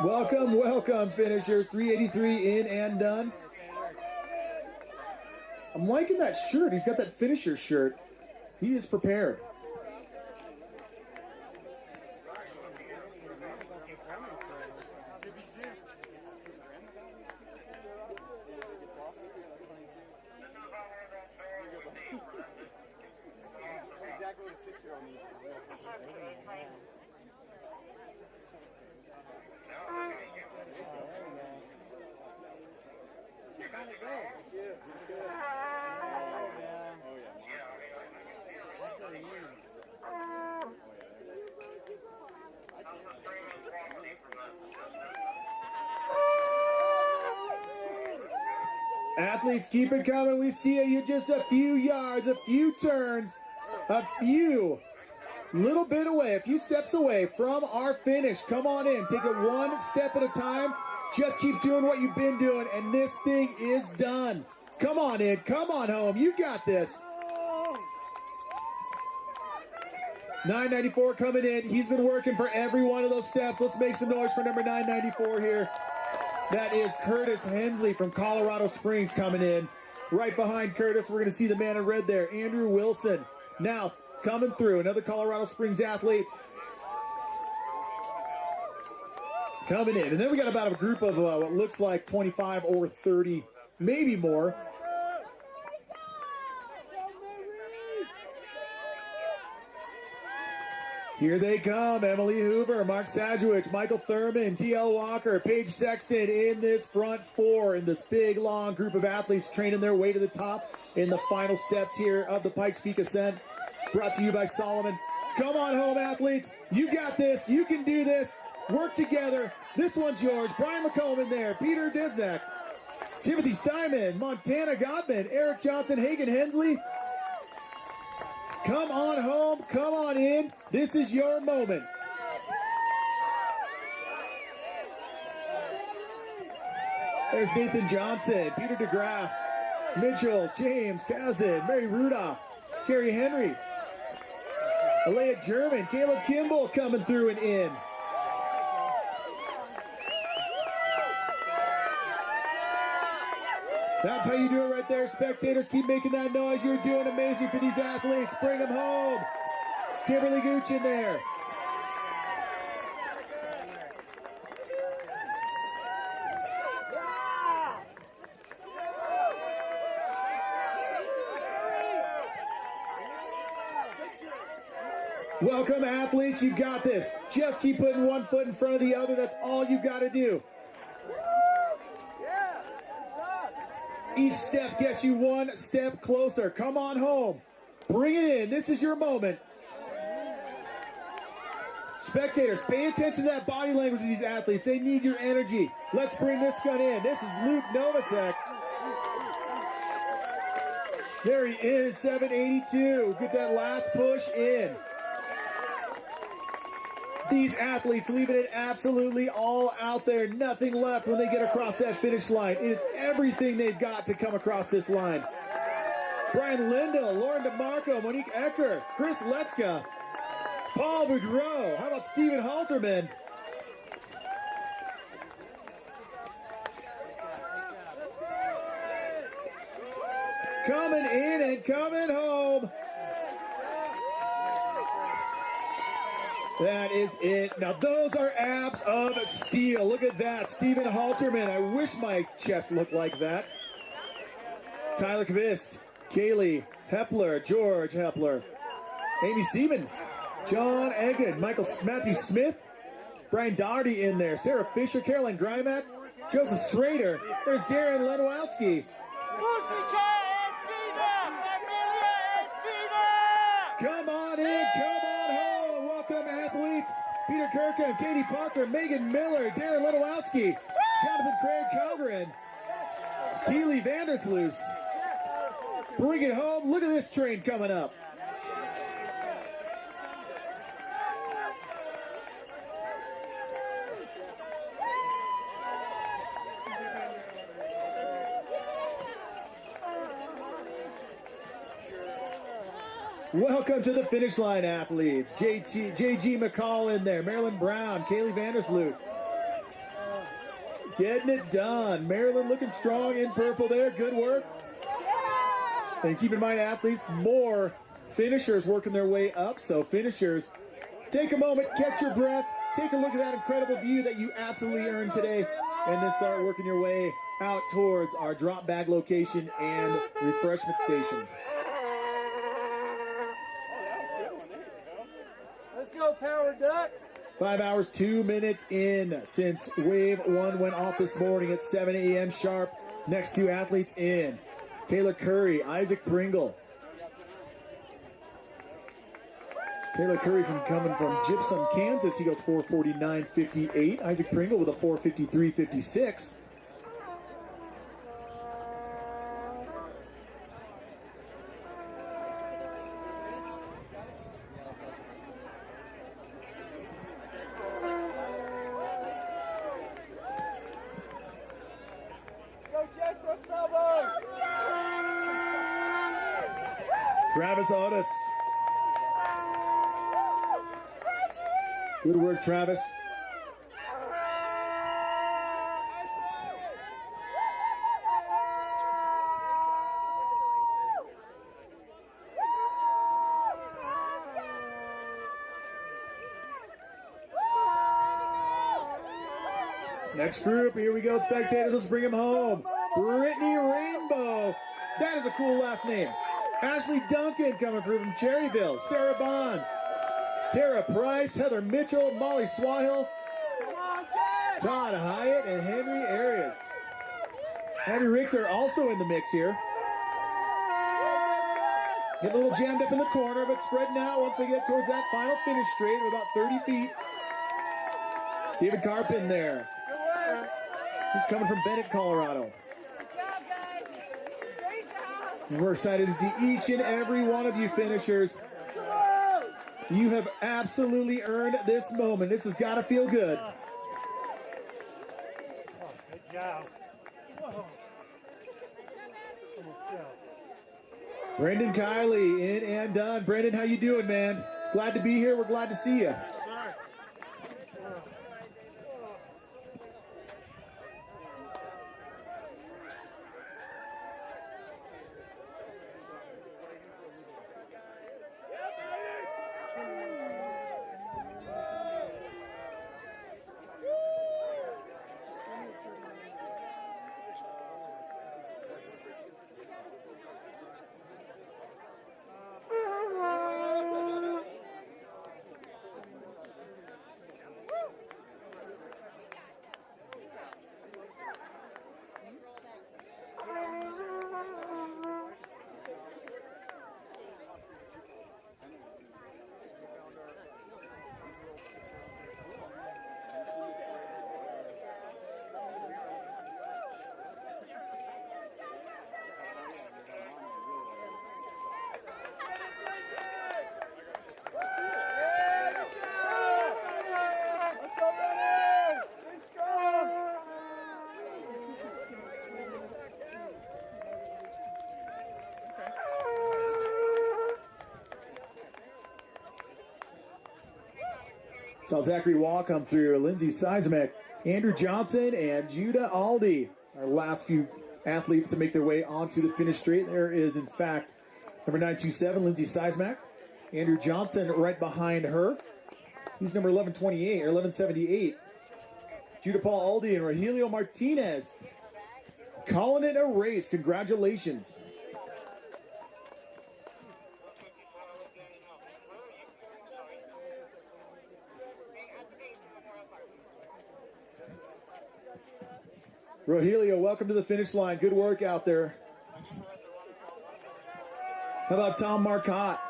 Speaker 16: Welcome, welcome, finishers. 383 in and done. I'm liking that shirt. He's got that finisher shirt. He is prepared.
Speaker 3: Exactly what a 6-year-old needs.
Speaker 16: Athletes, keep it coming. We see you just a few yards, a few turns, a few little bit away, a few steps away from our finish. Come on in. Take it one step at a time. Just keep doing what you've been doing, and this thing is done. Come on in. Come on home. You got this. 994 coming in. He's been working for every one of those steps. Let's make some noise for number 994 here. That is Curtis Hensley from Colorado Springs coming in. Right behind Curtis, we're going to see the man in red there, Andrew Wilson. Now, coming through, another Colorado Springs athlete. Coming in. And then we got about a group of what looks like 25 or 30, maybe more. Here they come. Emily Hoover, Mark Sadowich, Michael Thurman, T.L. Walker, Paige Sexton in this front four in this big, long group of athletes training their way to the top in the final steps here of the Pikes Peak Ascent. Brought to you by Solomon. Come on home, athletes. You got this. You can do this. Work together. This one's yours. Brian McComb in there. Peter Didzak. Timothy Steinman. Montana Godman. Eric Johnson. Hagen Hensley. Come on home. Come on in. This is your moment. There's Nathan Johnson. Peter DeGraff. Mitchell. James. Kazin. Mary Rudolph. Carrie Henry. Alea German. Caleb Kimball coming through and in. That's how you do it right there. Spectators, keep making that noise. You're doing amazing for these athletes. Bring them home. Kimberly Gooch in there. Welcome, athletes. You got this. Just keep putting one foot in front of the other. That's all you got to do. Each step gets you one step closer. Come on home. Bring it in. This is your moment. Spectators, pay attention to that body language of these athletes. They need your energy. Let's bring this gun in. This is Luke Novacek. There he is, 782. Get that last push in. These athletes leaving it absolutely all out there. Nothing left when they get across that finish line. It is everything they've got to come across this line. Brian Lindell, Lauren DeMarco, Monique Ecker, Chris Letzka, Paul Boudreau. How about Stephen Halterman? Coming in and coming home. That is it. Now those are abs of steel. Look at that. Stephen Halterman. I wish my chest looked like that. Tyler Kvist, Kaylee Hepler, George Hepler, Amy Seaman, John Egan, Matthew Smith, Brian Doherty in there, Sarah Fisher, Caroline Grymack, Joseph Schrader. There's Darren Ledowski. Come on in, come on home. Welcome, athletes. Peter Kirkham, Katie Parker, Megan Miller, Darren Ledowski, Jonathan Craig Calgren, Keely Vandersloos. Bring it home. Look at this train coming up. Welcome to the finish line, athletes. JG McCall in there, Marilyn Brown, Kaylee Vandersloot. Getting it done. Marilyn looking strong in purple there. Good work. And keep in mind, athletes, more finishers working their way up. So finishers, take a moment, catch your breath, take a look at that incredible view that you absolutely earned today, and then start working your way out towards our drop bag location and refreshment station.
Speaker 12: Let's go, Power Duck.
Speaker 16: 5 hours, 2 minutes in since Wave 1 went off this morning at 7 a.m. sharp. Next two athletes in. Taylor Curry, Isaac Pringle. Taylor Curry coming from Gypsum, Kansas. He goes 4:49.58. Isaac Pringle with a 4:53.56. Travis Otis. Good work, Travis. Next group, here we go, spectators. Let's bring them home. Brittany Rainbow. That is a cool last name. Ashley Duncan coming through from Cherryville. Sarah Bonds. Tara Price, Heather Mitchell, Molly Swahill, Todd Hyatt, and Henry Arias. Henry Richter also in the mix here. Get a little jammed up in the corner, but spreading out once they get towards that final finish straight of about 30 feet. David Carpin there. He's coming from Bennett, Colorado. And we're excited to see each and every one of you finishers. You have absolutely earned this moment. This has got to feel good.
Speaker 18: Good job.
Speaker 16: Brendan Kiley in and done. Brendan, how you doing, man? Glad to be here. We're glad to see you. Saw Zachary Wall come through, Lindsay Seismic, Andrew Johnson, and Judah Aldi. Our last few athletes to make their way onto the finish straight. There is, in fact, number 927, Lindsay Seismic. Andrew Johnson right behind her. He's number 1128 or 1178. Judah Paul Aldi and Rogelio Martinez calling it a race. Congratulations. Rogelio, welcome to the finish line. Good work out there. How about Tom Marcotte?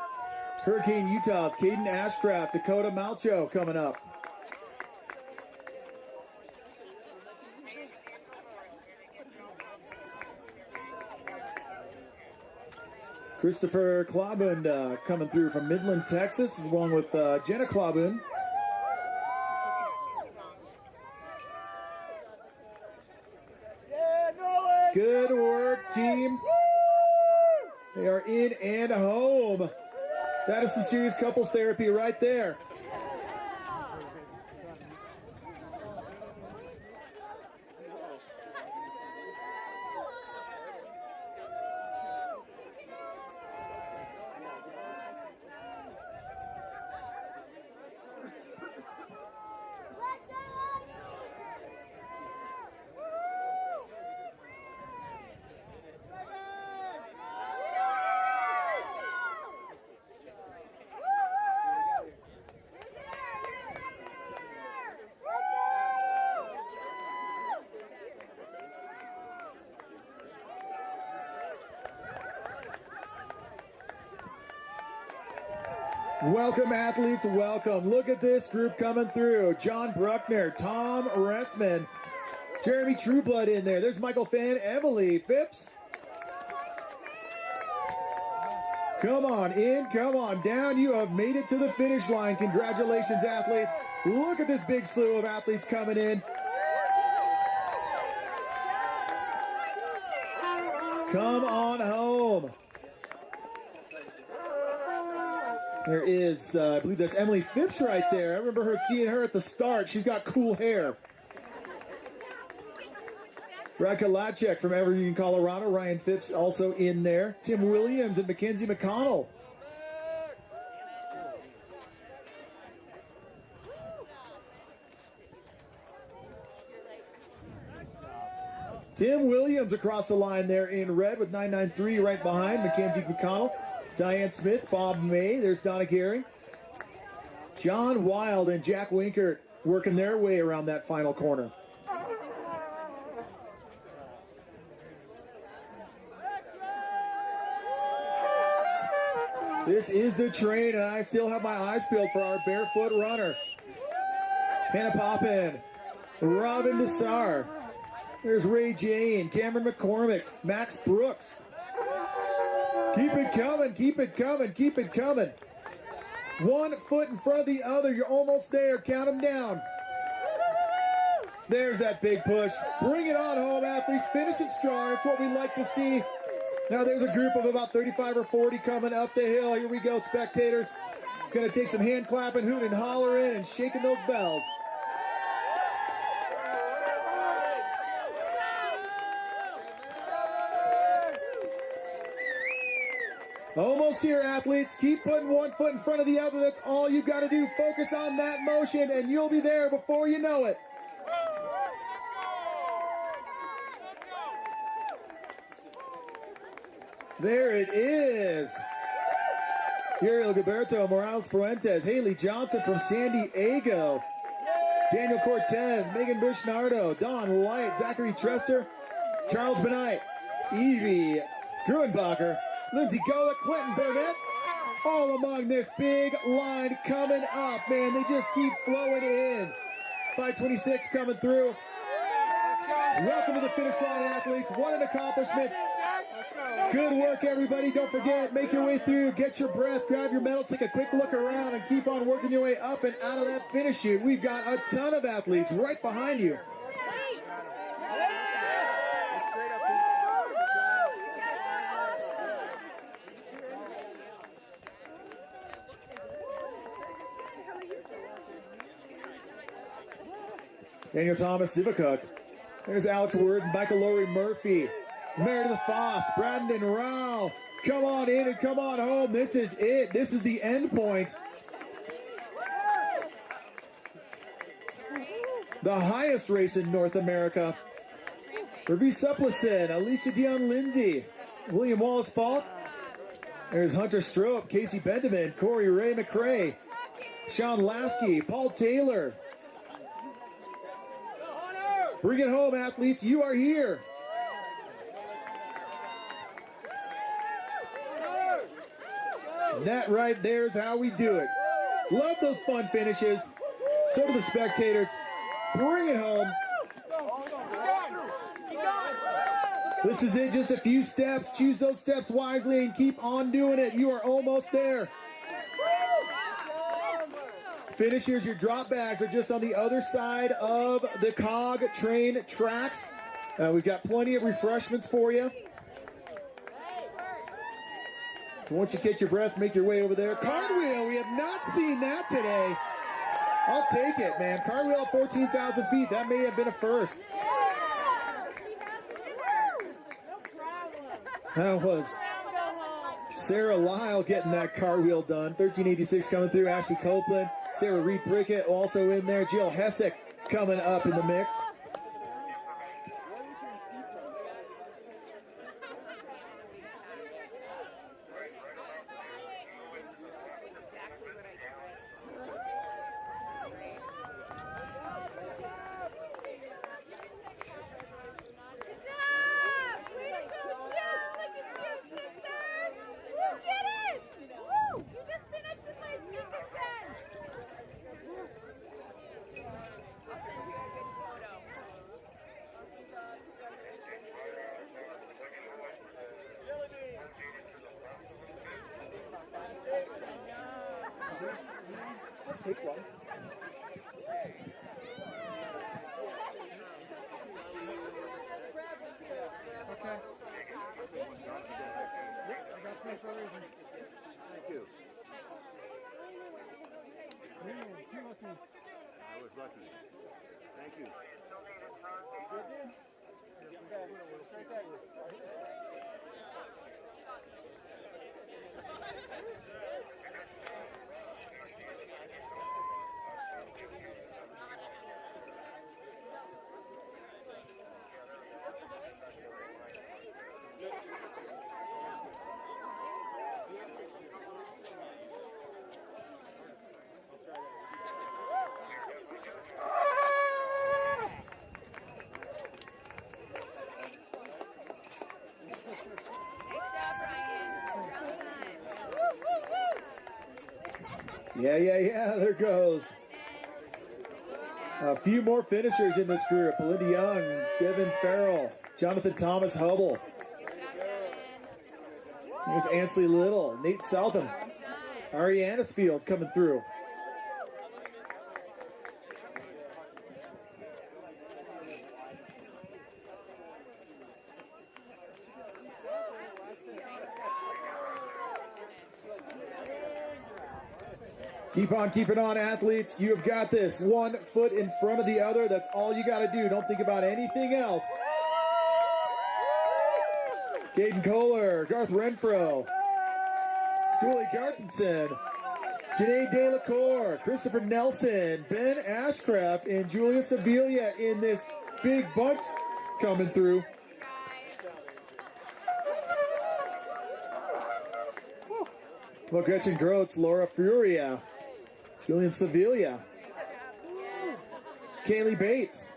Speaker 16: Hurricane Utah's Caden Ashcraft, Dakota Malcho coming up. Christopher Klabund coming through from Midland, Texas, along with Jenna Klabund. Good work, team. They are in and home. That is some serious couples therapy right there. Welcome, athletes, welcome. Look at this group coming through. John Bruckner, Tom Ressman, Jeremy Trueblood in there. There's Michael Fan, Emily Phipps. Come on in, come on down. You have made it to the finish line. Congratulations, athletes. Look at this big slew of athletes coming in. Come on home. There is, I believe that's Emily Phipps right there. I remember seeing her at the start. She's got cool hair. Radka Lacek from Evergreen, Colorado. Ryan Phipps also in there. Tim Williams and Mackenzie McConnell. Tim Williams across the line there in red with 993 right behind Mackenzie McConnell. Diane Smith, Bob May, there's Donna Gehring. John Wild and Jack Winkert working their way around that final corner. This is the train, and I still have my eyes peeled for our barefoot runner. Hannah Poppin, Robin Nassar. There's Ray Jane, Cameron McCormick, Max Brooks. Keep it coming, keep it coming, keep it coming. 1 foot in front of the other. You're almost there. Count them down. There's that big push. Bring it on home, athletes. Finish it strong. It's what we like to see. Now there's a group of about 35 or 40 coming up the hill. Here we go, spectators. It's going to take some hand clapping, hooting, hollering, and shaking those bells. Almost here, athletes. Keep putting 1 foot in front of the other. That's all you've got to do. Focus on that motion, and you'll be there before you know it. There it is. Uriel Gilberto, Morales Fuentes, Haley Johnson from San Diego, Daniel Cortez, Megan Bushnardo, Don Light, Zachary Trester, Charles Benight, Evie Gruenbacher, Lindsay Gola, Clinton Burnett, all among this big line coming up. Man, they just keep flowing in. 526 coming through. Welcome to the finish line, athletes. What an accomplishment. Good work, everybody. Don't forget, make your way through, get your breath, grab your medals, take a quick look around, and keep on working your way up and out of that finish chute. We've got a ton of athletes right behind you. Daniel Thomas Zivakuk. There's Alex Word, Michael Lowry Murphy, Meredith Foss, Brandon Rao. Come on in and come on home. This is it. This is the end point. the highest race in North America. Ruby Supplicin, Alicia Dion Lindsay, William Wallace Falk. There's Hunter Stroop, Casey Benjamin, Corey Ray McRae, Sean Lasky, Paul Taylor. Bring it home, athletes. You are here. And that right there is how we do it. Love those fun finishes. So do the spectators. Bring it home. This is it, just a few steps. Choose those steps wisely and keep on doing it. You are almost there. Finishers, your drop bags are just on the other side of the cog train tracks. We've got plenty of refreshments for you. So once you get your breath, make your way over there. Cartwheel, we have not seen that today. I'll take it, man. Cartwheel at 14,000 feet. That may have been a first. That was Sarah Lyle getting that cartwheel done. 1386 coming through. Ashley Copeland. Sarah Reed Prickett also in there. Jill Hessick coming up in the mix. Take one.
Speaker 6: Okay. I got 3 for a reason. Thank you. Too lucky. I was lucky. Thank you. Good, dude? Straight back.
Speaker 16: Yeah, there goes. A few more finishers in this group. Belinda Young, Devin Farrell, Jonathan Thomas Hubble. There's Ansley Little, Nate Southam, Ari Annisfield coming through. Keep on keeping on, athletes. You have got this. 1 foot in front of the other. That's all you got to do. Don't think about anything else. Caden Kohler, Garth Renfro, Schoolie Gartenson, Janae Delacour, Christopher Nelson, Ben Ashcraft, and Julia Sevilla in this big bunt coming through. Well, Gretchen Groats, Laura Furia, Julian Sevilla, Kaylee Bates.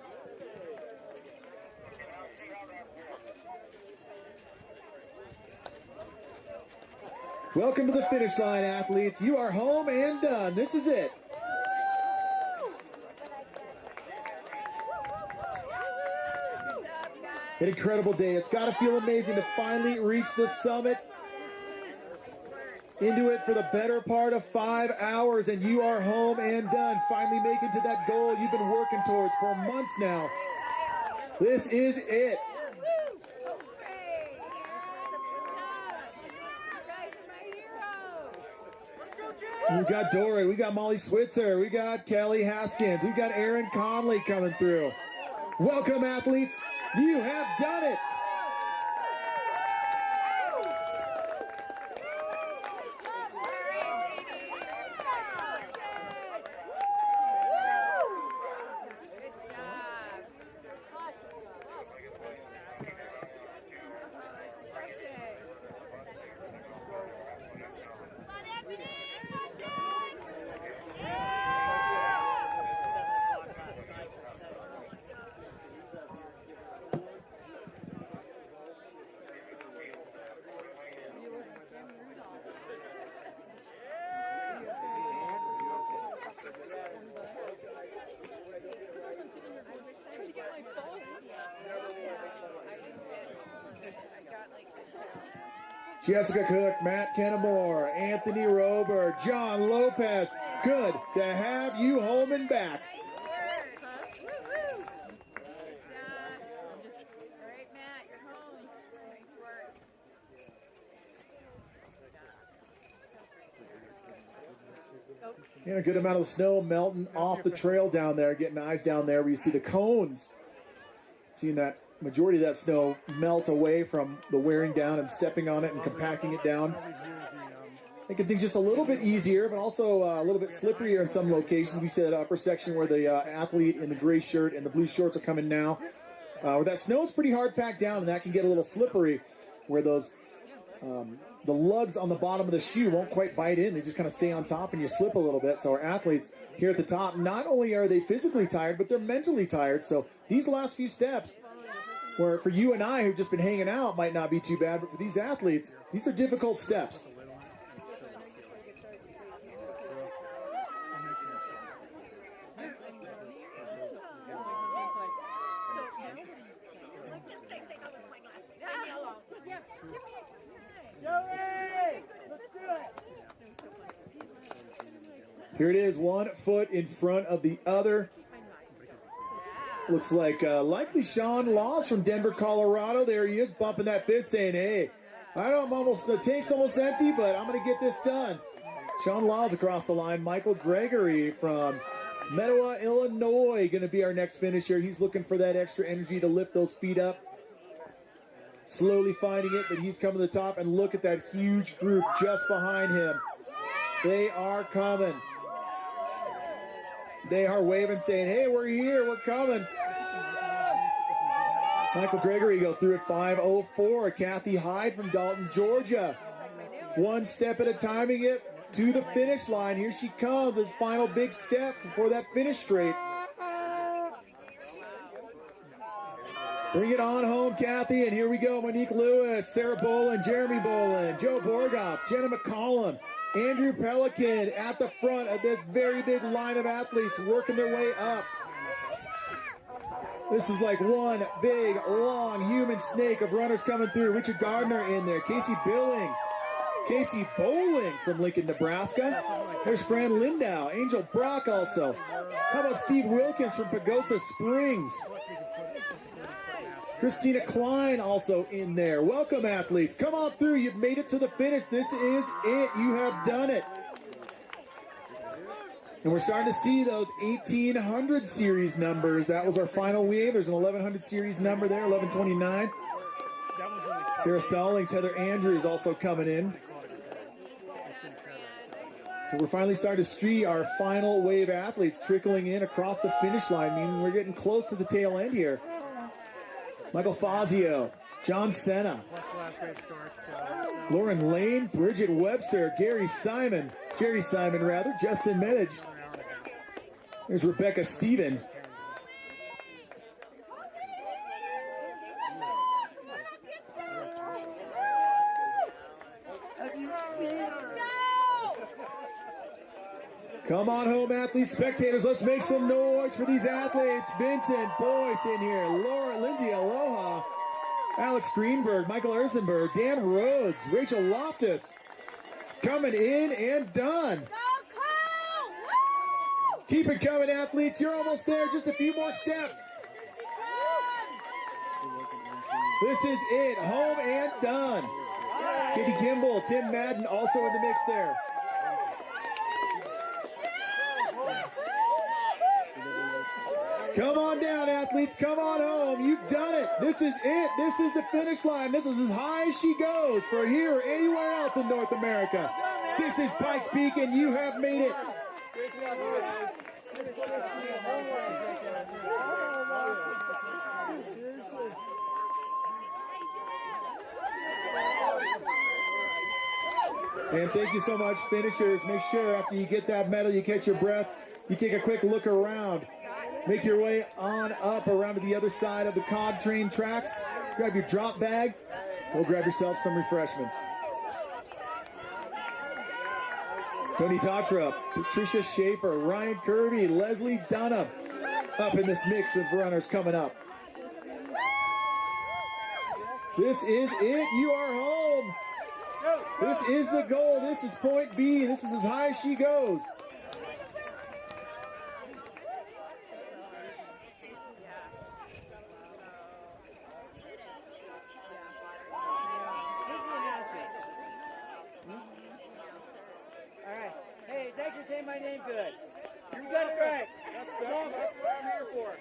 Speaker 16: Welcome to the finish line, athletes. You are home and done. This is it. An incredible day. It's got to feel amazing to finally reach the summit. Into it for the better part of 5 hours, and you are home and done. Finally making to that goal you've been working towards for months now. This is it. We got Dory, we got Molly Switzer, we got Kelly Haskins, we got Aaron Conley coming through. Welcome, athletes. You have done it. Jessica Cook, Matt Kennemore, Anthony Rober, John Lopez. Good to have you home and back. And a good amount of the snow melting off the trail down there, getting eyes down there where you see the cones. Seeing that majority of that snow melt away from the wearing down and stepping on it and compacting it down. Making things just a little bit easier, but also a little bit slipperier in some locations. We see that upper section where the athlete in the gray shirt and the blue shorts are coming now. Where that snow is pretty hard packed down, and that can get a little slippery where those the lugs on the bottom of the shoe won't quite bite in. They just kind of stay on top and you slip a little bit. So our athletes here at the top, not only are they physically tired, but they're mentally tired. So these last few steps, where for you and I who've just been hanging out might not be too bad, but for these athletes, these are difficult steps. Here it is, 1 foot in front of the other. Looks like likely Sean Laws from Denver, Colorado. There he is, bumping that fist, saying, hey, the tank's almost empty, but I'm going to get this done. Sean Laws across the line. Michael Gregory from Mettawa, Illinois, going to be our next finisher. He's looking for that extra energy to lift those feet up. Slowly finding it, but he's coming to the top, and look at that huge group just behind him. They are coming. They are waving, saying, hey, we're here, we're coming. Michael Gregory go through at 5:04. Kathy Hyde from Dalton, Georgia. One step at a time to get to the finish line. Here she comes, his final big steps before that finish straight. Bring it on home, Kathy, and here we go. Monique Lewis, Sarah Boland, Jeremy Boland, Joe Borgoff, Jenna McCollum, Andrew Pelican at the front of this very big line of athletes working their way up. This is like one big, long human snake of runners coming through. Richard Gardner in there. Casey Billings. Casey Bowling from Lincoln, Nebraska. There's Fran Lindau. Angel Brock also. How about Steve Wilkins from Pagosa Springs? Christina Klein also in there. Welcome, athletes. Come on through. You've made it to the finish. This is it. You have done it. And we're starting to see those 1800 series numbers. That was our final wave. There's an 1100 series number there, 1129. Sarah Stallings, Heather Andrews also coming in. So we're finally starting to see our final wave athletes trickling in across the finish line, meaning we're getting close to the tail end here. Michael Fazio, John Senna, Lauren Lane, Bridget Webster, Jerry Simon, Justin Medage. There's Rebecca Stevens. Come on home, athletes, spectators. Let's make some noise for these athletes. Vincent Boyce in here. Laura, Lindsay Aloha. Alex Greenberg, Michael Ersenberg, Dan Rhodes, Rachel Loftus. Coming in and done. Keep it coming, athletes. You're almost there. Just a few more steps. This is it. Home and done. Katie Kimball, Tim Madden also in the mix there. Come on down, athletes. Come on home. You've done it. This is it. This is the finish line. This is as high as she goes for here or anywhere else in North America. This is Pikes Peak, and you have made it. And thank you so much, finishers. Make sure after you get that medal, you catch your breath. You take a quick look around. Make your way on up around to the other side of the cog train tracks. Grab your drop bag. Go grab yourself some refreshments. Tony Tatra, Patricia Schaefer, Ryan Kirby, Leslie Dunham up in this mix of runners coming up. This is it. You are home. This is the goal. This is point B. This is as high as she goes.
Speaker 11: All right. Hey, thanks for saying my name good. You got it right.
Speaker 6: That's what I'm here for.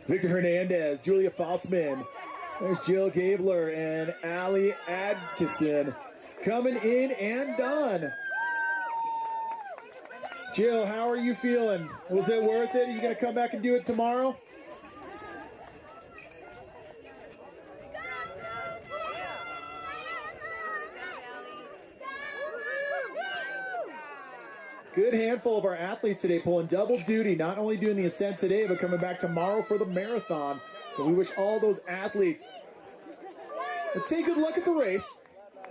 Speaker 16: Victor Hernandez, Julia Fossman. There's Jill Gabler and Allie Adkisson coming in and done. Jill, how are you feeling? Was it worth it? Are you going to come back and do it tomorrow? Good handful of our athletes today pulling double duty, not only doing the Ascent today, but coming back tomorrow for the marathon. And we wish all those athletes, let's say good luck at the race,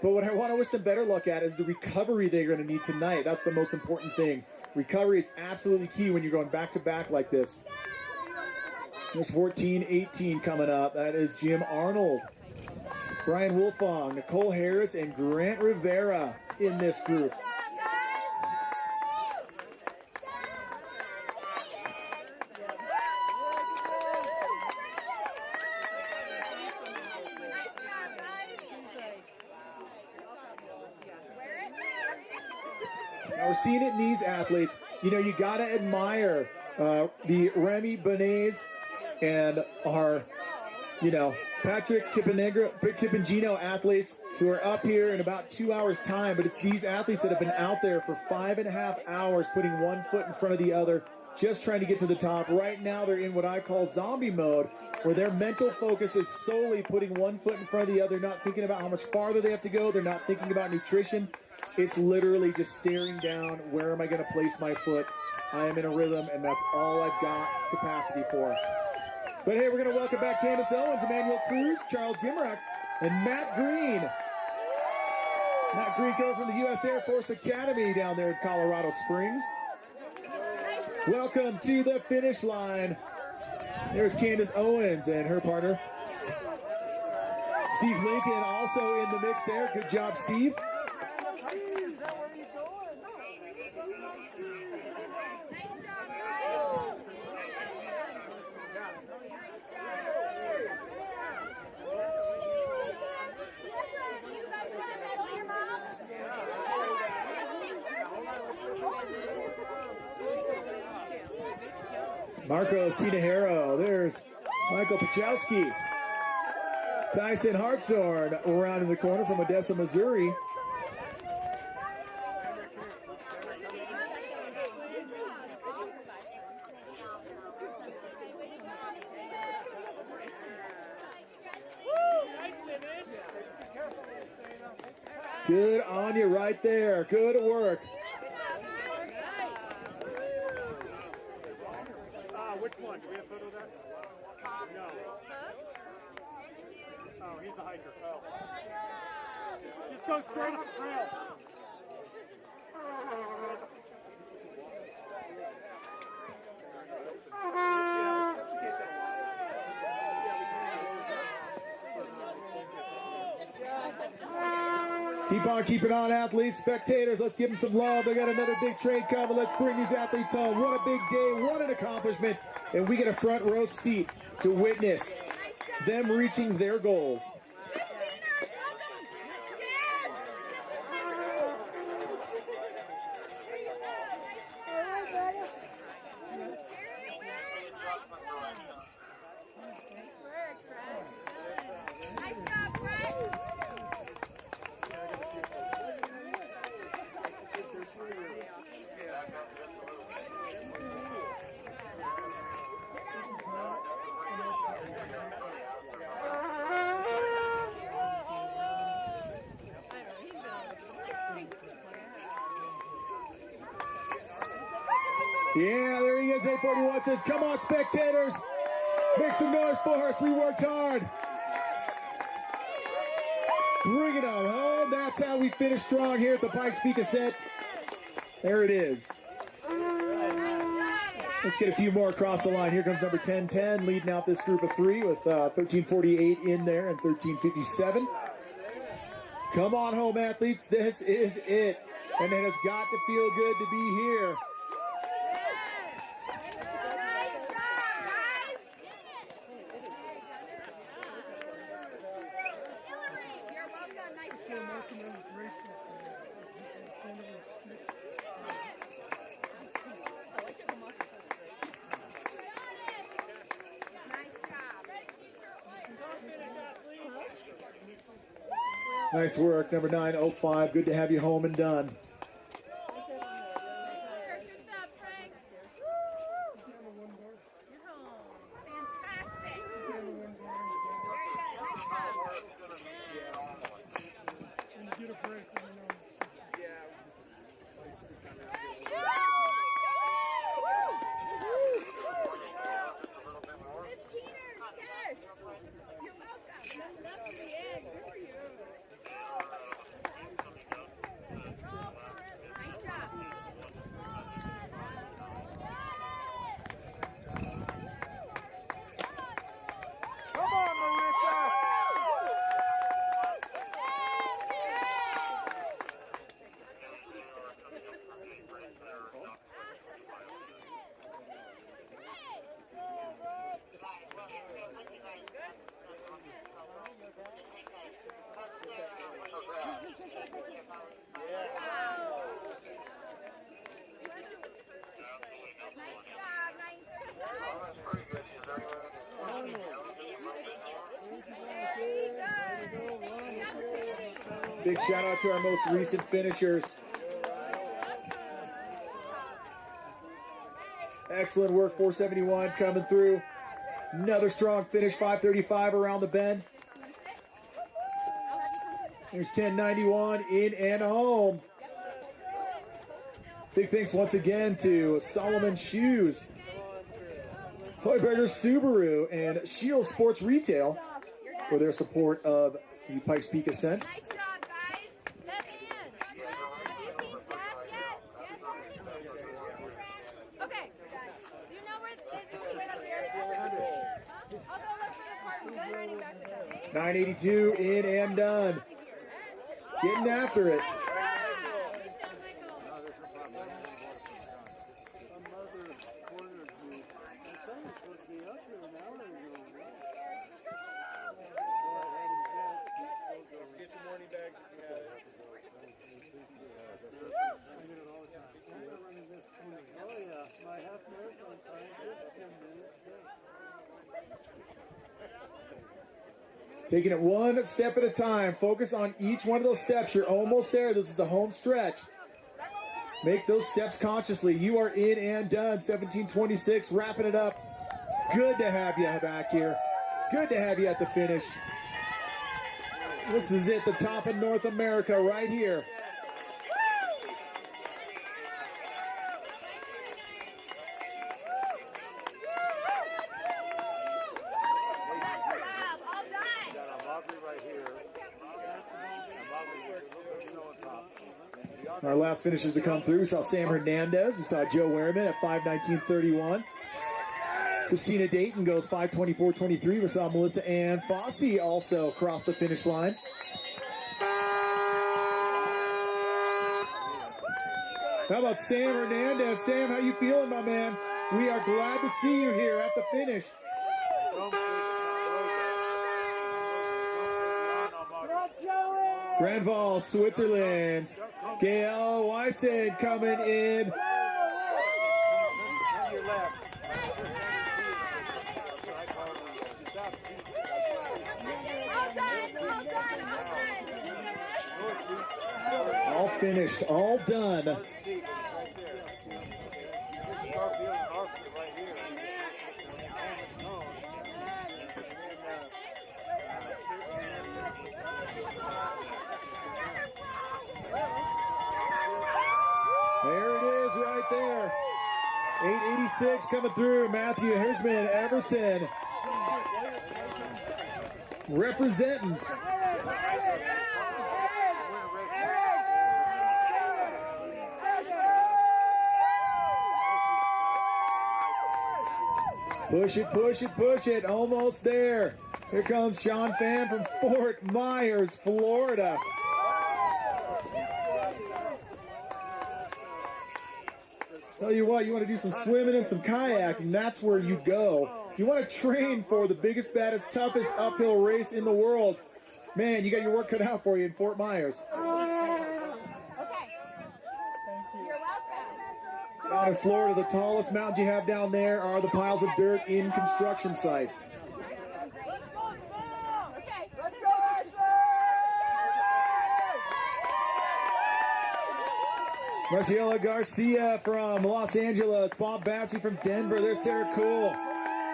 Speaker 16: but what I want to wish them better luck at is the recovery they're going to need tonight. That's the most important thing. Recovery is absolutely key when you're going back to back like this. There's 14-18 coming up. That is Jim Arnold, Brian Wolfong, Nicole Harris, and Grant Rivera in this group. Now we're seeing it in these athletes. You know, you got to admire the Remy Benes and our, Patrick Kipingino athletes who are up here in about 2 hours' time. But it's these athletes that have been out there for 5.5 hours, putting one foot in front of the other, just trying to get to the top. Right now, they're in what I call zombie mode, where their mental focus is solely putting one foot in front of the other, not thinking about how much farther they have to go. They're not thinking about nutrition. It's literally just staring down, where am I going to place my foot? I am in a rhythm, and that's all I've got capacity for. But hey, we're going to welcome back Candace Owens, Emmanuel Cruz, Charles Gimmerak, and Matt Green. Matt Green coming from the U.S. Air Force Academy down there in Colorado Springs. Welcome to the finish line. There's Candace Owens and her partner, Steve Lincoln, also in the mix there. Good job, Steve. Marcos Tinajero, there's Michael Pachowski. Tyson Hartshorn around in the corner from Odessa, Missouri. Good on you right there. Good work.
Speaker 6: Which one? Do we have a photo of that? No. Oh, he's a hiker. Oh. Just go straight up the trail.
Speaker 16: Keep on keeping on, athletes, spectators. Let's give them some love. They got another big train coming. Let's bring these athletes home. What a big day. What an accomplishment. And we get a front row seat to witness them reaching their goals. Yeah, there he is, 841 says, come on, spectators. Make some noise for us. We worked hard. Bring it on home. That's how we finish strong here at the Pikes Peak Ascent. There it is. Let's get a few more across the line. Here comes number 1010 leading out this group of three with 1348 in there and 1357. Come on home, athletes. This is it. And it has got to feel good to be here. Nice work, number 905. Good to have you home and done. Big shout out to our most recent finishers. Excellent work, 471 coming through. Another strong finish, 535 around the bend. There's 1091 in and home. Big thanks once again to Solomon Shoes, Heuberger Subaru, and Shield Sports Retail for their support of the Pikes Peak Ascent.
Speaker 13: Okay. Do you know where is right up here? I'll go look for the part. Good running back to them.
Speaker 16: 982 in and done. Getting after it. Taking it one step at a time. Focus on each one of those steps. You're almost there. This is the home stretch. Make those steps consciously. You are in and done. 1726, wrapping it up. Good to have you back here. Good to have you at the finish. This is it, the top of North America right here. Our last finishers to come through. We saw Sam Hernandez. We saw Joe Werman at 5:19.31. Christina Dayton goes 5:24.23. We saw Melissa Ann Fossey also cross the finish line. How about Sam Hernandez? Sam, how you feeling, my man? We are glad to see you here at the finish. Grandval, Switzerland. Gail Wyson coming in. All finished, all done. There it is right there. 886 coming through. Matthew Hirschman, Everson. Representing Push it, push it, push it. Almost there. Here comes Sean Pham from Fort Myers, Florida. Tell you what, you want to do some swimming and some kayaking, that's where you go. You want to train for the biggest, baddest, toughest uphill race in the world. Man, you got your work cut out for you in Fort Myers. Down in Florida, the tallest mountain you have down there are the piles of dirt in construction sites. Marciela Garcia from Los Angeles, Bob Bassi from Denver, there's Sarah Cool,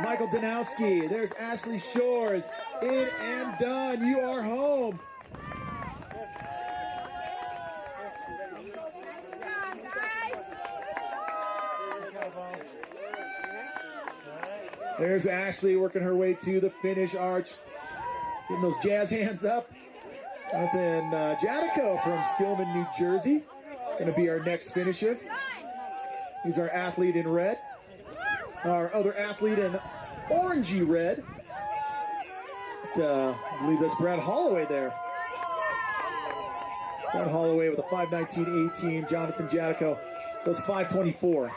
Speaker 16: Michael Danowski, there's Ashley Shores, in and done, you are home. There's Ashley working her way to the finish arch, getting those jazz hands up. And then Jadico from Skillman, New Jersey, going to be our next finisher. He's our athlete in red. Our other athlete in orangey red. I believe that's Brad Holloway there. Brad Holloway with a 5:19.18. Jonathan Jadico goes 5:24.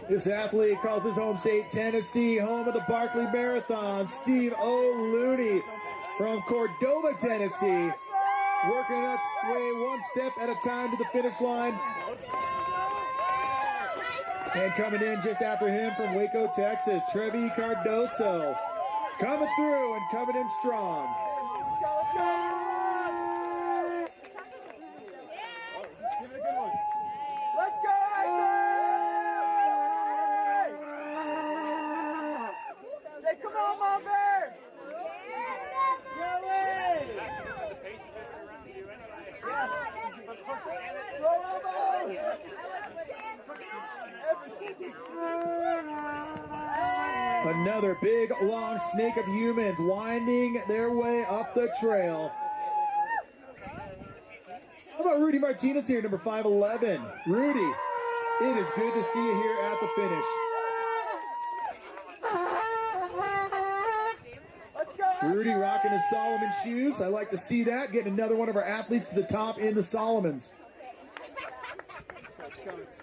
Speaker 16: This athlete calls his home state Tennessee, home of the Barkley Marathon. Steve O'Looney from Cordova, Tennessee, working its way one step at a time to the finish line. And coming in just after him from Waco, Texas, Trevi Cardoso, coming through and coming in strong.
Speaker 2: Let's go, Ashley! Say, come on, Mom Bear!
Speaker 16: Another big, long snake of humans winding their way up the trail. How about Rudy Martinez here, number 5'11"? Rudy, it is good to see you here at the finish. Rudy rocking his Solomon shoes. I like to see that. Getting another one of our athletes to the top in the Solomons.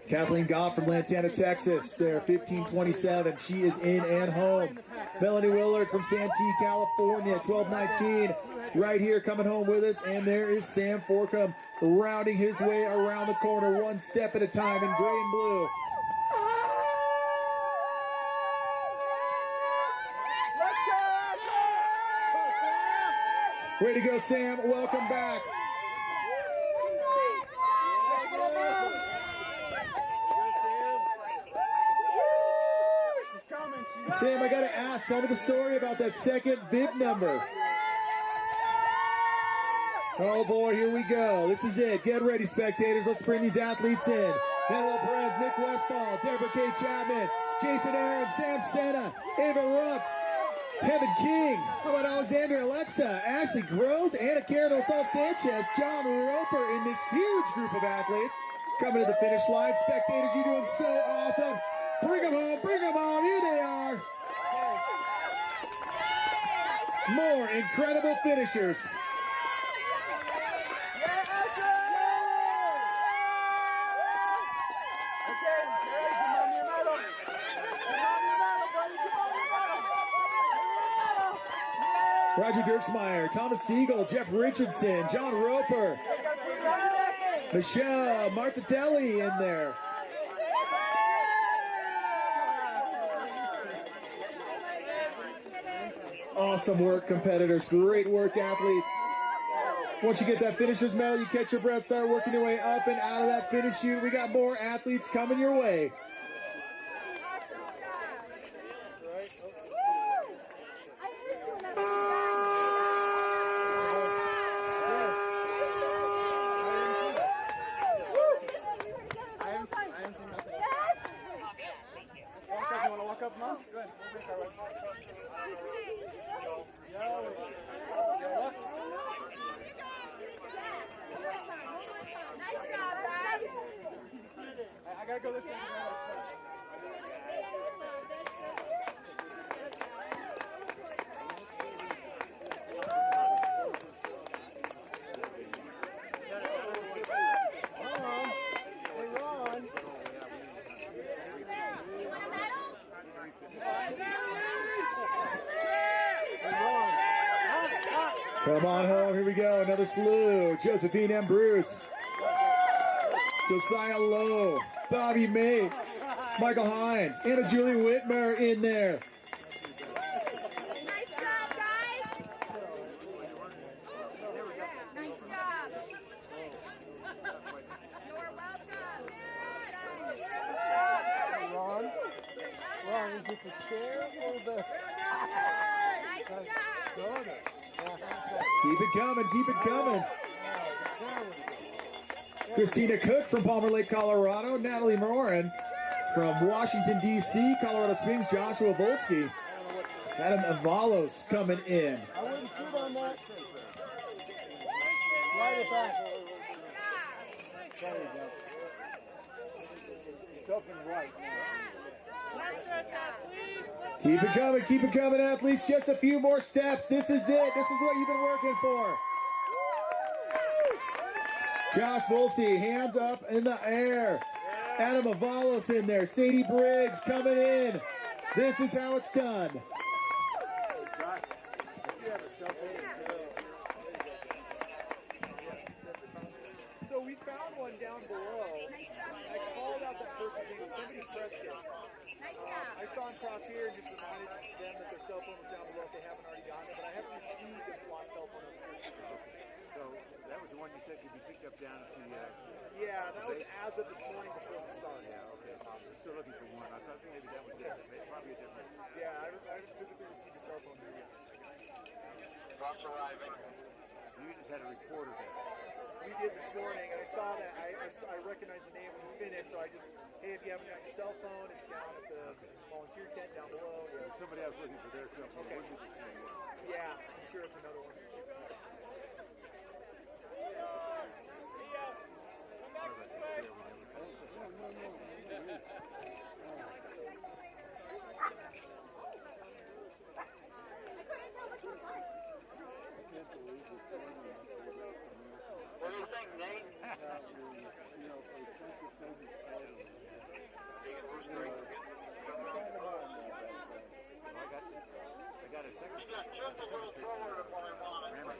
Speaker 16: Kathleen Goff from Lantana, Texas. There, 15:27. She is in and home. Melanie Willard from Santee, California, 12:19. Right here coming home with us. And there is Sam Forcum rounding his way around the corner one step at a time in gray and blue. Way to go, Sam. Welcome back. Sam, I got to ask, tell me the story about that second bib number. Oh, boy, here we go. This is it. Get ready, spectators. Let's bring these athletes in. Manuel Perez, Nick Westfall, Deborah K. Chapman, Jason Aaron, Sam Senna, Ava Rupp, Kevin King, how about Alexander Alexa, Ashley Groves, Anna Karen Osal Sanchez, John Roper in this huge group of athletes coming to the finish line. Spectators, you're doing so awesome. Bring them home, here they are. More incredible finishers. Roger Dirksmeyer, Thomas Siegel, Jeff Richardson, John Roper, Michelle Martitelli in there. Awesome work, competitors. Great work, athletes. Once you get that finisher's medal, you catch your breath, start working your way up and out of that finish chute. We got more athletes coming your way.
Speaker 6: I gotta go this way.
Speaker 16: Come on home, here we go, another slew. Josephine M. Bruce, Josiah Lowe, Bobby May, Michael Hines, Anna Julie Whitmer in there.
Speaker 13: Nice job, guys. Nice job. You're welcome.
Speaker 11: Ron, is it the chair or the...
Speaker 13: Nice job.
Speaker 11: Soda.
Speaker 16: Keep it coming, keep it coming. Christina Cook from Palmer Lake, Colorado. Natalie Moran from Washington, D.C., Colorado Springs. Joshua Volsky. Adam Avalos coming in.
Speaker 11: I wouldn't sit on that. Slide it back. There you go. It's up and right
Speaker 16: Keep it coming, athletes. Just a few more steps. This is it. This is what you've been working for. Josh Volsey, hands up in the air. Adam Avalos in there. Sadie Briggs coming in. This is how it's done.
Speaker 6: So we found one down below. I called out that person name. Somebody pressed it. I saw him cross here and just reminded them that their cell phone was down below if they haven't already gotten it, but I haven't received a lost cell phone up here.
Speaker 3: So that was the one you said could be picked up down at the...
Speaker 6: Yeah, that was as of this morning before the start.
Speaker 3: Yeah, okay. We're still looking for one. I thought maybe that was it. Probably a different...
Speaker 6: Yeah, I just physically received a cell phone here yet.
Speaker 7: Truck's arriving.
Speaker 3: So you just had a report of that?
Speaker 6: We did this morning, and I saw that. I recognized the name when we finished, so I just, hey, if you haven't got your cell phone, it's down at the volunteer tent down below.
Speaker 3: Yeah, somebody else looking for their cell phone.
Speaker 6: Okay. Yeah, I'm sure it's another one.
Speaker 7: What do you think, Nate?
Speaker 3: I got a second.
Speaker 7: Just a little forward of what I wanted, but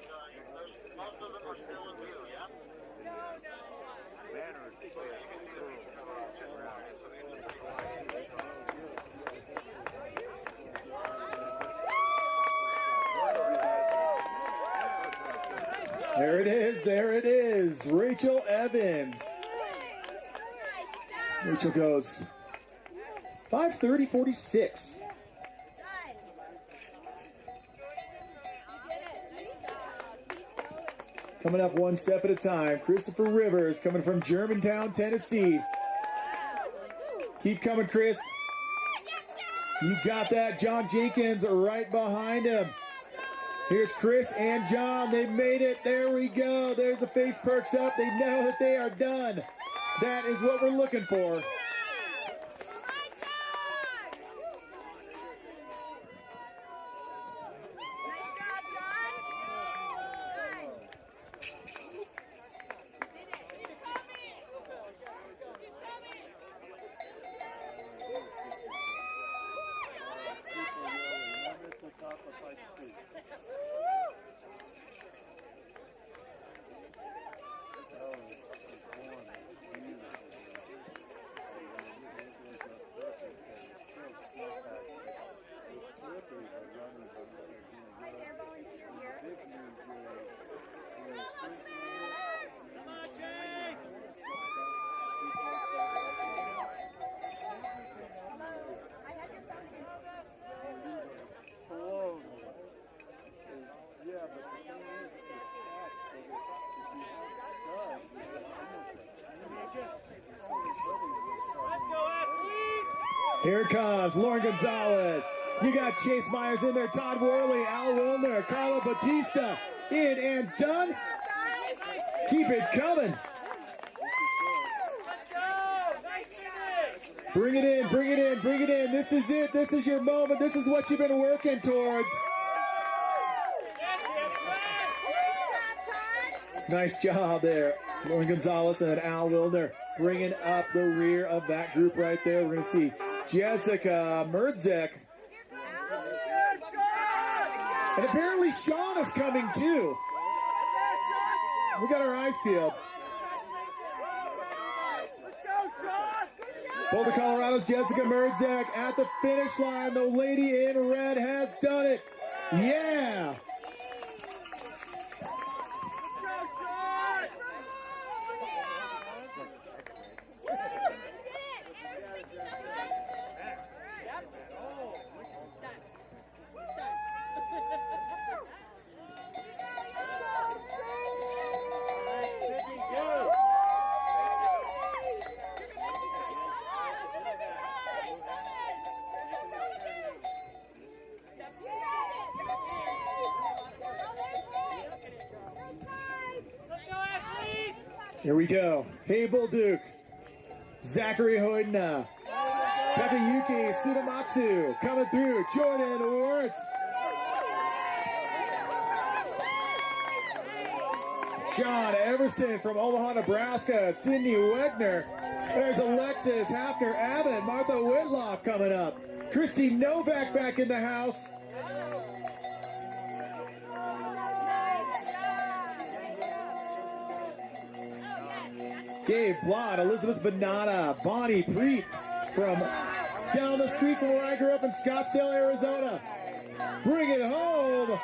Speaker 7: most of them are still in view, yeah?
Speaker 3: Banners.
Speaker 7: So you can do it.
Speaker 16: There it is, there it is. Rachel Evans. Rachel goes 5:30.46. Coming up one step at a time, Christopher Rivers coming from Germantown, Tennessee. Keep coming, Chris. You got that. John Jenkins right behind him. Here's Chris and John. They've made it. There we go. There's the face perks up. They know that they are done. That is what we're looking for. Here it comes, Lauren Gonzalez. You got Chase Myers in there, Todd Worley, Al Wilner, Carla Batista, in and done. Keep it coming. Bring it in, bring it in, bring it in. This is it. This is your moment. This is what you've been working towards. Nice job there. Lauren Gonzalez and Al Wilner bringing up the rear of that group right there. We're going to see Jessica Merdzek. And apparently Sean is coming too. We got our eyes peeled. Boulder, Colorado's Jessica Merdzek at the finish line. The lady in red has done it. Yeah. Here we go. Abel Duke, Zachary Hoydna, Takayuki Sudamatsu coming through. Jordan Wirtz. Sean Everson from Omaha, Nebraska. Sydney Wegner. There's Alexis Hafner Abbott. Martha Whitlock coming up. Christy Novak back in the house. Gabe Blott, Elizabeth Banana, Bonnie Preet from down the street from where I grew up in Scottsdale, Arizona. Bring it home.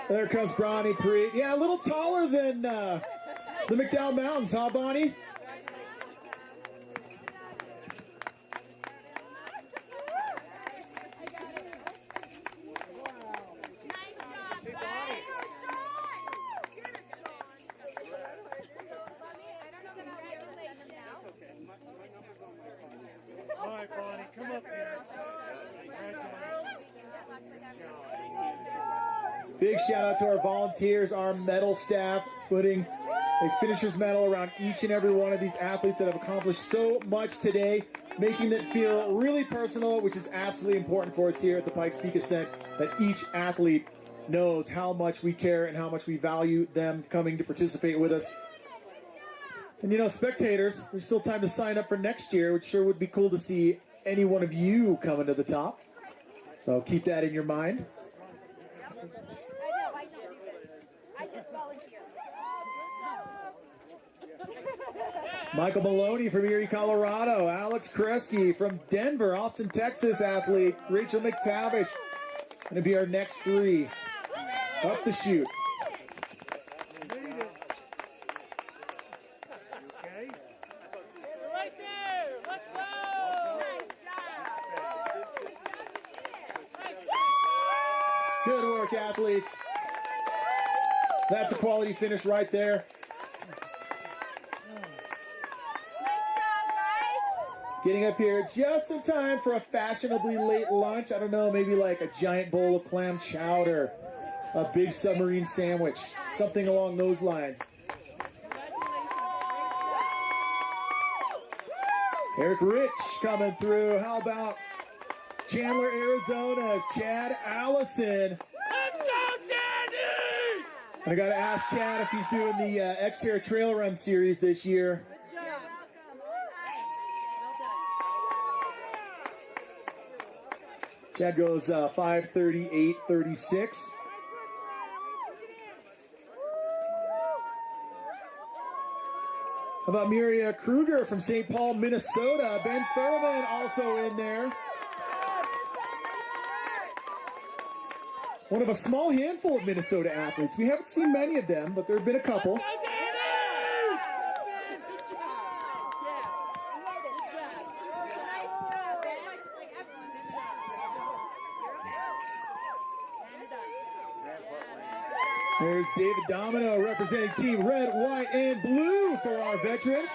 Speaker 16: There comes Bonnie Preet. Yeah, a little taller than the McDowell Mountains, huh, Bonnie?
Speaker 3: All right, Bonnie, come up here.
Speaker 16: Big shout out to our volunteers, our medal staff, putting a finisher's medal around each and every one of these athletes that have accomplished so much today, making it feel really personal, which is absolutely important for us here at the Pikes Peak Ascent, that each athlete knows how much we care and how much we value them coming to participate with us. And you know, spectators, there's still time to sign up for next year, which sure would be cool to see any one of you coming to the top. So keep that in your mind. Michael Maloney from Erie, Colorado. Alex Kresge from Denver. Austin, Texas athlete. Rachel McTavish. Going to be our next three. Up the chute. Good work, athletes. That's a quality finish right there. Getting up here just in time for a fashionably late lunch. I don't know, maybe like a giant bowl of clam chowder, a big submarine sandwich, something along those lines. Eric Rich coming through. How about Chandler, Arizona's Chad Allison? I got to ask Chad if he's doing the Xterra Trail Run Series this year. Chad goes 5:38.36. How about Miria Kruger from St. Paul, Minnesota? Ben Thurman also in there. One of a small handful of Minnesota athletes. We haven't seen many of them, but there have been a couple. There's David Domino representing Team Red, White, and Blue for our veterans.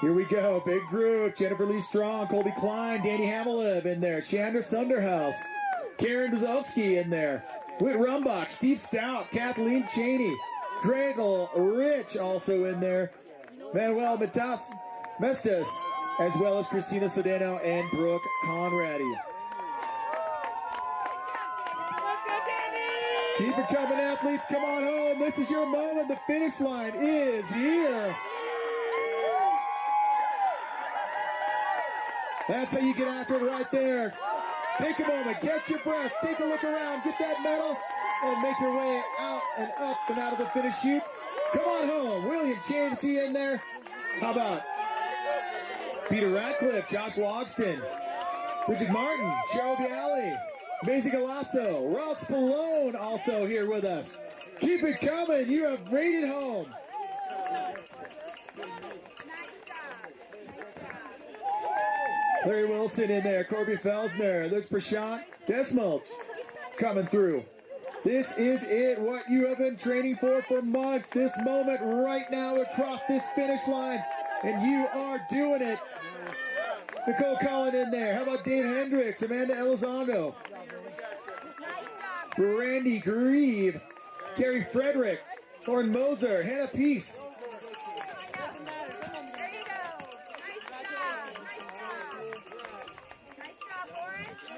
Speaker 16: Here we go, big group. Jennifer Lee Strong, Colby Klein, Danny Hamelib in there. Chandra Sunderhouse, Karen Brzowski in there. Whit Rumbach, Steve Stout, Kathleen Cheney, Gradle Rich also in there. Manuel Mestas, as well as Christina Sodeno and Brooke Conradi. Keep it coming, athletes. Come on home. This is your moment. The finish line is here. That's how you get after it right there. Take a moment, catch your breath, take a look around, get that medal, and make your way out and up and out of the finish chute. Come on home. William Chansey in there. How about Peter Ratcliffe, Josh Logston, Bridget Martin, Cheryl Bialy, Maisie Galasso, Ross Spallone also here with us. Keep it coming. You have made it home. Larry Wilson in there, Corby Felsner, there's Prashant Desmulch coming through. This is it, what you have been training for months. This moment right now across this finish line, and you are doing it. Nicole Cullen in there. How about Dave Hendricks, Amanda Elizondo, Brandy Grieve, Carrie Frederick, Lauren Moser, Hannah Peace.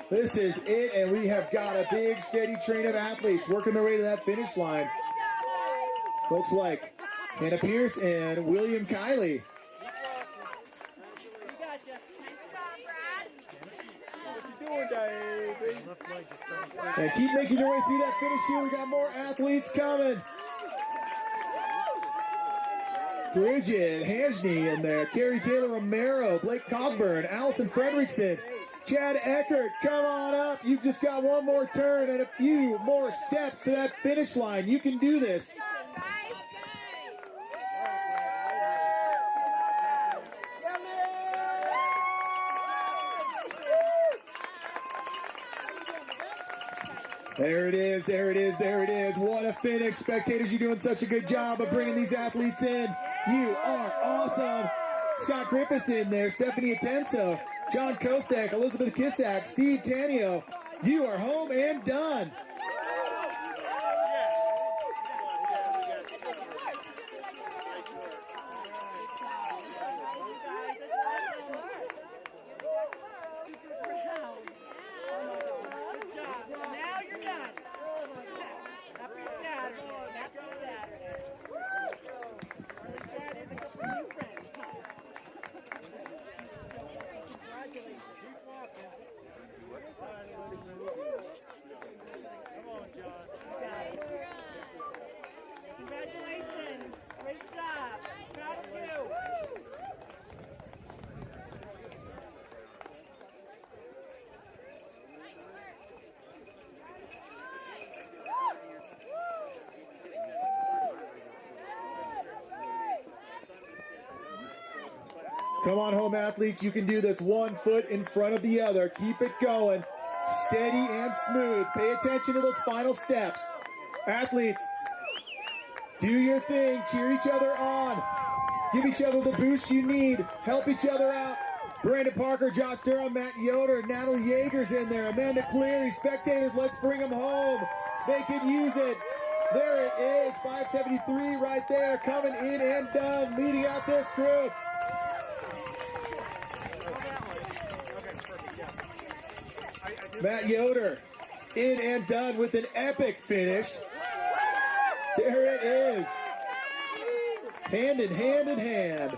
Speaker 16: This is it, and we have got a big, steady train of athletes working their way to that finish line. Folks like Hannah Pierce and William Kiley. And keep making your way through that finish here. We got more athletes coming. Bridget Hanjny in there. Carrie Taylor Romero, Blake Cogburn, Allison Fredrickson, Chad Eckert, come on up. You've just got one more turn and a few more steps to that finish line. You can do this. There it is, there it is, there it is. What a finish. Spectators, you're doing such a good job of bringing these athletes in. You are awesome. Scott Griffiths in there, Stephanie Atenso, John Kostek, Elizabeth Kissack, Steve Tanio. You are home and done.
Speaker 2: Now you're done. Happy Saturday. Happy Saturday. Congratulations. Congratulations. Great job. Proud of you.
Speaker 16: Come on home, athletes. You can do this. 1 foot in front of the other. Keep it going. Steady and smooth. Pay attention to those final steps. Athletes, do your thing. Cheer each other on. Give each other the boost you need. Help each other out. Brandon Parker, Josh Durham, Matt Yoder, Natalie Yeager's in there. Amanda Cleary. Spectators, let's bring them home. They can use it. There it is. 573 right there. Coming in and done. Leading out this group. Matt Yoder, in and done with an epic finish. There it is. Hand in hand in hand.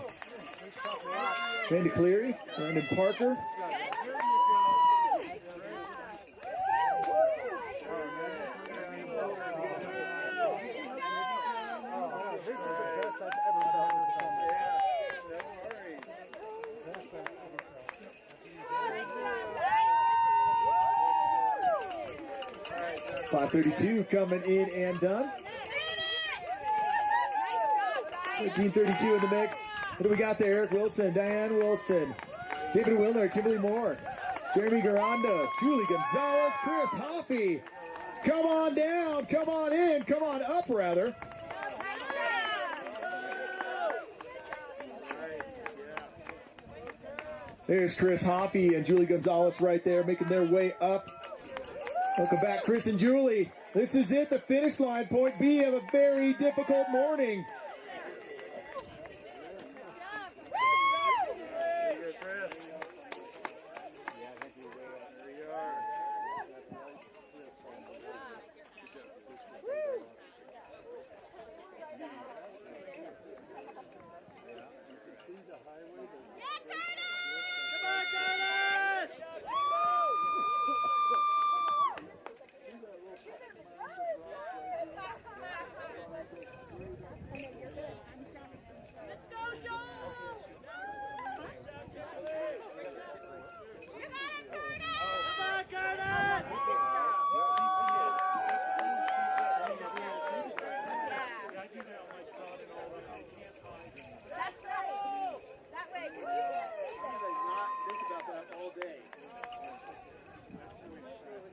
Speaker 16: Amanda Cleary, Brandon Parker.
Speaker 6: This is the best I've ever done.
Speaker 16: 5:32 coming in and done. 13:32 in the mix. What do we got there? Eric Wilson, Diane Wilson, David Wilner, Kimberly Moore, Jeremy Garandos, Julie Gonzalez, Chris Hoffey. Come on down, come on in, come on up rather. There's Chris Hoffey and Julie Gonzalez right there making their way up. Welcome back, Chris and Julie. This is it, the finish line, point B of a very difficult morning.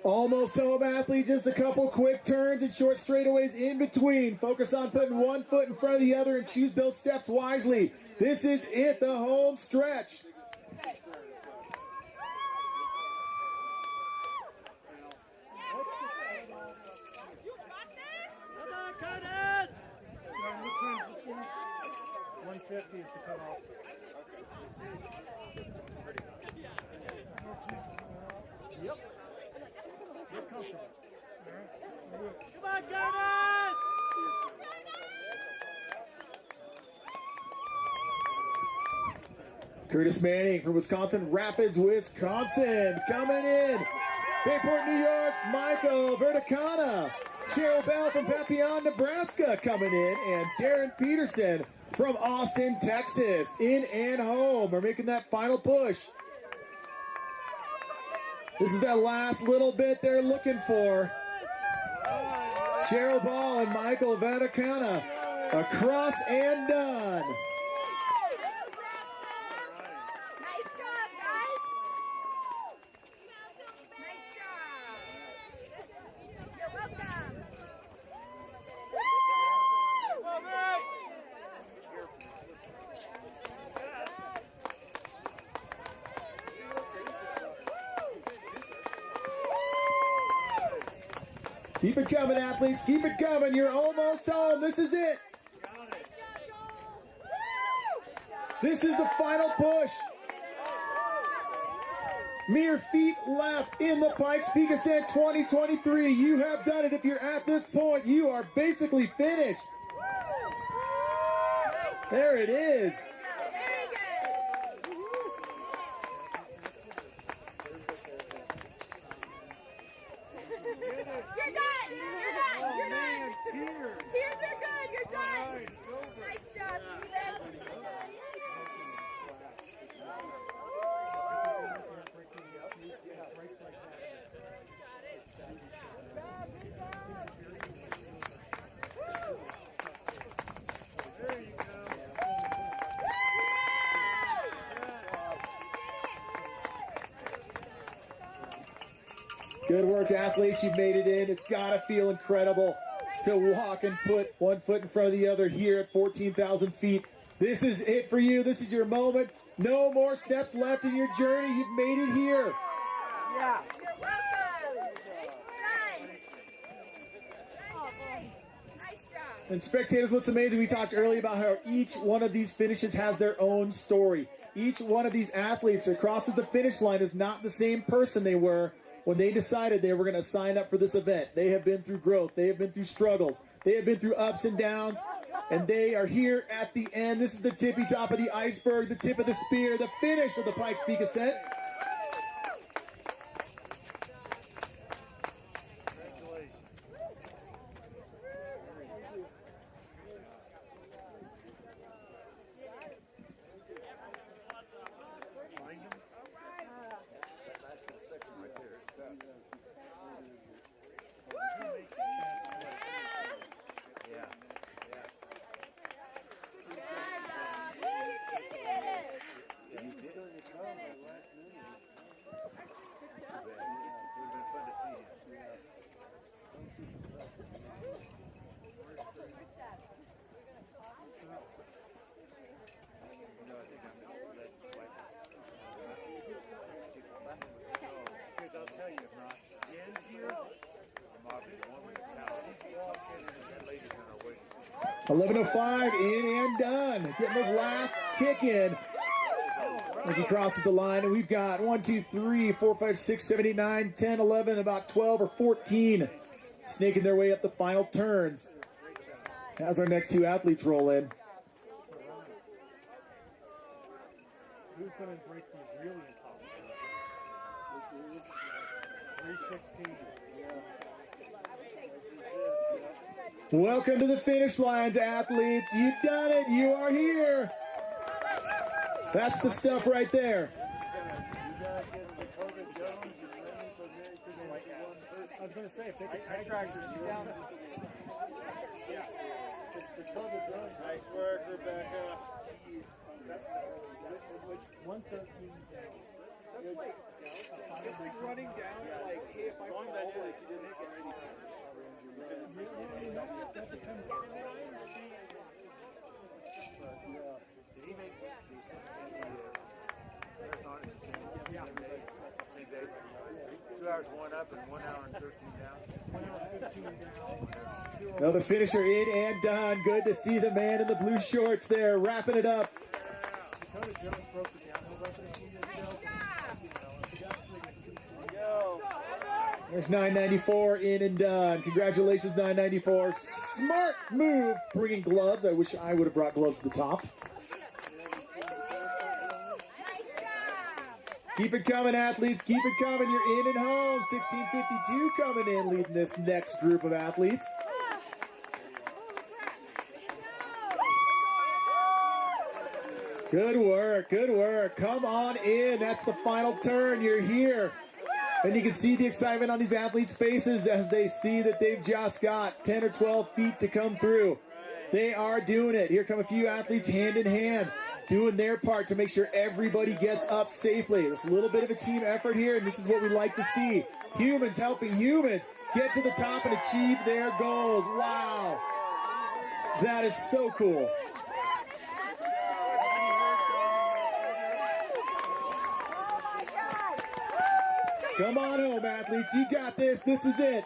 Speaker 16: Almost home, athlete. Just a couple quick turns and short straightaways in between. Focus on putting one foot in front of the other and choose those steps wisely. This is it, the home stretch.
Speaker 6: $150 is the cutoff. Yep. Get comfortable. All right. Come on, Curtis!
Speaker 16: Curtis Manning from Wisconsin Rapids, Wisconsin, coming in. Bayport, New York's Michael Verticana. Cheryl Bell from Papillon, Nebraska, coming in. And Darren Peterson from Austin, Texas, in and home. We're making that final push. This is that last little bit they're looking for. Cheryl Ball and Michael Verticana across and done. Keep it coming, athletes. Keep it coming. You're almost home. This is it. This is the final push. Mere feet left in the Pikes Peak Ascent 2023. You have done it. If you're at this point, you are basically finished. There it is. Good work, athletes. You've made it in. It's got to feel incredible to walk and put one foot in front of the other here at 14,000 feet. This is it for you. This is your moment. No more steps left in your journey. You've made it here.
Speaker 13: Yeah. You're welcome. Nice job.
Speaker 16: And spectators, what's amazing, we talked earlier about how each one of these finishes has their own story. Each one of these athletes that crosses the finish line is not the same person they were when they decided they were going to sign up for this event. They have been through growth. They have been through struggles. They have been through ups and downs. And they are here at the end. This is the tippy top of the iceberg, the tip of the spear, the finish of the Pikes Peak Ascent. 11:05 in and done. Getting his last kick in as he crosses the line. And we've got 1, 2, 3, 4, 5, 6, 7, 8, 9, 10, 11, about 12 or 14 snaking their way up the final turns. As our next two athletes roll in.
Speaker 6: Who's going to break the really impossible? 3:16.
Speaker 16: Welcome to the finish lines, athletes. You've done it. You are here. That's the stuff right there.
Speaker 6: I was going to say, if they could tag tractors down.
Speaker 3: Nice work, Rebecca.
Speaker 6: It's 113 down.
Speaker 2: That's like running down, like, hey, if I fall, like, she didn't make it already.
Speaker 6: That's the kind of...
Speaker 18: Did he make marathon in the same day? 2 hours going up and 1 hour and 13 down?
Speaker 6: 1 hour 15 down.
Speaker 16: Another finisher in and done. Good to see the man in the blue shorts there, wrapping it up.
Speaker 6: Dakota Jones broke the downhill record a few years ago.
Speaker 16: There's 994 in and done. Congratulations, 994. Smart move bringing gloves. I wish I would have brought gloves to the top. Keep it coming, athletes. Keep it coming. You're in and home. 1652 coming in, leading this next group of athletes. Good work. Good work. Come on in. That's the final turn. You're here. And you can see the excitement on these athletes' faces as they see that they've just got 10 or 12 feet to come through. They are doing it. Here come a few athletes hand in hand, doing their part to make sure everybody gets up safely. It's a little bit of a team effort here, and this is what we like to see. Humans helping humans get to the top and achieve their goals. Wow. That is so cool. Come on home, athletes. You got this. This is it.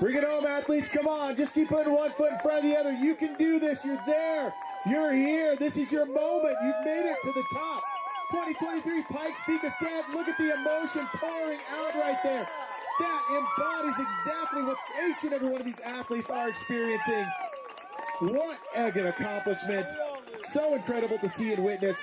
Speaker 16: Bring it home, athletes. Come on. Just keep putting one foot in front of the other. You can do this. You're there. You're here. This is your moment. You've made it to the top. 2023 Pikes Peak Ascent. Look at the emotion pouring out right there. That embodies exactly what each and every one of these athletes are experiencing. What an accomplishment. So incredible to see and witness.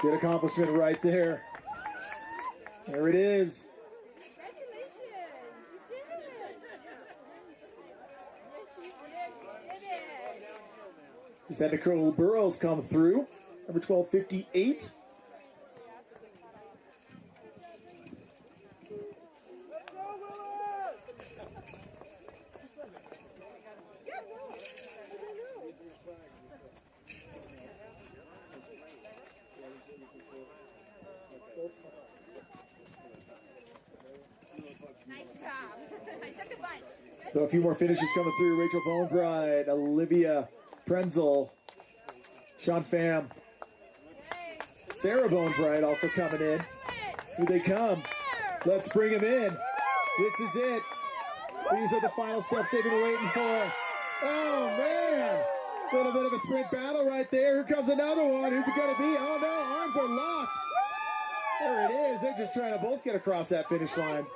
Speaker 16: Good accomplishment right there. There it is. Just had Nicole Burrows come through. Number 1258. So a few more finishes coming through. Rachel Bonebride, Olivia Prenzel, Sean Pham, Sarah Bonebride also coming in. Here they come. Let's bring them in. This is it. These are the final steps they've been waiting for. Oh, man. A little bit of a sprint battle right there. Here comes another one. Who's it going to be? Oh, no. Arms are locked. There it is. They're just trying to both get across that finish line.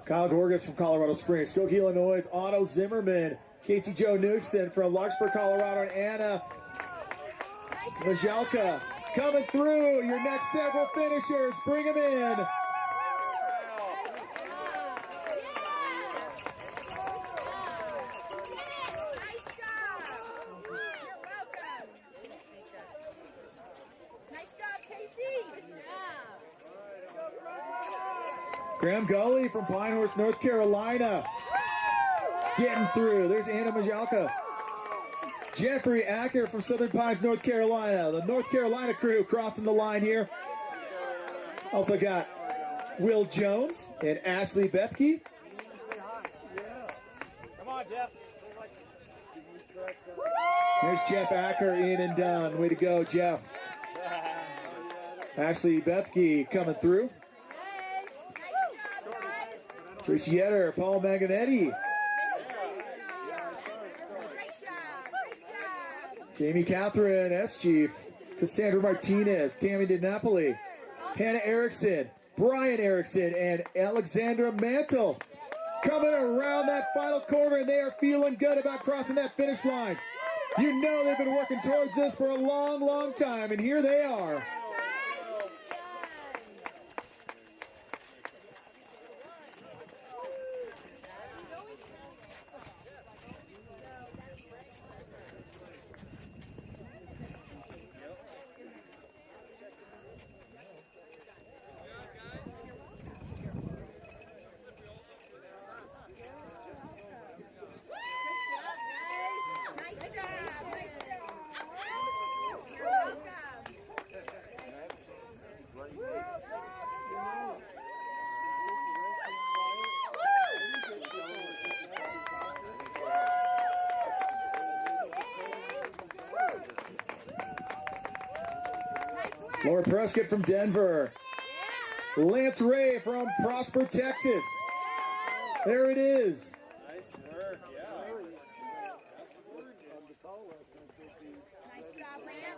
Speaker 16: Kyle Gorgas from Colorado Springs. Skokie, Illinois, Otto Zimmerman. Casey Joe Nixon from Larkspur, Colorado, and Anna Majalka coming through. Your next several finishers, bring them in. Graham Gully from Pinehorse, North Carolina. Getting through. There's Anna Majalka. Jeffrey Acker from Southern Pines, North Carolina. The North Carolina crew crossing the line here. Also got Will Jones and Ashley Bethke.
Speaker 18: Come on, Jeff.
Speaker 16: There's Jeff Acker in and done. Way to go, Jeff. Ashley Bethke coming through. Chris Yetter, Paul Maganetti. Jamie Catherine, S-Chief. Cassandra Martinez, Tammy DiNapoli. Hannah Erickson, Brian Erickson, and Alexandra Mantle. Coming around that final corner, and they are feeling good about crossing that finish line. You know they've been working towards this for a long, long time, and here they are. Laura Prescott from Denver. Lance Ray from Prosper, Texas. There it is.
Speaker 3: Nice work, yeah.
Speaker 13: Nice job, Lance.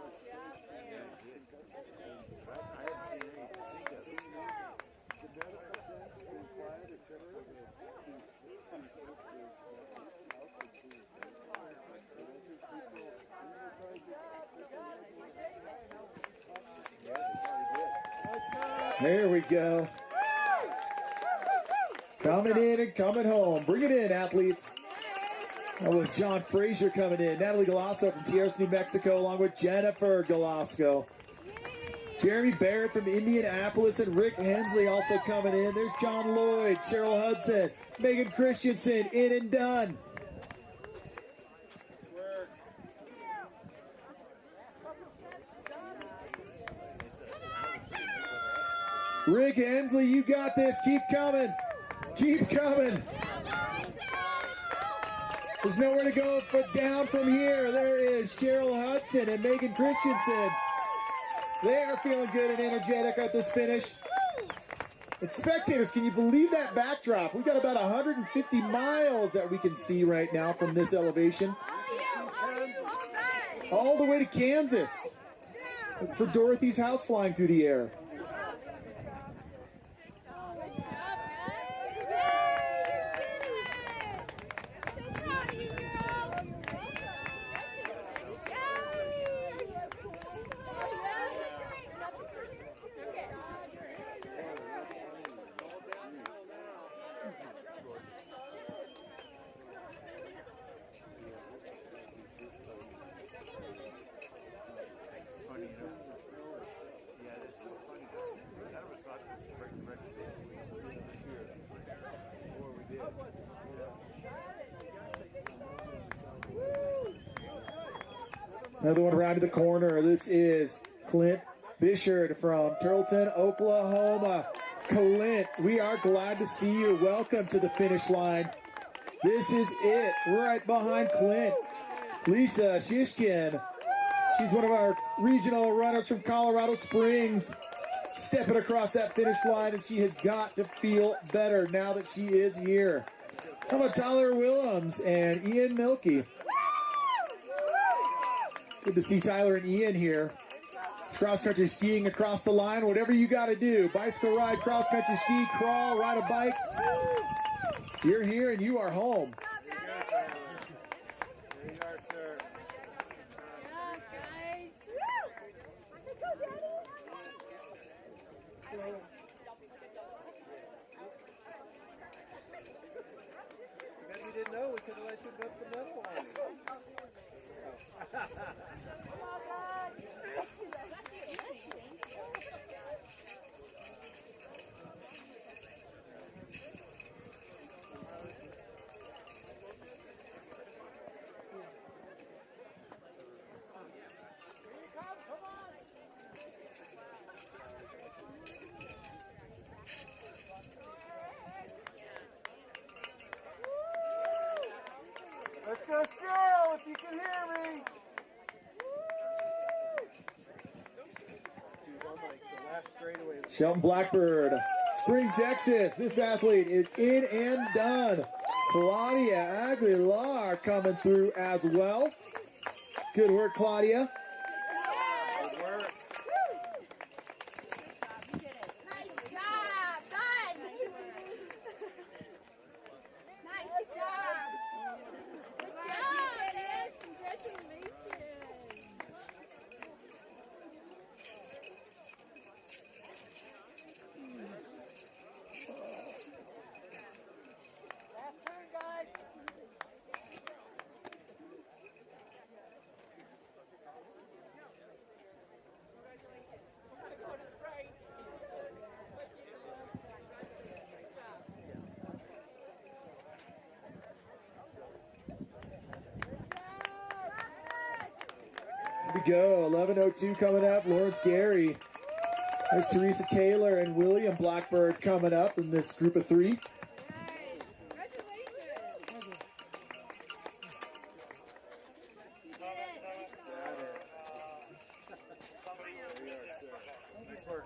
Speaker 16: There we go. Coming in and coming home. Bring it in, athletes. That was John Frazier coming in. Natalie Galasso from Tierras, New Mexico, along with Jennifer Galasco. Jeremy Barrett from Indianapolis and Rick Hensley also coming in. There's John Lloyd, Cheryl Hudson, Megan Christensen, in and done. Rick Hensley, you got this. Keep coming. Keep coming. There's nowhere to go down from here. There is Cheryl Hudson and Megan Christensen. They are feeling good and energetic at this finish. And spectators, can you believe that backdrop? We've got about 150 miles that we can see right now from this elevation. All the way to Kansas for Dorothy's house flying through the air. Another one around to the corner. This is Clint Bishard from Turtleton, Oklahoma. Clint, we are glad to see you. Welcome to the finish line. This is it, right behind Clint. Lisa Shishkin. She's one of our regional runners from Colorado Springs. Stepping across that finish line, and she has got to feel better now that she is here. How about Tyler Willems and Ian Milkey? Good to see Tyler and Ian here. Cross-country skiing across the line, whatever you got to do. Bicycle ride, cross-country ski, crawl, ride a bike. You're here and you are home.
Speaker 3: There you are, sir.
Speaker 11: Because we didn't know, we could have let you book the medal line. Let's go still, if you can hear me. She's on like the last straightaway.
Speaker 16: Shelton Blackbird, Spring, Texas. This athlete is in and done. Claudia Aguilar coming through as well. Good work, Claudia.
Speaker 11: Good work.
Speaker 13: Nice job, done. Nice job. Good job, Dennis. Congratulations.
Speaker 2: Last turn, guys.
Speaker 16: Here we go. 11:02 coming up. Lawrence Gary. There's Teresa Taylor and William Blackbird coming up in this group of three.
Speaker 3: Nice work.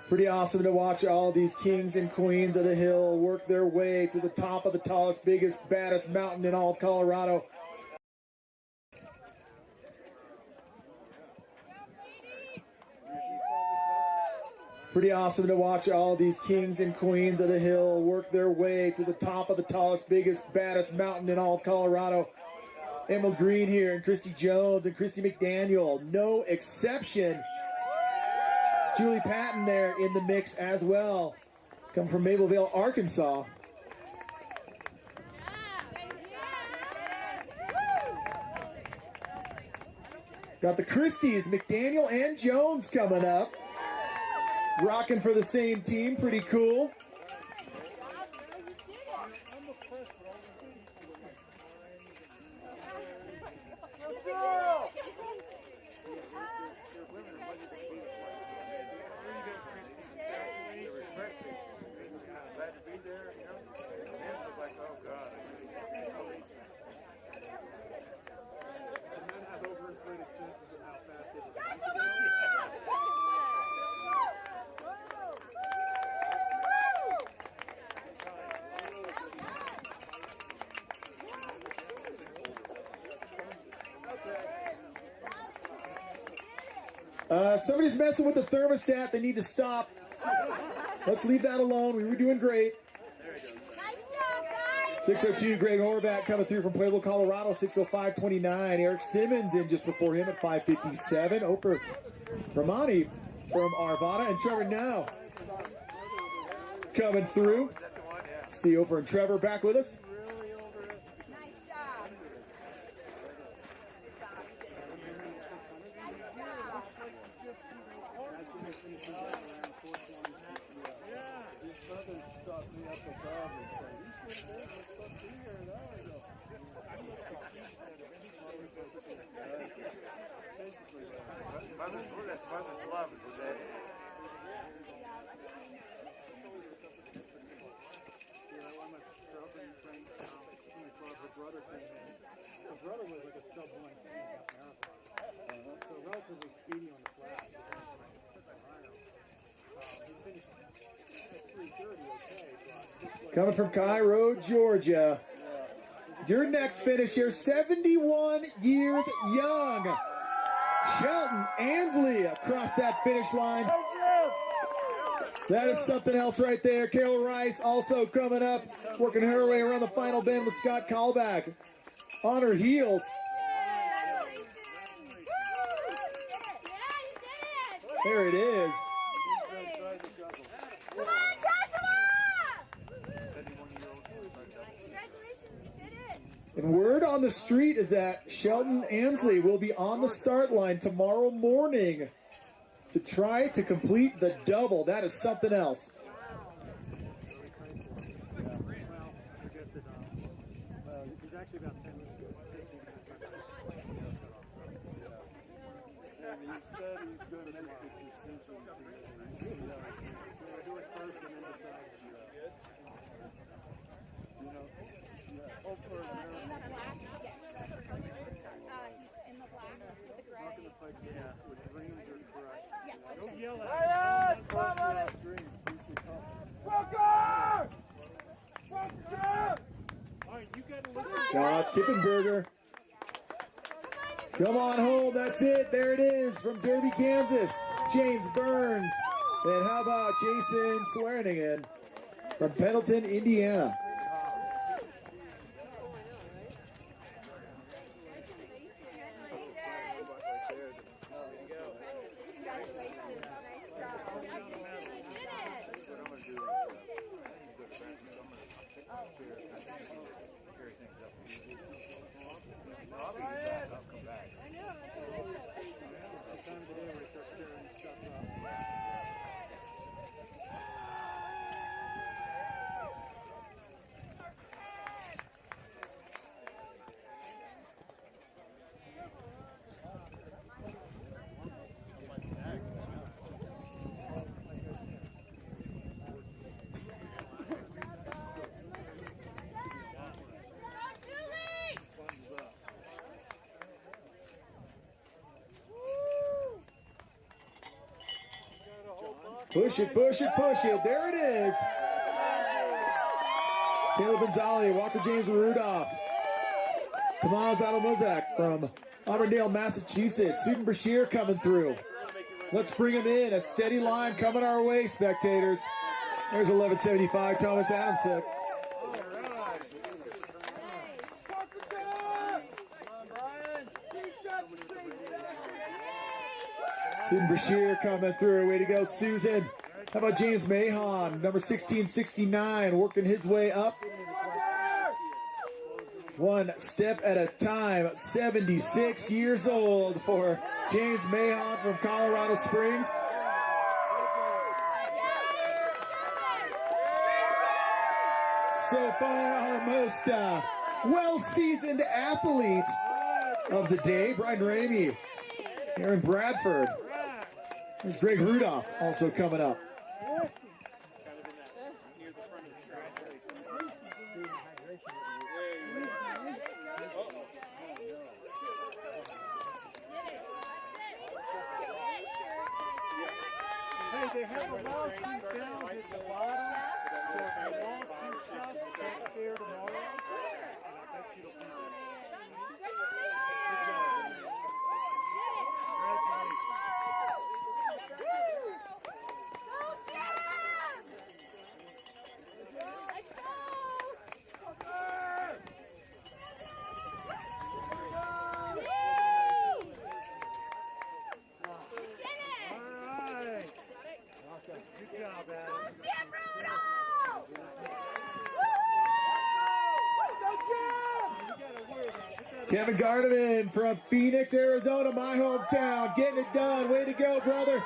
Speaker 16: Pretty awesome to watch all these kings and queens of the hill work their way to the top of the tallest, biggest, baddest mountain in all of Colorado. Pretty awesome to watch all these kings and queens of the hill work their way to the top of the tallest, biggest, baddest mountain in all of Colorado. Emerald Green here, and Christy Jones and Christy McDaniel, no exception. Julie Patton there in the mix as well. Come from Mableville, Arkansas. Got the Christies, McDaniel and Jones coming up. Rocking for the same team, pretty cool.
Speaker 3: Glad to be there, you know. And it was like, oh God.
Speaker 6: And men have overinflated senses of how fast they
Speaker 16: Somebody's messing with the thermostat. They need to stop. Let's leave that alone. We were doing great. 6:02, Greg Horvat coming through from Pueblo, Colorado. 6:05:29. Eric Simmons in just before him at 5:57. Oprah Ramani from Arvada, and Trevor now coming through. See Oprah and Trevor back with us.
Speaker 3: Mother's love is that.
Speaker 6: Her brother was like a sub-1 handicap marathon. So relatively speedy on the flat. He finished at 3:10.
Speaker 16: Coming from Cairo, Georgia. Your next finisher, 71 years young. Shelton Ansley across that finish line. That is something else right there. Carol Rice also coming up, working her way around the final bend with Scott Callback on her heels. There it is. And word on the street is that Shelton Ansley will be on the start line tomorrow morning to try to complete the double. That is something else.
Speaker 6: He's actually about 10 minutes, 15 minutes. And he said he's going to make the decision today. So we'll do it first and then decide. You know, hope for a miracle.
Speaker 13: He's in the black with the gray.
Speaker 6: Not going to fight today with dreams or crushed. Don't
Speaker 13: Okay.
Speaker 6: yell at
Speaker 13: Ryan,
Speaker 6: him.
Speaker 13: come on it.
Speaker 6: Dreams. He should come.
Speaker 13: Walker!
Speaker 6: All right, you got to listen.
Speaker 16: Josh Kippenberger. Come on home. That's it. There it is from Derby, Kansas. James Burns. And how about Jason Swearingen from Pendleton, Indiana. Push it, push it, push it. There it is. Caleb Gonzalez, Walker James Rudolph. Tomas Adamozak from Auburndale, Massachusetts. Susan Brashear coming through. Let's bring him in. A steady line coming our way, spectators. There's 1175, Thomas Adamsick. Susan Brashear coming through. Way to go, Susan. How about James Mahon, number 1669, working his way up. One step at a time. 76 years old for James Mahon from Colorado Springs. So far, our most well-seasoned athlete of the day, Brian Ramey, Aaron Bradford. There's Greg Rudolph also coming up.
Speaker 6: Hey, they have a wall seat down at the bottom, so if the wall seat stops, check there tomorrow. And I bet you it'll be there. Good job, guys. Congratulations. Good job, Adam.
Speaker 16: Kevin Gardeman from Phoenix, Arizona, my hometown, getting it done. Way to go, brother.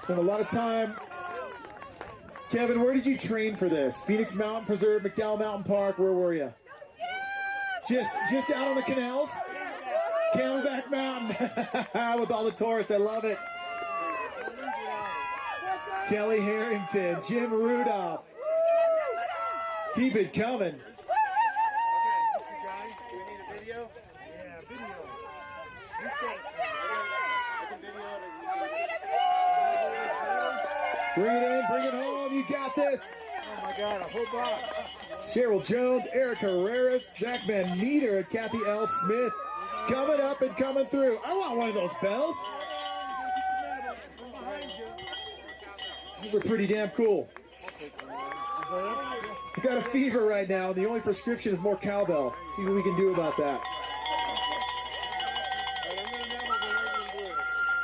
Speaker 16: Spent a lot of time. Kevin, where did you train for this? Phoenix Mountain Preserve, McDowell Mountain Park, where were you? Just out on the canals? Camelback Mountain with all the tourists. I love it. Kelly Harrington, Jim Rudolph. Keep it coming. Bring it in, bring it home. You got this.
Speaker 11: Oh my God, a whole box.
Speaker 16: Cheryl Jones, Eric Herreras, Zach Van Meter, Kathy L. Smith. Coming up and coming through. I want one of those bells. These are pretty damn cool. I got a fever right now. The only prescription is more cowbell. See what we can do about that.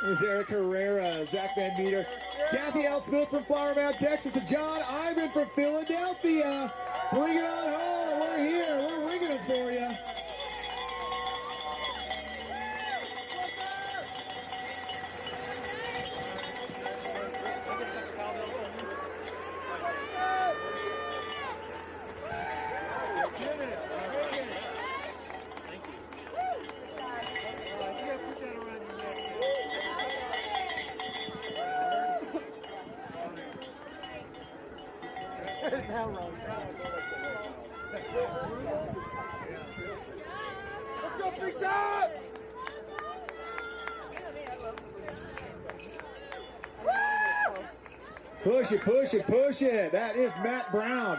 Speaker 16: There's Eric Herrera, Zach Van Meter, Kathy L. Smith from Flower Mound, Texas, and John Ivan from Philadelphia. Bring it on home. We're here. We're ringing it for you.
Speaker 11: Let's go, big time!
Speaker 16: Push it, push it, push it. That is Matt Brown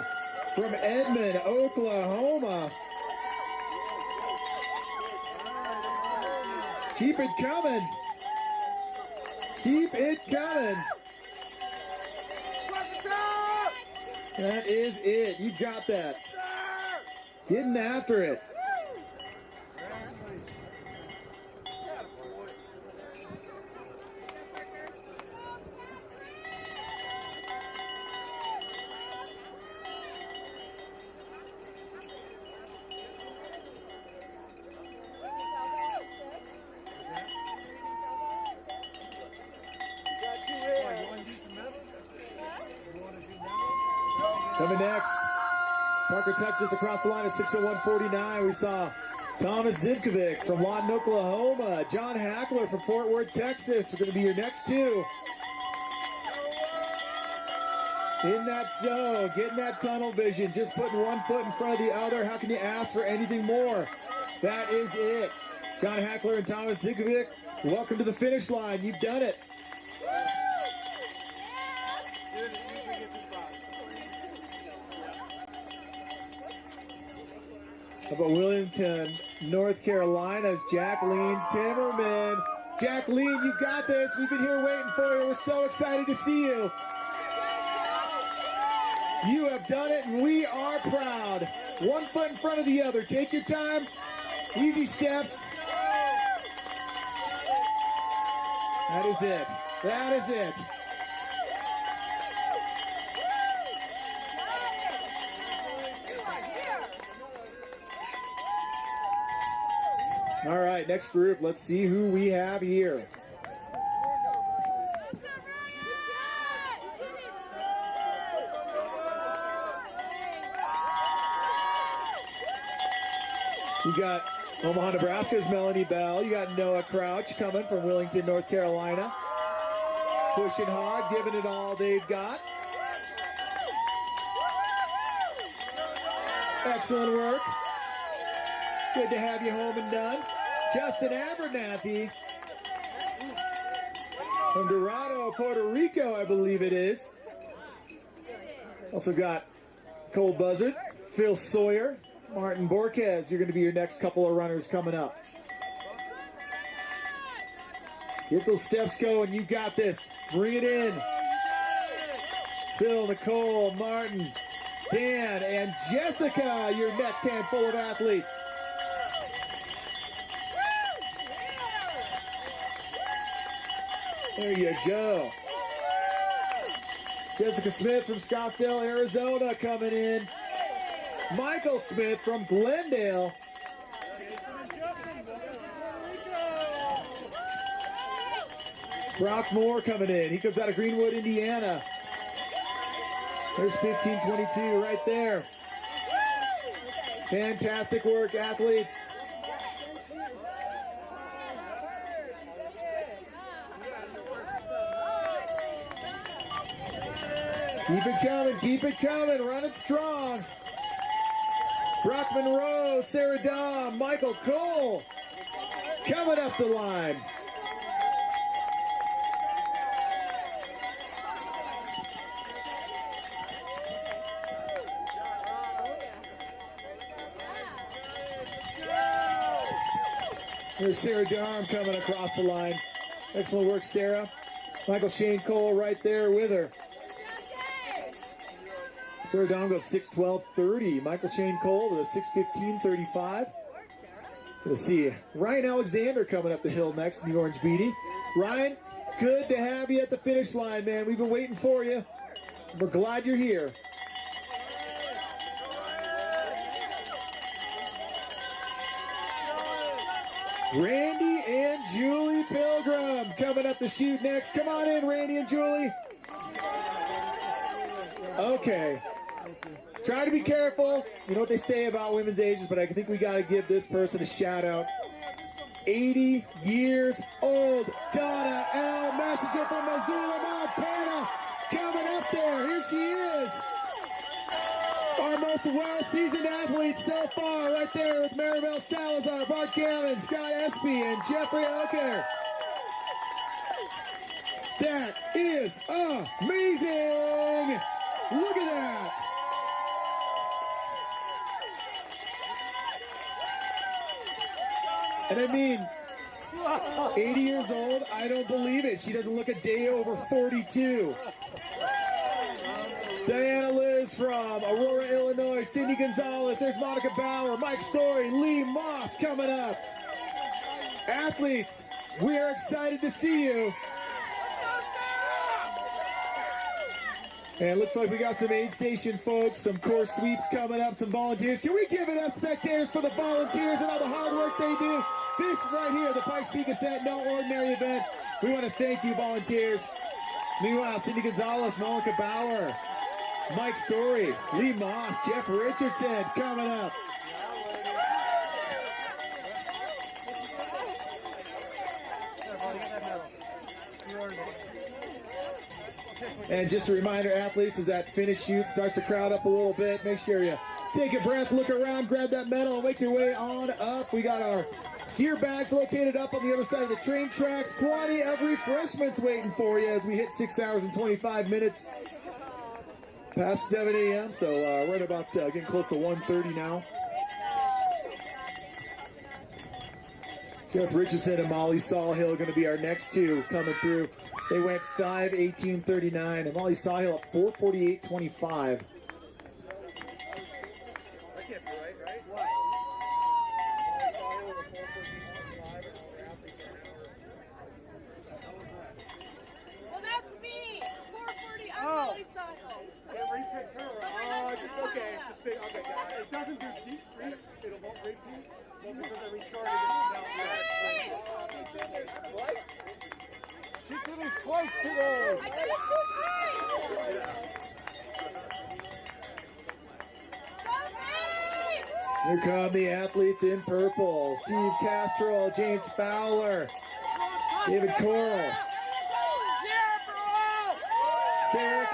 Speaker 16: from Edmond, Oklahoma. Keep it coming. Keep it coming. That is it. You got that. Getting after it. Coming next, Parker Texas across the line at 6:01:49. We saw Thomas Zivkovic from Lawton, Oklahoma. John Hackler from Fort Worth, Texas are going to be your next two. In that zone, getting that tunnel vision, just putting one foot in front of the other. How can you ask for anything more? That is it. John Hackler and Thomas Zivkovic, welcome to the finish line. You've done it. How about Wilmington, North Carolina's Jacqueline Timmerman. Jacqueline, you got this. We've been here waiting for you. We're so excited to see you. You have done it, and we are proud. One foot in front of the other. Take your time. Easy steps. That is it. That is it. All right, next group. Let's see who we have here. You got Omaha, Nebraska's Melanie Bell. You got Noah Crouch coming from Wilmington, North Carolina. Pushing hard, giving it all they've got. Excellent work. Good to have you home and done. Justin Abernathy from Dorado, Puerto Rico, I believe it is. Also got Cole Buzzard, Phil Sawyer, Martin Borquez. You're going to be your next couple of runners coming up. Get those steps going. You got this. Bring it in. Phil, Nicole, Martin, Dan, and Jessica, your next handful of athletes. There you go. Jessica Smith from Scottsdale, Arizona coming in. Michael Smith from Glendale. Brock Moore coming in. He comes out of Greenwood, Indiana. There's 15:22 right there. Fantastic work, athletes. Keep it coming, run it strong. Brock Monroe, Sarah Dahm, Michael Cole coming up the line. There's Sarah Darm coming across the line. Excellent work, Sarah. Michael Shane Cole right there with her. Sarah Darm goes 6:12.30. Michael Shane Cole with a 6:15.35. Let's see. Ryan Alexander coming up the hill next in the Orange Beanie. Ryan, good to have you at the finish line, man. We've been waiting for you. We're glad you're here. Randy and Julie Pilgrim coming up the chute next. Come on in, Randy and Julie. Okay. Try to be careful. You know what they say about women's ages, but I think we got to give this person a shout out. 80 years old, Donna L. Messenger from Missoula, Montana, coming up there. Here she is. Our most well-seasoned athlete so far, right there with Maribel Salazar, Bart Gammon, Scott Espy, and Jeffrey Elker. That is amazing! Look at that! And I mean, 80 years old, I don't believe it. She doesn't look a day over 42. Diana Liz from Aurora, Illinois. Cindy Gonzalez. There's Monica Bauer. Mike Story. Lee Moss coming up. Athletes, we are excited to see you. And it looks like we got some aid station folks, some course sweeps coming up, some volunteers. Can we give it up, spectators, for the volunteers and all the hard work they do? This right here, the Pikes Peak Ascent, no ordinary event. We want to thank you, volunteers. Meanwhile, Cindy Gonzalez, Monica Bauer, Mike Story, Lee Moss, Jeff Richardson coming up. And just a reminder, athletes, as that finish chute starts to crowd up a little bit, make sure you take a breath, look around, grab that medal, and make your way on up. We got our gear bags located up on the other side of the train tracks. Plenty of refreshments waiting for you as we hit 6 hours and 25 minutes past 7 a.m. So right about getting close to 1:30 now. Jeff Richardson and Molly Sawhill going to be our next two coming through. They went 5:18.39 and Molly Sawhill at 4:48.25.
Speaker 13: Well, that's me. 4:40. I'm Molly Sawhill.
Speaker 6: Just okay. It doesn't do deep reach. It won't repeat. Well, because I restarted it. What? She finished twice today.
Speaker 13: I did it 2 times.
Speaker 16: Here come the athletes in purple. Steve Castro, James Fowler, David Coral, Sarah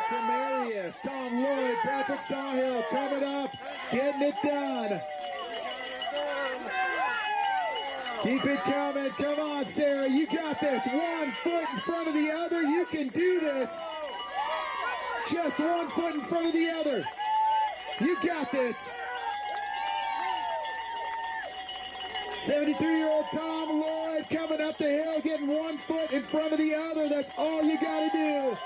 Speaker 16: Camarius, Tom Lloyd, Patrick Sawhill coming up, getting it done. Keep it coming. Come on, Sarah. You got this. 1 foot in front of the other. You can do this. Just 1 foot in front of the other. You got this. 73-year-old Tom Lloyd coming up the hill, getting 1 foot in front of the other. That's all you got to do.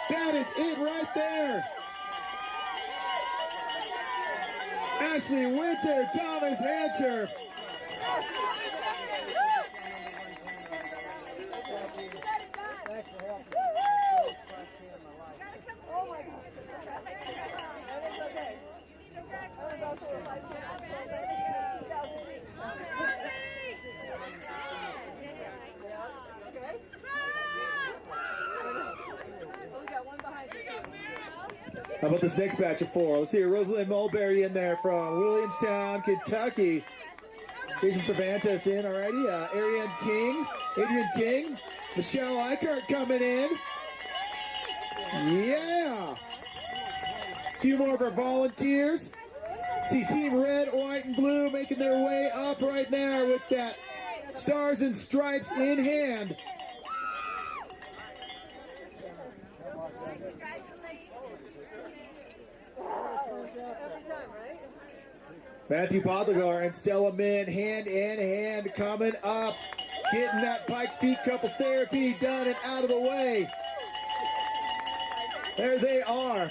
Speaker 16: That is it right there. Ashley Winter, Thomas Hancher. How about this next batch of four? Let's see, Rosalind Mulberry in there from Williamstown, Kentucky. Jason Cervantes in already. Adrian King. Michelle Eichert coming in. Yeah. A few more of our volunteers. See Team Red, White, and Blue making their way up right there with that Stars and Stripes in hand. Matthew Podlegar and Stella Min hand in hand coming up. Getting that Pikes Peak couples therapy done and out of the way. There they are.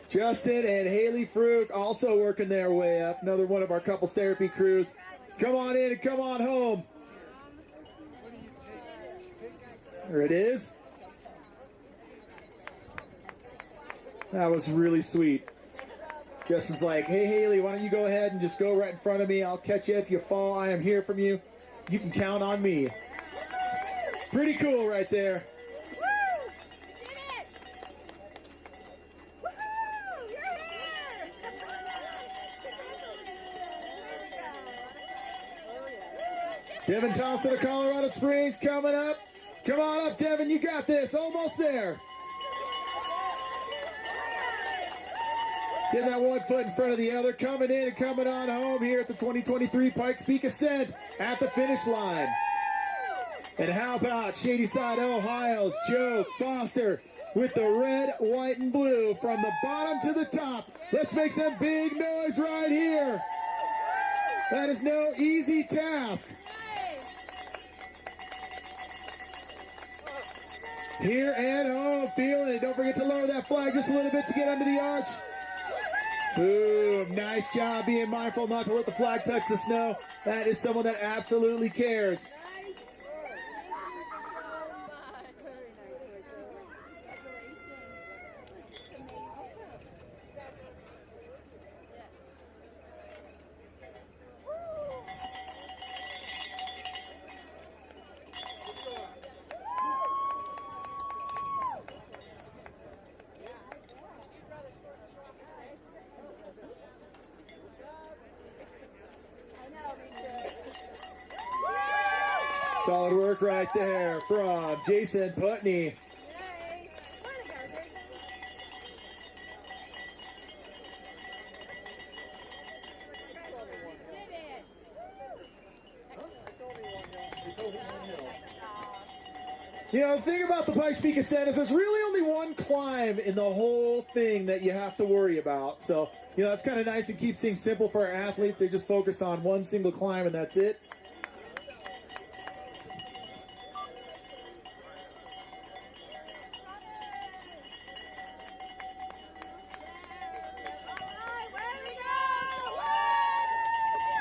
Speaker 16: Justin and Haley Frug also working their way up. Another one of our couples therapy crews. Come on in and come on home. There it is. That was really sweet. Justin's like, hey, Haley, why don't you go ahead and just go right in front of me. I'll catch you if you fall. I am here from you. You can count on me. Pretty cool right there. Devin Thompson of Colorado Springs coming up. Come on up, Devin. You got this. Almost there. Getting that one foot in front of the other. Coming in and coming on home here at the 2023 Pikes Peak Ascent at the finish line. And how about Shadyside, Ohio's Joe Foster with the red, white, and blue from the bottom to the top. Let's make some big noise right here. That is no easy task. Here at home, feeling it. Don't forget to lower that flag just a little bit to get under the arch. Boom. Nice job being mindful not to let the flag touch the snow. That is someone that absolutely cares. Solid work right there from Jason Putney. You know, the thing about the Pikes Peak Ascent is there's really only one climb in the whole thing that you have to worry about. So, you know, that's kind of nice and keeps things simple for our athletes. They just focused on one single climb and that's it.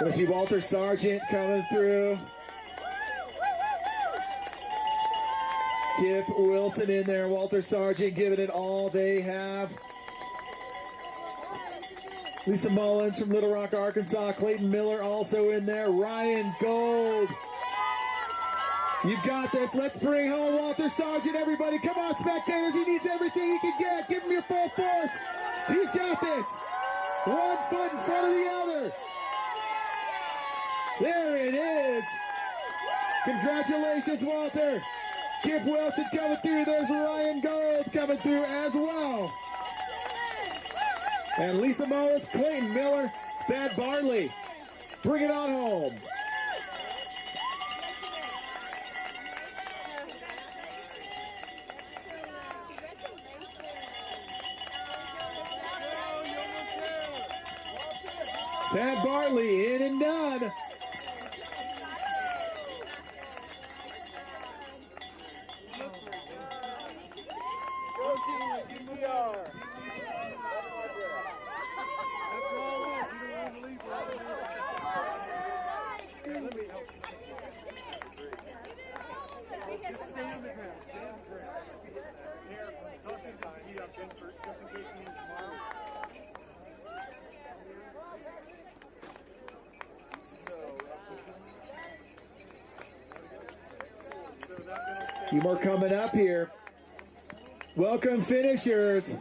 Speaker 16: We see Walter Sargent coming through. Kip Wilson in there. Walter Sargent giving it all they have. Lisa Mullins from Little Rock, Arkansas. Clayton Miller also in there. Ryan Gold. You've got this. Let's bring home Walter Sargent, everybody. Come on, spectators. He needs everything he can get. Give him your full force. He's got this. One foot in front of the other. There it is. Congratulations, Walter. Kip Wilson coming through. There's Ryan Gold coming through as well. And Lisa Mullins, Clayton Miller, Thad Bartley. Bring it on home. Thad Bartley in and done.
Speaker 6: Just stay on the ground. Stay on the ground. Here, toss these to speed up, Jennifer, just in case you need tomorrow.
Speaker 16: A few more coming up here. Welcome, finishers.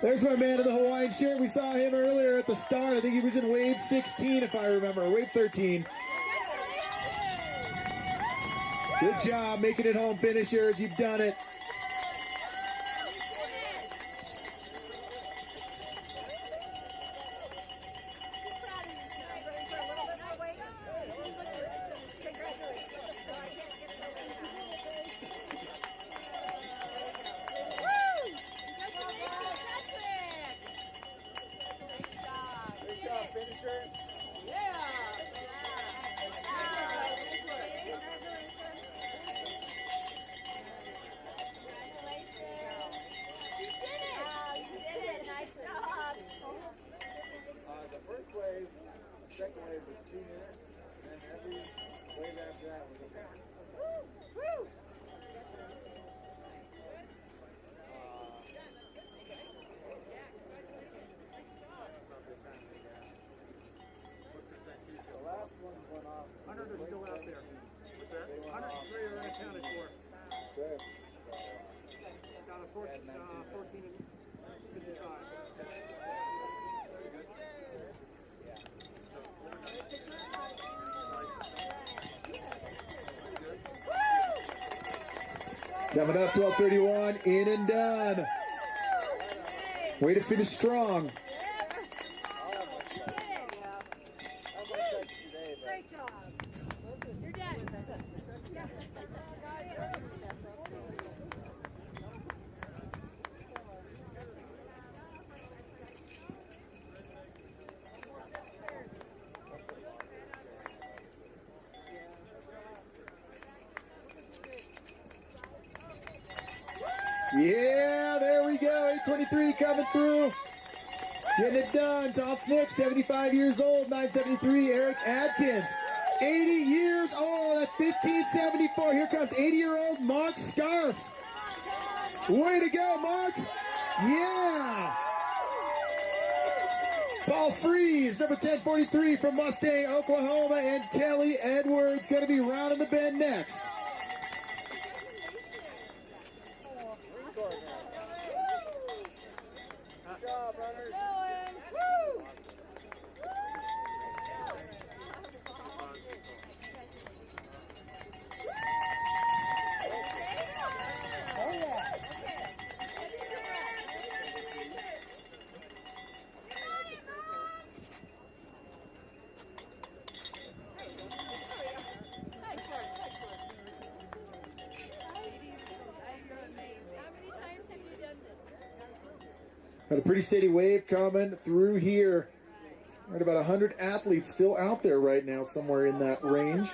Speaker 16: There's my man in the Hawaiian shirt. We saw him earlier at the start. I think he was in wave 16, if I remember, or wave 13. Good job making it home, finishers. You've done it. Coming up, 12:31, in and done. Way to finish strong.
Speaker 13: Great job. You're done.
Speaker 16: Yeah, there we go. 8:23 coming through. Getting it done. Tom Snick, 75 years old. 973. Eric Adkins, 80 years old at 1574. Here comes 80-year-old Mark Scarf. Way to go, Mark. Yeah. Paul Freeze, number 1043 from Mustang, Oklahoma. And Kelly Edwards going to be rounding the bend next.
Speaker 13: Good job, runners.
Speaker 16: Got a pretty steady wave coming through here. Right, about 100 athletes still out there right now, somewhere in that range.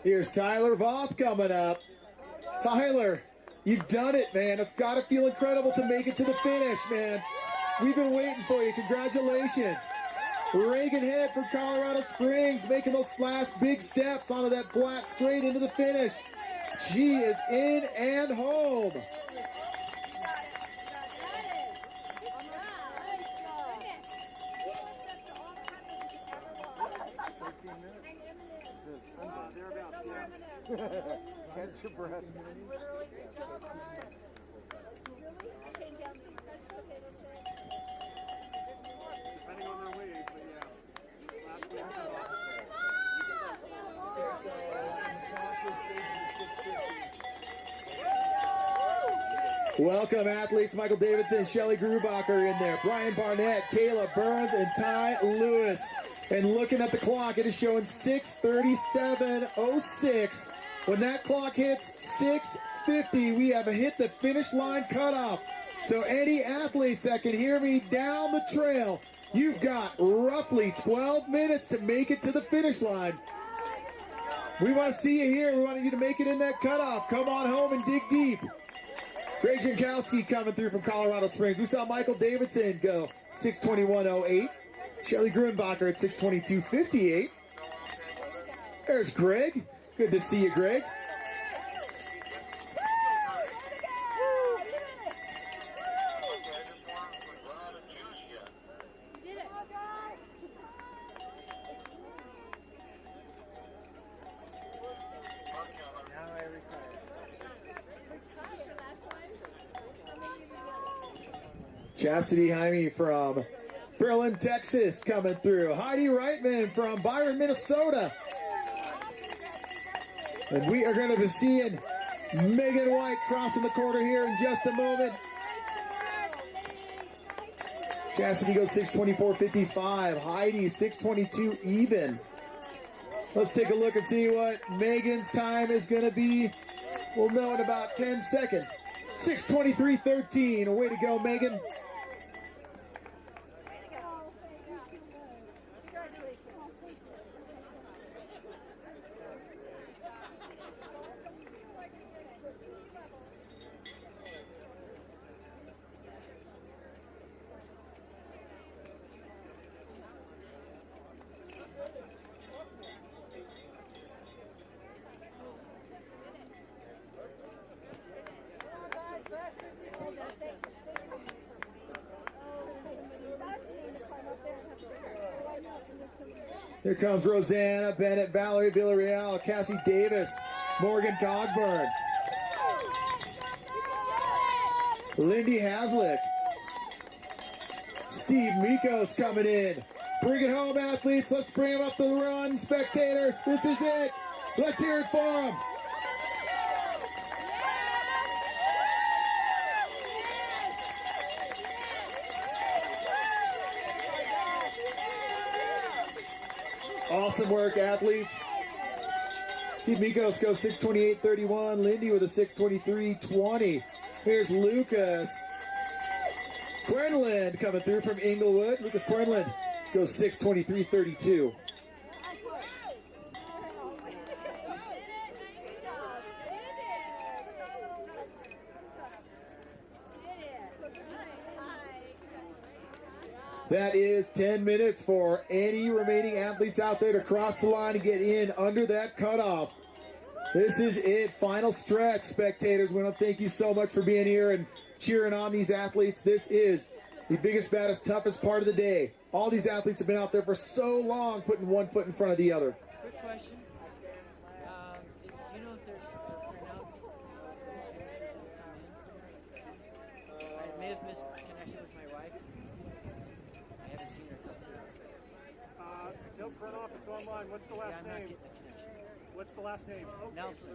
Speaker 16: Here's Tyler Voth coming up. Tyler, you've done it, man. It's got to feel incredible to make it to the finish, man. We've been waiting for you. Congratulations. Reagan Head from Colorado Springs making those last big steps onto that flat straight into the finish. She is in and home.
Speaker 5: Catch your breath.
Speaker 6: Depending on their weight, but yeah. Last week.
Speaker 16: Welcome, athletes. Michael Davidson, Shelly Grubacher in there. Brian Barnett, Kayla Burns, and Ty Lewis. And looking at the clock, it is showing 6:37:06. When that clock hits 6:50, we have hit the finish line cutoff. So any athletes that can hear me down the trail, you've got roughly 12 minutes to make it to the finish line. We want to see you here. We want you to make it in that cutoff. Come on home and dig deep. Greg Jankowski coming through from Colorado Springs. We saw Michael Davidson go 6:21:08. Shelly Grunbacher at 6:22:58. There's Greg. Good to see you, Greg. Chastity Jaime from Berlin, Texas coming through. Heidi Reitman from Byron, Minnesota. And we are going to be seeing Megan White crossing the quarter here in just a moment. Chastity goes 6:24:55. Heidi 6:22 even. Let's take a look and see what Megan's time is going to be. We'll know in about 10 seconds. 6:23:13. Way to go, Megan. Here comes Rosanna Bennett, Valerie Villarreal, Cassie Davis, Morgan Cogburn, Lindy Haslick, Steve Mikos coming in. Bring it home, athletes. Let's bring them up to the run. Spectators, this is it. Let's hear it for them. Awesome work, athletes. Steve Mikos goes 6:28.31. Lindy with a 6:23.20. Here's Lucas Quinlan coming through from Inglewood. Lucas Quinlan goes 6:23.32. That is 10 minutes for any remaining athletes out there to cross the line and get in under that cutoff. This is it, final stretch, spectators. We want to thank you so much for being here and cheering on these athletes. This is the biggest, baddest, toughest part of the day. All these athletes have been out there for so long, putting one foot in front of the other.
Speaker 17: Quick question. Do you know if there's printouts? I may have missed connection with my wife. I haven't seen her come through.
Speaker 6: No print off, it's online. What's the last
Speaker 17: I'm not
Speaker 6: name?
Speaker 17: getting the connection.
Speaker 6: What's the last name? Okay,
Speaker 17: Nelson.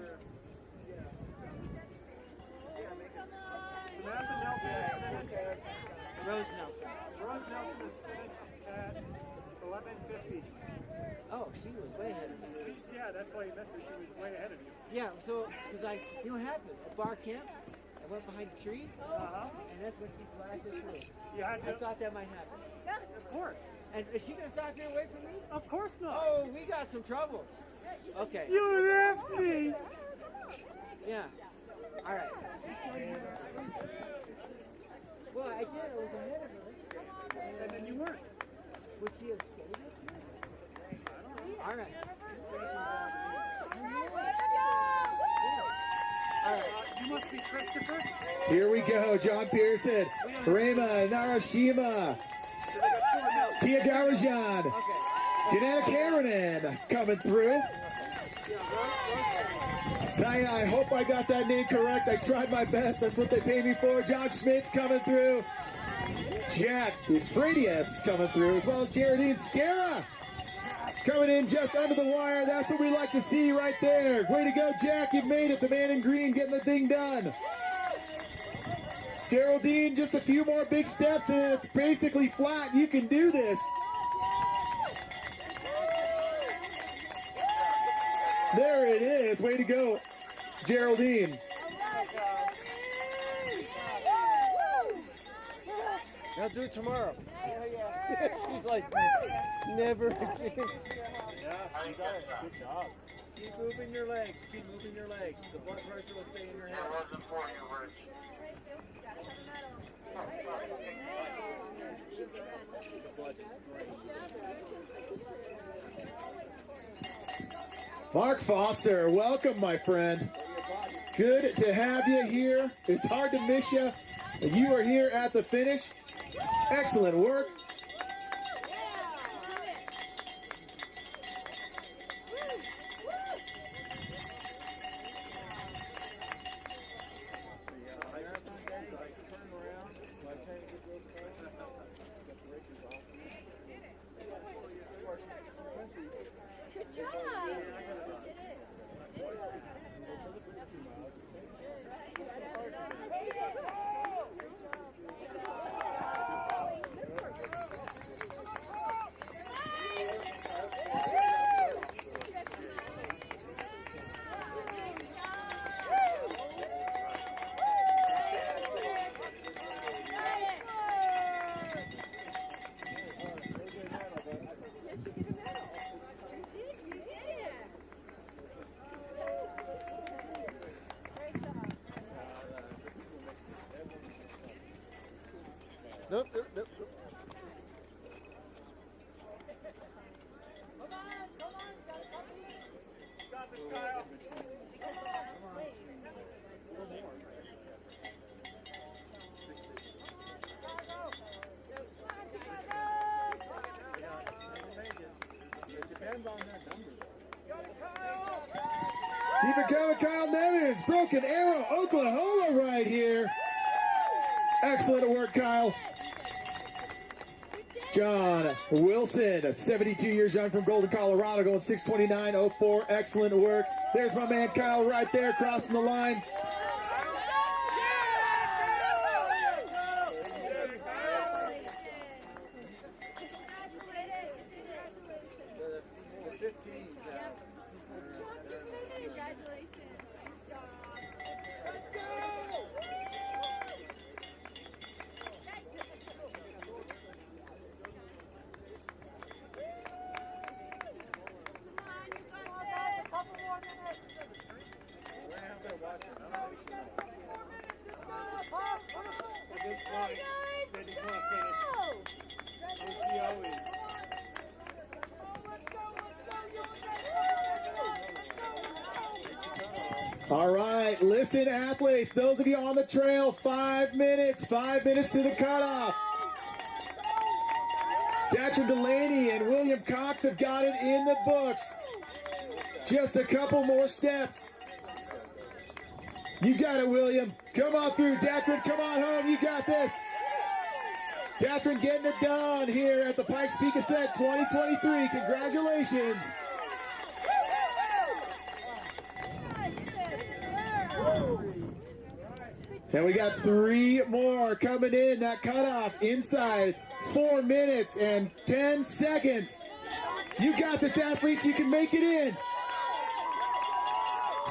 Speaker 6: Samantha Nelson is finished.
Speaker 17: Rose Nelson.
Speaker 6: Rose Nelson is finished at 11:50.
Speaker 17: Oh, she was way ahead of me.
Speaker 6: Yeah, that's why you missed her. She was way ahead of you.
Speaker 17: Yeah, so, because you know what happened? At bar camp, I went behind a tree, and that's when she blasted through.
Speaker 6: You had to...
Speaker 17: I thought that might happen.
Speaker 6: Of course.
Speaker 17: And is she going to stop here away from me?
Speaker 6: Of course not.
Speaker 17: Oh, we got some trouble. Okay.
Speaker 6: You left me.
Speaker 17: Yeah. All right. Well, I did. I was ahead of her.
Speaker 6: And then you weren't.
Speaker 17: Would she have stayed with me? All right.
Speaker 6: All right. You must be Christopher.
Speaker 16: Here we go, John Pearson, Rema Narashima, Tia Garajan, Janetta Karanen coming through. I hope I got that name correct. I tried my best. That's what they paid me for. John Schmidt's coming through. Jack Fradius coming through, as well as Jaredine Scara coming in just under the wire. That's what we like to see right there. Way to go, Jack. You've made it. The man in green getting the thing done. Geraldine, just a few more big steps and it's basically flat. You can do this. There it is. Way to go, Geraldine.
Speaker 11: Now do it tomorrow. She's like, never again.
Speaker 6: Yeah, you got it. Good job.
Speaker 11: Keep moving your legs. Keep moving your legs. The blood pressure will stay in your head.
Speaker 7: That wasn't for you, Rich.
Speaker 16: Mark Foster, welcome, my friend. Good to have you here. It's hard to miss you. You are here at the finish. Excellent work.
Speaker 11: Nope, nope, nope.
Speaker 16: Keep it coming, Kyle Nevins. Broken Arrow, Oklahoma right here. Excellent work, Kyle. John Wilson, 72 years young from Golden, Colorado, going 6:29.04. Excellent work. There's my man Kyle right there crossing the line. All right, listen, athletes, those of you on the trail, 5 minutes to the cutoff. Datcher Delaney and William Cox have got it in the books. Just a couple more steps. You got it, William. Come on through, Datcher, come on home, you got this. Datcher getting it done here at the Pikes Peak Ascent 2023. Congratulations. And we got 3 more coming in. That cutoff inside 4 minutes and 10 seconds. You got this, athletes. You can make it in.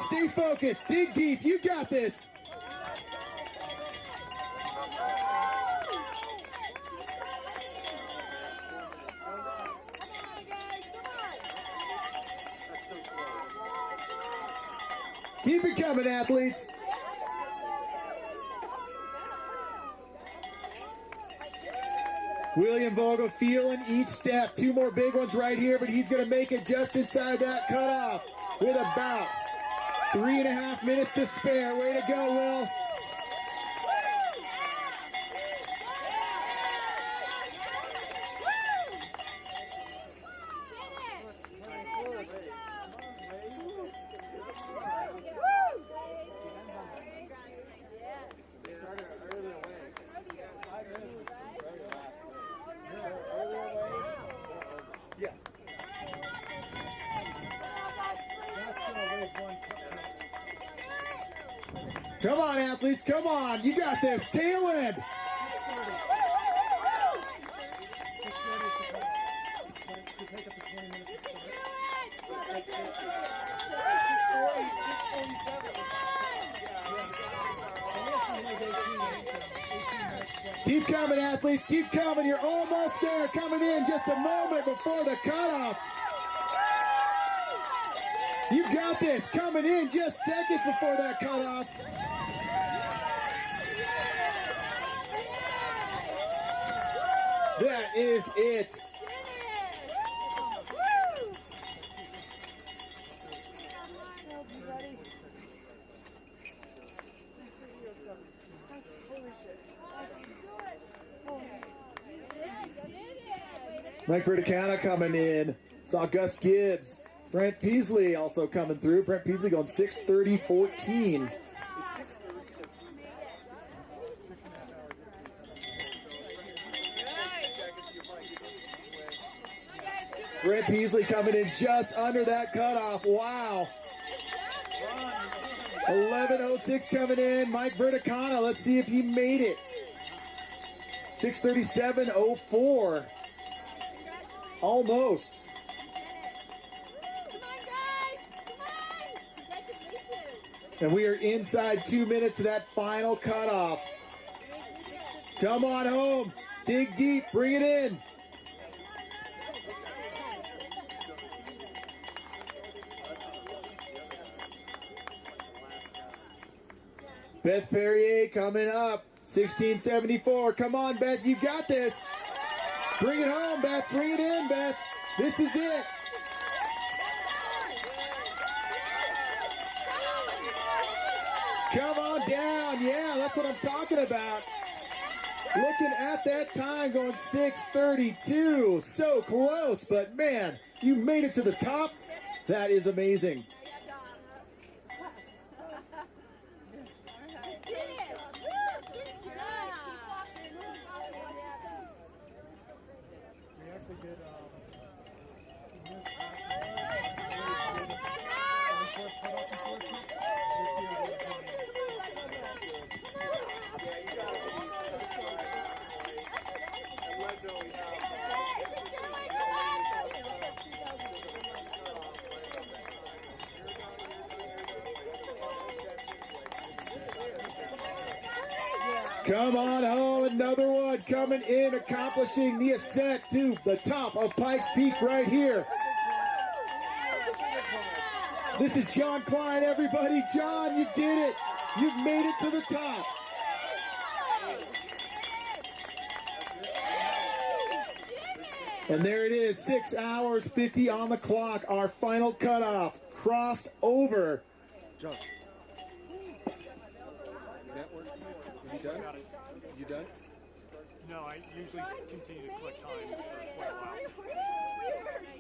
Speaker 16: Stay focused. Dig deep. You got this. Keep it coming, athletes. William Vogel feeling each step. 2 more big ones right here, but he's going to make it just inside that cutoff with about 3.5 minutes to spare. Way to go, Will. Come on, athletes, come on. You got this. Tail end. Keep coming, athletes. Keep coming. You're almost there. Coming in just a moment before the cutoff. You got this. Coming in just seconds before that cutoff. That is it. Mike Verticana coming in. Saw Gus Gibbs. Brent Peasley also coming through. Brent Peasley going 6:30.14. Brent Peasley coming in just under that cutoff. Wow. 11:06 coming in. Mike Verticana. Let's see if he made it. 6:37.04. Almost. And we are inside 2 minutes of that final cutoff. Come on home. Dig deep. Bring it in. Beth Perrier coming up. 16:74. Come on, Beth. You got this. Bring it home, Beth. Bring it in, Beth. This is it. Come on down. Yeah, that's what I'm talking about. Looking at that time, going 6:32. So close, but man, you made it to the top. That is amazing. Come on home, another one coming in, accomplishing the ascent to the top of Pikes Peak right here. This is John Klein, everybody. John, you did it. You've made it to the top. And there it is, 6 hours 50 on the clock. Our final cutoff crossed over.
Speaker 3: John. Network. You done? You done?
Speaker 6: No, I usually continue to click times for quite a while.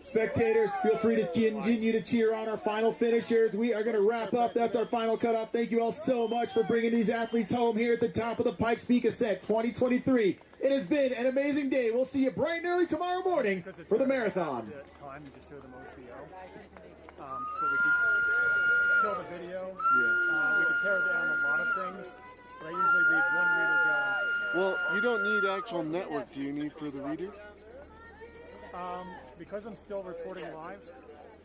Speaker 16: Spectators, feel free to continue to cheer on our final finishers. We are going to wrap up. That's our final cutoff. Thank you all so much for bringing these athletes home here at the top of the Pikes Peak Ascent 2023. It has been an amazing day. We'll see you bright and early tomorrow morning for the marathon.
Speaker 6: Time to just show them OCO. So we can show the video. We can tear down a lot of things, but I usually leave one reader going.
Speaker 5: Well, you don't need actual network, do you need for the reader?
Speaker 6: Because I'm still reporting live,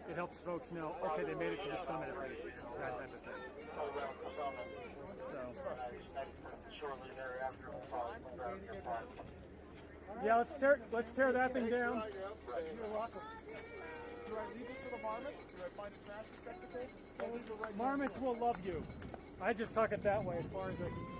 Speaker 6: it helps folks know, okay, they made it to the summit at least, that type of thing. So, yeah, let's tear that thing down.
Speaker 3: You're welcome. Do I leave this for the marmots? Do I find a trash receptacle?
Speaker 6: Marmots will love you. I just tuck it that way as far as I can.